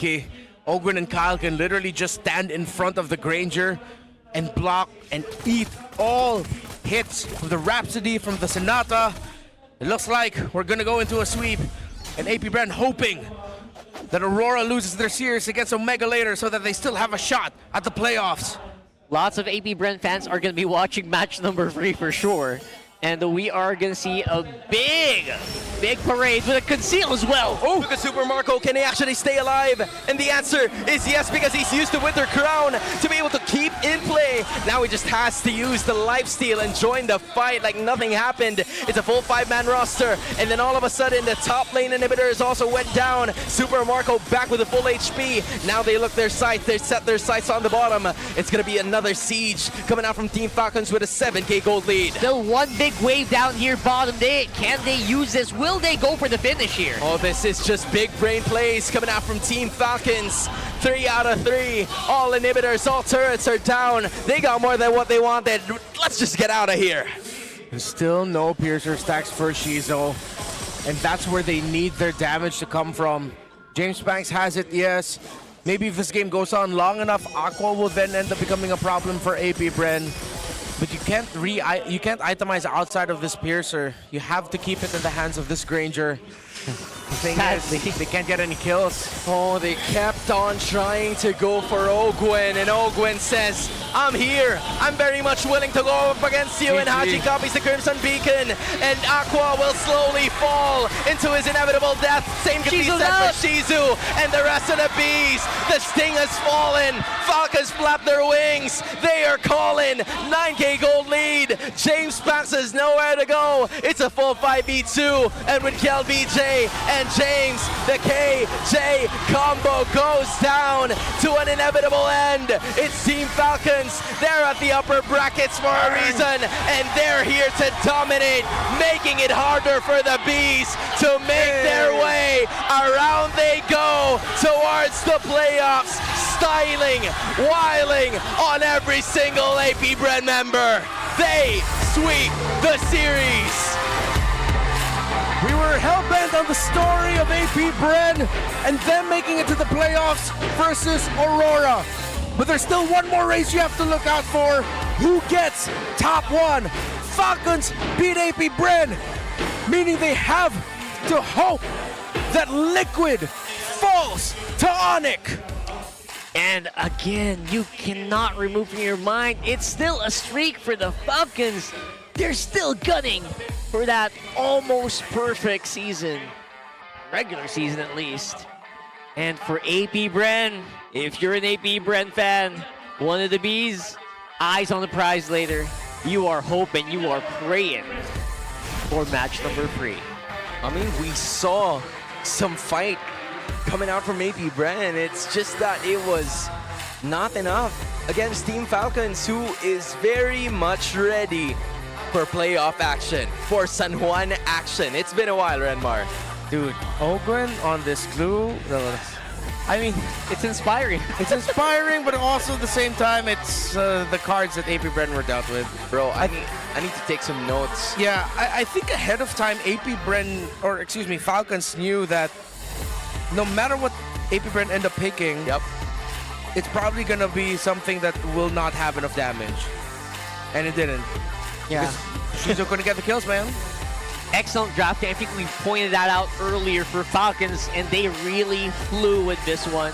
Ogwen and Kyle can literally just stand in front of the Granger and block and eat all hits from the Rhapsody, from the Sonata. It looks like we're gonna go into a sweep, and APBR hoping that Aurora loses their series against Omega later so that they still have a shot at the playoffs. Lots of APBR fans are going to be watching match number 3 for sure. And we are going to see a big parade with a conceal as well. Oh, look at Super Marco. Can he actually stay alive? And the answer is yes, because he's used the Winter Crown to be able to keep in play. Now he just has to use the lifesteal and join the fight like nothing happened. It's a full 5-man roster. And then all of a sudden, the top lane inhibitors also went down. Super Marco back with a full HP. Now they look their sights. They set their sights on the bottom. It's going to be another siege coming out from Team Falcons with a 7k gold lead. Still one big big wave down here bottom. Can they use this? Will they go for the finish here? Oh, this is just big brain plays coming out from Team Falcons. 3 out of 3. All inhibitors, all turrets are down. They got more than what they wanted. Let's just get out of here. There's still no Piercer stacks for Shizo, and that's where they need their damage to come from. James Banks has it, yes. Maybe if this game goes on long enough, Aqua will then end up becoming a problem for AP Bren. But you can't itemize outside of this Piercer. You have to keep it in the hands of this Granger. The thing is, they can't get any kills. Oh, they kept on trying to go for Ogwen, and Ogwen says, I'm here. I'm very much willing to go up against you. And Hachi copies the Crimson Beacon, and Aqua will slowly fall into his inevitable death. Same can be said for Shizu and the rest of the bees. The sting has fallen. Falcons flap their wings. They are calling 9k gold lead. James Banks has nowhere to go. It's a full 5v2, and with Kel BJ and James, the KJ combo goes down to an inevitable end. It's Team Falcons. They're at the upper brackets for a reason, and they're here to dominate, making it harder for the bees to make their way. Around they go towards the playoffs, styling, wiling on every single AP Bren member. They sweep the series. We were hell-bent on the story of AP Bren and them making it to the playoffs versus Aurora. But there's still one more race you have to look out for. Who gets top 1? Falcons beat AP Bren, meaning they have to hope that Liquid falls to Onyx. And again, you cannot remove from your mind, it's still a streak for the Falcons. They're still gunning for that almost perfect season. Regular season at least. And for AP Bren, if you're an AP Bren fan, one of the bees, eyes on the prize later. You are hoping, you are praying for match number 3. I mean, we saw some fight coming out from AP Bren. It's just that it was not enough against Team Falcons, who is very much ready for playoff action, for San Juan action. It's been a while, Renmar. Dude, Ogwen on this glue, I mean, it's inspiring. It's inspiring, but also at the same time, it's the cards that AP Bren were dealt with. Bro, I need to take some notes. Yeah, I think ahead of time, AP Bren, or excuse me, Falcons knew that no matter what AP Bren end up picking, it's probably gonna be something that will not have enough damage. And it didn't. Yeah. Shizu couldn't get the kills, man. Excellent drafting. I think we pointed that out earlier for Falcons, and they really flew with this one.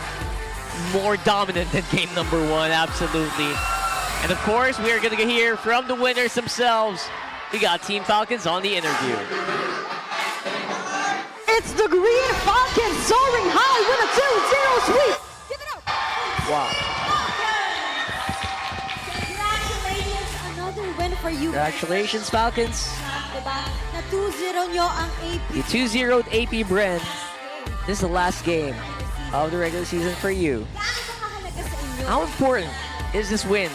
More dominant than game number 1, absolutely. And of course, we are going to hear from the winners themselves. We got Team Falcons on the interview. It's the Green Falcons soaring high with a 2-0 sweep. Give it up. Wow. Congratulations, another win for you. Congratulations, Falcons. Diba? Na 2-0 nyo ang AP. You 2-0'd AP Bren. This is the last game of the regular season for you. How important is this win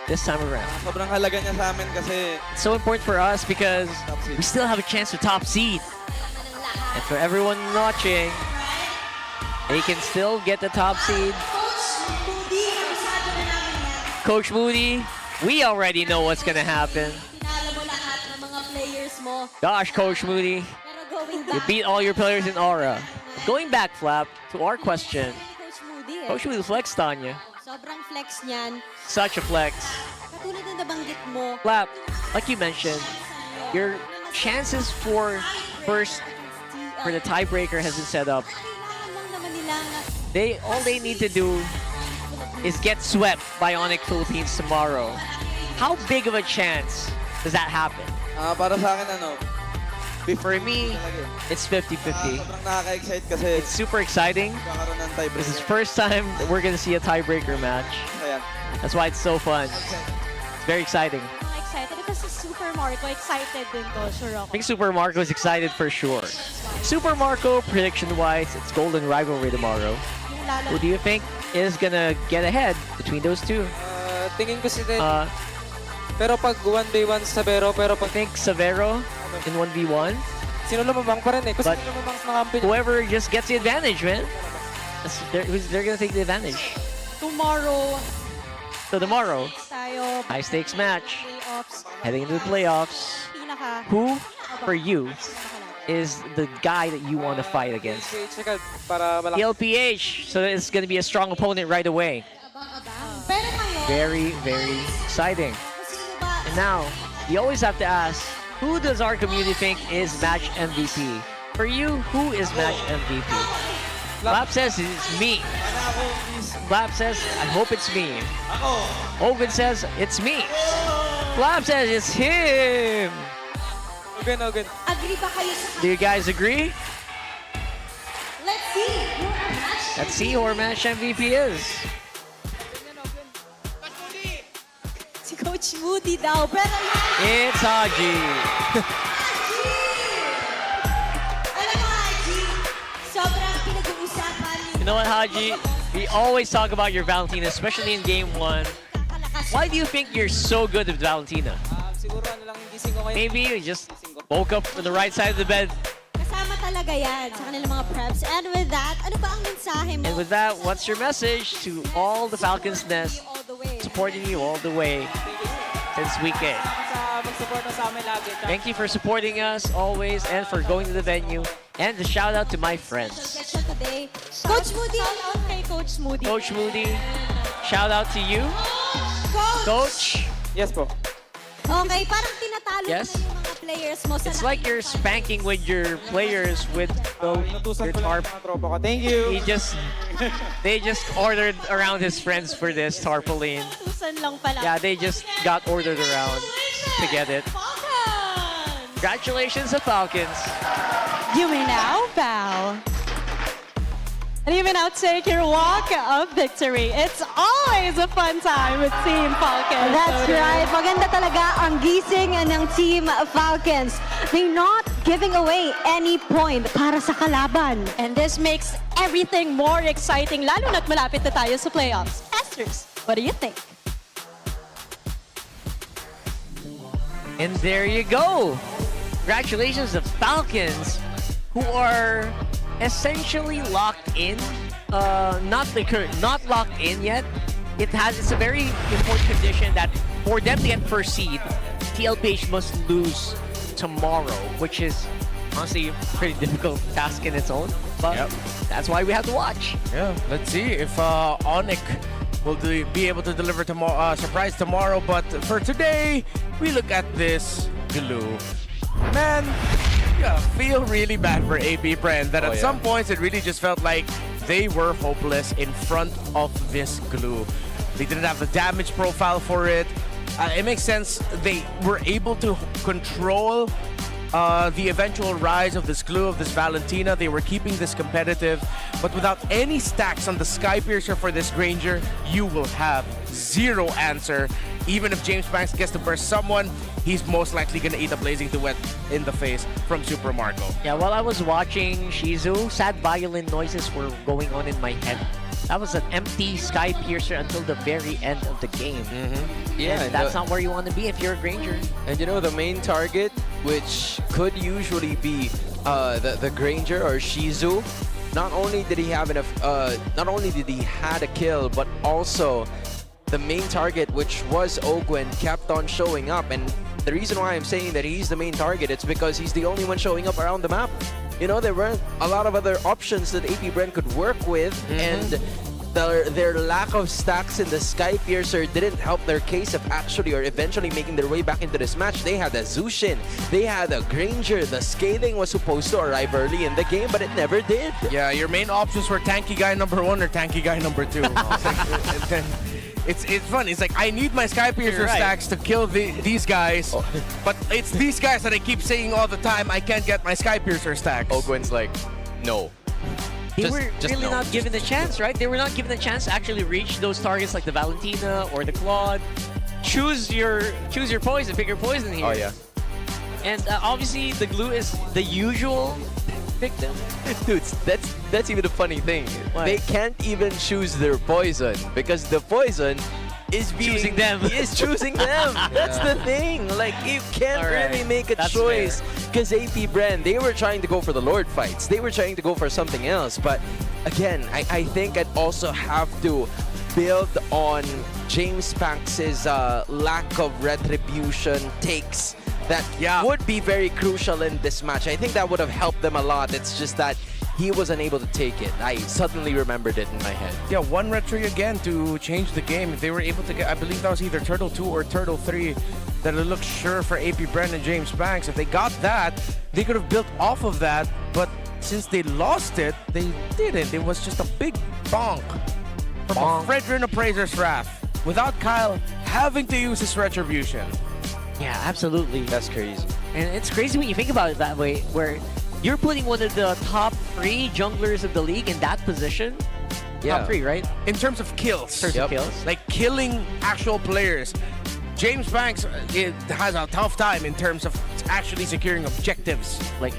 this time around? Sobrang halaga niya sa amin kasi It's so important for us because we still have a chance to top seed. And for everyone watching, they can still get the top seed. Coach Moody, we already know what's gonna happen. Gosh, Coach Moody, you beat all your players in Aura. Going back, Flap, to our question. Coach Moody flexed on you. Sobrang flex niyan. Such a flex. Katulad ng nabanggit mo. Flap, like you mentioned, your chances for first for the tiebreaker has been set up. All they need to do is get swept by Onyx Philippines tomorrow. How big of a chance does that happen? para sa akin For me, it's 50-50. sobrang nakaka-excite kasi It's super exciting. magkakaroon ng tiebreaker. This is the first time that we're gonna see a tiebreaker match. Ayan. That's why it's so fun. It's very exciting. Mga excited kasi Super Marco excited din to, sure I ako. think Super Marco is excited for sure. Super Marco, prediction-wise, it's Golden Rivalry tomorrow. Who do you think is gonna get ahead between those two? Tingin ko si Pero pag 1v1 Severo, pero pag think Severo in 1v1. sino lumabang pa rin eh. Kasi But sino lumabang sa mga kampi niya. whoever just gets the advantage, man. They're gonna take the advantage. Tomorrow, So tomorrow, tayo, high stakes match, playoffs, heading into the playoffs. pinaka. Who, for you, is the guy that you want to fight against? Check para malakas. LPH. So it's gonna be a strong opponent right away. Pero ngayon, Very, very exciting. sino ba? And now, you always have to ask, who does our community think is match MVP? For you, who is match MVP? Lab says it's me. Lab says, I hope it's me. Ogun says, it's me. Lab says, it's him. Ogun. Agree ba kayo sa Do you guys agree? Let's see. You're a match. Let's see who our match MVP is. Si Coach Moody daw. Pero yan, It's Haji. alam mo, Haji, sobrang pinag-uusapan You know what, Haji? We always talk about your Valentina, especially in game 1. Why do you think you're so good with Valentina? Siguro ano lang yung gising ko ngayon. Maybe you just woke up on the right side of the bed. kasama talaga yan sa kanilang mga preps. And with that, ano ba ang mensahe mo? And with that, what's your message to all the Falcons Nest All the way. supporting you all the way since week 8? Sa mag-support na sa amin lagi. Thank you for supporting us always and for going to the venue. And a shout out to my friends. Session today. Coach Moody. Shout out kay Coach Moody. Coach Moody, shout out to you. Coach, Yes po. Okay, parang tinatalo Yes. mo na yung mga players mo sa it's like you're spanking with your players with your Natusan ko lang tarp. mga tropa ko. Thank you. They just ordered around his friends for this tarpaulin. tusan lang pala. Yeah, they just got ordered around to get it. Falcons! Congratulations to Falcons. You may now bow. And you may now take your walk of victory. It's always a fun time with Team Falcons. That's right. Maganda talaga ang gising ng Team Falcons. They're not giving away any point para sa kalaban. And this makes everything more exciting, lalo na't malapit na tayo sa playoffs. Esters, what do you think? And there you go. Congratulations to Falcons, who are essentially locked in. Not locked in yet. It's a very important condition that for them to get first seed, TLPH must lose tomorrow, which is honestly a pretty difficult task in its own. But that's why we have to watch. Yeah, let's see if Onyx will be able to deliver tomorrow, surprise tomorrow. But for today, we look at this glue. Man, yeah, feel really bad for APBR that at some points it really just felt like they were hopeless in front of this glue. They didn't have the damage profile for it. It makes sense they were able to control the eventual rise of this glue, of this Valentina. They were keeping this competitive, but without any stacks on the Skypiercer for this Granger, you will have zero answer. Even if James Banks gets to burst someone, he's most likely gonna eat a blazing duet in the face from Super Marco. Yeah, while I was watching Shizu, sad violin noises were going on in my head. That was an empty Skypiercer until the very end of the game. Yeah, and that's not where you want to be if you're a Granger. And you know, the main target, which could usually be the Granger or Shizu, not only did he have enough, not only did he had a kill, but also the main target, which was Ogwen, kept on showing up. And the reason why I'm saying that he's the main target, it's because he's the only one showing up around the map. You know, there weren't a lot of other options that APBR could work with, and their lack of stacks in the Skypiercer didn't help their case of actually or eventually making their way back into this match. They had a Zushin, they had a Granger. The scaling was supposed to arrive early in the game, but it never did. Yeah, your main options were tanky guy number 1 or tanky guy number 2. And then it's fun. It's like, I need my Skypiercer stacks to kill these guys, but it's these guys that I keep saying all the time, I can't get my Skypiercer stacks. Ogwen's like, no. They were really not given the chance, right? They were not given the chance to actually reach those targets like the Valentina or the Claude. Choose your poison, pick your poison here. Oh yeah. And obviously the glue is the usual victim. Dude, that's even a funny thing. What? They can't even choose their poison because the poison is choosing them. He is choosing them. That's the thing. Like, you can't really make a choice. Because AP Bren, they were trying to go for the Lord fights. They were trying to go for something else. But again, I think I'd also have to build on James Panks's lack of retribution takes that would be very crucial in this match. I think that would have helped them a lot. It's just that he was unable to take it. I suddenly remembered it in my head. Yeah, one retry again to change the game. If they were able to get, I believe that was either Turtle 2 or Turtle 3, that it looked sure for AP Bren and James Banks. If they got that, they could have built off of that. But since they lost it, they didn't. It was just a big bonk from a Fredrin Appraiser's Wrath without Kyle having to use his retribution. Yeah, absolutely. That's crazy. And it's crazy when you think about it that way, where you're putting one of the top 3 junglers of the league in that position. Yeah. Top 3, right? In terms of kills. Like killing actual players. James Banks has a tough time in terms of actually securing objectives. Like,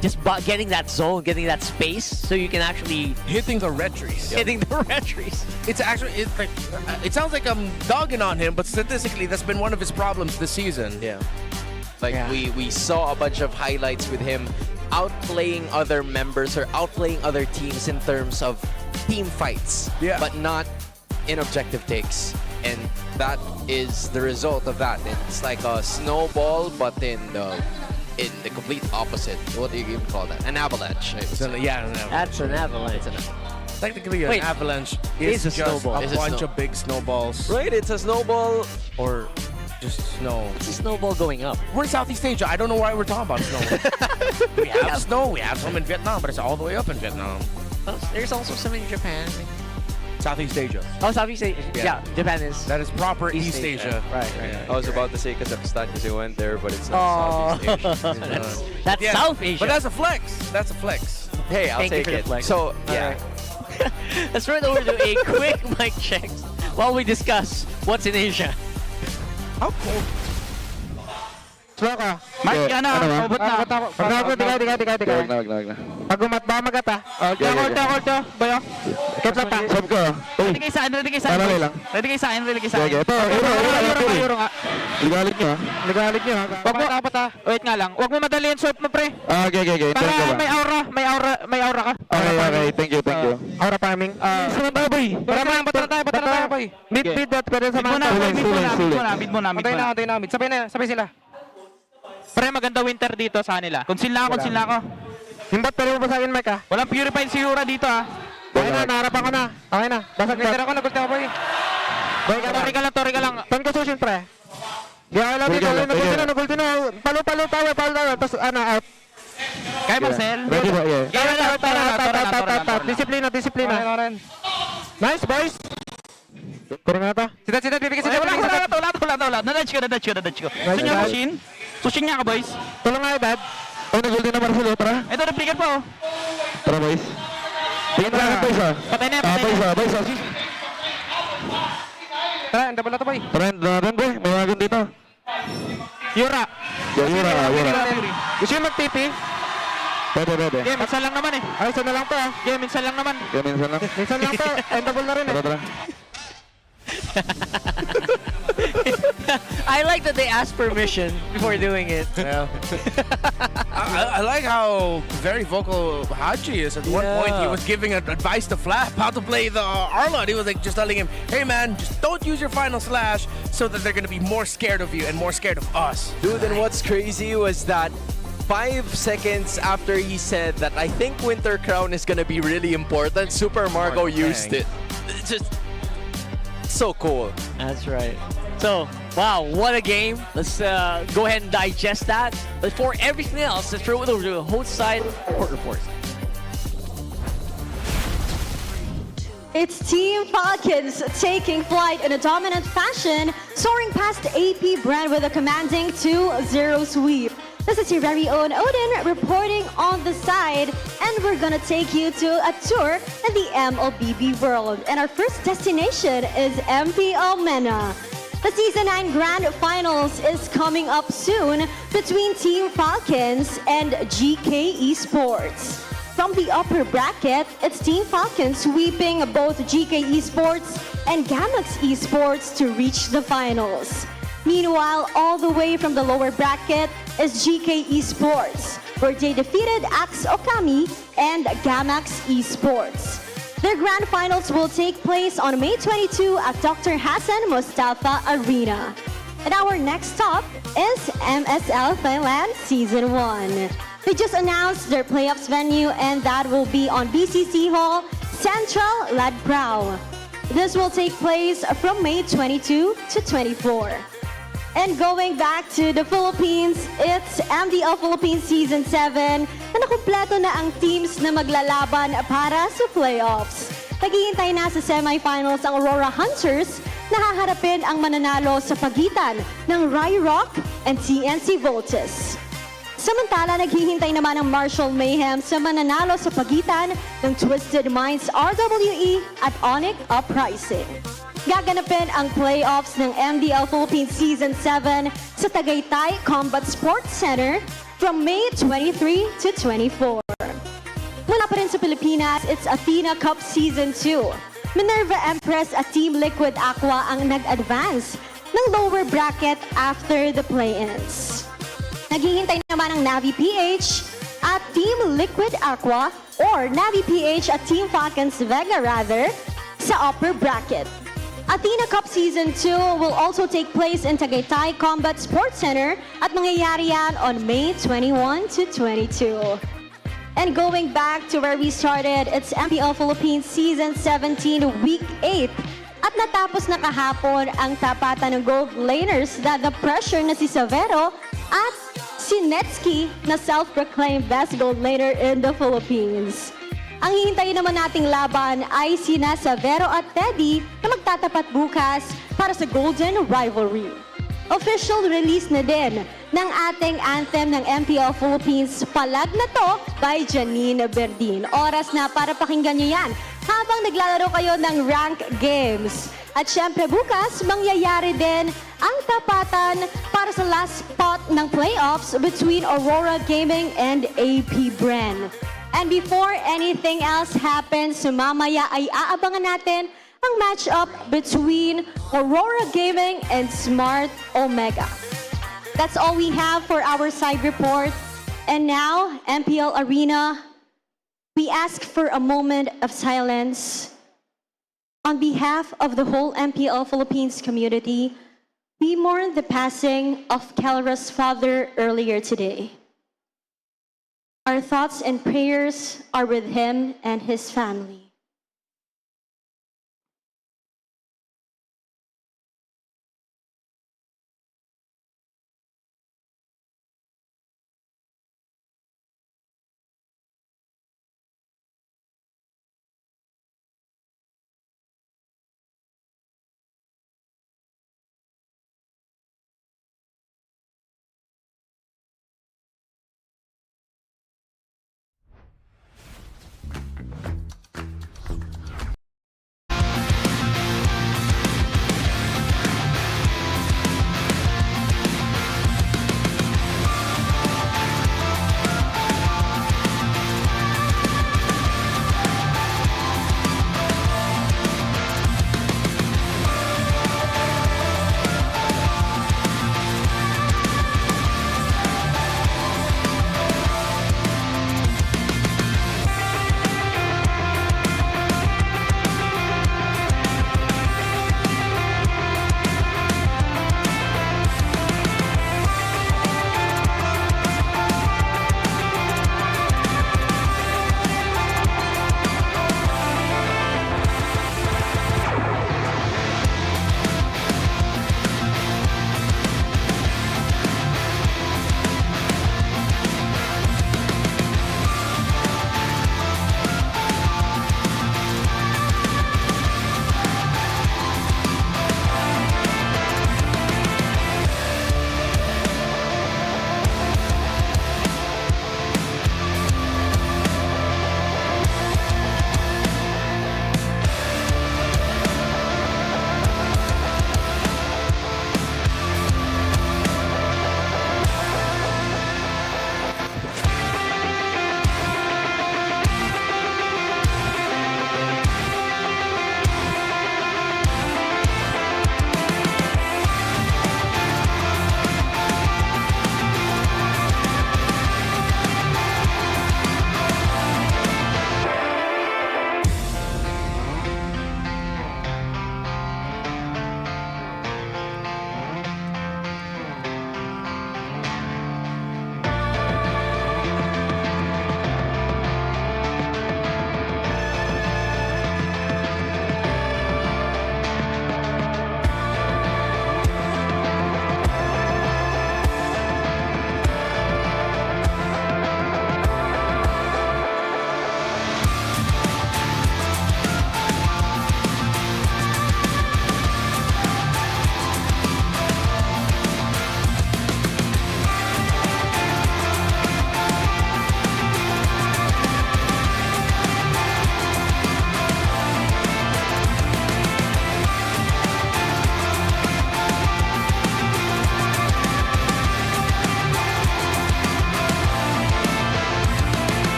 just getting that zone, getting that space, so you can actually hitting the retries. Hitting the retries. It's actually it sounds like I'm dogging on him, but statistically, that's been one of his problems this season. Yeah. Like we saw a bunch of highlights with him outplaying other members or outplaying other teams in terms of team fights, but not in objective takes. And that is the result of that. It's like a snowball, but in the complete opposite. What do you even call that? An avalanche. That's an avalanche. That's an avalanche. Technically, an avalanche is a just snowball. a bunch of big snowballs. Right, it's a snowball. Or just snow. It's a snowball going up. We're in Southeast Asia. I don't know why we're talking about snow. We have snow. We have some in Vietnam, but it's all the way up in Vietnam. There's also some in Japan. Southeast Asia. Oh, Southeast Asia. Yeah, Japan is. That is proper East Asia. Right. I was about to say Kazakhstan because you went there, but it's not Southeast Asia. That's South Asia. But that's a flex. That's a flex. Hey, I'll take it. So, yeah. Let's run over to a quick mic check while we discuss what's in Asia. How cold? Slow ka. Mike, ubot na. Pag-ubot, digay. Pag-umat ba magat ha? Hold to. Bayo. Keep lang pa. Sab ko. Ready kayo saan? Ready kayo saan? Ito. Euro nga. Ligalit nyo ha. Wag mo. Wait nga lang. Wag mo madali yung swipe mo, pre. Okay. Para may aura ka. Okay. Thank you. Aura farming. Sunod tayo, boy. Bata na tayo, boy. Mid, pwede sa mga. Mid muna. Antay na. Sabay sila. Pre, maganda winter dito sa nila. Conceal lang ako. Himbot, pwede mo ba sa akin, Mike, ha? Walang purified si Yura dito, ha? Okay na, naharapan ko na. Okay na. Basag winter ako, nagulta ako, boy. Boy, tori ka lang. Pan ko susin, pre. Gaya lang dito, nagulti na. Palo, tayo. Tapos, out. Kaya, Marcel? Ready ba? Yeah. Kaya na, disiplina. Nice, boys. Kurang na to. Sidat, bibigay sidat. Wala. Nadadge ko. Susin niya ka, boys. Tulong nga, dad. Nagulti na Marcelo, tara. Ito, replican po. Tara, boys. Tingin na boys, ha? Patay na. Boys, ha? Tara, double na to, boy. Tara, naran, boy. May wagon dito. Yura. Yura. Gusto yung mag-TP? Pwede. Okay, minsan lang naman eh. Ay, isa na lang to, ha? Okay, minsan lang naman. Minsan lang to. Endable na rin eh. Tara. I like that they ask permission before doing it. Yeah. I like how very vocal Haji is. At one point, he was giving advice to Flap how to play the Arlot. He was like just telling him, hey man, just don't use your final slash so that they're going to be more scared of you and more scared of us. Dude, and what's crazy was that 5 seconds after he said that I think Winter Crown is going to be really important, Super Margo used it. It's just so cool. That's right. So, wow, what a game. Let's go ahead and digest that. But for everything else, let's throw it over to the host side report. It's Team Falcons taking flight in a dominant fashion, soaring past AP Brand with a commanding 2-0 sweep. This is your very own Odin reporting on the side, and we're gonna take you to a tour in the MLBB world. And our first destination is MPL MENA. The Season 9 Grand Finals is coming up soon between Team Falcons and GK Esports. From the upper bracket, it's Team Falcons sweeping both GK Esports and Gamax Esports to reach the finals. Meanwhile, all the way from the lower bracket is GK Esports, where they defeated Axe Okami and Gamax Esports. Their grand finals will take place on May 22 at Dr. Hassan Mustafa Arena. And our next stop is MSL Thailand Season 1. They just announced their playoffs venue, and that will be on BCC Hall, Central Ladbrau. This will take place from May 22 to 24. And going back to the Philippines, it's MDL Philippines Season 7 na nakumpleto na ang teams na maglalaban para sa playoffs. Naghihintay na sa semifinals ang Aurora Hunters na haharapin ang mananalo sa pagitan ng Rai Rock and TNC Voltes. Samantala, naghihintay naman ang Marshall Mayhem sa mananalo sa pagitan ng Twisted Minds RWE at Onyx Uprising. Gaganapin ang playoffs ng MDL Philippines Season 7 sa Tagaytay Combat Sports Center from May 23 to 24. Mula pa rin sa Pilipinas, it's Athena Cup Season 2. Minerva Empress at Team Liquid Aqua ang nag-advance ng lower bracket after the play-ins. Naghihintay naman ang Navi PH at Team Liquid Aqua or Navi PH at Team Falcons Vega rather sa upper bracket. Athena Cup Season 2 will also take place in Tagaytay Combat Sports Center at mangyayari yan on May 21 to 22. And going back to where we started, it's MPL Philippines Season 17 Week 8. At natapos na kahapon ang tapatan ng gold laners na the pressure na si Savero at si Netsky na self-proclaimed best gold laner in the Philippines. Ang hihintayin naman nating laban ay sina Savero at Teddy na magtatapat bukas para sa Golden Rivalry. Official release na din ng ating anthem ng MPL Philippines, Palag na To by Janine Berdin. Oras na para pakinggan nyo yan habang naglalaro kayo ng rank games. At syempre bukas, mangyayari din ang tapatan para sa last spot ng playoffs between Aurora Gaming and APBR. And before anything else happens, mamaya ay aabangan natin ang matchup between Aurora Gaming and Smart Omega. That's all we have for our side report. And now, MPL Arena, we ask for a moment of silence. On behalf of the whole MPL Philippines community, we mourn the passing of Kelra's father earlier today. Our thoughts and prayers are with him and his family.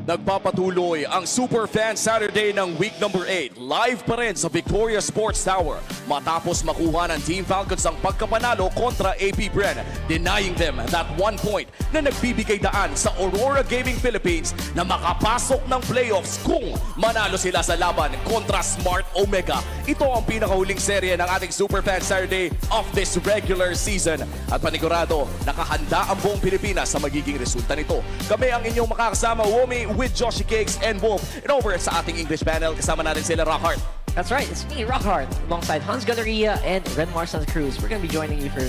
Nagpapatuloy ang Super Fan Saturday ng week number 8. Live pa rin sa Victoria Sports Tower matapos makuha ng Team Falcons ang pagkapanalo kontra APBR, denying them that 1 point na nagbibigay daan sa Aurora Gaming Philippines na makapasok ng playoffs kung manalo sila sa laban kontra Smart Omega. Ito ang pinakahuling serye ng ating Super Fan Saturday of this regular season. At panigurado, nakahanda ang buong Pilipinas sa magiging resulta nito. Kami ang inyong makakasama, Womi, with Joshi Cakes and Wolf. And over sa ating English panel, kasama natin sila Rockhart. That's right, it's me, Rockhart, alongside Hans Galleria and Renmar Santa Cruz. We're gonna be joining you for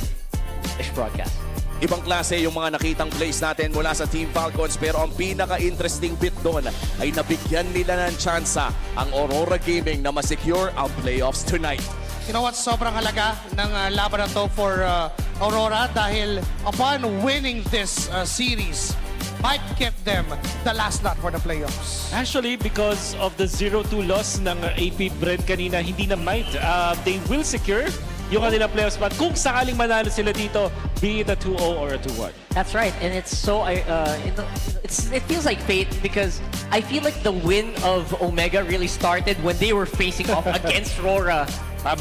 this broadcast. Ibang klase yung mga nakitang plays natin mula sa Team Falcons, pero ang pinaka-interesting bit doon ay nabigyan nila ng tsansa ang Aurora Gaming na ma-secure ang playoffs tonight. You know what? Sobrang halaga ng laban na to for Aurora dahil upon winning this series, might get them the last slot for the playoffs. Actually, because of the 0-2 loss ng APBR kanina, hindi na might. They will secure yung kanilang playoff spot kung sakaling manalo sila dito, be it a 2-0 or a 2-1. That's right, and it's so it feels like fate because I feel like the win of Omega really started when they were facing off against RORA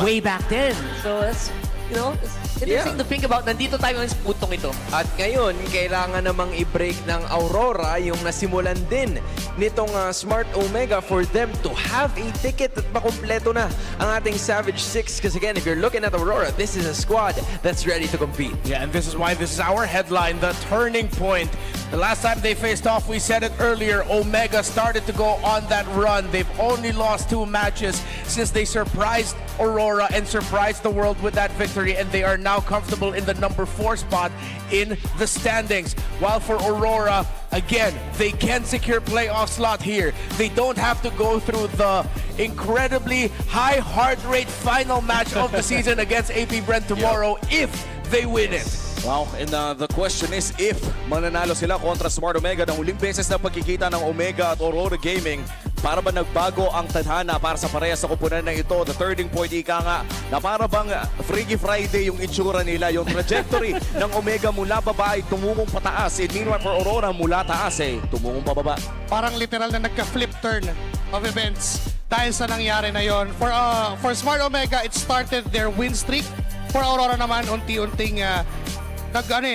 way back then. So it's it's interesting to think about. Nandito tayo ngayon sa putong ito. At ngayon, kailangan namang i-break ng Aurora yung nasimulan din nitong Smart Omega for them to have a ticket at makumpleto na ang ating Savage 6. Because again, if you're looking at Aurora, this is a squad that's ready to compete. Yeah, and this is why this is our headline, the turning point. The last time they faced off, we said it earlier, Omega started to go on that run. They've only lost 2 matches since they surprised Aurora and surprised the world with that victory, and they are now comfortable in the number 4 spot in the standings. While for Aurora, again, they can secure playoff slot here. They don't have to go through the incredibly high heart rate final match of the season against APBR tomorrow if they win it. Wow, and the question is if mananalo sila kontra Smart Omega, ng huling beses na pagkikita ng Omega at Aurora Gaming, para ba nagbago ang tadhana para sa parehas sa kupunan na ito? The turning point, ika nga, na para bang Freaky Friday yung itsura nila, yung trajectory ng Omega mula baba ay tumungong pataas. And meanwhile for Aurora, mula taas ay tumungong pababa. Parang literal na nagka-flip turn of events dahil sa nangyari na yon. For Smart Omega, it started their win streak. For Aurora naman, unti-unting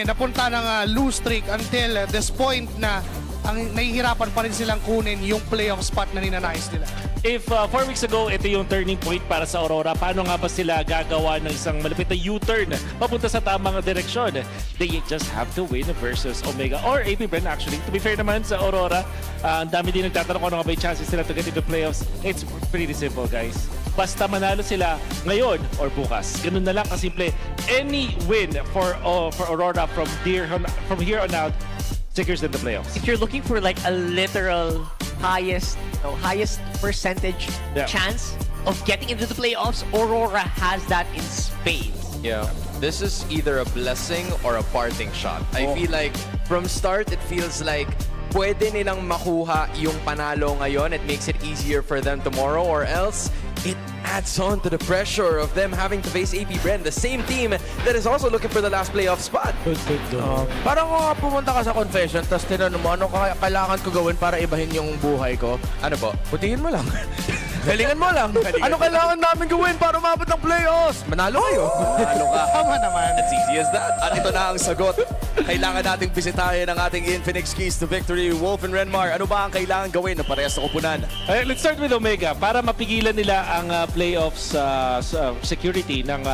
napunta ng lose streak until this point na ang nahihirapan pa rin silang kunin yung playoff spot na ninanais nila. If 4 weeks ago, ito yung turning point para sa Aurora, paano nga ba sila gagawa ng isang malapit na U-turn papunta sa tamang direksyon? They just have to win versus Omega or APBR actually. To be fair naman sa Aurora, ang dami din nagtatanong kung ano nga ba yung chances nila to get into playoffs. It's pretty simple, guys. Basta manalo sila ngayon or bukas. Ganun na lang kasimple. Any win for Aurora from here on out secures in the playoffs. If you're looking for like a literal highest percentage chance of getting into the playoffs, Aurora has that in spades. Yeah, this is either a blessing or a parting shot. I feel like from start, it feels like pwede nilang makuha yung panalo ngayon. It makes it easier for them tomorrow, or else it adds on to the pressure of them having to face APBR, the same team that is also looking for the last playoff spot. Parang kung pumunta ka sa confession, tapos tinanong mo, ano kailangan ko gawin para ibahin yung buhay ko? Ano po? Putihin mo lang. Galingan mo lang. Ano kailangan namin gawin para umabot ng playoffs? Manalo kayo. Manalo ka. Tama naman. As easy as that. At ito na ang sagot. Kailangan nating bisitahin ang ating Infinix Keys to Victory, Wolf and Renmar. Ano ba ang kailangan gawin ng parehas sa kupunan? Let's start with Omega. Para mapigilan nila ang playoffs security ng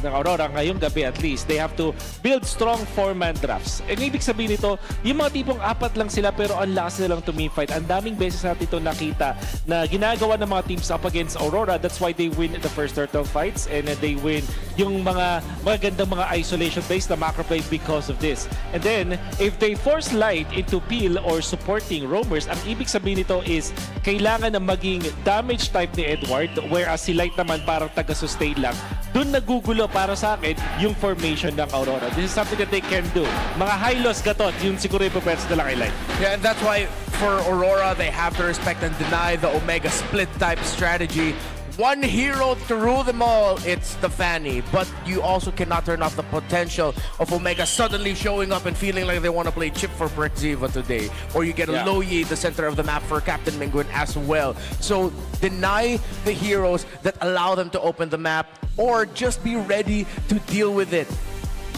Aurora ngayong gabi at least, they have to build strong 4-man drafts. And ibig sabihin nito, yung mga tipong 4 lang sila pero ang lakas nilang tumiffight. Ang daming beses natin ito nakita na ginagawa ng mga teams up against Aurora. That's why they win the first turtle fights and they win yung mga magandang mga isolation based na macro play because of this. And then, if they force Light into peel or supporting roamers, ang ibig sabihin nito is kailangan na maging damage type ni Edward, whereas si Light naman parang taga-sustain lang. Doon nagugulo para sa akin yung formation ng Aurora. This is something that they can do. Mga high-loss gatot, yung siguro yung pupwersa nila kay Light. Yeah, and that's why for Aurora, they have to respect and deny the Omega split type strategy. one hero to rule them all, it's the Fanny. But you also cannot turn off the potential of Omega suddenly showing up and feeling like they want to play chip for Brexiva today. Or you get a Loyi, the center of the map for Captain Minguin as well. So deny the heroes that allow them to open the map, or just be ready to deal with it.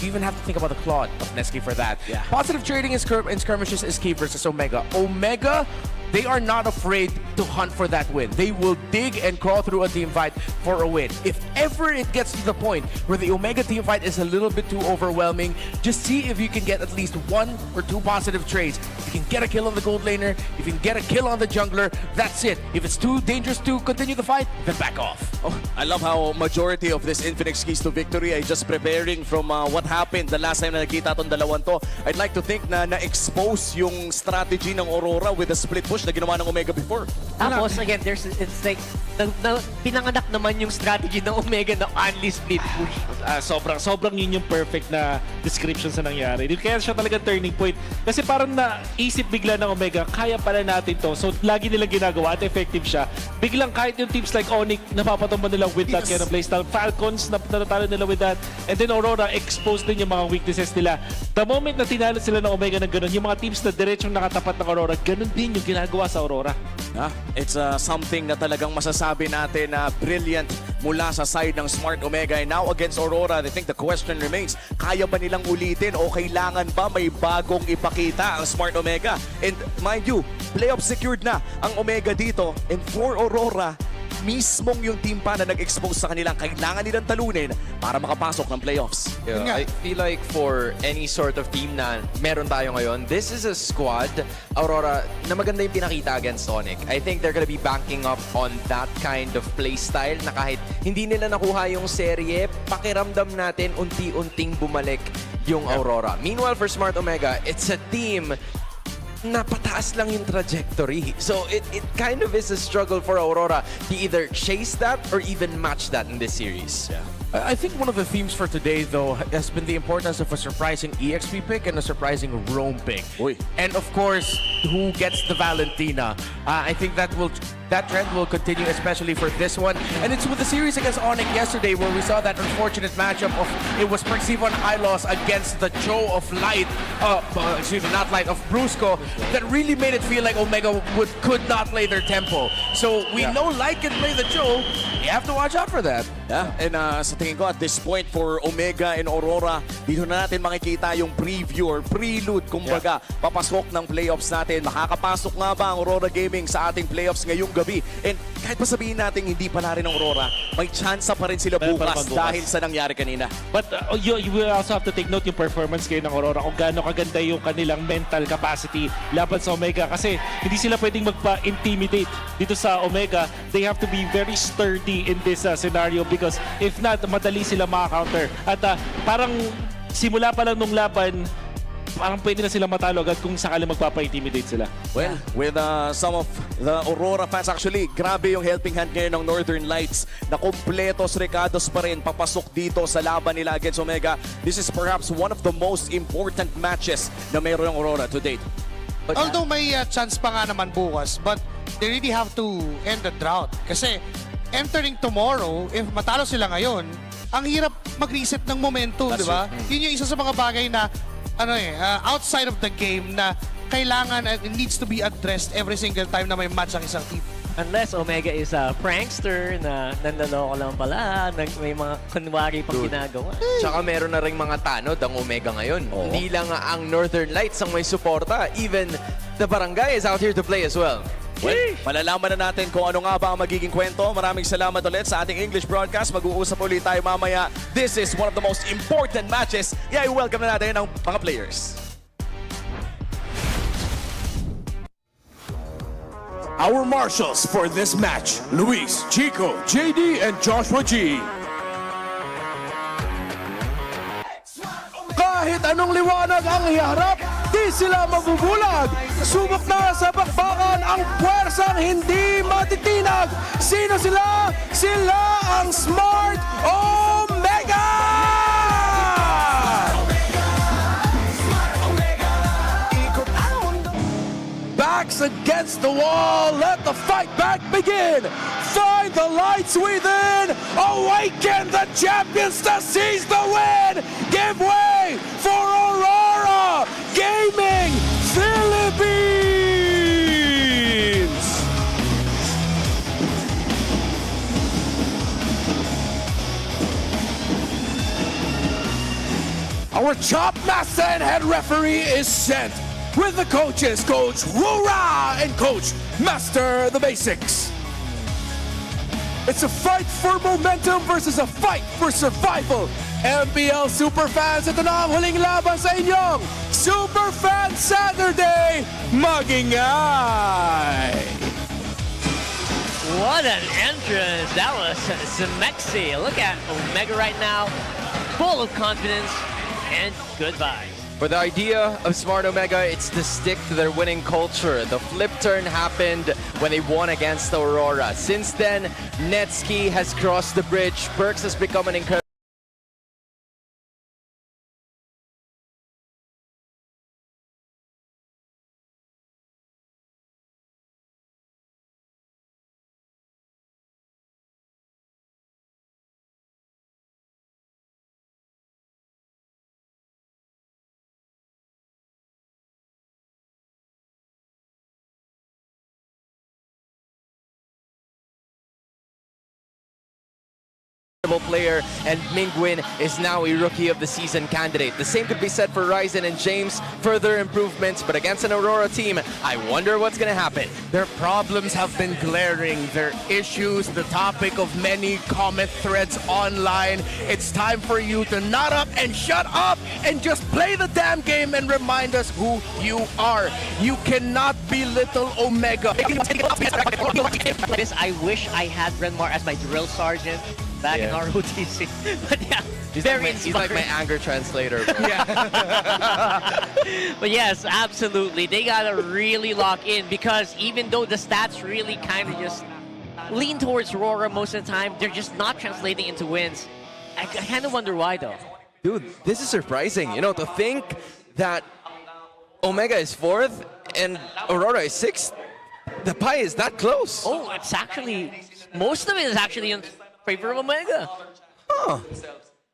You even have to think about the Claude of Neski for that. Positive trading in skirmishes is key versus Omega. Omega, they are not afraid to hunt for that win. They will dig and crawl through a team fight for a win. If ever it gets to the point where the Omega team fight is a little bit too overwhelming, just see if you can get at least 1 or 2 positive trades. If you can get a kill on the gold laner, if you can get a kill on the jungler, that's it. If it's too dangerous to continue the fight, then back off. Oh, I love how majority of this Infinix keys to victory ay just preparing from what happened the last time na nakita itong dalawang to. I'd like to think na na-expose yung strategy ng Aurora with a split push na ginawa ng Omega before. Tapos again, it's like pinanganak naman yung strategy ng Omega na only split push. Sobrang yun yung perfect na description sa nangyari. Kaya siya talaga turning point. Kasi parang naisip bigla ng Omega, kaya pala natin to. So lagi nilang ginagawa at effective siya. Biglang kahit yung teams like Onyx, napapatumba nila with that kind of playstyle. Falcons, natatalo nila with that. And then Aurora, exposed din yung mga weaknesses nila. The moment na tinalo sila ng Omega na ganun, yung mga teams na diretsong nakatapat ng Aurora, ganun din yung ginagawa sa Aurora. It's something na talagang masasabi natin na brilliant mula sa side ng Smart Omega. And now against Aurora, I think the question remains, kaya ba nilang ulitin o kailangan ba may bagong ipakita ang Smart Omega? And mind you, playoff secured na ang Omega dito. And for Aurora, mismong yung team pa na nag-expose sa kanilang kailangan nilang talunin para makapasok ng playoffs. I feel like for any sort of team na meron tayo ngayon, this is a squad, Aurora, na maganda yung pinakita against Sonic. I think they're gonna be banking up on that kind of playstyle na kahit hindi nila nakuha yung serye, pakiramdam natin unti-unting bumalik yung Aurora. Meanwhile, for Smart Omega, it's a team napataas lang yung trajectory. So it kind of is a struggle for Aurora to either chase that or even match that in this series. I think one of the themes for today, though, has been the importance of a surprising EXP pick and a surprising roam pick. And of course, who gets the Valentina? I think that trend will continue, especially for this one. And it's with the series against Onyx yesterday where we saw that unfortunate matchup of it was Perceive on Hylos against the Cho of Light, excuse me, not Light, of Brusco, that really made it feel like Omega could not play their tempo. So we know Light can play the Cho. You have to watch out for that. And sa tingin ko at this point for Omega and Aurora, dito na natin makikita yung preview or prelude, kumbaga, papasok ng playoffs natin. Makakapasok nga ba ang Aurora Gaming sa ating playoffs ngayong gabi? And kahit pa sabihin natin hindi pa na rin ang Aurora, may chance pa rin sila bukas dahil sa nangyari kanina. But you will also have to take note yung performance ngayon ng Aurora kung gaano kaganda yung kanilang mental capacity laban sa Omega. Kasi hindi sila pwedeng magpa-intimidate dito sa Omega. They have to be very sturdy in this scenario because if not, madali sila maka-counter. At parang simula pa lang nung laban, parang pwede na sila matalo agad kung sakali magpapa-intimidate sila. Well, with some of the Aurora fans, actually, grabe yung helping hand ngayon ng Northern Lights na kompletos recados pa rin papasok dito sa laban nila against Omega. This is perhaps one of the most important matches na mayroon ng Aurora to date. Although may chance pa nga naman bukas, but they really have to end the drought. Kasi entering tomorrow, if matalo sila ngayon, ang hirap mag-reset ng momentum, di ba? Yun yung isa sa mga bagay na outside of the game na kailangan and it needs to be addressed every single time na may match ang isang team. Unless Omega is a prankster na nanloloko lang pala, may mga kunwari pang ginagawa. Tsaka meron na rin mga tanod ang Omega ngayon. Hindi lang ang Northern Lights ang may suporta. Even the barangay is out here to play as well. Well, malalaman na natin kung ano nga ba ang magiging kwento. Maraming salamat ulit sa ating English broadcast. Mag-uusap ulit tayo mamaya. This is one of the most important matches. I-welcome na natin ang mga players. Our marshals for this match, Luis, Chico, JD, and Joshua G. Kahit anong liwanag ang iharap, di sila mabubulag. Subok na sa bakbakan ang puwersang hindi matitinag. Sino sila? Sila ang Smart Omega! backs against the wall. Let the fight back begin. Find the lights within. Awaken the champions to seize the win. Give way for Aurora Gaming Philippines. Our chop master and head referee is sent with the coaches, Coach RORA and Coach Master the Basics. It's a fight for momentum versus a fight for survival. MPL Superfans, ito na ang huling laban sa inyong Superfan Saturday Magingay! What an entrance. That was sexy. Look at Omega right now, full of confidence and good vibes. For the idea of Smart Omega, it's to stick to their winning culture. The flip turn happened when they won against Aurora. Since then, Netski has crossed the bridge. Perks has become an incredible player, and Mingwin is now a Rookie of the Season candidate. The same could be said for Ryzen and James. Further improvements, but against an Aurora team, I wonder what's going to happen. Their problems have been glaring. Their issues, the topic of many comment threads online. It's time for you to nut up and shut up and just play the damn game and remind us who you are. You cannot belittle Omega. I wish I had Renmar as my drill sergeant back in ROTC. But yeah, he's like my anger translator, bro. But yes, absolutely. They gotta really lock in, because even though the stats really kind of just lean towards Rora most of the time, they're just not translating into wins. I kind of wonder why though. Dude, this is surprising. You know, to think that Omega is 4th and Aurora is 6th. The pie is that close. Oh, it's actually, most of it is actually in favor of Omega. Huh.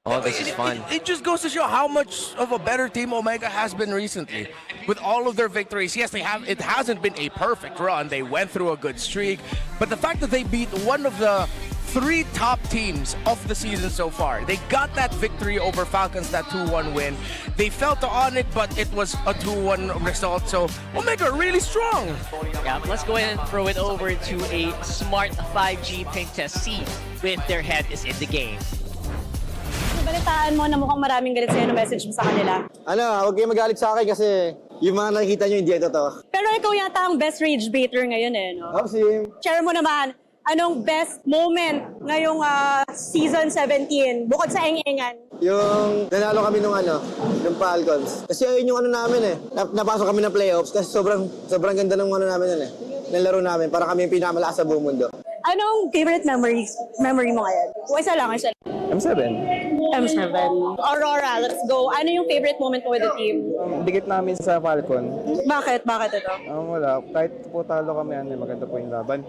Oh, this is fun. It just goes to show how much of a better team Omega has been recently. With all of their victories, yes, it hasn't been a perfect run. They went through a good streak. But the fact that they beat one of the 3 top teams of the season so far. They got that victory over Falcons, that 2-1 win. They fell to Onyx, but it was a 2-1 result. So Omega really strong. Yeah, let's go ahead and throw it over to a smart 5G ping test. See if their head is in the game. Balitaan mo na mukhang maraming galit sa'yo na message mo sa kanila. Huwag kayo magalit sa akin kasi yung mga nakikita nyo hindi totoo. Pero ikaw yata ang best rage baiter ngayon no? Sim. Share mo naman, anong best moment ngayong season 17 bukod sa eng-engan? Yung nanalo kami nung Falcons. Kasi ayun yung namin napasok kami ng playoffs kasi sobrang ganda ng namin ng laro namin. Para kami yung pinakamalakas sa buong mundo. Anong favorite memory mo ngayon? Isa lang. M7. Aurora, let's go. Ano yung favorite moment mo with the team? Dikit namin sa Falcon. Bakit ito? Wala. Kahit po talo kami, maganda po yung laban.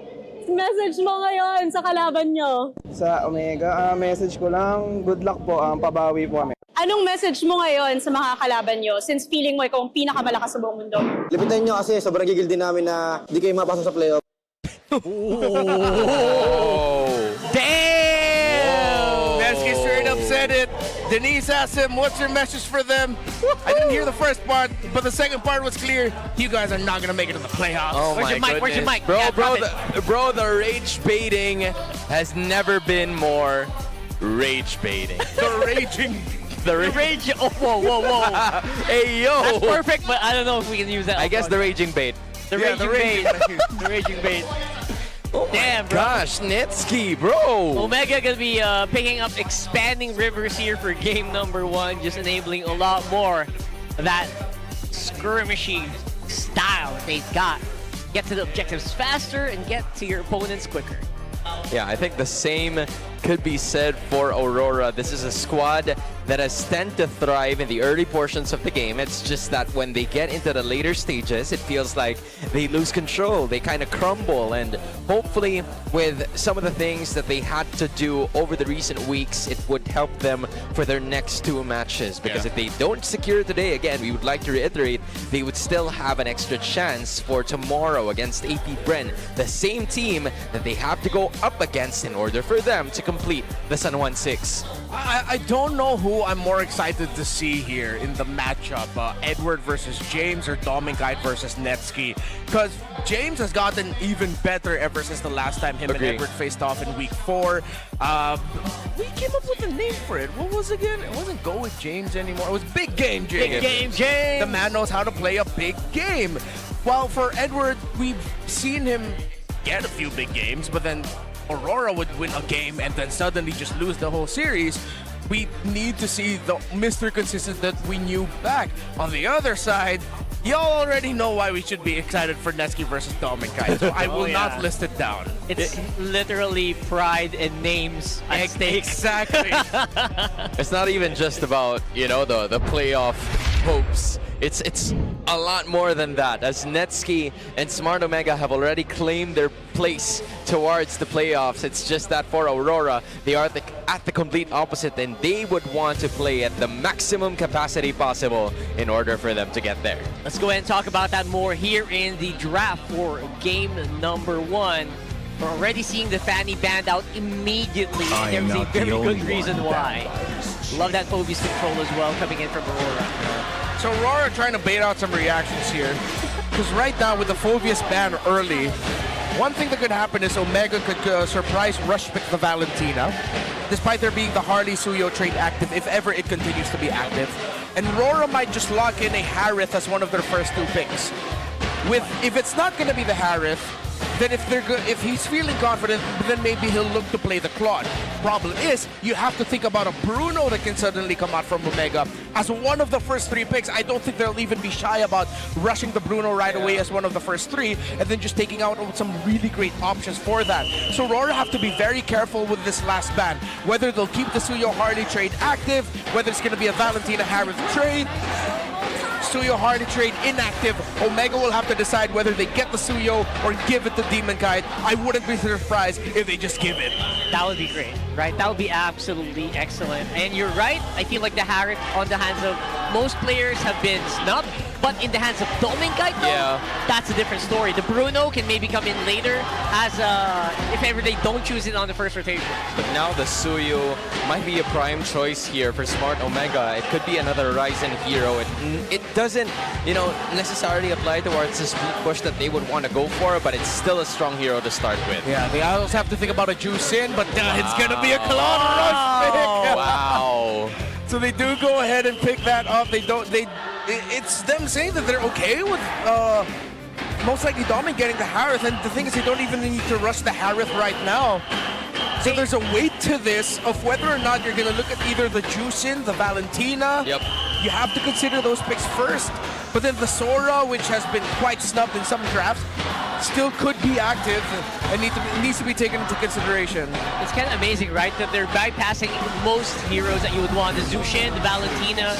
Message mo ngayon sa kalaban nyo? Sa Omega, message ko lang, good luck po, pabawi po kami. Anong message mo ngayon sa mga kalaban nyo since feeling mo ikaw ang pinakamalakas sa buong mundo? Lipitan nyo kasi sobrang gigil din namin na di kayo mapasok sa playoff. Damn! Nesky straight up said it. Denise asked him, what's your message for them? I didn't hear the first part, but the second part was clear. You guys are not going to make it to the playoffs. Oh Where's your mic? Where's your mic? Bro, Yeah, bro, the rage baiting has never been more rage baiting. The raging. The rage. Oh, whoa. Hey, yo. That's perfect, but I don't know if we can use that. I guess the raging bait. The raging bait. The raging bait. Oh damn, bro. Gosh, Netski, bro. Omega gonna be picking up expanding rivers here for game number 1, just enabling a lot more of that skirmishing style they've got. Get to the objectives faster and get to your opponents quicker. Yeah, I think the same could be said for Aurora. This is a squad that has tend to thrive in the early portions of the game. It's just that when they get into the later stages, it feels like they lose control. They kind of crumble, and hopefully with some of the things that they had to do over the recent weeks, it would help them for their next 2 matches. Because if they don't secure today, again, we would like to reiterate, they would still have an extra chance for tomorrow against AP the same team that they have to go up against in order for them to complete the San Juan 6. I don't know who I'm more excited to see here in the matchup, Edward versus James or Dominkite versus Netsky, because James has gotten even better ever since the last time him and Edward faced off in week 4. We came up with a name for it. What was it again? It wasn't Go With James anymore. It was Big Game James. Big Game James! The man knows how to play a big game. While for Edward, we've seen him get a few big games, but then Aurora would win a game and then suddenly just lose the whole series. We need to see the Mr. Consistent that we knew back. On the other side, y'all already know why we should be excited for Netsky versus Dominkite, so I will not list it down. It's literally pride and names at stake. Exactly. It's not even just about, you know, the playoff hopes. It's a lot more than that, as Netsky and Smart Omega have already claimed their place towards the playoffs. It's just that for Aurora, they are at the complete opposite, and they would want to play at the maximum capacity possible in order for them to get there. Let's go ahead and talk about that more here in the draft for game number 1. We're already seeing the Fanny banned out immediately, and there's a very good reason why. Love that Phobius control as well coming in from Aurora. So Aurora trying to bait out some reactions here, because right now with the Phobius ban early, one thing that could happen is Omega could surprise rush pick the Valentina, despite there being the Harley Suyo trait active if ever it continues to be active. And Aurora might just lock in a Harith as one of their first 2 picks. If it's not going to be the Harith, then if he's feeling confident, then maybe he'll look to play the Claude. Problem is, you have to think about a Bruno that can suddenly come out from Omega as one of the first 3 picks. I don't think they'll even be shy about rushing the Bruno right away as one of the first 3, and then just taking out some really great options for that. So Aurora have to be very careful with this last ban, whether they'll keep the Suyo Harley trade active, whether it's going to be a Valentina Harith trade, Suyo Harley trade inactive. Omega will have to decide whether they get the Suyo or give it to Dominkite. I wouldn't be surprised if they just give it. That would be great, right? That would be absolutely excellent. And you're right, I feel like the Harith on the hands of most players have been snubbed, but in the hands of Dominkite, though, that's a different story. The Bruno can maybe come in later as if ever they don't choose it on the first rotation. But now the Suyo might be a prime choice here for Smart Omega. It could be another Ryzen hero. It doesn't, you know, necessarily apply towards the speed push that they would want to go for, but it's still a strong hero to start with. Yeah, they also have to think about a Juice in, but it's going to be a Claude rush pick. Wow. So they do go ahead and pick that up. It's them saying that they're okay with most likely Domin getting the Harith, and the thing is they don't even need to rush the Harith right now. So there's a weight to this of whether or not you're going to look at either the Juicin, the Valentina. Yep. You have to consider those picks first. But then the Sora, which has been quite snubbed in some drafts, still could be active and needs to be taken into consideration. It's kind of amazing, right? That they're bypassing most heroes that you would want. The Zushin, the Valentina,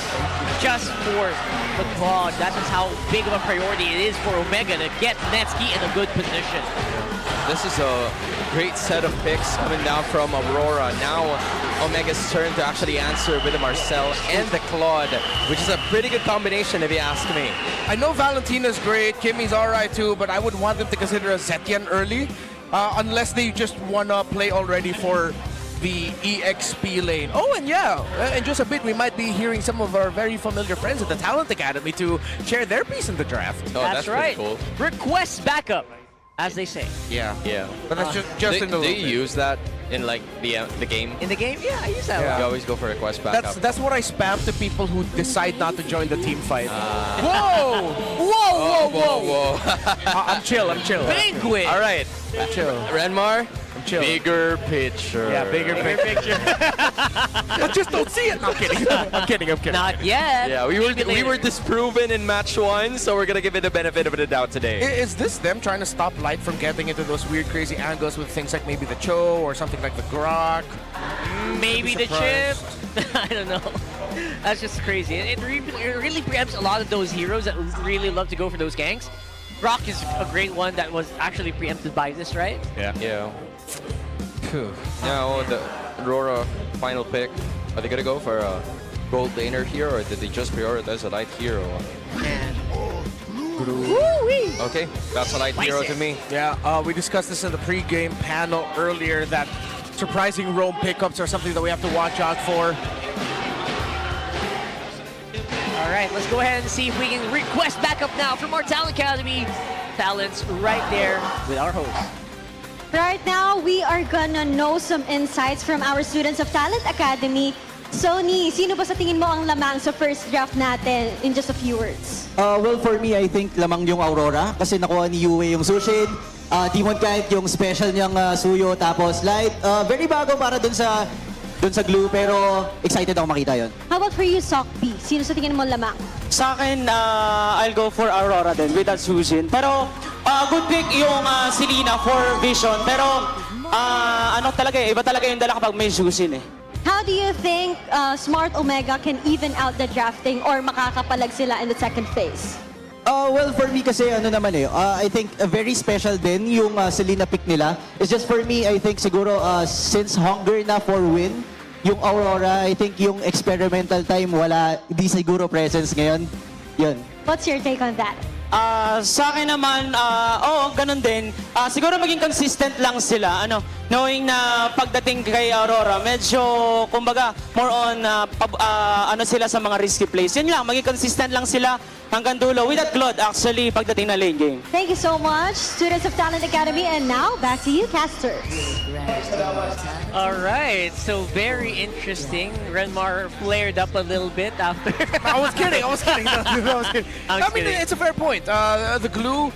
just for the Claude. That's just how big of a priority it is for Omega to get Netsky in a good position. This is a great set of picks coming down from Aurora. Now Omega's turn to actually answer with the Marcel and the Claude, which is a pretty good combination if you ask me. I know Valentina's great, Kimmy's alright too, but I would want them to consider a Zetian early, unless they just want to play already for the EXP lane. Oh, and yeah, in just a bit we might be hearing some of our very familiar friends at the Talent Academy to share their piece in the draft. Oh, that's right. Cool. Request backup, as they say. Yeah. Yeah. But that's just in the Do you use that in like the game? In the game? Yeah, I use that You one. always go for request backup. That's what I spam to people who decide not to join the team fight. Whoa! Whoa, whoa, whoa! I'm chill. Penguin! All right. I'm chill. Renmar, I'm chill. bigger picture. Yeah, bigger picture. I just don't see it. No, I'm kidding. Not yet. Yeah, we were disproven in match 1, so we're gonna give it the benefit of the doubt today. Is this them trying to stop Light from getting into those weird, crazy angles with things like maybe the Cho or something like the Grok? Maybe the chip. I don't know. That's just crazy. It really preempts a lot of those heroes that really love to go for those ganks. Rock is a great one that was actually preempted by this, right? Yeah. Phew. Now the RORA final pick. Are they gonna go for a gold laner here, or did they just prioritize a light hero? Okay, that's a light hero to me. Yeah, we discussed this in the pre-game panel earlier that surprising roam pickups are something that we have to watch out for. All right, let's go ahead and see if we can request backup now from our Talent Academy. Talents right there with our host. Right now, we are gonna know some insights from our students of Talent Academy. Sony, sino ba sa tingin mo ang lamang sa first draft natin in just a few words? Well, for me, I think lamang yung Aurora kasi nakuha ni Yue yung Sushin. Demon Kite yung special niyang Suyo, tapos Light. Very bago para dun sa glue, pero excited ako makita yon. How about for you, Sokbi? Sino sa tingin mo lamang? Sa akin, I'll go for Aurora din with that Sushin. Pero good pick yung Selena for Vision. Pero ano talaga iba talaga yung dala kapag may Sushin eh. How do you think Smart Omega can even out the drafting or makakapalag sila in the second phase? Well, for me kasi I think very special din yung Selena pick nila. It's just for me, I think siguro since hunger na for win, yung Aurora, I think yung experimental time hindi siguro presence ngayon. Yun. What's your take on that? Sa akin naman, ganun din. Siguro maging consistent lang sila. Knowing na pagdating kay Aurora, medyo, kumbaga, more on sila sa mga risky plays. Yun lang, maging consistent lang sila hanggang dulo. With that Claude, actually, pagdating na lane game. Thank you so much, students of Talent Academy. And now, back to you, casters. All right, so very interesting. Renmar flared up a little bit after. I was kidding. I mean, it's a fair point. The glue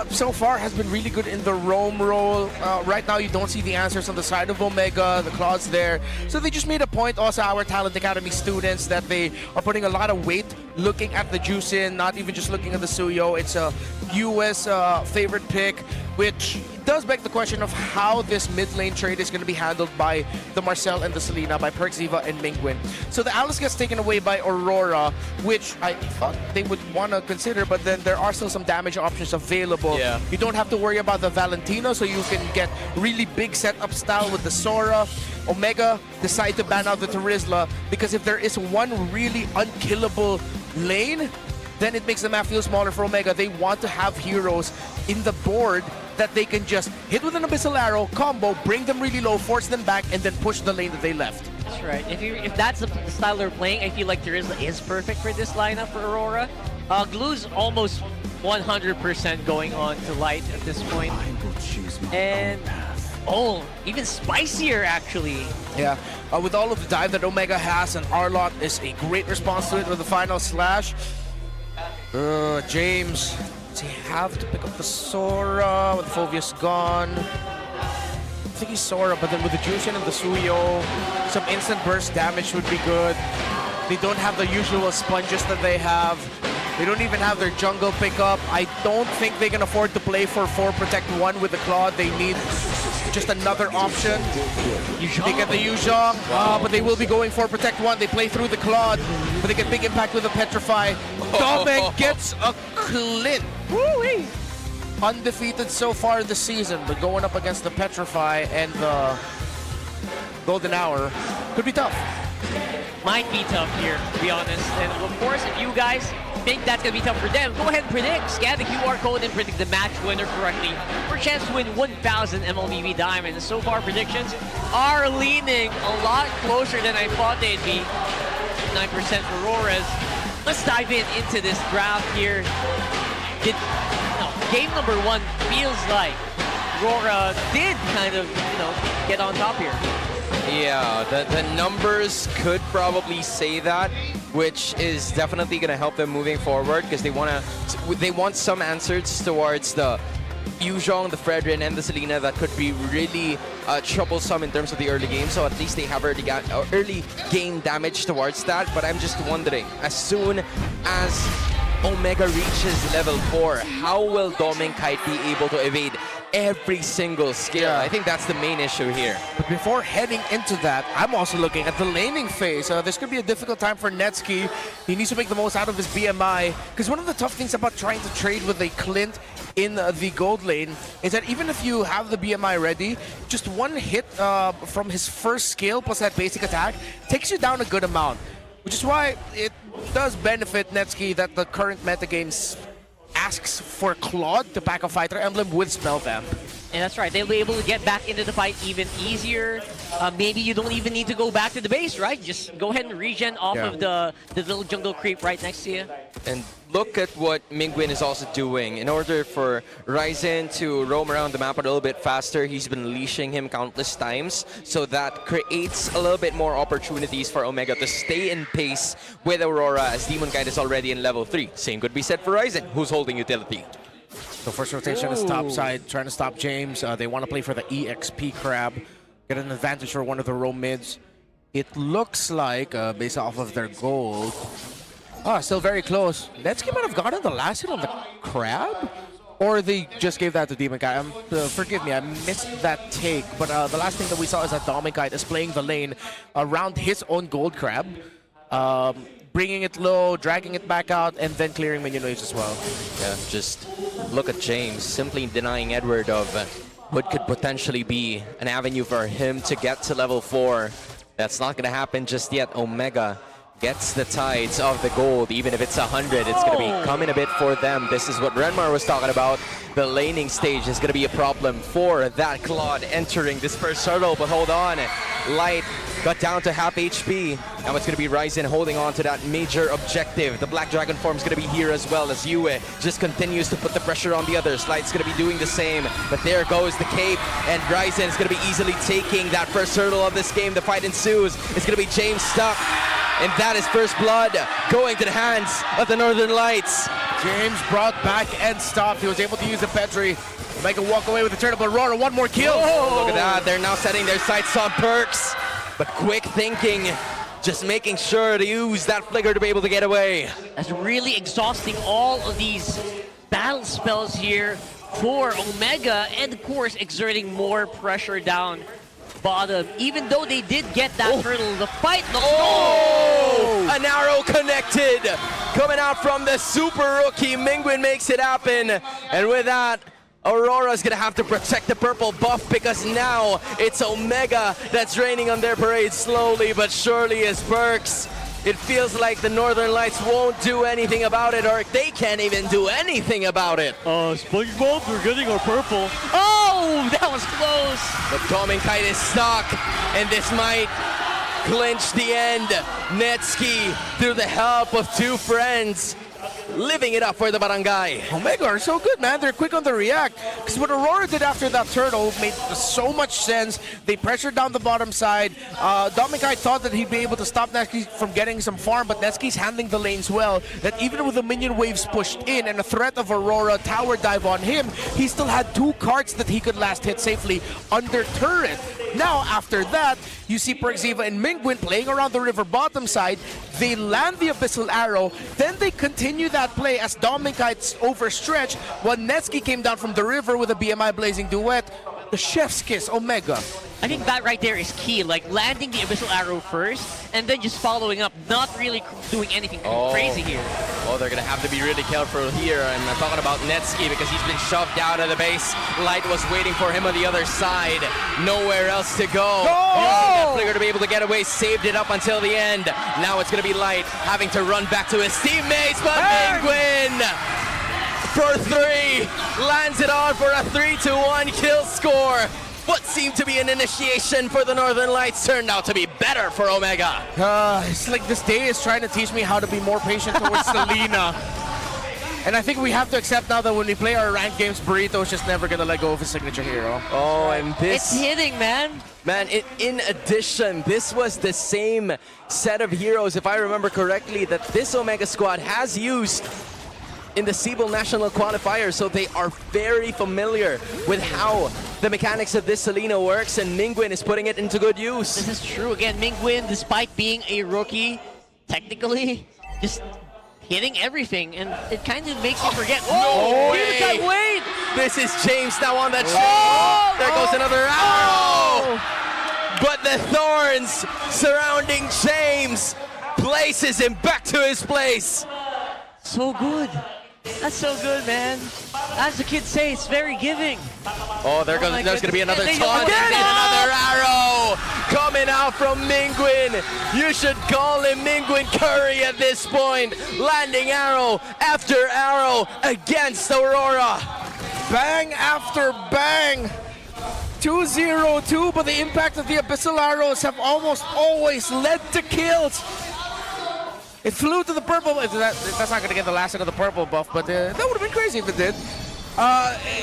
so far has been really good in the roam role. Right now, you don't see the answers on the side of Omega. The Claw's there. So they just made a point, also our Talent Academy students, that they are putting a lot of weight looking at the Juicin, not even just looking at the Suyo. It's a US favorite pick, which does beg the question of how this mid lane trade is going to be handled by the Marcel and the Selena, by Perkziva and Mingwin. So the Alice gets taken away by Aurora, which I thought they would want to consider, but then there are still some damage options available. Yeah. You don't have to worry about the Valentino, so you can get really big setup style with the Sora. Omega decide to ban out the Terizla, because if there is one really unkillable lane, then it makes the map feel smaller for Omega. They want to have heroes in the board that they can just hit with an Abyssal Arrow, combo, bring them really low, force them back, and then push the lane that they left. That's right. If that's the style they're playing, I feel like Terizla is perfect for this lineup for Aurora. Glue's almost 100% going on to Light at this point. And, even spicier actually. Yeah, with all of the dive that Omega has, and Arlot is a great response to it with the final slash. James, does he have to pick up the Sora with Phobius gone? I think he's Sora, but then with the Jushin and the Suyo, some instant burst damage would be good. They don't have the usual sponges that they have. They don't even have their jungle pickup. I don't think they can afford to play for 4 Protect 1 with the Claw. They need just another option. They get the Yuzhong, but they will be going for Protect 1. They play through the Claude, but they get big impact with the Petrify. Dominic gets a Clint. Woo-wee. Undefeated so far this season, but going up against the Petrify and the Golden Hour could be tough. Might be tough here, to be honest. And of course, if you guys think that's going to be tough for them, go ahead and predict. Scan the QR code and predict the match winner correctly for a chance to win 1,000 MLBB Diamonds. So far, predictions are leaning a lot closer than I thought they'd be. 9% for RORAs. Let's dive into this draft here. Game number 1 feels like RORA did kind of, get on top here. Yeah, the numbers could probably say that, which is definitely going to help them moving forward, because they want some answers towards the Yuzhong, the Fredrin, and the Selena that could be really troublesome in terms of the early game. So at least they have early game damage towards that. But I'm just wondering, as soon as Omega reaches level 4, how will Kite be able to evade every single skill? I think that's the main issue here. But before heading into that, I'm also looking at the laning phase. This could be a difficult time for Netsky. He needs to make the most out of his BMI, because one of the tough things about trying to trade with a Clint in the gold lane is that even if you have the BMI ready, just one hit from his first skill plus that basic attack takes you down a good amount, which is why it does benefit Netsky that the current metagames asks for Claude to pack a fighter emblem with Spell Vamp. And that's right, they'll be able to get back into the fight even easier. Maybe you don't even need to go back to the base, right? Just go ahead and regen off of the little jungle creep right next to you. And look at what Mingwin is also doing. In order for Ryzen to roam around the map a little bit faster, he's been leashing him countless times. So that creates a little bit more opportunities for Omega to stay in pace with Aurora, as Demon Kite is already in level 3. Same could be said for Ryzen, who's holding utility. So first rotation is top side, trying to stop James. They want to play for the EXP Crab. Get an advantage for one of the roam mids. It looks like, based off of their gold, still very close. Netsky might have gotten the last hit on the Crab? Or they just gave that to Demon Kite. Forgive me, I missed that take. But the last thing that we saw is that Demon Kite is playing the lane around his own gold Crab. Bringing it low, dragging it back out, and then clearing minion waves as well. Yeah, just look at James simply denying Edward of what could potentially be an avenue for him to get to level 4. That's not going to happen just yet. Omega gets the tides of the gold. Even if it's 100, it's going to be coming a bit for them. This is what Renmar was talking about. The laning stage is going to be a problem for that Claude entering this first hurdle. But hold on, Light got down to half HP. Now it's going to be Ryzen holding on to that major objective. The Black Dragon form is going to be here as well, as Yue just continues to put the pressure on the others. Light's going to be doing the same. But there goes the cape, and Ryzen is going to be easily taking that first hurdle of this game. The fight ensues. It's going to be James stuck. And that is first blood going to the hands of the Northern Lights. James brought back and stopped. He was able to use the Petri. Make a walk away with the turn, but Aurora, one more kill. Look at that. They're now setting their sights on Perks. But quick thinking, just making sure to use that flicker to be able to get away. That's really exhausting all of these battle spells here for Omega, and of course exerting more pressure down bottom. Even though they did get that hurdle, the fight looks... An arrow connected! Coming out from the super rookie, Mingwin makes it happen. And with that, Aurora's gonna have to protect the purple buff, because now it's Omega that's raining on their parade slowly but surely as Perks. It feels like the Northern Lights won't do anything about it, or they can't even do anything about it. SpongeBob, we're getting our purple. Oh, that was close. But Demon Kite is stuck, and this might clinch the end. Netsky, through the help of two friends, living it up for the barangay. Omega are so good, man. They're quick on the react. Because what Aurora did after that turtle made so much sense. They pressured down the bottom side. Domikai thought that he'd be able to stop Netsky from getting some farm, but Netsky's handling the lanes well. That even with the minion waves pushed in and a threat of Aurora tower dive on him, he still had two cards that he could last hit safely under turret. Now, after that, you see Perxiva and Mingwin playing around the river bottom side. They land the Abyssal Arrow, then they continue that play as Dominkite's overstretched, while Netsky came down from the river with a BMI Blazing Duet. The chef's kiss, Omega. I think that right there is key, like landing the Abyssal Arrow first, and then just following up, not really doing anything crazy here. Oh, they're going to have to be really careful here. And I'm talking about Netsky because he's been shoved out of the base. Light was waiting for him on the other side. Nowhere else to go. Using that flicker to be able to get away, saved it up until the end. Now it's going to be Light having to run back to his teammates, but Mingwin for 3 lands it on for a 3-1 kill score. What seemed to be an initiation for the Northern Lights turned out to be better for Omega. It's like this day is trying to teach me how to be more patient towards Selena. And I think we have to accept now that when we play our ranked games, Burrito is just never going to let go of his signature hero. Oh, and this... It's hitting, man. Man, in addition, this was the same set of heroes, if I remember correctly, that this Omega squad has used in the Cebu National Qualifier, so they are very familiar with how the mechanics of this Selena works, and Mingwin is putting it into good use. This is true. Again, Mingwin, despite being a rookie, technically, just hitting everything, and it kind of makes you forget. No Demon Kite, wait! This is James now on the chain. There goes another arrow. But the thorns surrounding James places him back to his place. So good. That's so good, man. As the kids say, it's very giving. Oh, there's going to be another taunt and another arrow coming out from Mingwin. You should call him Mingwin Curry at this point. Landing arrow after arrow against Aurora. Bang after bang. 2-0-2, but the impact of the Abyssal Arrows have almost always led to kills. It flew to the purple. That's not going to get the last of the purple buff, but that would have been crazy if it did.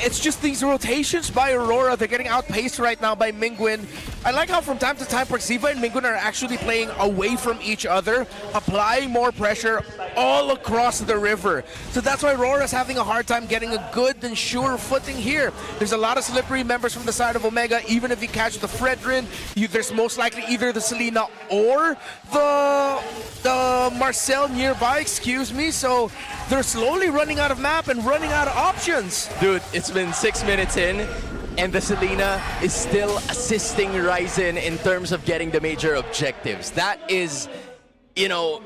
It's just these rotations by Aurora. They're getting outpaced right now by Mingwin. I like how from time to time Perxiva and Mingwin are actually playing away from each other, applying more pressure all across the river. So that's why Aurora is having a hard time getting a good and sure footing here. There's a lot of slippery members from the side of Omega. Even if you catch the Fredrin, there's most likely either the Selena or the Marcel nearby, excuse me. So they're slowly running out of map and running out of options. Dude, it's been 6 minutes in, and the Selena is still assisting Ryzen in terms of getting the major objectives. That is, you know,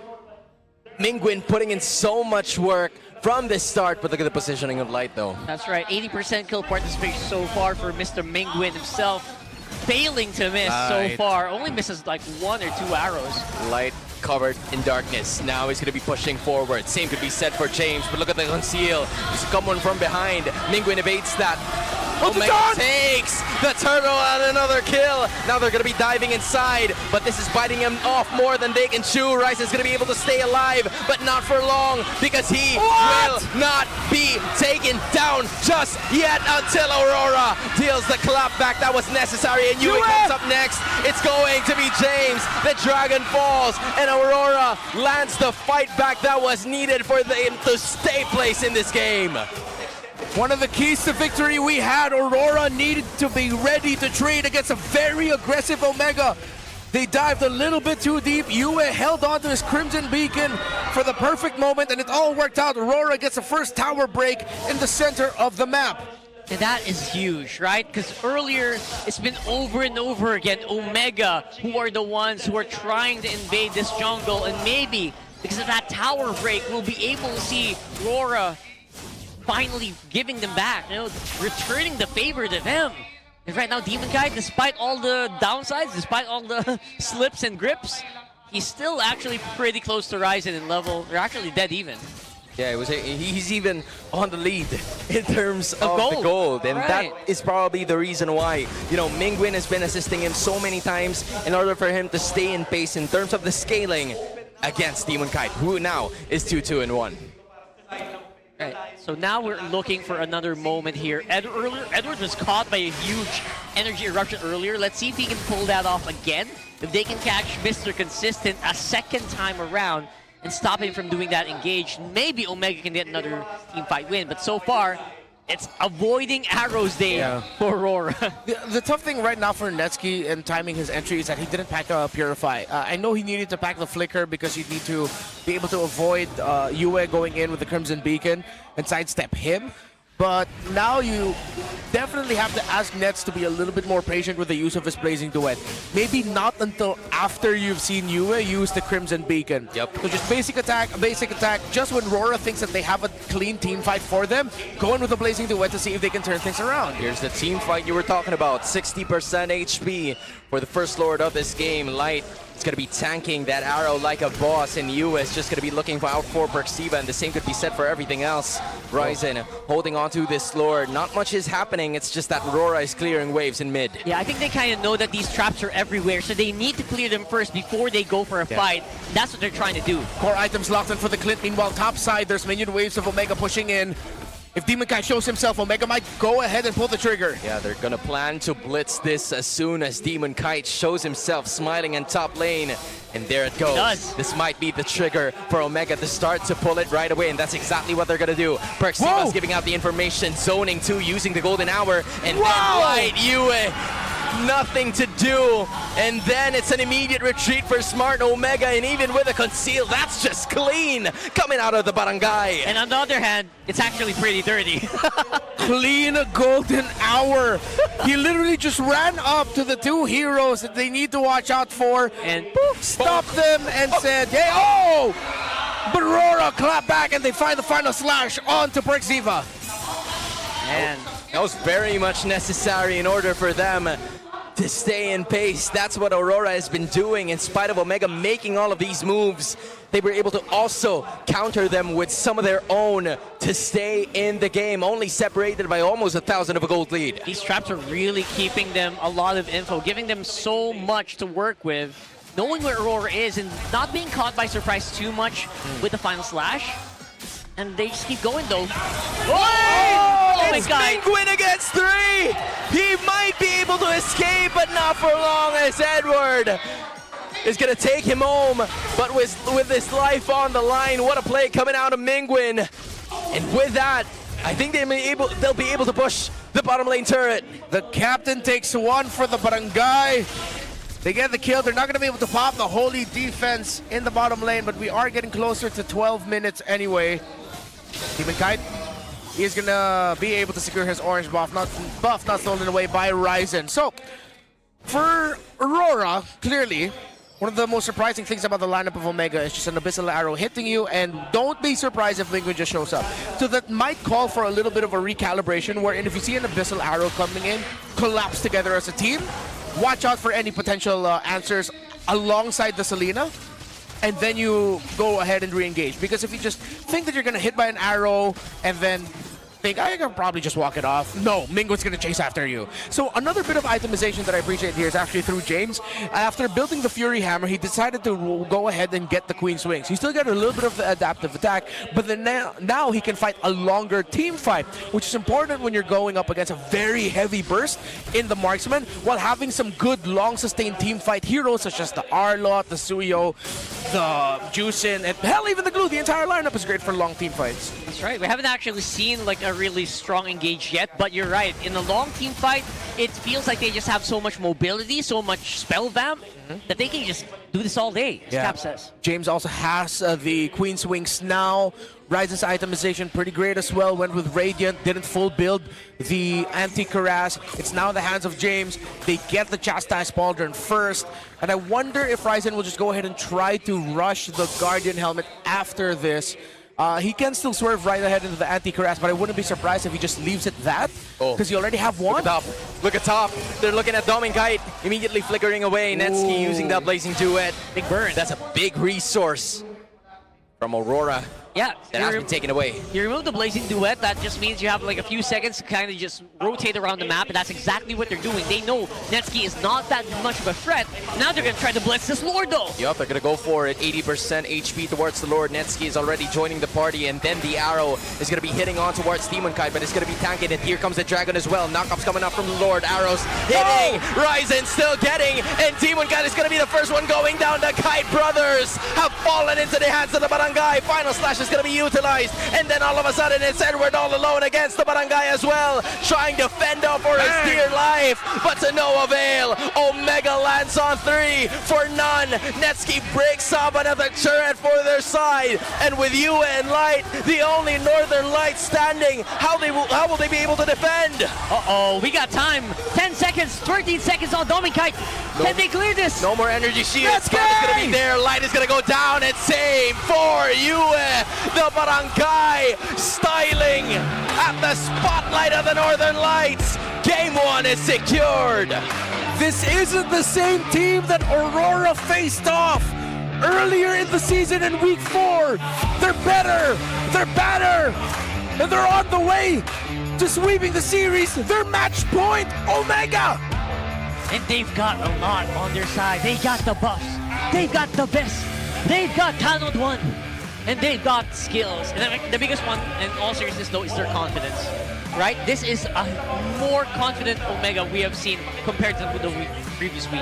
Mingwin putting in so much work from the start, but look at the positioning of Light, though. That's right, 80% kill participation so far for Mr. Mingwin himself. Failing to miss so far. Only misses like 1 or 2 arrows. Light covered in darkness. Now he's going to be pushing forward. Same could be said for James, but look at the conceal. He's coming from behind. Mingwin evades that. Omega takes the turtle and another kill. Now they're going to be diving inside, but this is biting him off more than they can chew. Rice is going to be able to stay alive, but not for long, because he will not be taken down just yet until Aurora deals the clap back that was necessary. And Yue comes up next. It's going to be James. The Dragon falls, and Aurora lands the fight back that was needed for them to stay place in this game. One of the keys to victory we had, Aurora needed to be ready to trade against a very aggressive Omega. They dived a little bit too deep. Yue held on to his Crimson Beacon for the perfect moment, and it all worked out. Aurora gets the first tower break in the center of the map. And that is huge, right? Because earlier, it's been over and over again, Omega, who are the ones who are trying to invade this jungle, and maybe, because of that tower break, we'll be able to see Aurora finally giving them back, you know, returning the favor to them. And right now, Demon Kite, despite all the downsides, despite all the slips and grips, he's still actually pretty close to Ryzen in level. They're actually dead even. Yeah, he's even on the lead in terms of the gold. And that is probably the reason why, you know, Mingwin has been assisting him so many times in order for him to stay in pace in terms of the scaling against Demon Kite, who now is 2-2-1. Right. So now we're looking for another moment here. Edward was caught by a huge energy eruption earlier. Let's see if he can pull that off again. If they can catch Mr. Consistent a second time around and stop him from doing that engage, maybe Omega can get another team fight win. But so far, it's avoiding arrows day for Aurora. The tough thing right now for Netsky and timing his entry is that he didn't pack a Purify. I know he needed to pack the Flicker because you need to be able to avoid Yue going in with the Crimson Beacon and sidestep him. But now you definitely have to ask Nets to be a little bit more patient with the use of his Blazing Duet. Maybe not until after you've seen Yue use the Crimson Beacon. Yep. So just basic attack. Just when Rora thinks that they have a clean team fight for them, go in with the Blazing Duet to see if they can turn things around. Here's the team fight you were talking about. 60% HP for the first Lord of this game. Light is going to be tanking that arrow like a boss, and Yue is just going to be looking out for Perxiva, and the same could be said for everything else. Ryzen holding on to this Lord. Not much is happening. It's just that Rora is clearing waves in mid. Yeah, I think they kind of know that these traps are everywhere, so they need to clear them first before they go for a fight. That's what they're trying to do. Core items locked in for the Clint. Meanwhile, top side, there's minion waves of Omega pushing in. If Demon Kite shows himself, Omega might go ahead and pull the trigger. Yeah, they're gonna plan to blitz this as soon as Demon Kite shows himself smiling in top lane. And there it goes. This might be the trigger for Omega to start to pull it right away, and that's exactly what they're gonna do. Perxiva's giving out the information, zoning 2, using the golden hour, and then Light Yue nothing to do. And then it's an immediate retreat for Smart Omega, and even with a conceal, that's just clean coming out of the barangay. And on the other hand, it's actually pretty dirty. Clean golden hour. He literally just ran up to the two heroes that they need to watch out for and stopped them and said, hey, oh! But RORA clapped back and they find the final slash onto Perxiva. And that was very much necessary in order for them to stay in pace. That's what Aurora has been doing. In spite of Omega making all of these moves, they were able to also counter them with some of their own to stay in the game, only separated by almost 1,000 of a gold lead. These traps are really keeping them a lot of info, giving them so much to work with, knowing where Aurora is and not being caught by surprise too much with the final slash. And they just keep going though. Oh my it's God. Penguin against 3! He might be able to escape, but not for long, as Edward is gonna take him home. But with his life on the line, what a play coming out of Mingwin. And with that, I think they'll be able to push the bottom lane turret. The captain takes one for the barangay. They get the kill. They're not going to be able to pop the holy defense in the bottom lane, but we are getting closer to 12 minutes anyway. Demon Kite is going to be able to secure his orange buff, not stolen away by Ryzen. So, for Aurora, clearly, one of the most surprising things about the lineup of Omega is just an Abyssal Arrow hitting you, and don't be surprised if Linguin just shows up. So that might call for a little bit of a recalibration, wherein if you see an Abyssal Arrow coming in, collapse together as a team, watch out for any potential answers alongside the Selena, and then you go ahead and re-engage. Because if you just think that you're going to hit by an arrow and then think, I can probably just walk it off. No, Mingwin's going to chase after you. So another bit of itemization that I appreciate here is actually through James. After building the Fury Hammer, he decided to go ahead and get the Queen's Wings. He still got a little bit of the adaptive attack, but then now he can fight a longer team fight, which is important when you're going up against a very heavy burst in the marksman, while having some good long sustained team fight heroes such as the Arlot, the Suyo, the Juicin, and hell, even the Glue. The entire lineup is great for long team fights. That's right. We haven't actually seen like a really strong engage yet, but you're right. In the long team fight, it feels like they just have so much mobility, so much spell vamp, that they can just do this all day, as Cap says. James also has the Queen's Wings now. Ryzen's itemization pretty great as well. Went with Radiant, didn't full build the anti-Karas. It's now in the hands of James. They get the Chastise Pauldron first. And I wonder if Ryzen will just go ahead and try to rush the Guardian Helmet after this. He can still swerve right ahead into the anti-Karas, but I wouldn't be surprised if he just leaves it that, because you already have one. Look at top. Look at top. They're looking at Dominkite, immediately flickering away. Netsky using that Blazing Duet. Big burn. That's a big resource from Aurora. Yeah, that has been taken away. You remove the Blazing Duet, that just means you have like a few seconds to kind of just rotate around the map, and that's exactly what they're doing. They know Netsky is not that much of a threat. Now they're going to try to blitz this Lord, though. Yup, they're going to go for it. 80% HP towards the Lord. Netsky is already joining the party, and then the arrow is going to be hitting on towards Demon Kite, but it's going to be tanking it. Here comes the Dragon as well. Knockups coming up from the Lord. Arrows hitting. Ryzen still getting, and Demon Kite is going to be the first one going down. The Kite brothers have fallen into the hands of the Barangay. Final Slash is going to be utilized. And then all of a sudden it's Edward all alone against the Barangay as well, trying to fend off for his dear life, but to no avail. Omega lands on 3 for none. Netsky breaks up another turret for their side, and with Yue and Light, the only Northern Light standing, how will they be able to defend? Uh-oh, we got time. 10 seconds, 13 seconds on Dominkite. Can they clear this? No more energy shield. Spark is going to be there. Light is going to go down and save for Yue. The Barangay styling at the spotlight of the Northern Lights. Game 1 is secured. This isn't the same team that Aurora faced off earlier in the season in week 4. They're better, they're better, and they're on the way to sweeping the series. They're match point Omega. And they've got a lot on their side. They got the buffs. They've got the best. They've got Talent 1. And they've got skills. And the biggest one, in all seriousness though, is their confidence. Right? This is a more confident Omega we have seen compared to the previous week.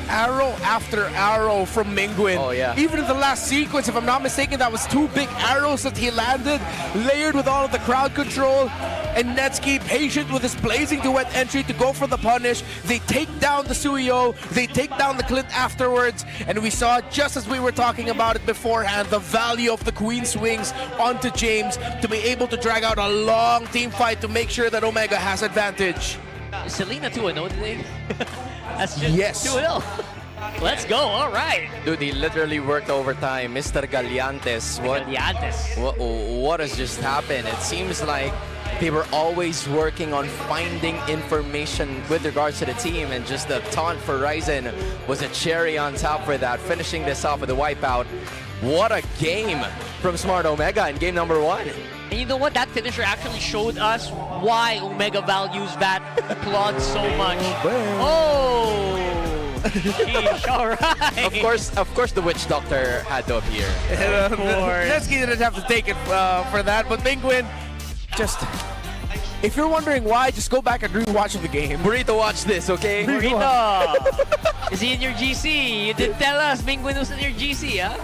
Arrow after arrow from Mingwin. Oh, yeah. Even in the last sequence, if I'm not mistaken, that was 2 big arrows that he landed, layered with all of the crowd control. and Netsky patient with his blazing duet entry to go for the punish. They take down the Suyo, they take down the Clint afterwards, and we saw, just as we were talking about it beforehand, the value of the Queen swings onto James to be able to drag out a long team fight to make sure that Omega has advantage. Selena 2-0 today. That's just Yes. 2-0. Let's go, all right. Dude, he literally worked overtime. Mr. Gallantes. What has just happened? It seems like they were always working on finding information with regards to the team, and just the taunt for Ryzen was a cherry on top for that, finishing this off with a wipeout. What a game from Smart Omega in game number 1. And you know what? That finisher actually showed us why Omega values that Claude so much. Oh! Sheesh, all right. Of course, the Witch Doctor had to appear. Of course. Netsky didn't have to take it for that, but Mingwin, just... If you're wondering why, just go back and rewatch the game. Burrito, watch this, okay? Burrito! Is he in your GC? You did tell us Mingwin was in your GC, huh?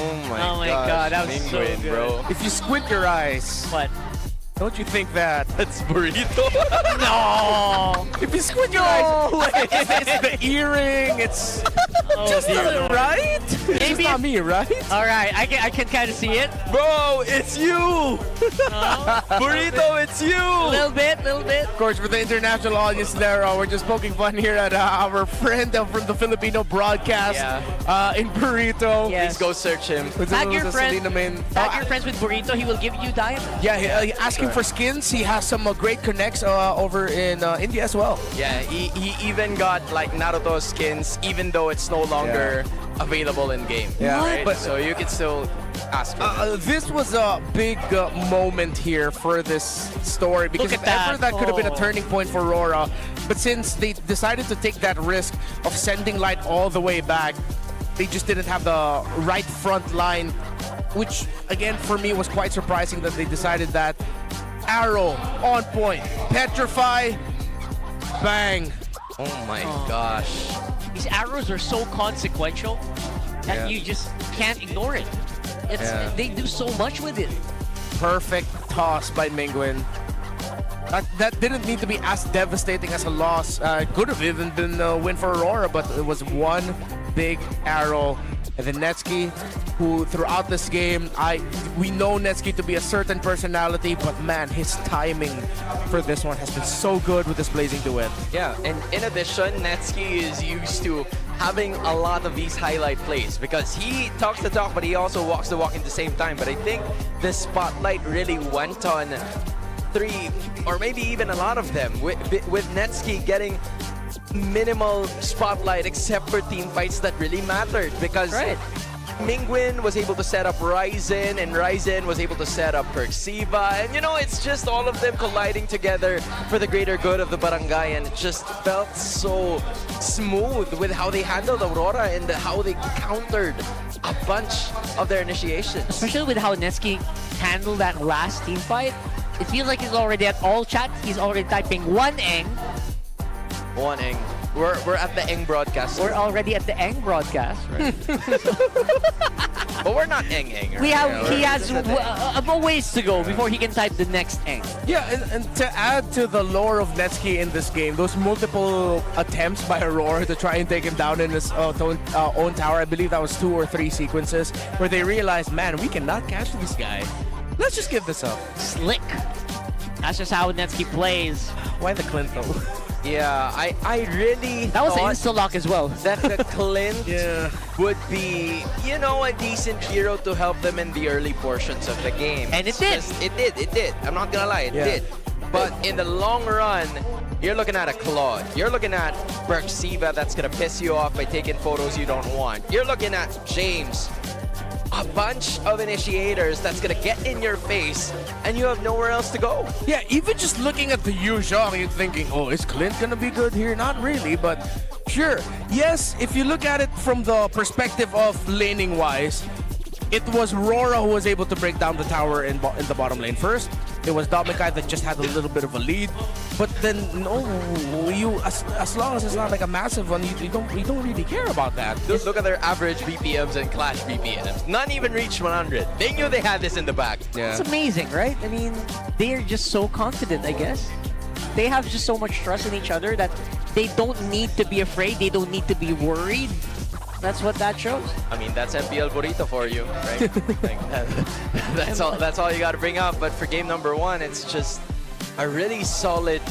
Oh my gosh, god, that was so good. bro. If you squint your eyes... What? Don't you think that? That's Burrito. No! If you squint your eyes, it's the earring, it's... just right? Maybe it's not me, right? All right, I can kind of see it. Bro, it's you! Burrito, it's you! A little bit. Of course, for the international audience there, we're just poking fun here at our friend from the Filipino broadcast in Burrito. Yes. Please go search him. Tag your friends with Burrito, he will give you diamonds. Yeah, ask him for skins. He has some great connects over in India as well. Yeah, he even got like Naruto skins, even though it's no longer available in game. Yeah, right? but so you can still ask him. this was a big moment here for this story, because if ever that could have been a turning point for RORA, but since they decided to take that risk of sending Light all the way back, they just didn't have the right front line, which again for me was quite surprising that they decided that. Arrow on point, petrify, bang. Oh my gosh. These arrows are so consequential that you just can't ignore it. They do so much with it. Perfect toss by Mingwin. That didn't need to be as devastating as a loss. Could have even been a win for Aurora, but it was one big arrow. And then Netsky, who throughout this game, we know Netsky to be a certain personality, but man, his timing for this one has been so good with this blazing duet. Yeah, and in addition, Netsky is used to having a lot of these highlight plays because he talks the talk, but he also walks the walk at the same time. But I think the spotlight really went on 3, or maybe even a lot of them, with Netsky getting minimal spotlight except for team fights that really mattered, because Mingwin was able to set up Ryzen, and Ryzen was able to set up Perxiva, and you know, it's just all of them colliding together for the greater good of the barangay, and it just felt so smooth with how they handled Aurora and how they countered a bunch of their initiations. Especially with how Netsky handled that last team fight. It feels like he's already at all chat. He's already typing 1-eng. 1-eng. We're at the Eng broadcast. We're already at the Eng broadcast, right? But we're not Eng. He has a ways to go before he can type the next Eng. Yeah, and to add to the lore of Netsky in this game, those multiple attempts by Aurora to try and take him down in his own tower, I believe that was 2 or 3 sequences, where they realized, man, we cannot catch this guy. Let's just give this up. Slick. That's just how Netsky plays. Why the Clint though? Yeah, I really that was an insta-lock as well. That the Clint would be, you know, a decent hero to help them in the early portions of the game. And it did. It did. I'm not gonna lie, it did. But in the long run, you're looking at a Claude. You're looking at Perxiva that's gonna piss you off by taking photos you don't want. You're looking at James. A bunch of initiators that's gonna get in your face, and you have nowhere else to go. Yeah, even just looking at the Yu Zhang, you're thinking, oh, is Clint gonna be good here? Not really, but sure. Yes, if you look at it from the perspective of laning-wise, it was RORA who was able to break down the tower in the bottom lane first. it was Domikai that just had a little bit of a lead. But then, no, as long as it's not like a massive one, you don't really care about that. Just look at their average BPMs and Clash BPMs. None even reached 100. They knew they had this in the bag. It's amazing, right? I mean, they're just so confident, I guess. They have just so much trust in each other that they don't need to be afraid. They don't need to be worried. That's what that shows. I mean, that's MPL Burrito for you, right? Like, that's all you got to bring up. But for game number 1, it's just a really solid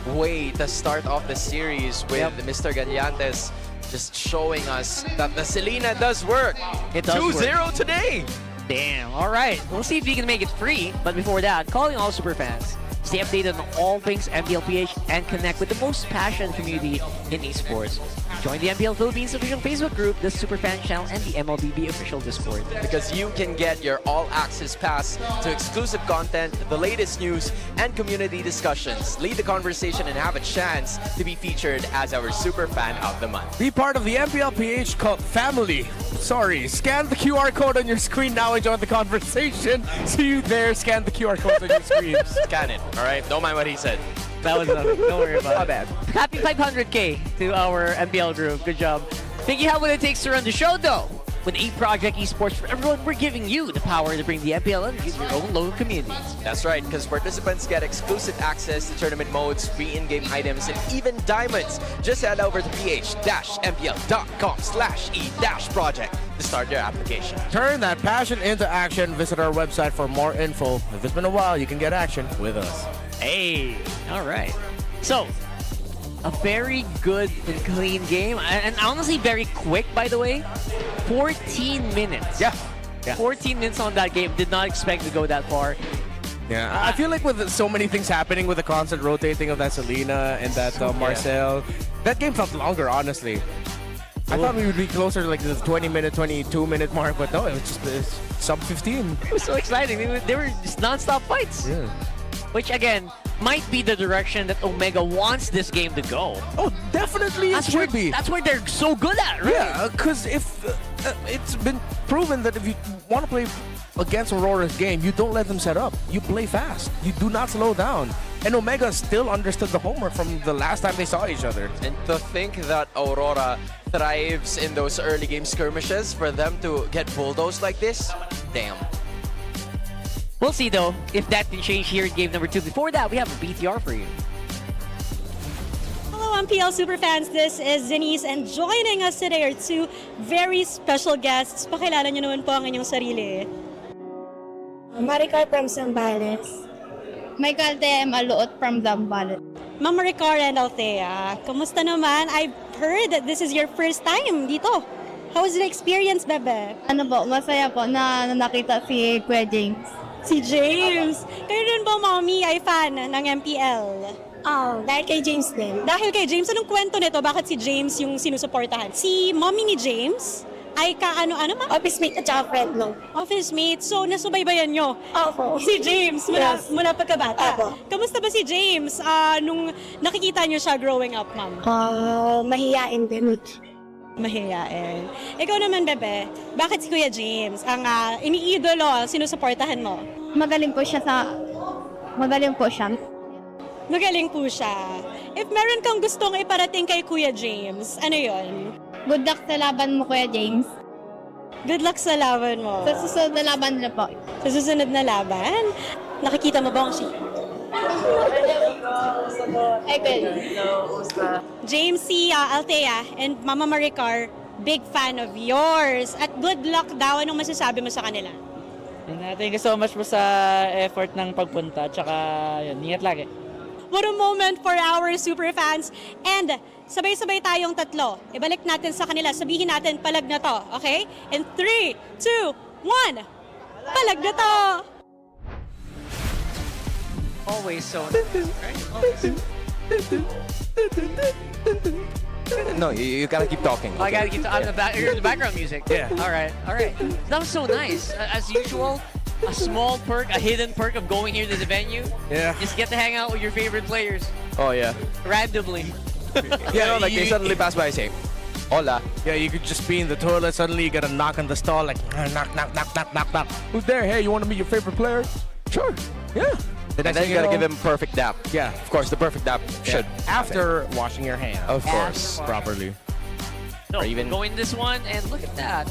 way to start off the series with Mr. Gallantes just showing us that the Selena does work. It does 2-0 today. Damn. All right. We'll see if we can make it free. But before that, calling all super fans. Stay updated on all things MPLPH and connect with the most passionate community in esports. Join the MPL Philippines official Facebook group, the Superfan channel, and the MLBB official Discord. Because you can get your all-access pass to exclusive content, the latest news, and community discussions. Lead the conversation and have a chance to be featured as our Superfan of the Month. Be part of the MPLPH cult family. Sorry, scan the QR code on your screen now and join the conversation. See you there, scan the QR code on your screen. Scan it, all right? Don't mind what he said. That was nothing. Don't worry about it. Not bad. Happy 500K to our MPL group. Good job. Think you have what it takes to run the show, though? With 8 Project Esports for everyone, we're giving you the power to bring the MPL into your own local communities. That's right, because participants get exclusive access to tournament modes, free in-game items, and even diamonds. Just head over to ph-mpl.com/e-project to start your application. Turn that passion into action. Visit our website for more info. If it's been a while, you can get action with us. Hey, all right. So, a very good and clean game, and honestly very quick, by the way. 14 minutes. Yeah. 14 minutes on that game. Did not expect to go that far. Yeah, I feel like with so many things happening with the constant rotating of that Selena and that Marcel, that game felt longer, honestly. I thought we would be closer to like the 20-minute, 22-minute mark, but no, it's sub 15. It was so exciting. They were just non-stop fights. Yeah. Which, again, might be the direction that Omega wants this game to go. Oh, definitely it should be. That's where they're so good at, right? Yeah, because if it's been proven that if you want to play against Aurora's game, you don't let them set up. You play fast. You do not slow down. And Omega still understood the homework from the last time they saw each other. And to think that Aurora thrives in those early game skirmishes, for them to get bulldozed like this, damn. We'll see, though, if that can change here in game number 2. Before that, we have a BTR for you. Hello, MPL Superfans. This is Denise, and joining us today are 2 very special guests. Pakilala niyo naman po ang inyong sarili. Maricar from Zambales. Michael T. Maluot from Zambales. Ma'am Maricar and Althea, kamusta naman? I've heard that this is your first time dito. How was the experience, bebe? Ano po, masaya po na nakita si Kuya James. Si James. Kayo rin ba, mommy, ay fan ng MPL? Dahil kay James din. Dahil kay James, anong kwento nito? Bakit si James yung sinusuportahan? Si mommy ni James ay ka-ano-ano ma? Office mate at saka friend lang. Office mate. So, nasubaybayan nyo? Opo. Si James, mula pagkabata. Opo. Kamusta ba si James nung nakikita nyo siya growing up, ma'am? Mahiyain din. Mahiyain. Ikaw naman, bebe, bakit si Kuya James ang iniidolo, sinusuportahan mo? Magaling po siya. Magaling po siya. If meron kang gustong iparating kay Kuya James, ano yon? Good luck sa laban mo, Kuya James. Good luck sa laban mo. Sa susunod na laban na po. Sa susunod na laban? Nakikita mo ba ang James, si Althea and Mama Maricar, big fan of yours. At good luck daw. Anong masasabi mo sa kanila? Thank you so much po sa effort ng pagpunta. Tsaka yun, ingat lagi. What a moment for our super fans. And sabay-sabay tayong tatlo. Ibalik natin sa kanila. Sabihin natin, palag na to. Okay? In 3, 2, 1. Palag na to! Always so nice, right? Always. No, you gotta keep talking. Oh, I gotta keep talking. The background music. Yeah. All right. That was so nice. As usual, a small perk, a hidden perk of going here to the venue. Yeah. Just get to hang out with your favorite players. Oh, yeah. Randomly. Yeah, no, like they suddenly pass by and say, hola. Yeah, you could just be in the toilet, suddenly you get a knock on the stall, like knock. Who's there? Hey, you want to meet your favorite player? Sure. Yeah. The And next then thing you gotta know- give him perfect dap. Yeah. Of course, the perfect dap should. After washing your hands. Of course. Properly. So, Or even- going this one, and look at that.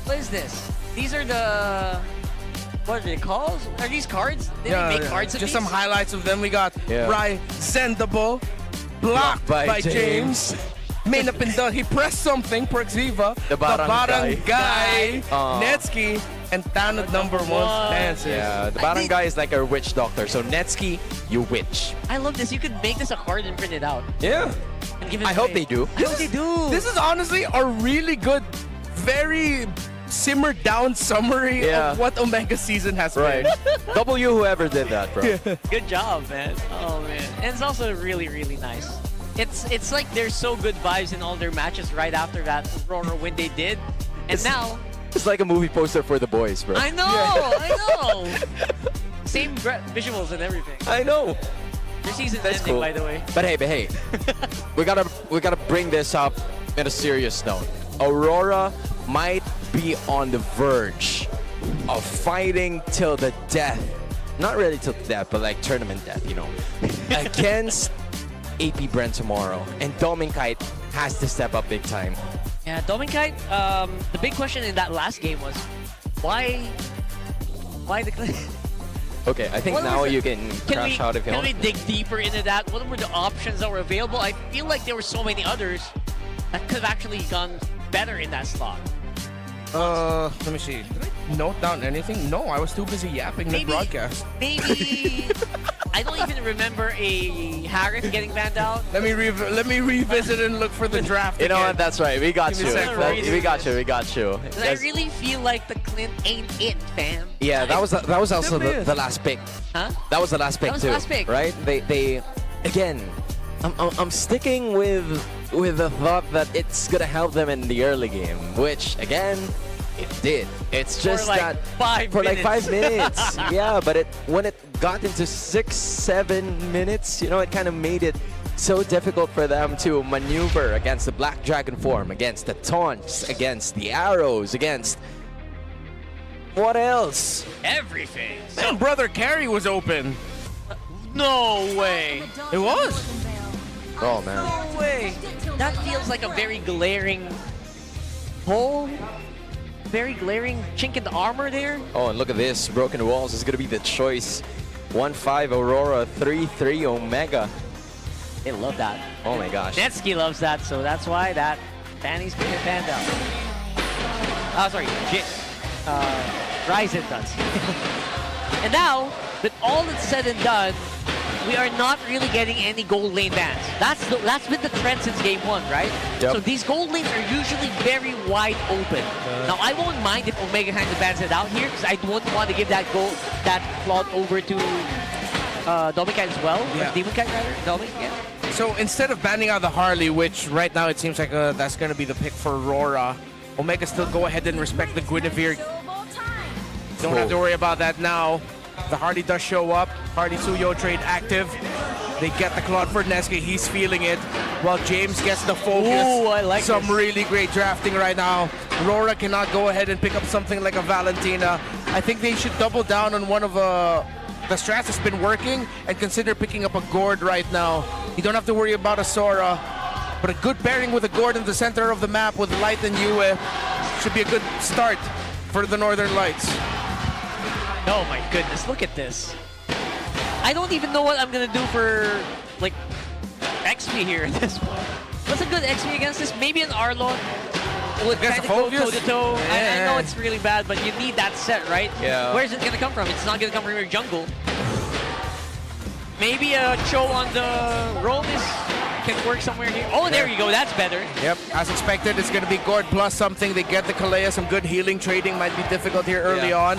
What is this? These are the... What are they called? Are these cards? Did they make cards of just these? some highlights of them. We got Rai Zendable, blocked by James. May napindot. He pressed something, Perks Viva. The barangay. Netsky, and Tanod number 1 dances. Yeah, the barangay is like a witch doctor. So Netsky, you witch. I love this. You could make this a card and print it out. Yeah. And give it I hope away. they do. I hope they do. This is honestly a really good, very simmered down summary of what Omega season has Right. been. W whoever did that, bro. Good job, man. Oh, man. And it's also really, really nice. It's like there's so good vibes in all their matches right after that RORA win they did. And now... It's like a movie poster for the boys, bro. I know! I know! Same visuals and everything. I know. Your season's That's ending, cool. by the way. But hey, we gotta bring this up in a serious note. Aurora might be on the verge of fighting till the death. Not really till the death, but like tournament death, you know. Against AP Brent tomorrow. And Dominkite has to step up big time. Yeah, Dominkite, the big question in that last game was, why the... Okay, I think now you can crash out if you Can want. we dig deeper into that? What were the options that were available? I feel like there were so many others that could have actually gone better in that slot. Let me see. Did I note down anything? No, I was too busy yapping mid-broadcast. Maybe... I don't even remember a Harris getting banned out. Let me revisit and look for the draft. You know again. what? That's right. We got Give you. me a sec, folks. We got you. We got you. I really feel like the Clint ain't it, fam. Yeah, that was also the last pick. Huh? That was the last pick That was too. the last pick. Right? They again. I'm sticking with the thought that it's gonna help them in the early game, which again, it did. It's just like that 5 for like minutes. 5 minutes. Yeah, but when it got into 6-7 minutes, you know, it kind of made it so difficult for them to maneuver against the Black Dragon form, against the taunts, against the arrows, against what else? Everything. Man, Brother Carry was open. No way. It was. Oh man. No way. That feels like a very glaring hole. Very glaring chink in the armor there. Oh, and look at this. Broken Walls is going to be the choice. 1-5 Aurora, 3-3 Omega. They love that. Oh my gosh. Netsky loves that, so that's why that Fanny's being banned out. Oh, sorry. Ryzen does. And now, with all that's said and done, we are not really getting any gold lane bans. That's been the trend since game 1, right? Yep. So these gold lanes are usually very wide open. Now I won't mind if Omega kind of bans it out here because I don't want to give that plot over to Dominkite as well. Yeah. Or Demonkite rather. Domink, yeah. So instead of banning out the Harley, which right now it seems like that's going to be the pick for Aurora, Omega still go ahead and respect the Guinevere. Don't have to worry about that now. The Harley does show up. Harley Suyo trade active. They get the Claude for Nesky. He's feeling it. While James gets the focus. Ooh, I like some this. really great drafting right now. RORA cannot go ahead and pick up something like a Valentina. I think they should double down on one of the strats that's been working and consider picking up a Gord right now. You don't have to worry about a Sora. But a good pairing with a Gord in the center of the map with Light and Yue should be a good start for the Northern Lights. Oh my goodness, look at this. I don't even know what I'm gonna do for like XP here at this point. What's a good XP against this? Maybe an Arlon would kind of go toe-to-toe. I know it's really bad, but you need that set, right? Yeah. Where's it gonna come from? It's not gonna come from your jungle. Maybe a Cho on the roam can work somewhere here. Oh, there you go. That's better. Yep, as expected, it's going to be Gord plus something. They get the Kalea. Some good healing trading might be difficult here early on.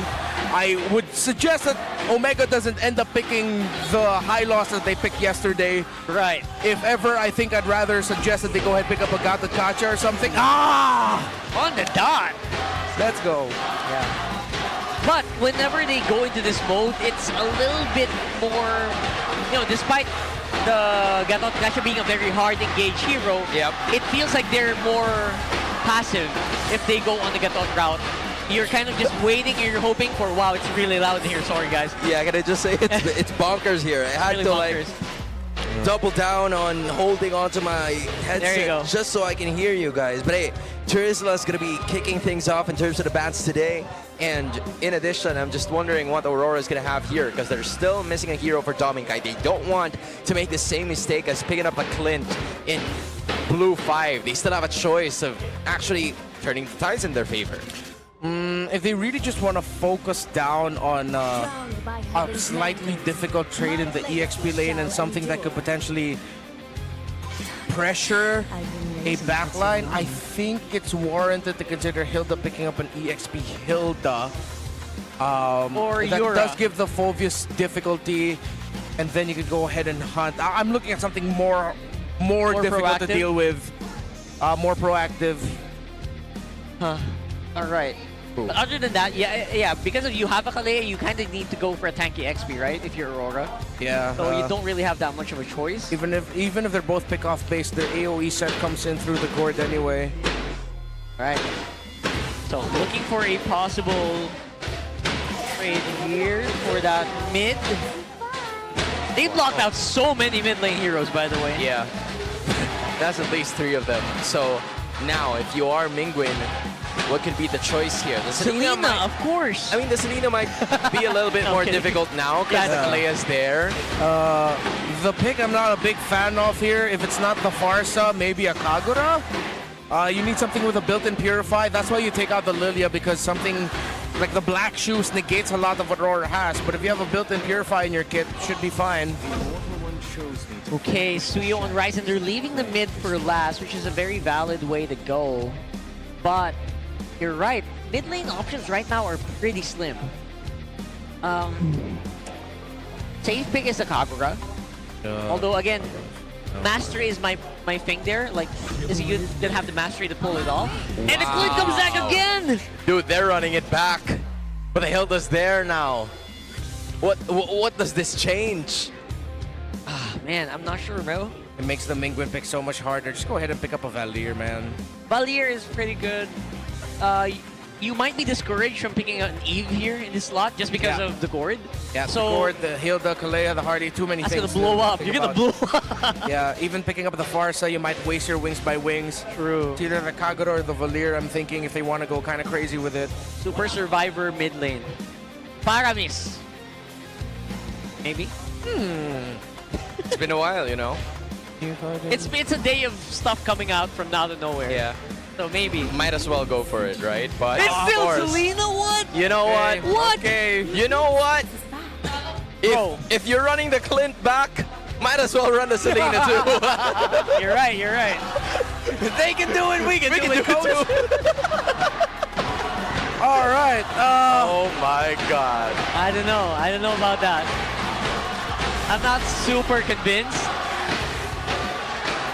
I would suggest that Omega doesn't end up picking the high loss that they picked yesterday. Right. If ever, I think I'd rather suggest that they go ahead and pick up a Gata Kacha or something. Ah! On the dot. Let's go. Yeah. But whenever they go into this mode, it's a little bit more, you know, despite the Gatot Kacha being a very hard engaged hero, it feels like they're more passive if they go on the Gatot route. you're kind of just waiting and you're hoping for, wow, it's really loud in here. Sorry, guys. Yeah, can I just say it's bonkers here. I had Really to bonkers. like double down on holding onto my headset There you go. just so I can hear you guys. But hey, Turisla's gonna be kicking things off in terms of the bats today. And in addition, I'm just wondering what Aurora is gonna have here because they're still missing a hero for Dominkai. They don't want to make the same mistake as picking up a Clint in Blue 5. They still have a choice of actually turning the tides in their favor. If they really just want to focus down on a slightly difficult trade in the EXP lane and something that could potentially pressure a backline, I think it's warranted to consider Hilda picking up an EXP Hilda. Or that Yura. does give the Phoveus difficulty, and then you could go ahead and hunt. I'm looking at something more difficult to proactive? deal with, more proactive. Huh. All right. But other than that, yeah, because if you have a Kalea, you kind of need to go for a tanky XP, right? If you're Aurora. Yeah. So you don't really have that much of a choice. Even if they're both pick off based, the AOE set comes in through the gourd anyway. Right. So looking for a possible trade here for that mid. They blocked out so many mid lane heroes, by the way. Yeah. That's at least 3 of them. So now, if you are Mingwin, what could be the choice here? The Selena, of course. I mean, the Selena might be a little bit more difficult now because the Kalea's there. The pick I'm not a big fan of here. If it's not the Farsa, maybe a Kagura. You need something with a built-in Purify. That's why you take out the Lilia, because something like the Black Shoes negates a lot of what Aurora has. But if you have a built-in Purify in your kit, it should be fine. Okay, Suyo and Ryzen, they're leaving the mid for last, which is a very valid way to go. But you're right, mid lane options right now are pretty slim. Safe pick is a Kagura. Although again, mastery is my thing there. Like, is he gonna have the mastery to pull it off? And the Clint comes back again! Dude, they're running it back. But the Hilda's there now. What does this change? Man, I'm not sure, bro. It makes the Mingwin pick so much harder. Just go ahead and pick up a Valier, man. Valier is pretty good. You might be discouraged from picking out an Eve here in this slot just because of the gourd. Yeah, so the gourd, the Hilda, Kalea, the Hardy, too many that's things. gonna blow to up. think You're gonna about. blow up. Yeah, even picking up the Farsa, you might waste your wings by wings. True. It's either the Kagura or the Valier, I'm thinking, if they want to go kind of crazy with it. Super Survivor mid lane. Paramis. Maybe? It's been a while, you know. It's a day of stuff coming out from now to nowhere. Yeah. So maybe. Might as well go for it, right? But It's of still course. Selena, what? You know what? What? Okay. You know what? If you're running the Clint back, might as well run the Selena too. You're right, you're right. If they can do it, we can do it, coach. too. All right. Oh my God. I don't know about that. I'm not super convinced.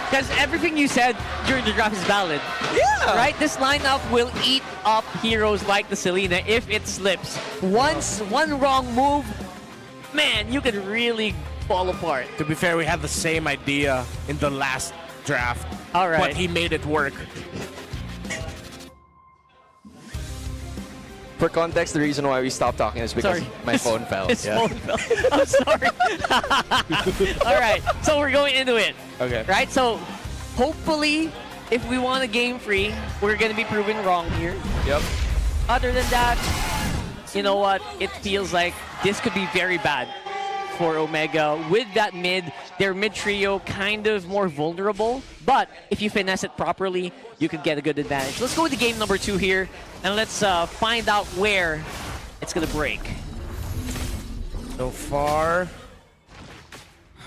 Because everything you said during the draft is valid. Yeah. Right? This lineup will eat up heroes like the Selena if it slips. One wrong move, man, you could really fall apart. To be fair, we had the same idea in the last draft. All right. But he made it work. For context, the reason why we stopped talking is because my phone fell. His phone fell. I'm sorry. All right, so we're going into it. Okay. Right, so hopefully, if we want a game free, we're going to be proven wrong here. Yep. Other than that, you know what? It feels like this could be very bad for Omega. With that mid, their mid trio kind of more vulnerable. But if you finesse it properly, you could get a good advantage. Let's go with the game number 2 here, and let's find out where it's going to break. So far,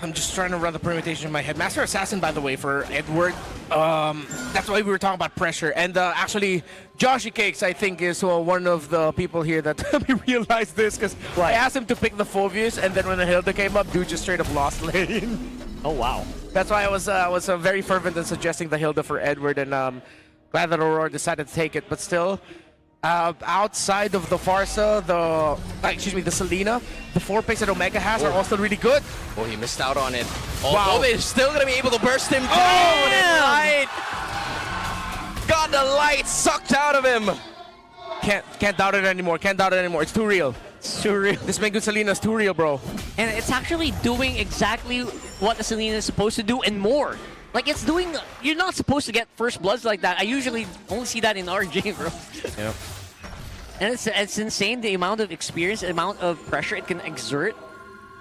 I'm just trying to run the permutation in my head. Master Assassin, by the way, for Edward. That's why we were talking about pressure. And actually, Joshy Cakes, I think, is one of the people here that helped me realize this. Because I asked him to pick the Phoveus, and then when the Hilda came up, dude just straight up lost lane. Oh, wow. That's why I was very fervent in suggesting the Hilda for Edward. And glad that Aurora decided to take it. But still, outside of the Farsa, the Selena, the 4 picks that Omega has are also really good. Oh, he missed out on it. Oh, Wow. they're still going to be able to burst him down. damn. Light. Got the light sucked out of him. Can't doubt it anymore. Can't doubt it anymore. It's too real. It's too real. This Mengun Selena is too real, bro. And it's actually doing exactly what the Selena is supposed to do and more. Like, it's doing... You're not supposed to get first bloods like that. I usually only see that in RJ, bro. Yeah. And it's insane the amount of experience, the amount of pressure it can exert,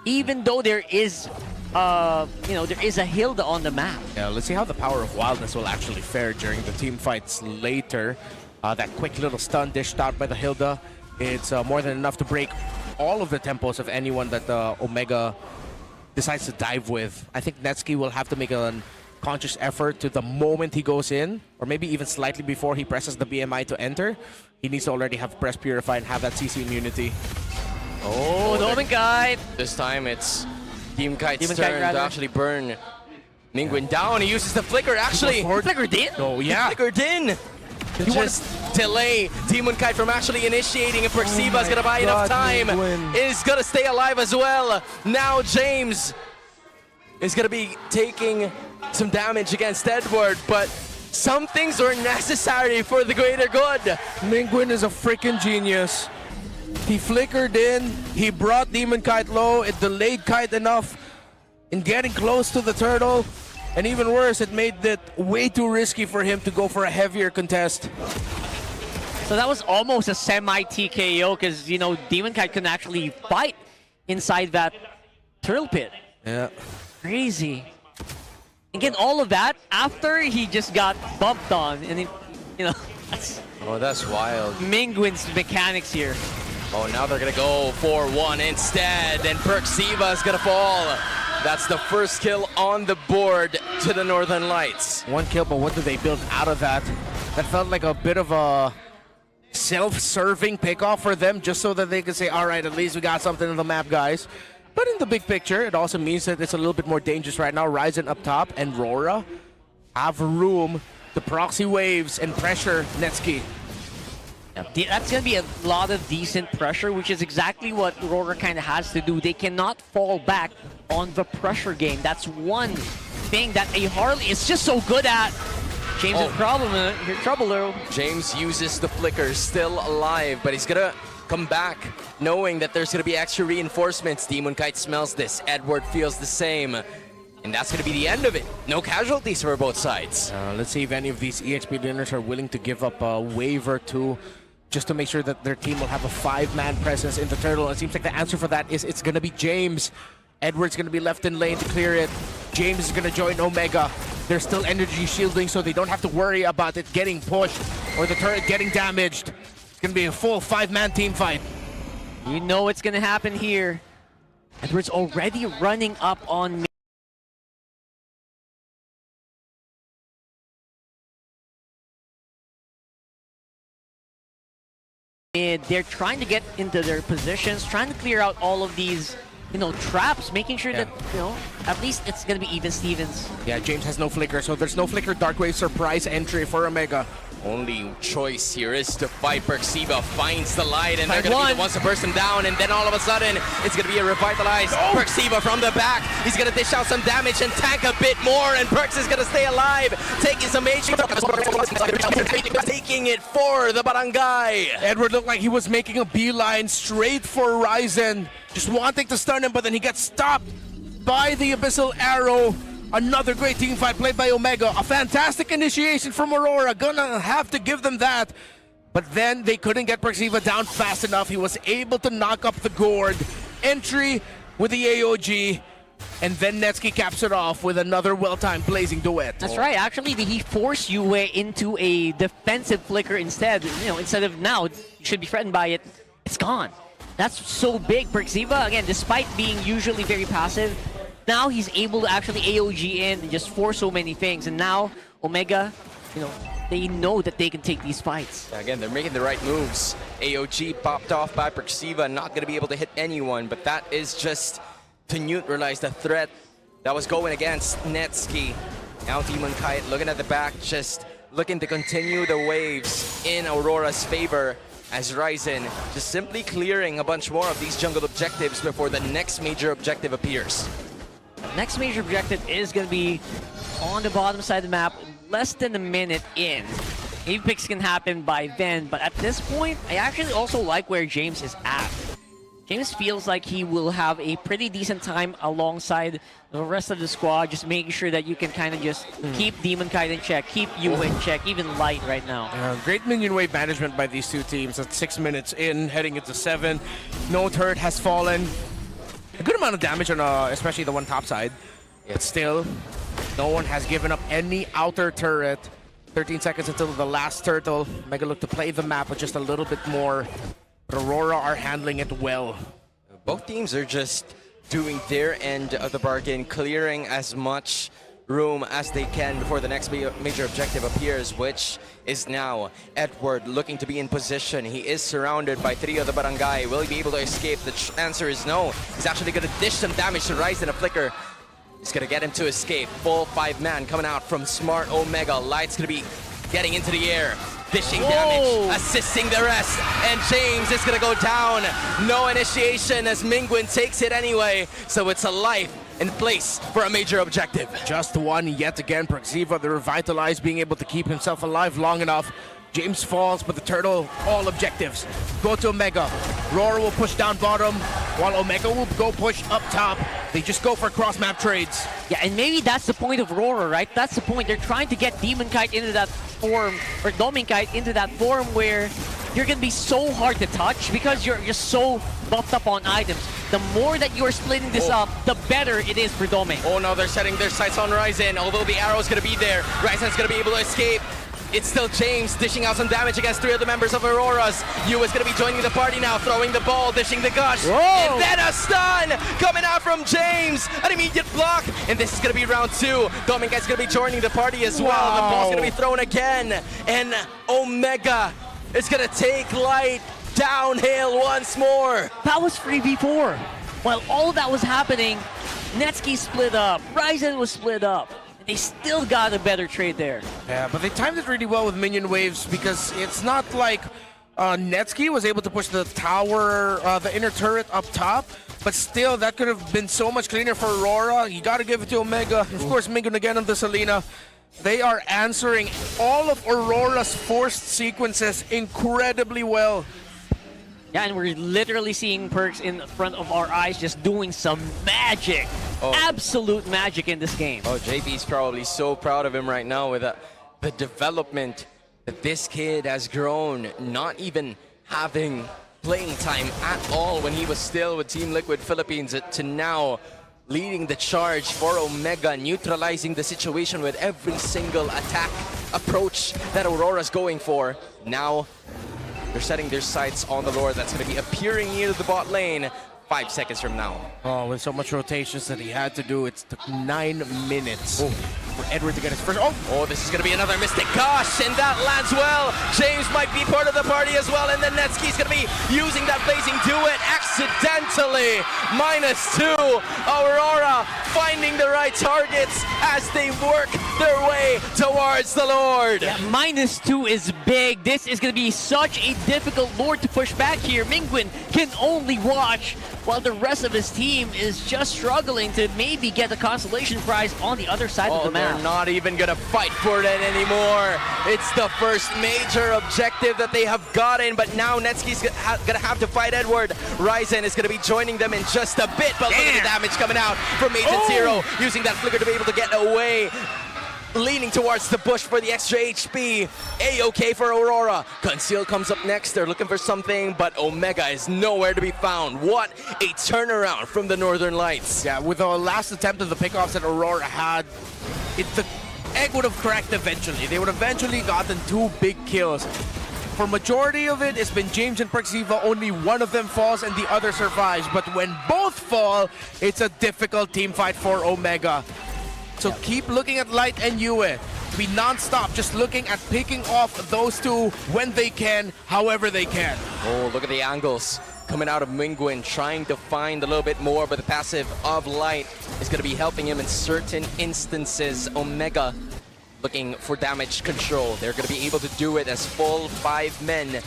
even though there is, there is a Hilda on the map. Yeah, let's see how the power of wildness will actually fare during the team fights later. That quick little stun dished out by the Hilda. It's more than enough to break all of the tempos of anyone that Omega decides to dive with. I think Netsky will have to make a conscious effort to the moment he goes in, or maybe even slightly before he presses the BMI to enter. He needs to already have Press Purify and have that CC immunity. Oh, the Omen Guide! This time it's Team Kite's turn to actually burn Mengun down. He uses the flicker, actually. Flickered in? Oh, yeah. Flickered in! To just delay Demon Kite from actually initiating, and Perxiva is gonna buy enough time. Is gonna stay alive as well. Now James is gonna be taking some damage against Edward, but some things are necessary for the greater good. Mengun is a freaking genius. He flickered in, he brought Demon Kite low, it delayed Kite enough in getting close to the turtle, and even worse, it made it way too risky for him to go for a heavier contest. So that was almost a semi-TKO because, Demon Kite can actually fight inside that turtle pit. Yeah. Crazy. Again, all of that after he just got bumped on, and that's... Oh, that's wild. Mengun's mechanics here. Oh, now they're gonna go for one instead, and Perxiva is gonna fall. That's the first kill on the board to the Northern Lights. One kill, but what did they build out of that? That felt like a bit of a self-serving pickoff for them, just so that they could say, all right, at least we got something on the map, guys. But in the big picture, it also means that it's a little bit more dangerous right now. Ryzen up top and RORA have room to proxy waves and pressure Netsky. That's going to be a lot of decent pressure, which is exactly what RORA kind of has to do. They cannot fall back on the pressure game. That's one thing that a Harley is just so good at. James in trouble though. James uses the flicker, still alive, but he's going to come back knowing that there's going to be extra reinforcements. Demon Kite smells this. Edward feels the same. And that's going to be the end of it. No casualties for both sides. Let's see if any of these EXP winners are willing to give up a wave or two just to make sure that their team will have a 5-man presence in the turtle. It seems like the answer for that is it's going to be James. Edward's going to be left in lane to clear it. James is going to join Omega. They're still energy shielding, so they don't have to worry about it getting pushed or the turret getting damaged. It's going to be a full 5-man team fight. You know what's going to happen here. Edward's already running up on me. They're trying to get into their positions, trying to clear out all of these, traps, making sure that, at least it's going to be even Stevens. Yeah, James has no flicker, so there's no flicker Darkwave surprise entry for Omega. Only choice here is to fight. Perxiva finds the light, and they're going to be the ones to burst him down, and then all of a sudden, it's going to be a revitalized Perxiva from the back. He's going to dish out some damage and tank a bit more, and Perx is going to stay alive, taking some HP. Taking it for the barangay. Edward looked like he was making a beeline straight for Ryzen, just wanting to stun him, but then he gets stopped by the Abyssal Arrow. Another great team fight played by Omega. A fantastic initiation from Aurora. Gonna have to give them that. But then they couldn't get Perxiva down fast enough. He was able to knock up the gourd. Entry with the AOG. And then Netsky caps it off with another well-timed blazing duet. That's right. Actually, he forced Yue into a defensive flicker instead. Instead of now, you should be threatened by it. It's gone. That's so big. Perxiva, again, despite being usually very passive, now he's able to actually AOG in and just force so many things. And now, Omega, they know that they can take these fights. Again, they're making the right moves. AOG popped off by Perxiva, not going to be able to hit anyone, but that is just to neutralize the threat that was going against Netsky. Now Demon Kite looking at the back, just looking to continue the waves in Aurora's favor, as Ryzen just simply clearing a bunch more of these jungle objectives before the next major objective appears. Next major objective is going to be on the bottom side of the map, less than a minute in. maybe picks can happen by then, but at this point, I actually also like where James is at. James feels like he will have a pretty decent time alongside the rest of the squad, just making sure that you can kind of just keep Demon Kite in check, keep you in check, even Light right now. Great minion wave management by these two teams. At 6 minutes in, heading into 7. No turret has fallen. A good amount of damage on especially the one top side. But still, no one has given up any outer turret. 13 seconds until the last turtle. Mega look to play the map with just a little bit more. But Aurora are handling it well. Both teams are just doing their end of the bargain, clearing as much room as they can before the next major objective appears, which is now Edward looking to be in position. He is surrounded by 3 of the barangay. Will he be able to escape? The answer is no. He's actually going to dish some damage to Rise in a flicker. He's going to get him to escape. Full 5-man coming out from Smart Omega. Light's going to be getting into the air. Dishing damage, assisting the rest, and James is gonna go down. No initiation as Mingwin takes it anyway, so it's a life in place for a major objective. Just one yet again. Proxiva, the revitalized, being able to keep himself alive long enough. James falls, but the turtle, all objectives go to Omega. RORA will push down bottom, while Omega will go push up top. They just go for cross-map trades. Yeah, and maybe that's the point of RORA, right? That's the point. They're trying to get Demon Kite into that form, or Domin Kite into that form where you're going to be so hard to touch because you're just so buffed up on items. The more that you're splitting this up, the better it is for Domin. Oh no, they're setting their sights on Ryzen, although the arrow's going to be there. Ryzen's going to be able to escape. It's still James dishing out some damage against 3 of the members of Aurora's. Yu is going to be joining the party now, throwing the ball, dishing the gush. Whoa. And then a stun coming out from James. An immediate block. And this is going to be round 2. Dominguez is going to be joining the party as well. The ball's going to be thrown again. And Omega is going to take Light downhill once more. That was 3v4. While all of that was happening, Netsky split up, Ryzen was split up. They still got a better trade there. Yeah, but they timed it really well with minion waves because it's not like Netsky was able to push the tower, the inner turret up top, but still that could have been so much cleaner for Aurora. You got to give it to Omega. Of course, Mingun again on the Selena. They are answering all of Aurora's forced sequences incredibly well. Yeah, and we're literally seeing Perks in front of our eyes just doing some magic. Absolute magic in this game. Oh, JP's probably so proud of him right now with the development that this kid has grown, not even having playing time at all when he was still with Team Liquid Philippines to now leading the charge for Omega, neutralizing the situation with every single attack approach that Aurora's going for. Now, they're setting their sights on the Lord that's going to be appearing near the bot lane 5 seconds from now. Oh, with so much rotations that he had to do, it took 9 minutes for Edward to get his first. Oh, this is going to be another Mystic Gosh, and that lands well. James might be part of the party as well, and then Netsky's going to be using that Blazing Duet accidentally. -2. Aurora finding the right targets as they work their way towards the Lord. Yeah, -2 is big. This is going to be such a difficult Lord to push back here. Mingwin can only watch while the rest of his team is just struggling to maybe get the consolation prize on the other side of the map. They're not even gonna fight for it anymore. It's the first major objective that they have gotten, but now Netsky's gonna have to fight Edward. Ryzen is gonna be joining them in just a bit, but look at the damage coming out from Agent Zero, using that flicker to be able to get away. Leaning towards the bush for the extra HP. A-OK for Aurora. Conceal comes up next. They're looking for something, but Omega is nowhere to be found. What a turnaround from the Northern Lights. Yeah, with the last attempt of the pickoffs that Aurora had, the egg would have cracked eventually. They would have eventually gotten 2 big kills. For majority of it, it's been James and Perxiva. Only one of them falls and the other survives. But when both fall, it's a difficult team fight for Omega. So keep looking at Light and Yue. Be non-stop, just looking at picking off those two when they can, however they can. Oh, look at the angles coming out of Mingwin, trying to find a little bit more, but the passive of Light is going to be helping him in certain instances. Omega looking for damage control. They're going to be able to do it as full 5 men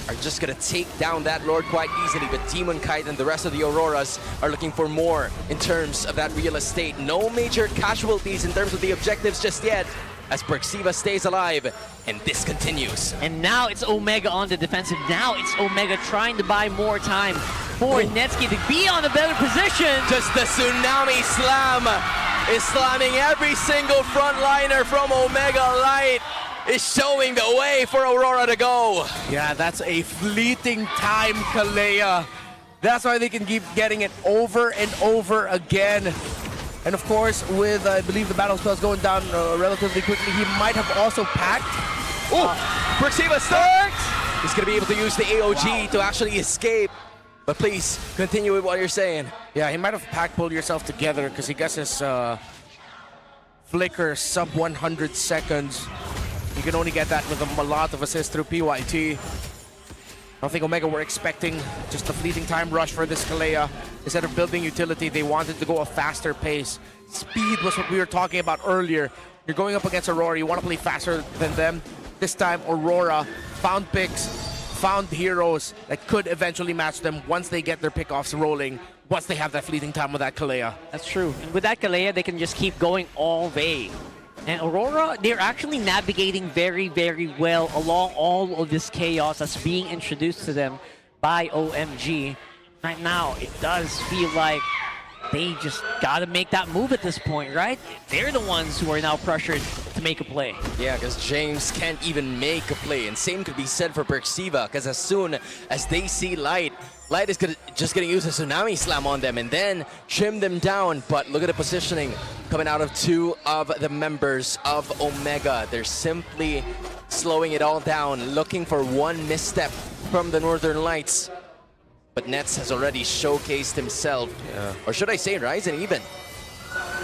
are just going to take down that Lord quite easily, but Demon Kite and the rest of the Auroras are looking for more in terms of that real estate. No major casualties in terms of the objectives just yet, as Perxiva stays alive, and this continues. And now it's Omega on the defensive. Now it's Omega trying to buy more time for Netsky to be on a better position. Just the tsunami slam is slamming every single frontliner from Omega Light. Is showing the way for Aurora to go. Yeah, that's a fleeting time Kalea. That's why they can keep getting it over and over again. And of course, with, I believe, the battle spells going down relatively quickly, he might have also packed. Oh, Perxiva starts! He's going to be able to use the AOG to actually escape. But please, continue with what you're saying. Yeah, he might have pack pulled yourself together because he gets his flicker sub 100 seconds. You can only get that with a lot of assists through PYT. I don't think Omega were expecting just a fleeting time rush for this Kalea. Instead of building utility, they wanted to go a faster pace. Speed was what we were talking about earlier. You're going up against Aurora, you want to play faster than them. This time, Aurora found picks, found heroes that could eventually match them once they get their pickoffs rolling, once they have that fleeting time with that Kalea. That's true. And with that Kalea, they can just keep going all day. And Aurora, they're actually navigating very, very well along all of this chaos that's being introduced to them by OMG. Right now, it does feel like they just gotta make that move at this point, right? They're the ones who are now pressured to make a play. Yeah, because James can't even make a play. And same could be said for Perxiva, because as soon as they see Light is just going to use a tsunami slam on them and then trim them down. But look at the positioning coming out of two of the members of Omega. They're simply slowing it all down, looking for one misstep from the Northern Lights. But Nets has already showcased himself. Yeah. Or should I say Ryzen even?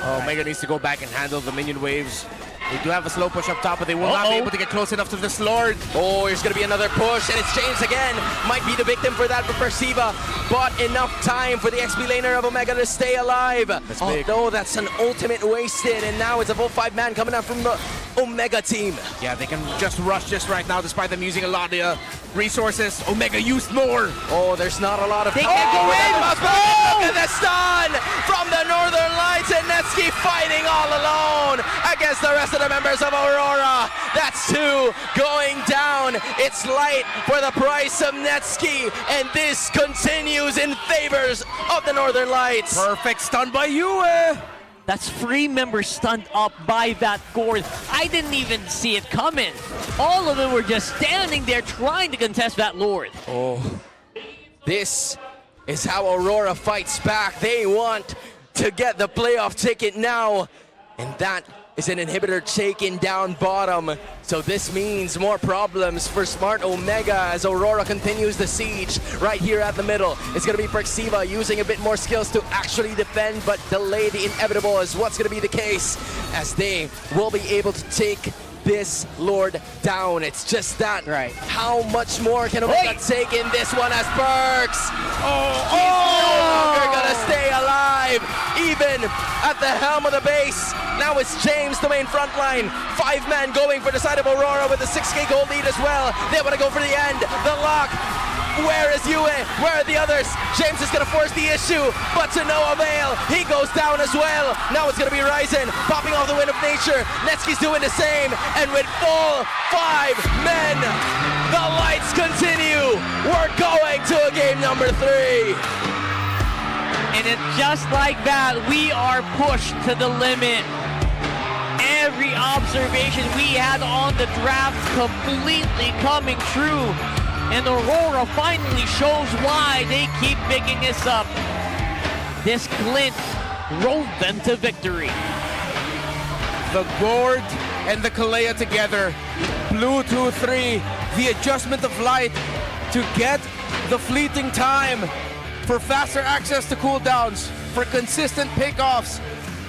Omega needs to go back and handle the minion waves. They do have a slow push up top, but they will not be able to get close enough to this Lord. Oh, there's going to be another push, and it's James again. Might be the victim for that for Perxiva, but enough time for the XP laner of Omega to stay alive. Although that's an ultimate wasted, and now it's a full 5-man coming out from the Omega team. Yeah, they can just rush this right now, despite them using a lot of resources. Omega used more. Oh, there's not a lot of... They can go in! Look at the stun from the Northern Lights, and Netsky fighting all alone against the rest of the members of Aurora. That's two going down. It's Light for the price of Netsky, and this continues in favors of the Northern Lights. Perfect stun by Yue. That's 3 members stunned up by that Gord. I didn't even see it coming. All of them were just standing there trying to contest that Lord. Oh, this is how Aurora fights back. They want to get the playoff ticket now, and that is an inhibitor taken down bottom. So this means more problems for Smart Omega as Aurora continues the siege right here at the middle. It's going to be Perxiva using a bit more skills to actually defend, but delay the inevitable is what's going to be the case, as they will be able to take this Lord down. It's just that. Right. How much more can Omega take in this one as Perks? He's no longer gonna stay alive, even at the helm of the base. Now it's James, the main front line. 5-man going for the side of Aurora with a 6k gold lead as well. They want to go for the end, the lock. Where is Yue? Where are the others? James is going to force the issue, but to no avail. He goes down as well. Now it's going to be Ryzen popping off the Wind of Nature. Netsky's doing the same, and with full 5 men, the lights continue. We're going to a game number 3. And it's just like that, we are pushed to the limit. Every observation we had on the draft completely coming true. And Aurora finally shows why they keep picking this up. This glint drove them to victory. The Gord and the Kalea together. Blue 2-3. The adjustment of light to get the fleeting time for faster access to cooldowns, for consistent pickoffs.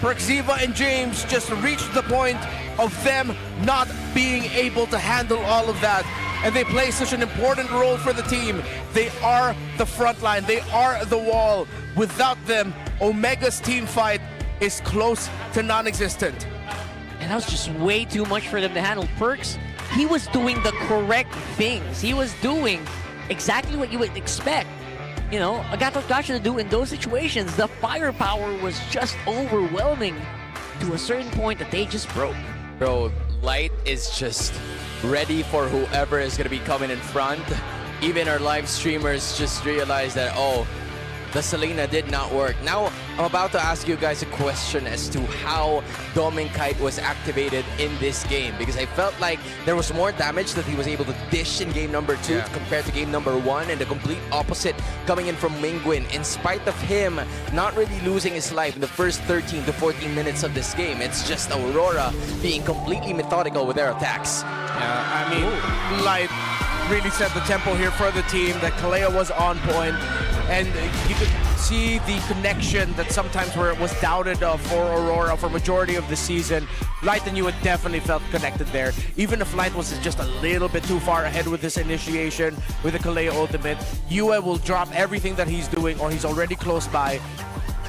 Perxiva and James just reached the point of them not being able to handle all of that. And they play such an important role for the team. They are the front line. They are the wall. Without them, Omega's team fight is close to non-existent. And that was just way too much for them to handle. Perks, he was doing the correct things. He was doing exactly what you would expect, you know, a Gacha to do in those situations. The firepower was just overwhelming to a certain point that they just broke. Bro, Light is just ready for whoever is going to be coming in front. Even our live streamers just realized that, oh, the Selena did not work. Now, I'm about to ask you guys a question as to how Kite was activated in this game, because I felt like there was more damage that he was able to dish in game number 2 compared to game number 1, and the complete opposite coming in from Mingwin, in spite of him not really losing his life in the first 13 to 14 minutes of this game. It's just Aurora being completely methodical with their attacks. Yeah, I mean, Light really set the tempo here for the team. That Kalea was on point, and you could see the connection that sometimes where it was doubted for Aurora for majority of the season. Light and Yue definitely felt connected there. Even if Light was just a little bit too far ahead with this initiation, with the Kalea ultimate, Yue will drop everything that he's doing, or he's already close by,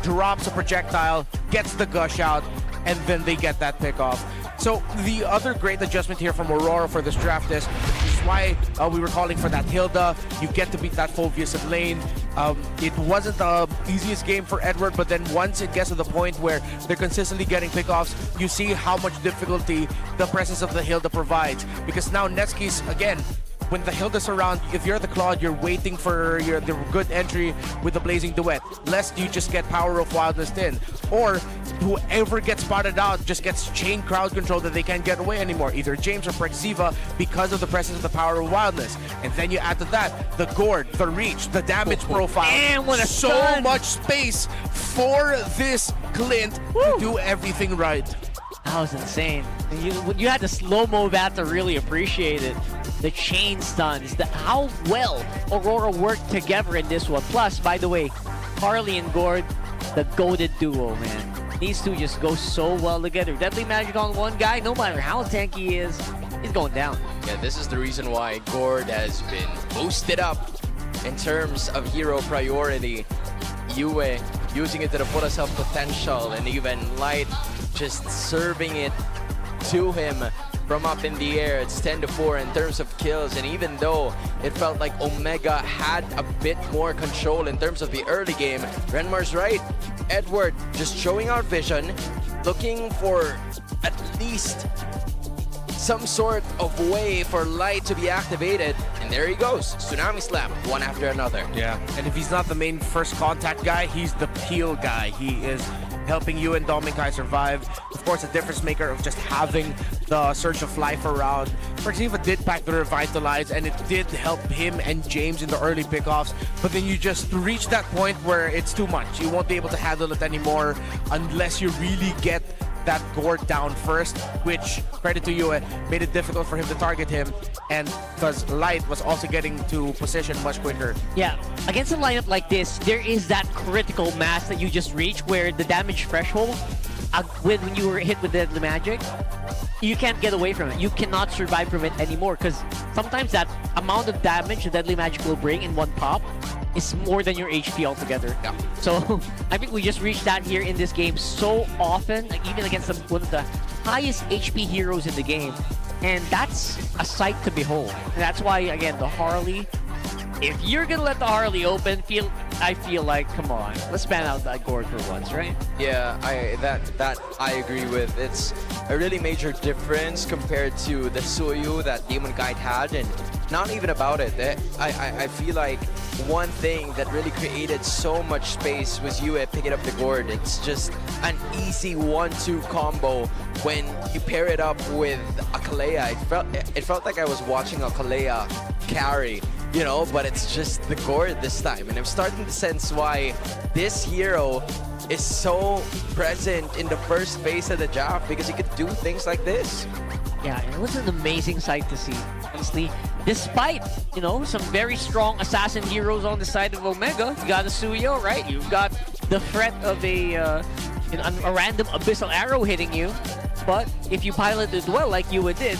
drops a projectile, gets the gush out, and then they get that pick off. So the other great adjustment here from Aurora for this draft is why we were calling for that Hilda. You get to beat that Phoveus in lane. It wasn't the easiest game for Edward, but then once it gets to the point where they're consistently getting pickoffs, you see how much difficulty the presence of the Hilda provides. Because now Netsuki's, again, when the Hilda's around, if you're the Claude, you're waiting for the good entry with the Blazing Duet, lest you just get Power of Wildness in. Or whoever gets spotted out just gets chain crowd control that they can't get away anymore. Either James or Prexiva, because of the presence of the Power of Wildness. And then you add to that the Gourd, the Reach, the damage profile. And what a so stun. much space for this Clint to do everything right. That was insane. You had to slow-mo that to really appreciate it. The chain stuns, how well Aurora worked together in this one. Plus, by the way, Harley and Gord, the goated duo, man. These two just go so well together. Deadly Magic on one guy, no matter how tanky he is, he's going down. Yeah, this is the reason why Gord has been boosted up in terms of hero priority. Yue using it to the fullest of potential, and even Light just serving it to him from up in the air. It's 10-4 in terms of kills, and even though it felt like Omega had a bit more control in terms of the early game, Renmar's right. Edward just showing out vision, looking for at least some sort of way for Light to be activated, and there he goes. Tsunami Slam, one after another. Yeah, and if he's not the main first contact guy, he's the peel guy. He is helping you and Kai survive. Of course, a difference maker of just having the Surge of Life around. Prexiva did pack the Revitalize, and it did help him and James in the early pickoffs, but then you just reach that point where it's too much. You won't be able to handle it anymore unless you really get that Gord down first, which, credit to Yue, made it difficult for him to target him, and because Light was also getting to position much quicker. Yeah, against a lineup like this, there is that critical mass that you just reach where the damage threshold, when you were hit with Deadly Magic, you can't get away from it. You cannot survive from it anymore, because sometimes that amount of damage the Deadly Magic will bring in one pop is more than your HP altogether. Yeah. So I think we just reached that here in this game so often, like even against one of the highest HP heroes in the game. And that's a sight to behold. And that's why, again, the Harley, if you're gonna let the Harley open, I feel like, come on, let's ban out that Gord for once, right? Yeah, that I agree with. It's a really major difference compared to the Suyu that Demon Guide had, and not even about it. I feel like one thing that really created so much space was Yue picking up the Gord. It's just an easy 1-2 combo when you pair it up with a Kalea. It felt like I was watching a Kalea carry, you know, but it's just the Gord this time. And I'm starting to sense why this hero is so present in the first phase of the draft, because he could do things like this. Yeah, it was an amazing sight to see, honestly. Despite, you know, some very strong assassin heroes on the side of Omega, you got a Suyo, right? You've got the threat of a random abyssal arrow hitting you. But if you pilot it well, like you did,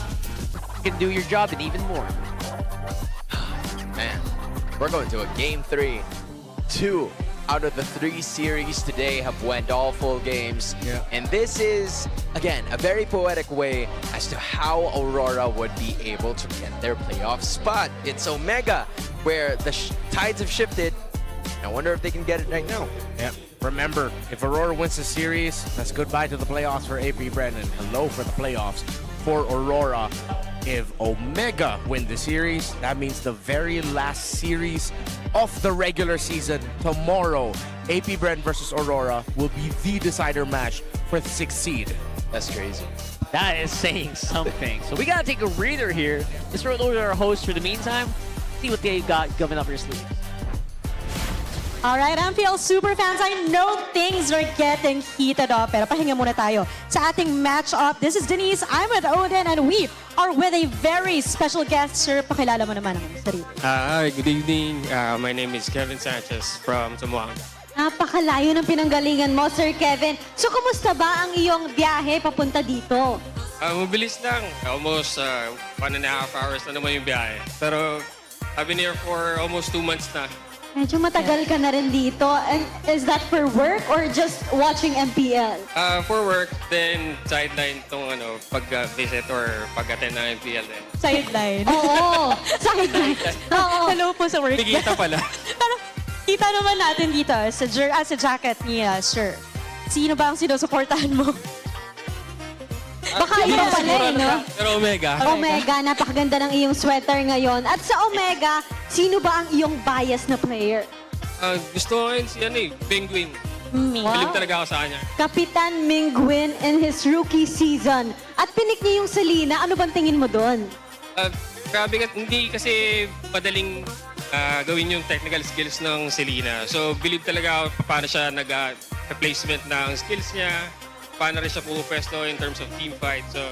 you can do your job and even more. Man, we're going to a game 3. 2 out of the 3 series today have went all full games. Yeah. And this is, again, a very poetic way as to how Aurora would be able to get their playoff spot. It's Omega, where the tides have shifted. I wonder if they can get it right now. Yeah. Remember, if Aurora wins the series, that's goodbye to the playoffs for AP Brennan. Hello for the playoffs. for Aurora. If Omega win the series, that means the very last series of the regular season tomorrow, AP Brent versus Aurora, will be the decider match for the 6th seed. That's crazy. That is saying something. So we gotta take a breather here. Let's throw it over to our host for the meantime. See what they got coming up their sleeves. All right, MPL Superfans, I know things are getting heated up, pero pahinga muna tayo sa ating match-up. This is Denise, I'm with Odin, and we are with a very special guest. Sir, pakilala mo naman ang sarili. Hi, good evening. My name is Kevin Sanchez from Zamboanga. Napakalayo ng pinanggalingan mo, Sir Kevin. So, kumusta ba ang iyong biyahe papunta dito? Mabilis lang. Almost 1.5 hours na naman yung biyahe. Pero I've been here for almost 2 months na. Medyo matagal ka na rin dito. And is that for work or just watching MPL? For work, then sideline itong pag-visit or pag-attend ng MPL din. Sideline. Oo, sideline. Oo. Hello po sa work. Tigita pala. Pero kita naman natin dito sa jacket ni Sir. Sino ba ang sinusuportahan mo? Baka iba pala no? Pero Omega. Omega, napakaganda ng iyong sweater ngayon. At sa Omega, sino ba ang iyong bias na player? Gusto ko rin si Penguin. Believe talaga ako sa kanya. Kapitan Mingguin in his rookie season. At pinik niya yung Selena. Ano bang tingin mo doon? Grabe nga, hindi kasi madaling gawin yung technical skills ng Selena. So, believe talaga ako paano siya nag-replacement ng skills niya, paano rin siya pupwesto in terms of team fight. So,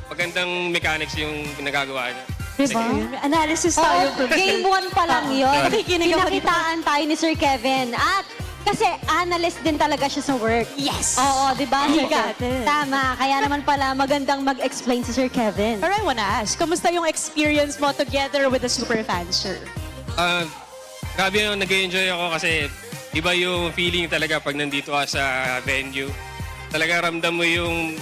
magandang mechanics yung nagagawa niya. Diba? Analysis tayo. Game 1 pa lang yun. Nakikinig ako dito. Pinakitaan tayo ni Sir Kevin. At kasi analyst din talaga siya sa work. Yes! Oo, di ba? You got it. Tama. Kaya naman pala magandang mag-explain si Sir Kevin. Pero I wanna ask, kamusta yung experience mo together with the Superfans, Sir? Grabe yung nag-enjoy ako kasi iba yung feeling talaga pag nandito ka sa venue. Talaga ramdam mo yung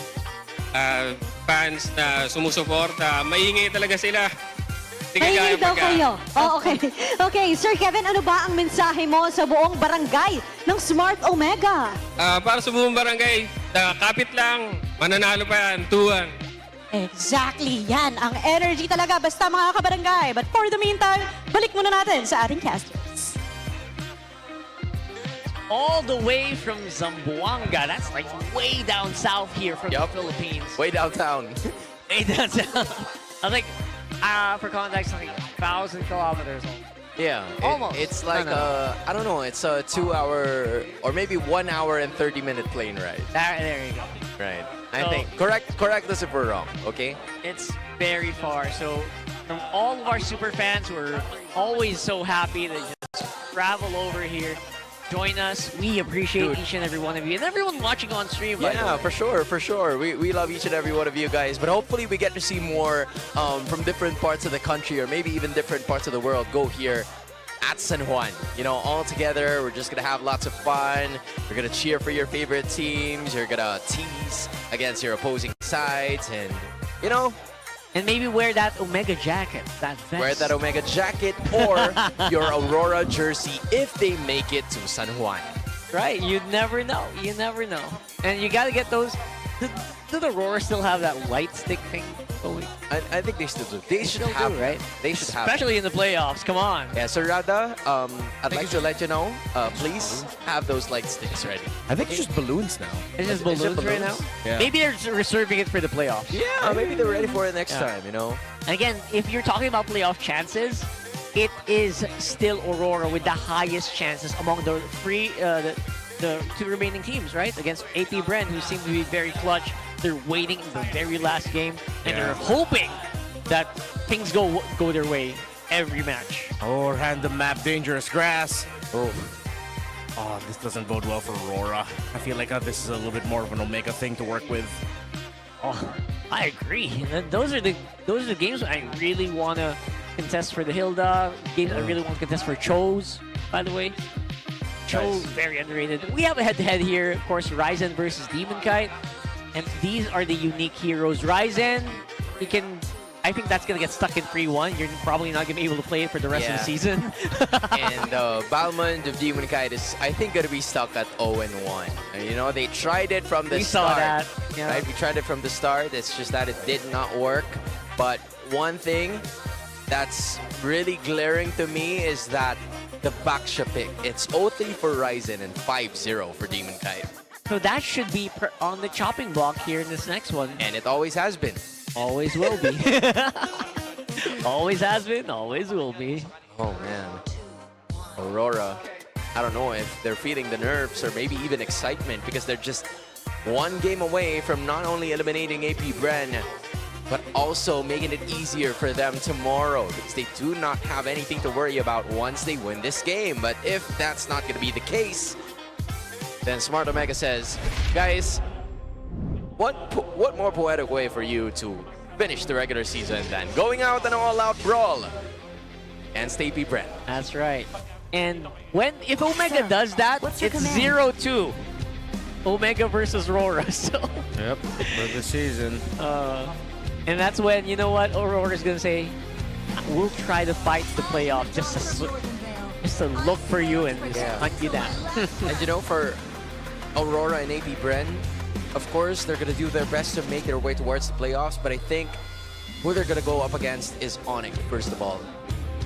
fans na sumusuporta. Maingay talaga sila. Maingay daw kayo. Oh, okay. Okay, Sir Kevin, ano ba ang mensahe mo sa buong barangay ng Smart Omega? Para sa buong barangay, kapit lang, mananalo pa yan, 2-1. Exactly, yan ang energy talaga basta mga kabarangay. But for the meantime, balik muna natin sa ating casters. All the way from Zamboanga. That's like way down south here from the Philippines. Way downtown. Way downtown. I was like, for context, like 1,000 kilometers. Yeah, Almost. It's like I don't know. It's a 2-hour or maybe 1 hour and 30-minute plane ride. There you go. Right. So, I think correct us if we're wrong. Okay. It's very far. So from all of our super fans, we're always so happy to just travel over here. Join us. We appreciate each and every one of you and everyone watching on stream. Yeah, for sure. We love each and every one of you guys. But hopefully we get to see more from different parts of the country or maybe even different parts of the world go here at San Juan. You know, all together, we're just gonna have lots of fun. We're gonna cheer for your favorite teams. You're gonna tease against your opposing sides, and you know. And maybe wear that Omega jacket, that vest. Wear that Omega jacket or your Aurora jersey if they make it to San Juan. Right, you never know. You never know. And you gotta get those. Do the RORA still have that light stick thing going? I think they still do. They should have, right? They should have. Especially in the playoffs. Come on. Yeah, so Rada, I'd like to let you know, please have those light sticks ready. I think it's just balloons now. It's just balloons right now? Yeah. Maybe they're reserving it for the playoffs. Yeah, maybe they're ready for it next time, you know? And again, if you're talking about playoff chances, it is still Aurora with the highest chances among the the two remaining teams, right? Against AP Brent, who seem to be very clutch. They're waiting in the very last game, and they're hoping that things go their way every match. Oh, random map, dangerous grass. Oh, this doesn't bode well for Aurora. I feel like this is a little bit more of an Omega thing to work with. Oh, I agree. Those are the games I really want to contest for the Hilda. Games I really want to contest for Chose, by the way. Chose, very underrated. We have a head-to-head here, of course, Ryzen versus Demon Kite. And these are the unique heroes. Ryzen, I think that's going to get stuck in 3-1. You're probably not going to be able to play it for the rest of the season. And Balmond of Demon Kite is, I think, going to be stuck at 0-1. You know, they tried it from the start. We saw that. Yeah. Right? We tried it from the start. It's just that it did not work. But one thing that's really glaring to me is that the Baksha pick. It's 0-3 for Ryzen and 5-0 for Demon Kite. So that should be on the chopping block here in this next one. And it always has been. Always will be. Always has been, always will be. Oh man. Aurora, I don't know if they're feeling the nerves or maybe even excitement because they're just one game away from not only eliminating APBR, but also making it easier for them tomorrow because they do not have anything to worry about once they win this game. But if that's not going to be the case, then Smart Omega says, guys, what more poetic way for you to finish the regular season than going out and all-out brawl against APBR? That's right. And if Omega does that, it's 0-2. Omega versus RORA. So Yep, for the season. And that's when, you know what, Aurora's going to say, we'll try to fight the playoff just to look for you and hunt you down. And you know, for Aurora and APBR, of course, they're going to do their best to make their way towards the playoffs, but I think who they're going to go up against is Onyx, first of all.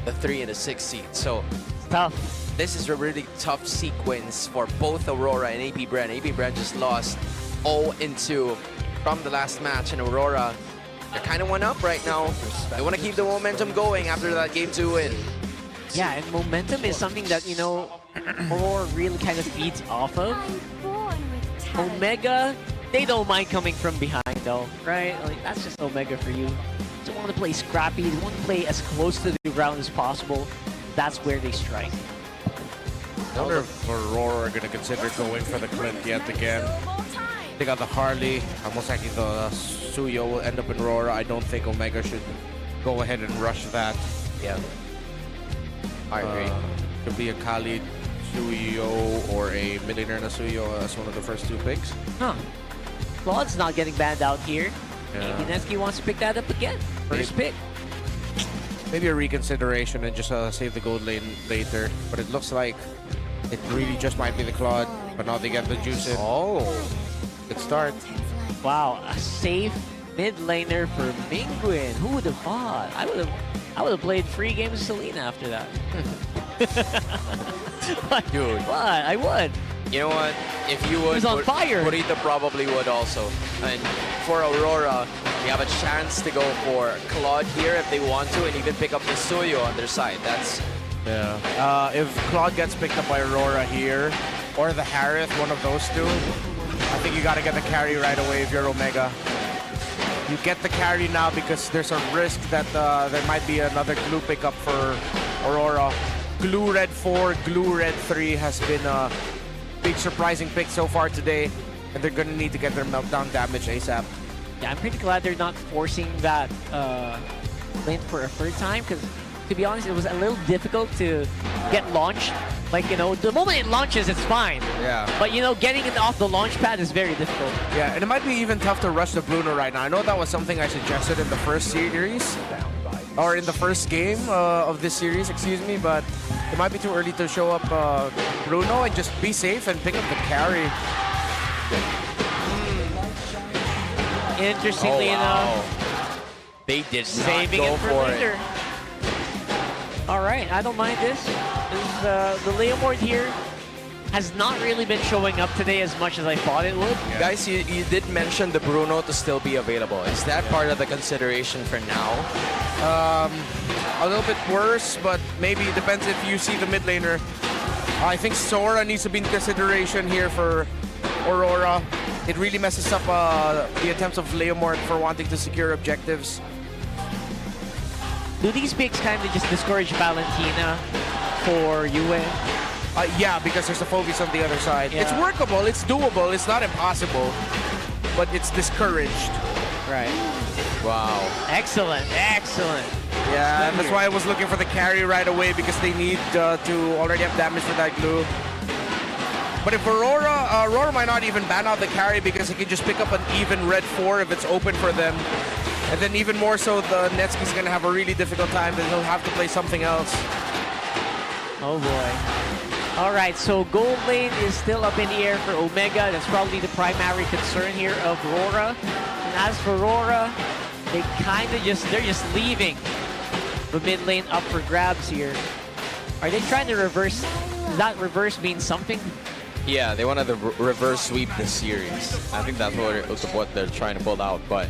The 3 and the 6 seed. So tough. This is a really tough sequence for both Aurora and APBR. APBR just lost 0-2 from the last match, and Aurora, they're kind of one up right now. They want to keep the momentum going after that Game 2 win. Yeah, and momentum is something that, you know, Aurora really kind of feeds off of. Omega, they don't mind coming from behind though, right? Like, that's just Omega for you. They want to play scrappy, they want to play as close to the ground as possible. That's where they strike. I wonder if Aurora are going to consider going for the Clint yet again. They got the Harley. Most likely the Suyo will end up in Aurora. I don't think Omega should go ahead and rush that. Yeah. I agree. Could be a Khalid Suyo or a Millionaire na Suyo as one of the first 2 picks. Huh. Claude's not getting banned out here. Yeah. Maybe Nesky wants to pick that up again. First pick. Maybe a reconsideration and just save the gold lane later. But it looks like it really just might be the Claude. But now they get the juice in. Oh, good start. Wow, a safe mid laner for Mingguin. Who would have thought? I would have played free games of Selena after that. Dude. What? I would. You know what? If you would, He's on fire. Burrito probably would also. And for Aurora, they have a chance to go for Claude here if they want to, and even pick up the Suyo on their side. That's if Claude gets picked up by Aurora here, or the Harith, one of those two, I think you got to get the carry right away if you're Omega. You get the carry now because there's a risk that there might be another glue pickup for Aurora. Glue Red 4, Glue Red 3 has been a big surprising pick so far today, and they're going to need to get their meltdown damage ASAP. Yeah, I'm pretty glad they're not forcing that lane for a third time, because to be honest, it was a little difficult to get launched. Like, you know, the moment it launches, it's fine. Yeah. But, you know, getting it off the launch pad is very difficult. Yeah, and it might be even tough to rush the Bruno right now. I know that was something I suggested in the first series, or in the first game of this series, excuse me, but it might be too early to show up Bruno and just be safe and pick up the carry. Interestingly enough, they did not saving go it for for later. it. All right, I don't mind this. The Leomord here has not really been showing up today as much as I thought it would. Yeah. Guys, you did mention the Bruno to still be available. Is that part of the consideration for now? A little bit worse, but maybe it depends if you see the mid laner. I think Sora needs to be in consideration here for Aurora. It really messes up the attempts of Leomord for wanting to secure objectives. Do these picks kind of just discourage Valentina for UN? Yeah, because there's a Phoebus on the other side. Yeah. It's workable, it's doable, it's not impossible, but it's discouraged. Right. Wow. Excellent, excellent. Yeah, and that's why I was looking for the carry right away, because they need to already have damage for that glue. But if Aurora might not even ban out the carry because he can just pick up an even red 4 if it's open for them. And then even more so, the Netsky's gonna have a really difficult time, then he'll have to play something else. Oh boy. All right, so gold lane is still up in the air for Omega. That's probably the primary concern here of RORA. And as for RORA, they're just leaving the mid lane up for grabs here. Are they trying to reverse? Does that reverse mean something? Yeah, they wanted to reverse sweep the series. I think that's what they're trying to pull out. But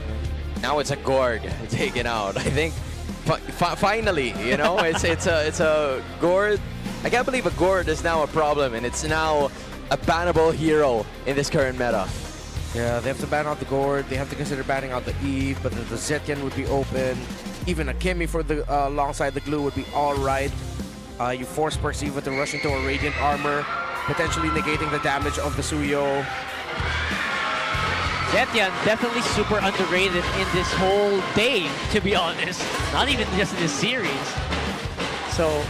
now it's a Gord taken out. I think finally, you know, it's a Gord. I can't believe a Gord is now a problem, and it's now a bannable hero in this current meta. Yeah, they have to ban out the Gord. They have to consider banning out the Eve, but the Zetyan would be open. Even a Kimmy for the alongside the glue would be all right. You force Perceiva to rush into a Radiant Armor, potentially negating the damage of the Suyo. Zetyan definitely super underrated in this whole day, to be honest. Not even just in this series. So...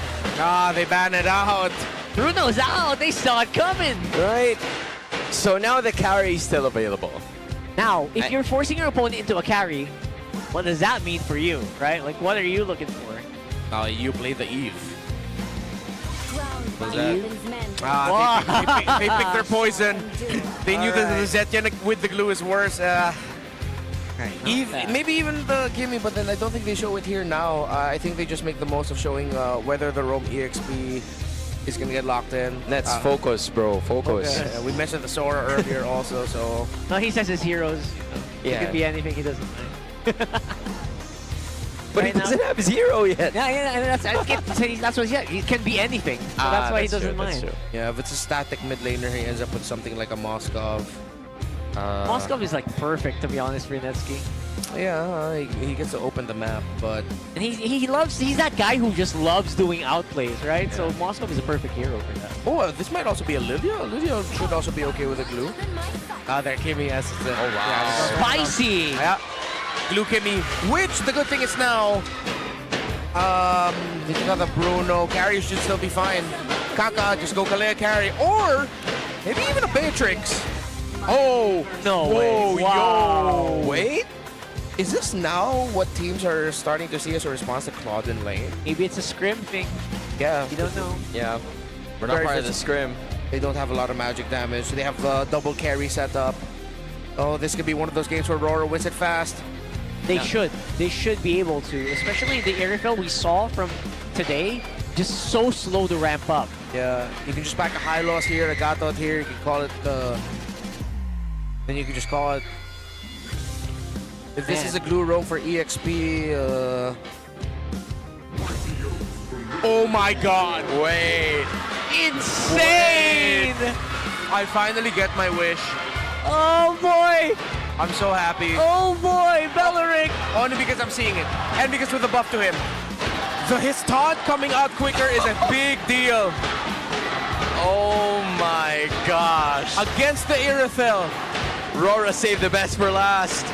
they ban it out. Bruno's out. They saw it coming. Right. So now the carry is still available. Now, if you're forcing your opponent into a carry, what does that mean for you, right? Like, what are you looking for? You play the Eve. What's They picked their poison. They knew that the Zetyan with the glue is worse. Eve, maybe even the Gimme, but then I don't think they show it here now. I think they just make the most of showing whether the Roam EXP is going to get locked in. Let's focus, bro. Focus. Okay. We mentioned the Sora earlier also, so... No, he says his heroes. It could be anything he doesn't like. But he doesn't have his hero yet. Yeah, that's what he can be anything. So that's why he doesn't mind. Yeah, if it's a static mid laner, he ends up with something like a Moskov. Moskov is like perfect, to be honest, for Netsky. Yeah, he gets to open the map, but... And he's that guy who just loves doing outplays, right? Yeah. So Moskov is a perfect hero for that. Oh, this might also be a Lilia. Lilia should also be okay with a glue. There, Kimmy has it. Oh, wow. Yeah, spicy! Yeah. Glue Kimmy, which the good thing is now, you got the Bruno, carry should still be fine. Kaka, just go Kalea carry, or maybe even a Beatrix. Oh, no way. Wow. Yo. Wait, is this now what teams are starting to see as a response to Claude in lane? Maybe it's a scrim thing. Yeah. You don't know. Yeah. We're not part of the scrim. They don't have a lot of magic damage. They have double carry set up. Oh, this could be one of those games where RORA wins it fast. They should be able to, especially the airfill we saw from today, just so slow to ramp up. Yeah, you can just pack a high loss here, a Gatot here, you can call it, then you can just call it, if this is a glue roam for EXP, oh my god! Wait! Insane! Wait. I finally get my wish. Oh boy! I'm so happy. Oh boy, Belleric! Only because I'm seeing it. And because with the buff to him. His taunt coming out quicker is a big deal. Oh my gosh. Against the Irithyll. RORA saved the best for last.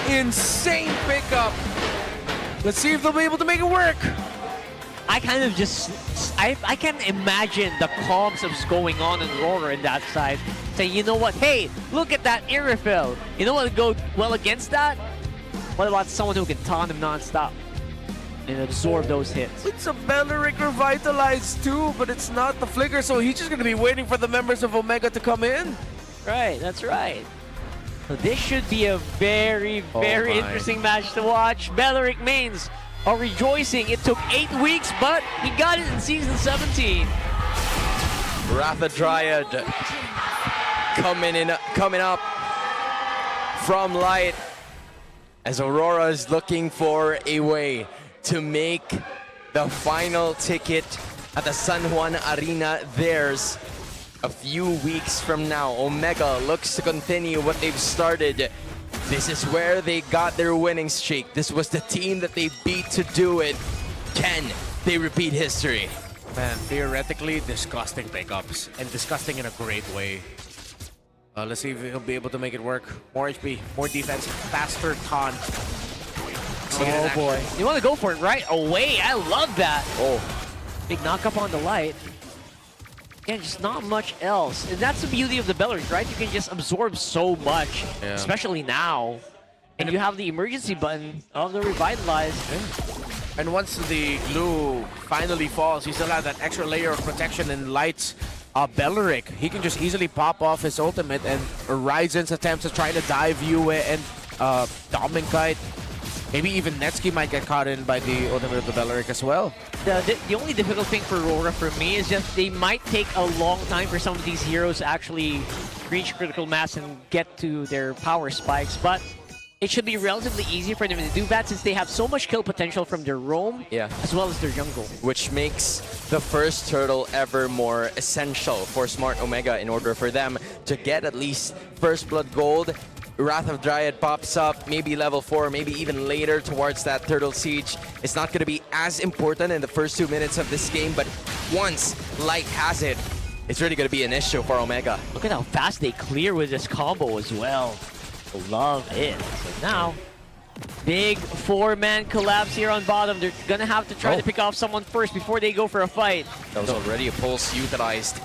Insane pickup. Let's see if they'll be able to make it work. I kind of just, I can imagine the comms of going on in RORA in that side. Saying, you know what, hey, look at that Irithyll. You know what would go well against that? What about someone who can taunt him non-stop and absorb those hits? It's a Belleric revitalized too, but it's not the Flicker, so he's just going to be waiting for the members of Omega to come in. Right, that's right. So this should be a very, very interesting match to watch. Belleric mains are rejoicing. It took 8 weeks, but he got it in Season 17. Ratha Dryad coming up from light as Aurora is looking for a way to make the final ticket at the San Juan Arena theirs a few weeks from now. Omega looks to continue what they've started. This is where they got their winning streak. This was the team that they beat to do it. Can they repeat history? Man, theoretically, disgusting pickups. And disgusting in a great way. Let's see if he'll be able to make it work. More HP, more defense, faster taunt. Oh boy. You want to go for it right away. I love that. Oh. Big knock up on the light. Again, just not much else. And that's the beauty of the Belleric, right? You can just absorb so much, especially now. And you have the emergency button of the Revitalize. And once the glue finally falls, you still have that extra layer of protection and lights Belleric, he can just easily pop off his ultimate, and Ryzen's attempts at trying to dive Yue and Dominkite. Maybe even Netsky might get caught in by the ultimate of the Belleric as well. The only difficult thing for RORA for me is just they might take a long time for some of these heroes to actually reach critical mass and get to their power spikes, but it should be relatively easy for them to do that since they have so much kill potential from their roam as well as their jungle. Which makes the first turtle ever more essential for Smart Omega in order for them to get at least first blood gold. Wrath of Dryad pops up, maybe level 4, maybe even later towards that Turtle Siege. It's not going to be as important in the first 2 minutes of this game, but once Light has it, it's really going to be an issue for Omega. Look at how fast they clear with this combo as well. Love it. So now, big 4-man collapse here on bottom. They're going to have to try to pick off someone first before they go for a fight. That was already a pulse utilized.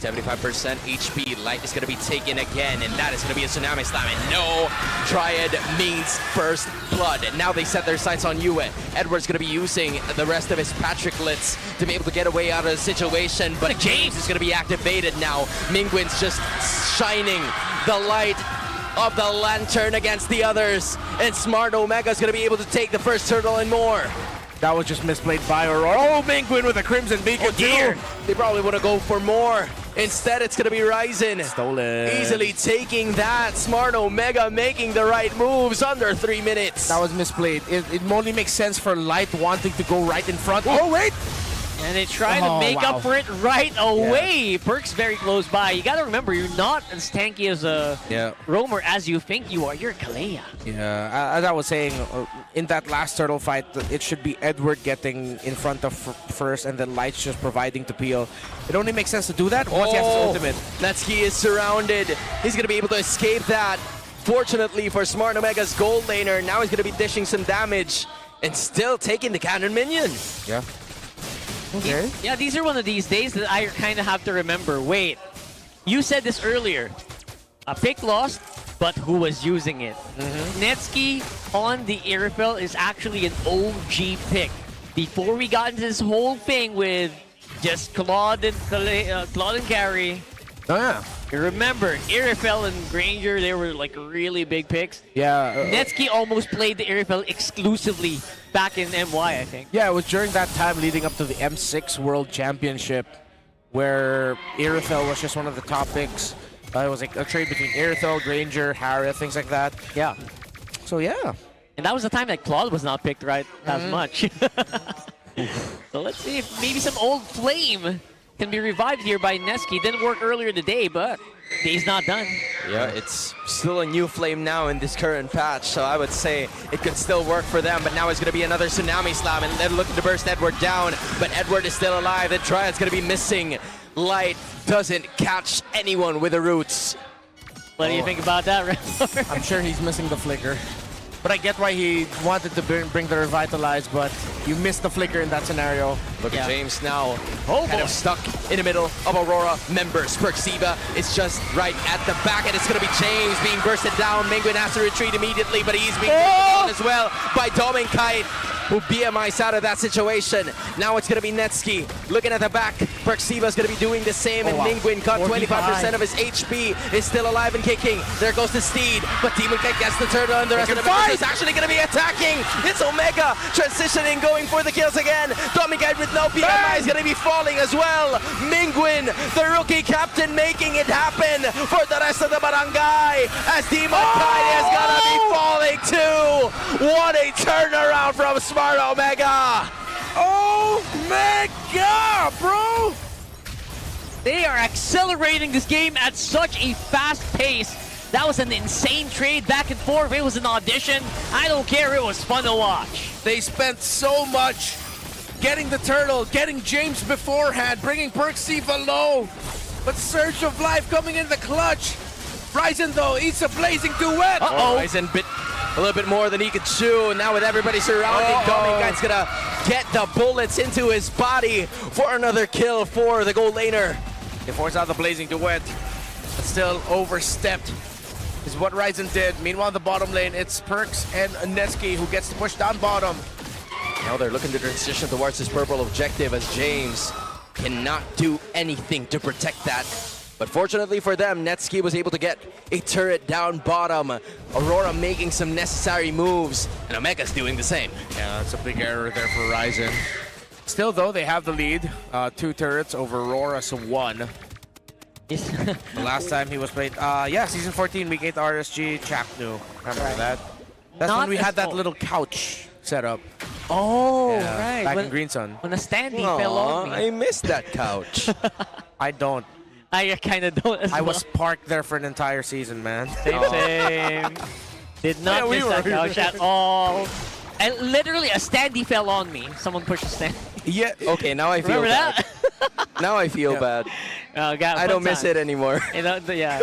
75% HP. Light is going to be taken again, and that is going to be a Tsunami Slam. And no, Dryad means first blood. And now they set their sights on Yue. Edward's going to be using the rest of his Patricklets to be able to get away out of the situation. But James is going to be activated now. Mingwin's just shining the light of the lantern against the others. And Smart Omega is going to be able to take the first turtle and more. That was just misplayed by Aurora. Oh, Mingwin with a Crimson Beacon too. They probably want to go for more. Instead, it's going to be Ryzen. Stolen. Easily taking that. Smart Omega making the right moves under 3 minutes. That was misplayed. It only makes sense for Light wanting to go right in front. Oh, wait! And they try to make up for it right away. Perk's very close by. You gotta remember, you're not as tanky as a roamer as you think you are. You're Kalea. Yeah, as I was saying, in that last turtle fight, it should be Edward getting in front of first and then Light's just providing to peel. It only makes sense to do that once he has his ultimate. Netsky is surrounded. He's gonna be able to escape that. Fortunately for Smart Omega's gold laner, now he's gonna be dishing some damage and still taking the cannon minion. Yeah. Okay. Yeah, these are one of these days that I kind of have to remember. Wait, you said this earlier. A pick lost, but who was using it? Netsky on the Irifel is actually an OG pick. Before we got into this whole thing with just Claude and Gary. Oh yeah. You remember, Irifel and Granger, they were like really big picks. Yeah. Netsky almost played the Irifel exclusively back in MY, I think. Yeah, it was during that time leading up to the M6 World Championship where Irithel was just one of the top picks. It was like a trade between Irithel, Granger, Harith, things like that. Yeah. So yeah. And that was the time that Claude was not picked right as much. So let's see if maybe some old flame can be revived here by Netsky. Didn't work earlier in the day, but day's not done. Yeah, it's still a new flame now in this current patch, so I would say it could still work for them, but now it's going to be another Tsunami Slam, and they're looking to burst Edward down, but Edward is still alive. The Triad's going to be missing. Light doesn't catch anyone with the roots. What do you think about that, Red? I'm sure he's missing the flicker. But I get why he wanted to bring the Revitalize, but you missed the flicker in that scenario. Look at James now, kind of stuck in the middle of Aurora members. Perksiva is just right at the back, and it's going to be James being bursted down. Mingwin has to retreat immediately, but he's being down as well by Dominkite, who BMI's out of that situation. Now it's going to be Netsky looking at the back. Perksiva's going to be doing the same, and Mingwin cut 25% of his HP, is still alive and kicking. There goes the Steed, but Dominkite gets the turtle, and the rest of the members is actually going to be attacking. It's Omega transitioning, going for the kills again. Dominkite with no BMI is going to be falling as well. Mingwin, the rookie captain, making it happen for the rest of the barangay, as Dominkite is going to be falling too. What a turnaround from Smart Omega. Omega, bro! They are accelerating this game at such a fast pace. That was an insane trade back and forth. It was an audition. I don't care. It was fun to watch. They spent so much getting the turtle, getting James beforehand, bringing Perksiva low. But Surge of Life coming in the clutch. Ryzen, though, eats a blazing duet. Ryzen bit a little bit more than he could chew. Now with everybody surrounding, Dominkite's gonna get the bullets into his body for another kill for the gold laner. He forced out the blazing duet, but still overstepped is what Ryzen did. Meanwhile, the bottom lane, it's Perks and Netsky who gets to push down bottom. Now they're looking to transition towards this purple objective as James cannot do anything to protect that. But fortunately for them, Netsuki was able to get a turret down bottom. Aurora making some necessary moves, and Omega's doing the same. Yeah, that's a big error there for Ryzen. Still, though, they have the lead. 2 turrets over Aurora, so 1. The last time he was played, yeah, Season 14, Week 8 RSG, Chaknu. Remember that? That's Not when we as had that old. little couch set up. Oh, Yeah, right. back when, in Green Sun. When a standee fell on me. I missed that couch. I don't. I kind of don't as I well. was parked there for an entire season, man. Same. Did not Yeah, we miss that were. couch at all. And literally, a standee fell on me. Someone pushed a stand. Yeah. Okay, now I feel Remember bad. that? Now I feel bad. I don't miss it anymore. You know, yeah.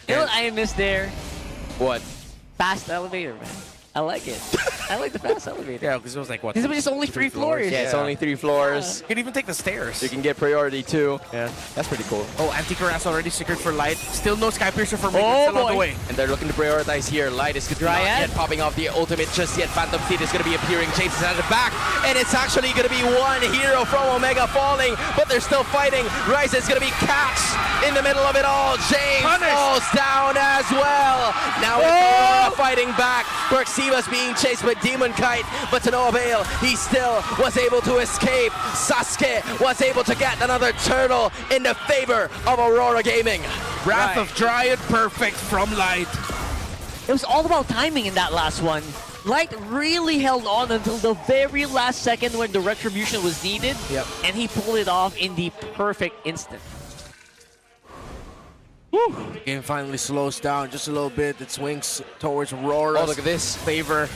You know what I miss there? What? Fast elevator, man. I like it. I like the fast elevator. Yeah, because it was like, what? Because it was just only 3 floors. Yeah, it's only 3 floors. You can even take the stairs. You can get priority too. Yeah. That's pretty cool. Oh, Anti-Cuirass already secured for Light. Still no Skypiercer for Ming. Oh, Still on the way. And they're looking to prioritize here. Light is not Dryad? yet popping off the ultimate just yet. Phantom Fleet is going to be appearing. James is at the back. And it's actually going to be one hero from Omega falling. But they're still fighting. Rise is going to be catched in the middle of it all. James falls down as well. Now it's Aurora fighting back. Berxiva's being chased with Demon Kite. But to no avail. He still was able to escape. Sasuke was able to get another turtle in the favor of Aurora Gaming. Wrath of Dryad, perfect from Light. It was all about timing in that last one. Light really held on until the very last second when the retribution was needed. Yep. And he pulled it off in the perfect instant. Game finally slows down just a little bit. It swings towards Aurora's Oh, look at this. favor.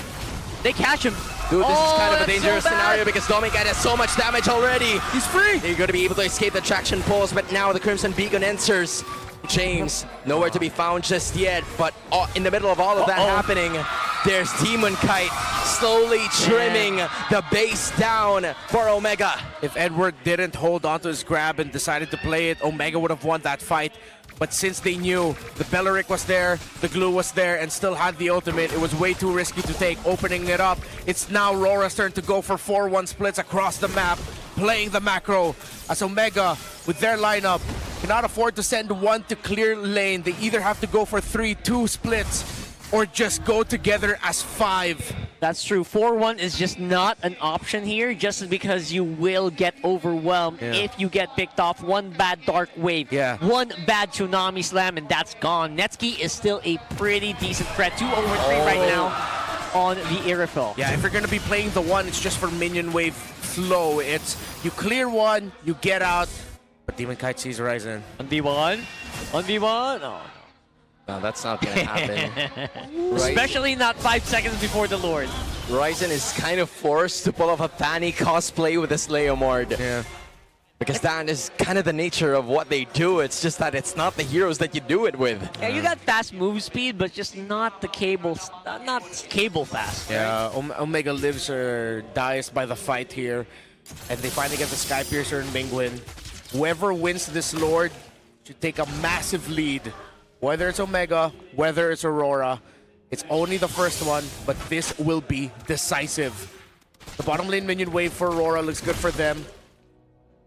They catch him. Dude, this is kind of a that's dangerous so bad. scenario because Dominguez has so much damage already. He's free. They're going to be able to escape the traction pulse, but now the Crimson Beacon enters. James, nowhere to be found just yet, but in the middle of all of that happening, there's Demon Kite slowly trimming the base down for Omega. If Edward didn't hold on to his grab and decided to play it, Omega would have won that fight. But since they knew the Belleric was there, the glue was there, and still had the ultimate, it was way too risky to take, opening it up. It's now Rora's turn to go for 4-1 splits across the map, playing the macro, as Omega, with their lineup, cannot afford to send one to clear lane. They either have to go for 3-2 splits, or just go together as 5. That's true. 4-1 is just not an option here, just because you will get overwhelmed if you get picked off. One bad Dark Wave, one bad Tsunami Slam, and that's gone. Netsuki is still a pretty decent threat. 2 over 3 right now on the Irifel. Yeah, if you're going to be playing the one, it's just for minion wave flow. It's you clear one, you get out, but Demon Kite sees Ryzen. 1v1? 1v1? Oh. No, that's not going to happen. Especially not 5 seconds before the Lord. Ryzen is kind of forced to pull off a Fanny cosplay with a Slayomord. Yeah. Because that is kind of the nature of what they do. It's just that it's not the heroes that you do it with. Yeah, you got fast move speed, but just not the cable, not cable fast. Yeah, Omega lives or dies by the fight here. And they finally get the Skypiercer and Mingwin. Whoever wins this Lord should take a massive lead. Whether it's Omega, whether it's Aurora, it's only the first one, but this will be decisive. The bottom lane minion wave for Aurora looks good for them.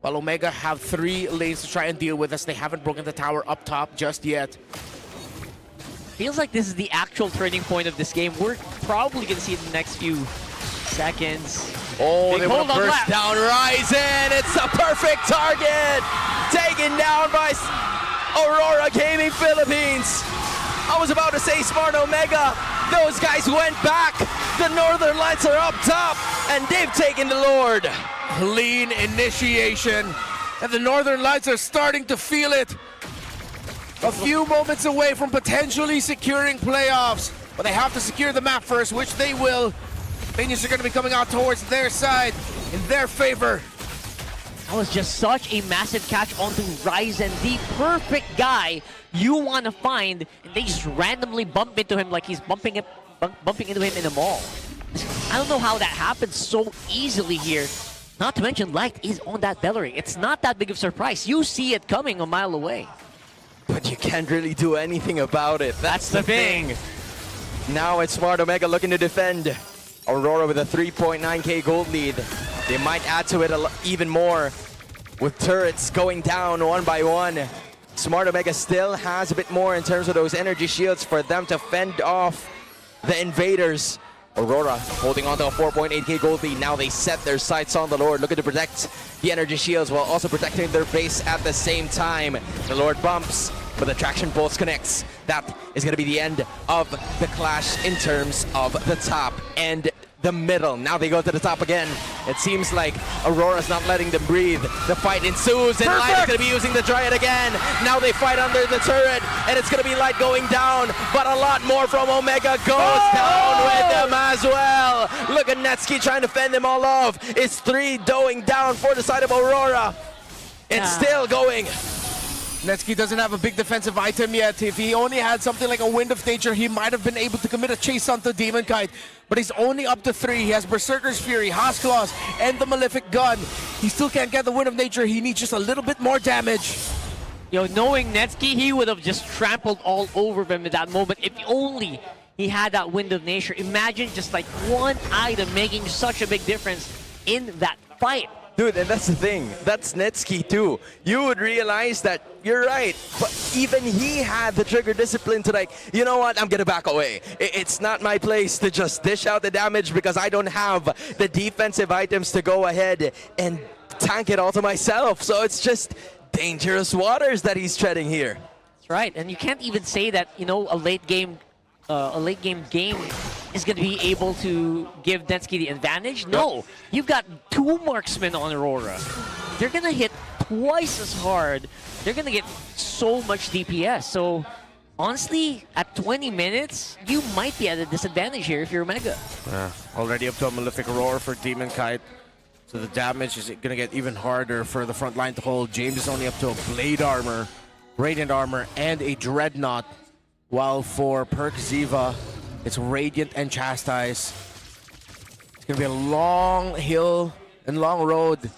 While Omega have 3 lanes to try and deal with, as they haven't broken the tower up top just yet. Feels like this is the actual turning point of this game. We're probably going to see it in the next few seconds. Oh, Big they want hold to on burst left. down Ryzen. It's a perfect target. Taken down by Aurora Gaming Philippines. I was about to say Smart Omega. Those guys went back. The Northern Lights are up top, and they've taken the Lord. Clean initiation, and the Northern Lights are starting to feel it. A few moments away from potentially securing playoffs, but they have to secure the map first, which they will. Minions are going to be coming out towards their side, in their favor. That was just such a massive catch onto Ryzen, the perfect guy you want to find, and they just randomly bump into him like he's bumping into him in a mall. I don't know how that happens so easily here. Not to mention, Light is on that Belleric. It's not that big of a surprise. You see it coming a mile away. But you can't really do anything about it. That's the thing. Now it's Smart Omega looking to defend. Aurora with a 3.9k gold lead. They might add to it even more. with turrets going down one by one. Smart Omega still has a bit more in terms of those energy shields for them to fend off the invaders. Aurora holding on to a 4.8k gold lead. Now they set their sights on the Lord, looking to protect the energy shields while also protecting their base at the same time. The Lord bumps, but the traction pulse connects. That is going to be the end of the clash in terms of the top and the middle. Now they go to the top again. It seems like Aurora's not letting them breathe. The fight ensues, and Light is going to be using the Dryad again. Now they fight under the turret, and it's going to be Light going down, but a lot more from Omega goes down with them as well. Look at Netsky trying to fend them all off. It's 3 going down for the side of Aurora. It's still going. Netsky doesn't have a big defensive item yet. If he only had something like a Wind of Nature, he might have been able to commit a chase onto Demon Kite. But he's only up to 3. He has Berserker's Fury, Haas Claws, and the Malefic Gun. He still can't get the Wind of Nature. He needs just a little bit more damage. Knowing Netsky, he would have just trampled all over them in that moment if only he had that Wind of Nature. Imagine just like one item making such a big difference in that fight. Dude, and that's the thing. That's Netsky too. You would realize that you're right, but even he had the trigger discipline to like, you know what, I'm gonna back away. It's not my place to just dish out the damage because I don't have the defensive items to go ahead and tank it all to myself. So it's just dangerous waters that he's treading here. That's right, and you can't even say that, a late game game is going to be able to give Netsky the advantage. No, you've got 2 marksmen on Aurora. They're going to hit twice as hard. They're going to get so much DPS. So honestly, at 20 minutes, you might be at a disadvantage here if you're Omega. Already up to a Malefic Roar for Demon Kite. So the damage is going to get even harder for the front line to hold. James is only up to a Blade Armor, Radiant Armor, and a Dreadnought. While for Perk Ziva, it's Radiant and Chastise. It's going to be a long hill and long road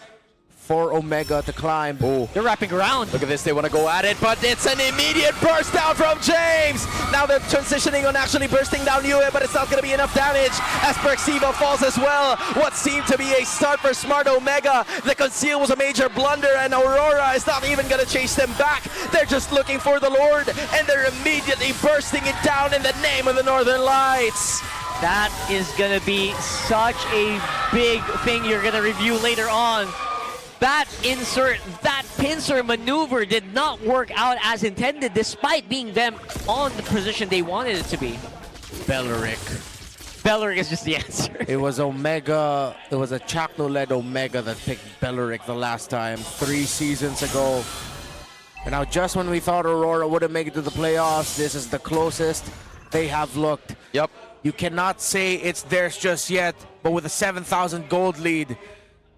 for Omega to climb. Oh, they're wrapping around. Look at this, they want to go at it, but it's an immediate burst down from James. Now they're transitioning on actually bursting down Yue, but it's not going to be enough damage as Perxiva falls as well. What seemed to be a start for Smart Omega. The conceal was a major blunder, and Aurora is not even going to chase them back. They're just looking for the Lord, and they're immediately bursting it down in the name of the Northern Lights. That is going to be such a big thing you're going to review later on. That insert, that pincer maneuver did not work out as intended, despite being them on the position they wanted it to be. Belleric. Belleric is just the answer. It was Omega, it was a Chakno-led Omega that picked Belleric the last time, 3 seasons ago. And now just when we thought Aurora wouldn't make it to the playoffs, this is the closest they have looked. Yep. You cannot say it's theirs just yet, but with a 7,000 gold lead,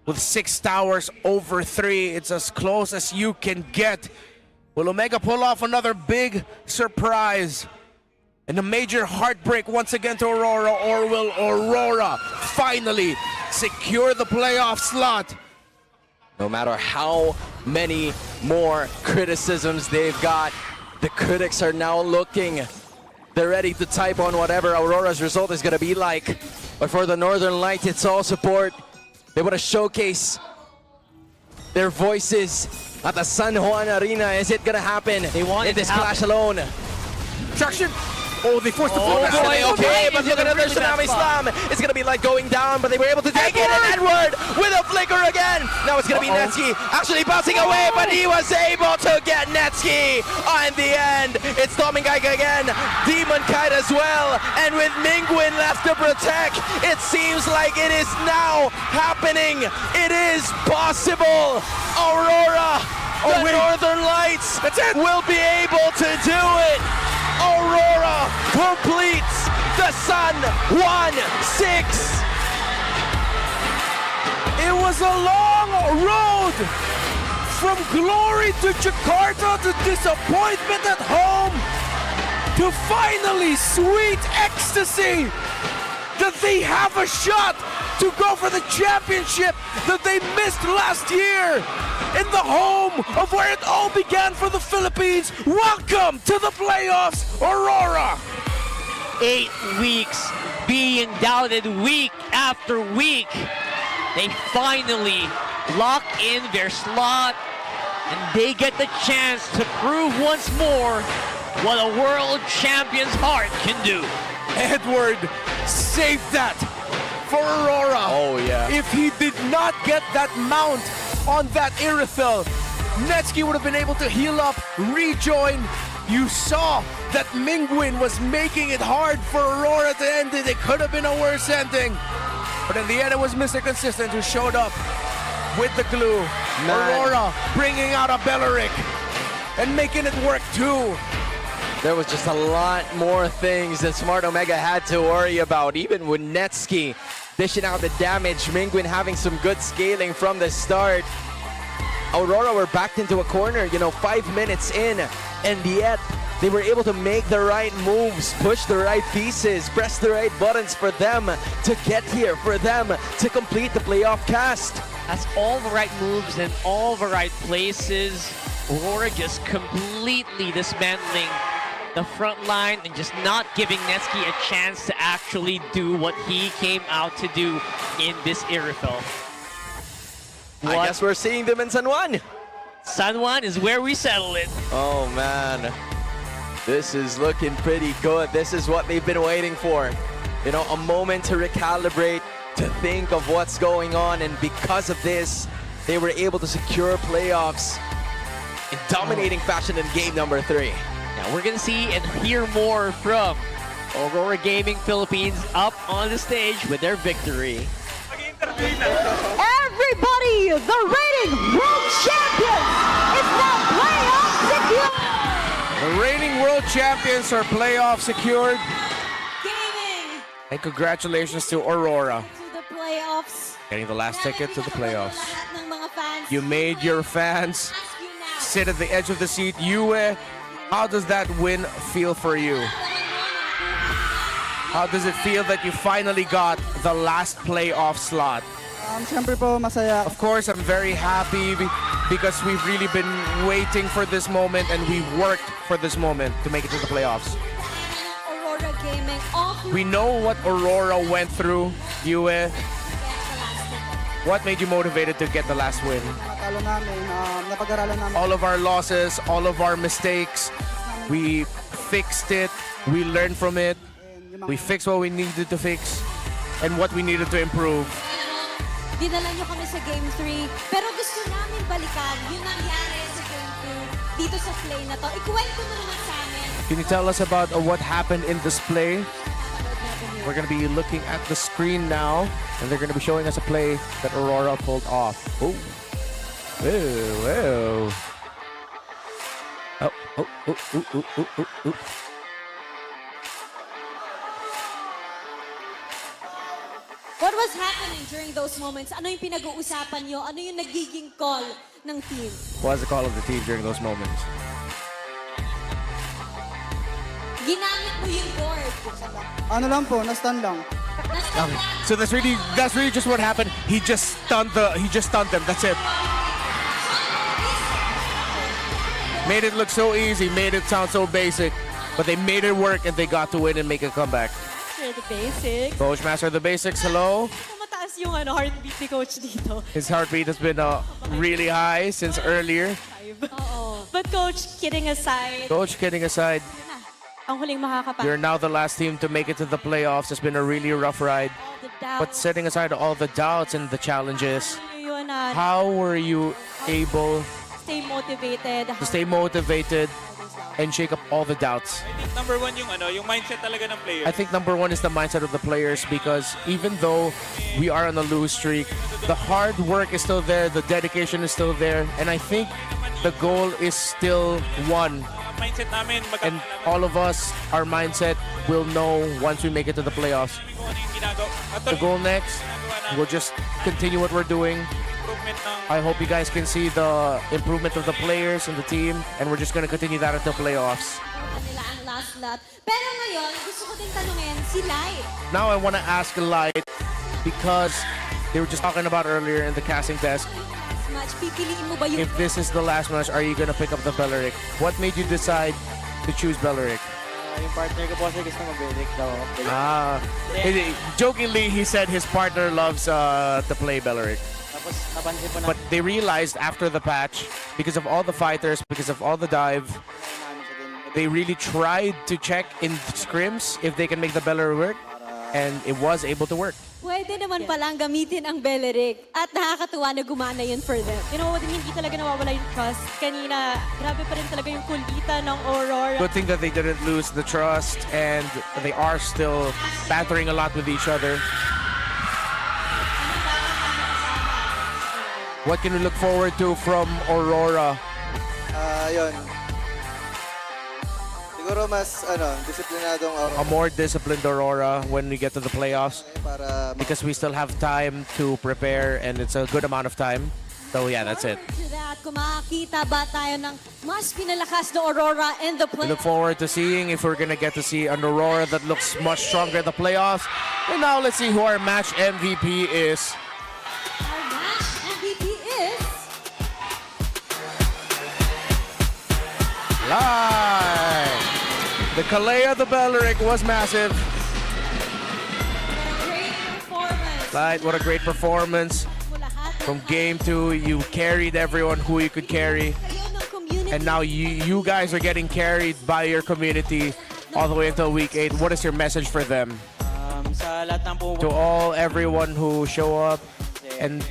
with 6 towers over 3, it's as close as you can get. Will Omega pull off another big surprise and a major heartbreak once again to Aurora, or will Aurora finally secure the playoff slot? No matter how many more criticisms they've got, the critics are now looking. They're ready to type on whatever Aurora's result is going to be like. But for the Northern Light, it's all support. They want to showcase their voices at the San Juan Arena. Is it going to happen in this clash alone? Traction! Oh, they forced the floor. Okay, but look at another Tsunami Slam. It's going to be like going down, but they were able to take it. And Edward with a flicker again. Now it's going to be Netsky actually bouncing away, but he was able to get Netsky. In the end, it's Tommy Geiger again. Demon Kite as well. And with Mingwin left to protect, it seems like it is now happening. It is possible. Aurora, the Northern Lights will be able to do it. Aurora completes the Sun 1-6. It was a long road from glory to Jakarta to disappointment at home to finally sweet ecstasy that they have a shot to go for the championship that they missed last year in the home of where it all began for the Philippines. Welcome to the playoffs, Aurora. 8 weeks being doubted week after week. They finally lock in their slot, and they get the chance to prove once more what a world champion's heart can do. Edward saved that for Aurora. Oh, yeah. If he did not get that mount on that Irithel, Netsky would have been able to heal up, rejoin. You saw that Mingwin was making it hard for Aurora to end it. It could have been a worse ending. But in the end, it was Mr. Consistent who showed up with the glue. Aurora bringing out a Belleric and making it work too. There was just a lot more things that Smart Omega had to worry about, even with Netsky dishing out the damage, Mingwin having some good scaling from the start. Aurora were backed into a corner, 5 minutes in, and yet they were able to make the right moves, push the right pieces, press the right buttons for them to get here, for them to complete the playoff cast. That's all the right moves in all the right places. Aurora just completely dismantling the front line and just not giving Netsky a chance to actually do what he came out to do in this Irithel. I guess we're seeing them in San Juan. San Juan is where we settle it. Oh man, this is looking pretty good. This is what they've been waiting for. A moment to recalibrate, to think of what's going on, and because of this, they were able to secure playoffs in dominating fashion in game number 3. Now we're gonna see and hear more from Aurora Gaming Philippines up on the stage with their victory. Everybody, the reigning world champions is now playoff secure. The reigning world champions are playoff secured. And congratulations to Aurora. To the playoffs. Getting the last ticket to the playoffs. Lahat ng mga fans. You made your fans sit at the edge of the seat. Yue, how does that win feel for you? How does it feel that you finally got the last playoff slot? Siyempre po, masaya. Of course, I'm very happy because we've really been waiting for this moment and we worked for this moment to make it to the playoffs. Aurora Gaming off. We know what Aurora went through, Yue. What made you motivated to get the last win? Natalo namin, napag-aralan namin. All of our losses, all of our mistakes, we fixed it, we learned from it, we fixed what we needed to fix and what we needed to improve. Dinala nyo kami sa Game 3, pero gusto namin balikan yung nangyari sa Game 2 dito sa play na to. Ikuwento mo naman sa amin. Can you tell us about what happened in this play? We're going to be looking at the screen now, and they're going to be showing us a play that Aurora pulled off. Oh. Whoa, whoa. Oh. What was happening during those moments? Ano yung pinag-uusapan nyo? Ano yung nagiging call ng team? What was the call of the team during those moments? Ginamit mo yung board. Ano lang po, na-stun lang. So that's really just what happened. He just stunned them. That's it. Made it look so easy, made it sound so basic, but they made it work and they got to win and make a comeback. The basics. Coach Master of the Basics, hello. Mataas yung heartbeat ni Coach dito. His heartbeat has been really high since earlier. But Coach, kidding aside, Coach, kidding aside, ang huling makakapasok. you're now the last team to make it to the playoffs. It's been a really rough ride. But setting aside all the doubts and the challenges, how were you able Stay motivated. to stay motivated and shake up all the doubts? I think number one yung mindset talaga ng players. I think number one is the mindset of the players, because even though we are on a lose streak, the hard work is still there, the dedication is still there, and I think the goal is still one. Mindset namin And all of us, our mindset will know once we make it to the playoffs. The goal next, we'll just continue what we're doing. I hope you guys can see the improvement of the players and the team, and we're just going to continue that until playoffs. Nila ang last lot. Pero ngayon, gusto ko din tanungin si Light. Now I want to ask Light, because they were just talking about earlier in the casting desk, Match, pipiliin mo ba yung... if this is the last match, are you going to pick up the Belleric? What made you decide to choose Belleric? Yung partner ko po kasi gusto mag-Belleric daw. Jokingly, he said his partner loves to play Belleric. Tapos napansin po na But they realized after the patch, because of all the fighters, because of all the dive, they really tried to check in scrims if they can make the Beller work, and it was able to work. Pwede naman palang gamitin ang Belleric at nakakatuwa na gumana yun for them. You know, hindi talaga nawawala yung trust. Kanina, grabe pa rin talaga yung kulitan ng Aurora. Good thing that they didn't lose the trust, and they are still battering a lot with each other. What can we look forward to from Aurora? Yun. Siguro mas, disiplinadong A more disciplined Aurora when we get to the playoffs, because we still have time to prepare, and it's a good amount of time. So yeah, that's it. Kung makakita ba tayo ng mas pinalakas na Aurora in the We play? look forward to seeing if we're gonna get to see an Aurora that looks much stronger in the playoffs. And now let's see who our match MVP is. Our match MVP is... Live! The Kalea the Belleric was massive. Great performance. Light, what a great performance. From game 2, you carried everyone who you could carry. And now you guys are getting carried by your community all the way until week 8. What is your message for them? sa lahat ng To all, everyone who show up, and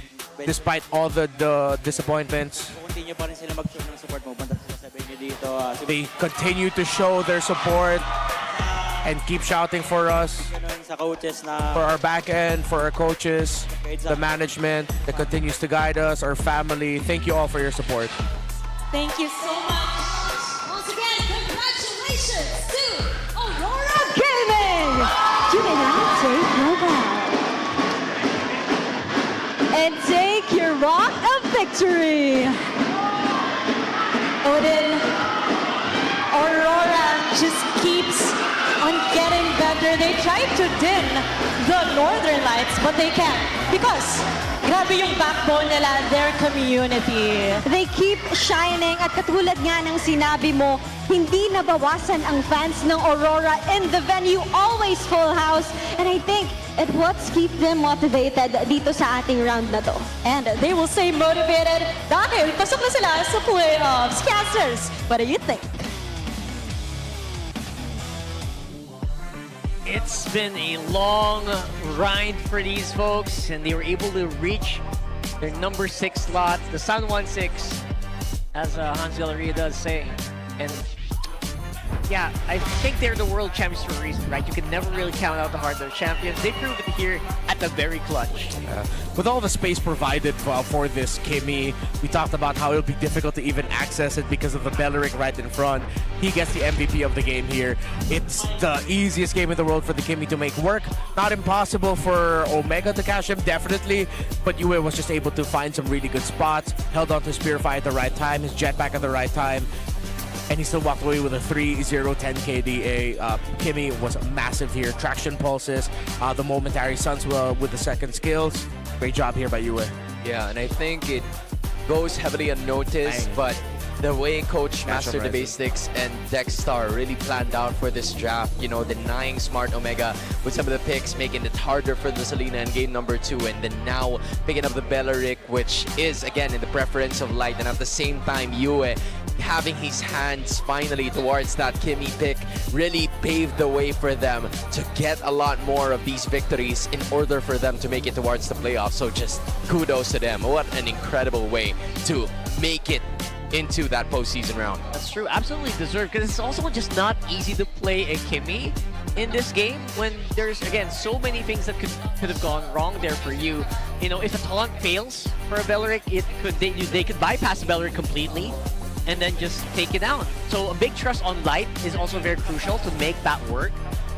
despite all the disappointments, continue pa rin sila mag-show ng support mo. Punta sila sa venue dito. they continue to show their support and keep shouting for us, Sa coaches na for our back end, for our coaches, the management that continues to guide us, our family. Thank you all for your support. Thank you so much. Once again, congratulations to Aurora Gaming! You may now take your bow. And take your rock of victory. Odin, Aurora just keeps on getting better. They tried to dim the Northern Lights, but they can't because grabe yung backbone nila, their community. They keep shining at katulad nga ng sinabi mo, hindi nabawasan ang fans ng Aurora in the venue, always full house. And I think it what's keep them motivated dito sa ating round na to. And they will stay motivated dahil pasok na sila sa playoffs. Casters, what do you think? It's been a long grind for these folks, and they were able to reach their number 6 slot, the San Juan 6, as Hans Galleria does say. And yeah, I think they're the world champions for a reason, right? You can never really count out the hard they're champions. They proved it here at the very clutch. With all the space provided for this Kimmy, we talked about how it'll be difficult to even access it because of the Belleric right in front. He gets the MVP of the game here. It's the easiest game in the world for the Kimmy to make work. Not impossible for Omega to cash him, definitely, but Yue was just able to find some really good spots, held on to Spearfire at the right time, his jetpack at the right time, and he still walked away with a 3-0-10 KDA. Kimmy was massive here. Traction pulses, the momentary suns with the second skills. Great job here by Yue. Yeah, and I think it goes heavily unnoticed, but the way Coach Master the Basics and Dexstar really planned out for this draft, you know, denying Smart Omega with some of the picks, making it harder for the Selena in game number 2, and then now picking up the Belleric, which is, again, in the preference of Light, and at the same time, Yue having his hands finally towards that Kimmy pick really paved the way for them to get a lot more of these victories in order for them to make it towards the playoffs. So just kudos to them. What an incredible way to make it into that postseason round. That's true, absolutely deserved, because it's also just not easy to play a Kimmy in this game when there's, again, so many things that could have gone wrong there for you. You know, if a taunt fails for a Belleric, they could bypass Belleric completely and then just take it down. So a big trust on Light is also very crucial to make that work,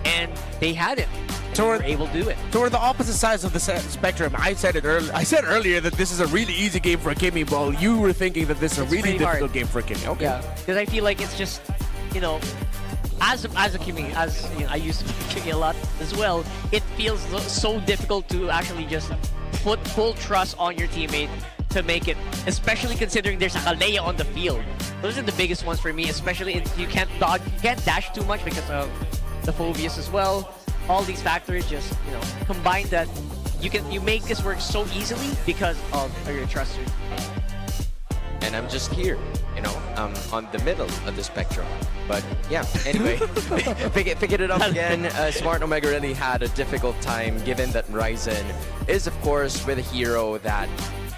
and they had it. So we're able to do it. So we're the opposite sides of the spectrum. I said earlier that this is a really easy game for a Kimmy, while you were thinking that this is a really difficult game for a Kimmy. Okay. Yeah, because I feel like it's just, you know, as a Kimmy, as you know, I used to play Kimmy a lot as well, it feels so difficult to actually just put full trust on your teammate to make it, especially considering there's a Kalea on the field. Those are the biggest ones for me, especially if you can't dodge, you can't dash too much because of the phobias as well. All these factors just, you know, combine that you make this work so easily because of your trusted. And I'm just here, you know, on the middle of the spectrum. But yeah, anyway, figured it up again. Smart Omega really had a difficult time, given that Ryzen is, of course, with a hero that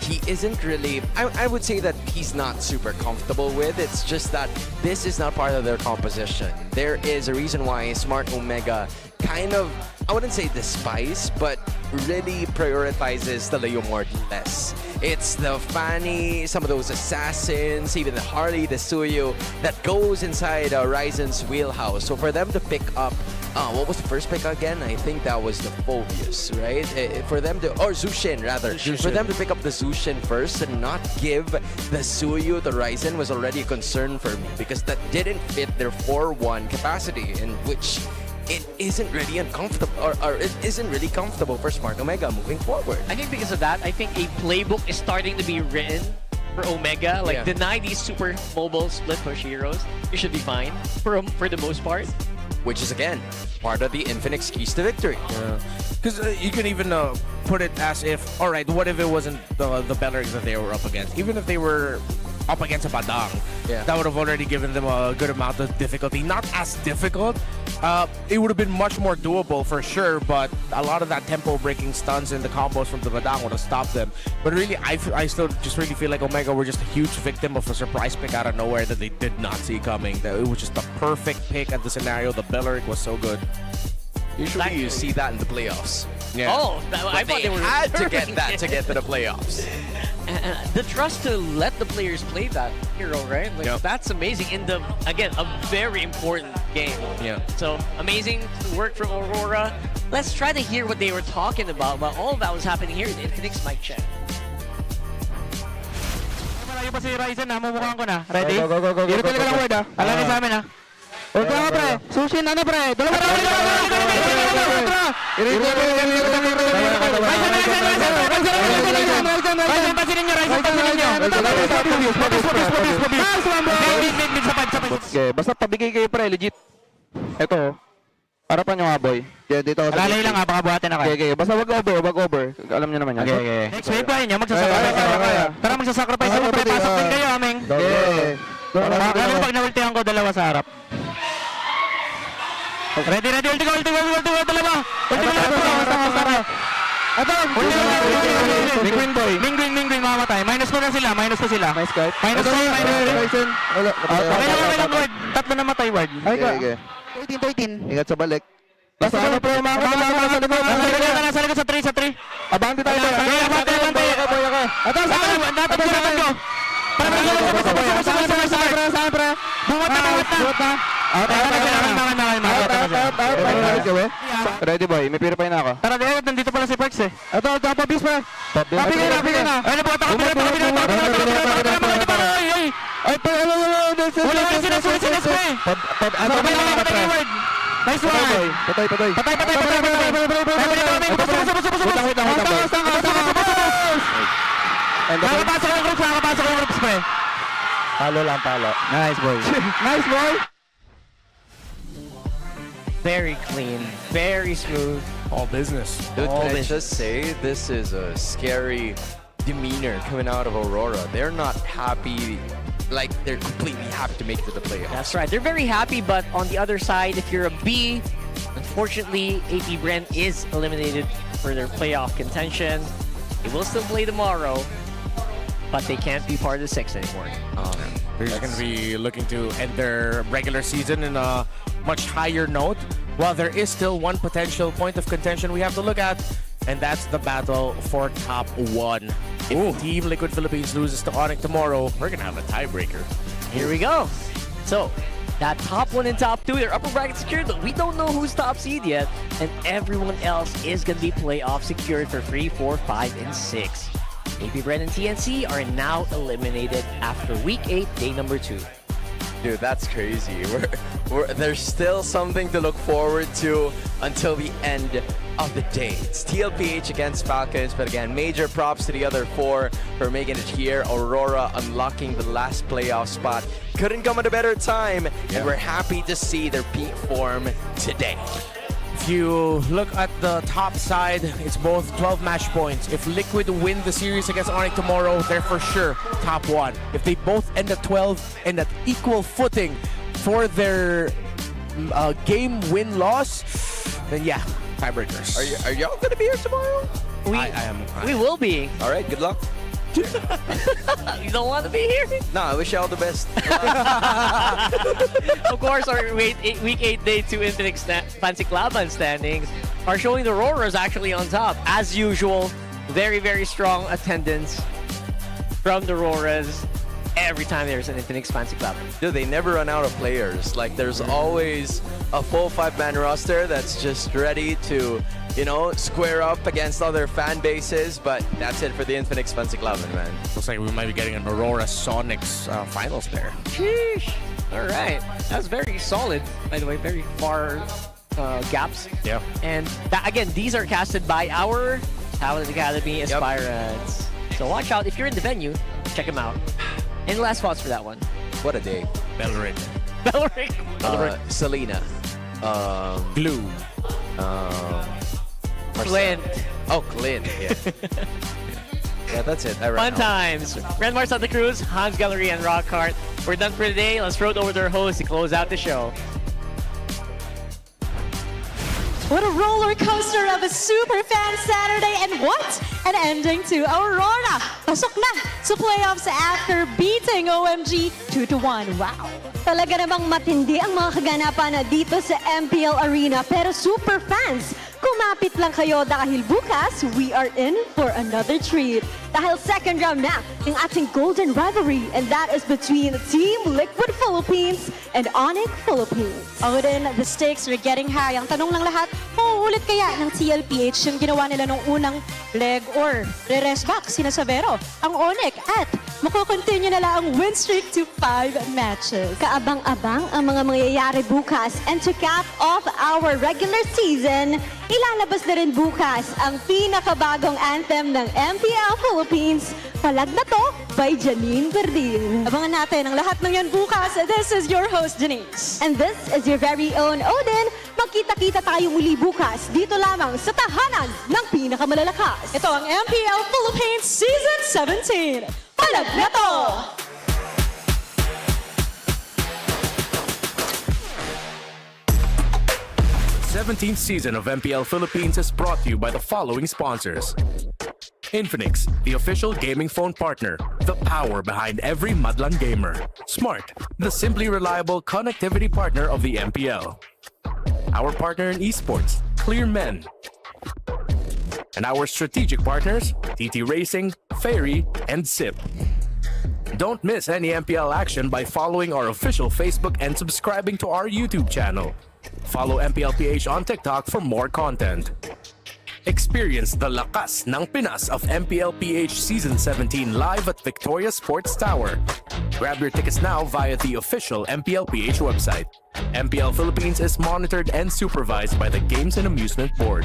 he isn't really, I would say that he's not super comfortable with. It's just that this is not part of their composition. There is a reason why Smart Omega kind of, I wouldn't say despise, but really prioritizes the Leomord less. It's the Fanny, some of those assassins, even the Harley, the Suyu, that goes inside Ryzen's wheelhouse. So for them to pick up, what was the first pick again? I think that was the Phobius, right? For them to, or Zushin rather. For them to pick up the Zushin first and not give the Suyu to Ryzen was already a concern for me, because that didn't fit their 4-1 capacity, in which it isn't really uncomfortable, or it isn't really comfortable for Smart Omega moving forward. I think because of that, I think a playbook is starting to be written for Omega. Like, deny these super mobile split push heroes. You should be fine for the most part. Which is, again, part of the infinite keys to victory. Because you can even put it as if, all right, what if it wasn't the Belleric that they were up against? Even if they were up against a Badang, that would have already given them a good amount of difficulty. Not as difficult. It would have been much more doable for sure, but a lot of that tempo-breaking stuns and the combos from the Badang would have stopped them. But really, I still just really feel like Omega were just a huge victim of a surprise pick out of nowhere that they did not see coming. That it was just the perfect pick at the scenario. The Belleric was so good. Usually you see that in the playoffs. Yeah. Oh, I thought they had to get that to get to the playoffs. The trust to let the players play that hero, right? Like, that's amazing in the, again, a very important game. Yeah. So amazing work from Aurora. Let's try to hear what they were talking about all that was happening here in Infinix mic check. Malayo pa si Ryzen, namumukhaan ko na. Ready? Dito ka lang word, ha? Alam niyo sa amin, ha? Huwag ka, pre. Sushin, ano, pre? Dalawa. Basta pabigay kayo, pre. Legit. Ito, harapan nyo nga, boy. Dito ako. Alalay lang, ha? Baka buhatin na kayo. Okay. Basta wag over. Alam nyo naman yan. Okay. Next wave pa niya, magsasacrifice. Tara, magsasacrifice. Pre, pasok din kayo, aming. Lalo pag naultihan ko, dalawa sa harap. Ready, ulti ko, dalawa. Ito, Mingwin, mamamatay. Minus ko sila. Nice guy. Minus ko. Okay lang, ward. Tatlo na matay, ward. Okay. 13. Ingat sa balik. Nasa ano, pro, nasa likod sa 3. Abante tayo. Abante. Ito, saan ko? Saan, pre? Bumat na. Ready, boy, may purify na ako. Tara, nandito pala si Perks, eh. Ito, pabis, pre. Pabigay na. Ay, nabuhat ako. Ay, wala ka sinasulit, pre. Nice one. Patay. Nakapasok yung groups, pre. Palo. Nice, boy. Nice, boy. Very clean, very smooth. All business. Dude, can I just say, this is a scary demeanor coming out of Aurora. They're not happy, like they're completely happy to make it to the playoffs. That's right. They're very happy, but on the other side, if you're a B, unfortunately, APBR is eliminated for their playoff contention. They will still play tomorrow, but they can't be part of the 6 anymore. They're just going to be looking to end their regular season in a much higher note. While there is still one potential point of contention we have to look at, and that's the battle for top 1. If Team Liquid Philippines loses to Onyx tomorrow, we're going to have a tiebreaker. Here we go. So, that top 1 and top 2, they're upper bracket secured, but we don't know who's top seed yet, and everyone else is going to be playoff secured for 3, 4, 5, and 6. APBR and TNC are now eliminated after Week 8, day number 2. Dude, that's crazy. There's still something to look forward to until the end of the day. It's TLPH against Falcons, but again, major props to the other 4 for making it here. Aurora unlocking the last playoff spot. Couldn't come at a better time, and we're happy to see their peak form today. If you look at the top side, it's both 12 match points. If Liquid win the series against Onyx tomorrow, they're for sure top 1. If they both end at 12 and at equal footing for their game win-loss, then yeah, tiebreakers. Are y'all gonna be here tomorrow? I am. We will be. All right, good luck. You don't want to be here? No, I wish you all the best. Of course, our week 8 day 2 Infinix Fancy Klaban standings are showing the RORAs actually on top. As usual, very, very strong attendance from the RORAs every time there's an Infinix Fancy Klaban. Dude, they never run out of players. Like, there's always a full 5-man roster that's just ready to, you know, square up against other fan bases, but that's it for the Infinix Fancy Klaban, man. Looks like we might be getting an Aurora Sonics finals there. Sheesh. All right. That's very solid, by the way. Very far gaps. Yeah. And again, these are casted by our Talent Academy aspirants. So watch out. If you're in the venue, check them out. Any last thoughts for that one? What a day. Belric. Selena. Blue. Clint. Oh, Clint. Yeah. Yeah, that's it. Fun times. Renmar Santa Cruz, Hans Gallery, and Rockhart. We're done for today. Let's throw it over to our host to close out the show. What a roller coaster of a super fan Saturday, and what an ending to Aurora. Pasok na sa playoffs after beating OMG 2-1. Wow. Talaga namang matindi ang mga kaganapan dito sa MPL Arena. Pero super fans, kumapit lang kayo dahil bukas, we are in for another treat. Dahil second round na ng ating golden rivalry, and that is between Team Liquid Philippines and Onyx Philippines. Odin, the stakes are getting high. Ang tanong lang lahat, mauulit kaya ng TLPH yung ginawa nila nung unang leg or re-rest back sina Savero, ang Onyx, at makukontinue nila ang win streak to 5 matches. Kaabang-abang ang mga mangyayari bukas, and to cap off our regular season, ilalabas na rin bukas ang pinakabagong anthem ng MPL Philippines, Palag na To by Janine Verdil. Abangan natin ang lahat ng yan bukas. This is your host, Denise. And this is your very own Odin. Magkita-kita tayo muli bukas dito lamang sa tahanan ng pinakamalalakas. Ito ang MPL Philippines Season 17. Palag na To! 17th season of MPL Philippines is brought to you by the following sponsors. Infinix, the official gaming phone partner, the power behind every Madlang gamer. Smart, the simply reliable connectivity partner of the MPL. Our partner in esports, Clear Men. And our strategic partners, TT Racing, Ferry, and SIP. Don't miss any MPL action by following our official Facebook and subscribing to our YouTube channel. Follow MPLPH on TikTok for more content. Experience the lakas ng Pinas of MPLPH Season 17 live at Victoria Sports Tower. Grab your tickets now via the official MPLPH website. MPL Philippines is monitored and supervised by the Games and Amusement Board.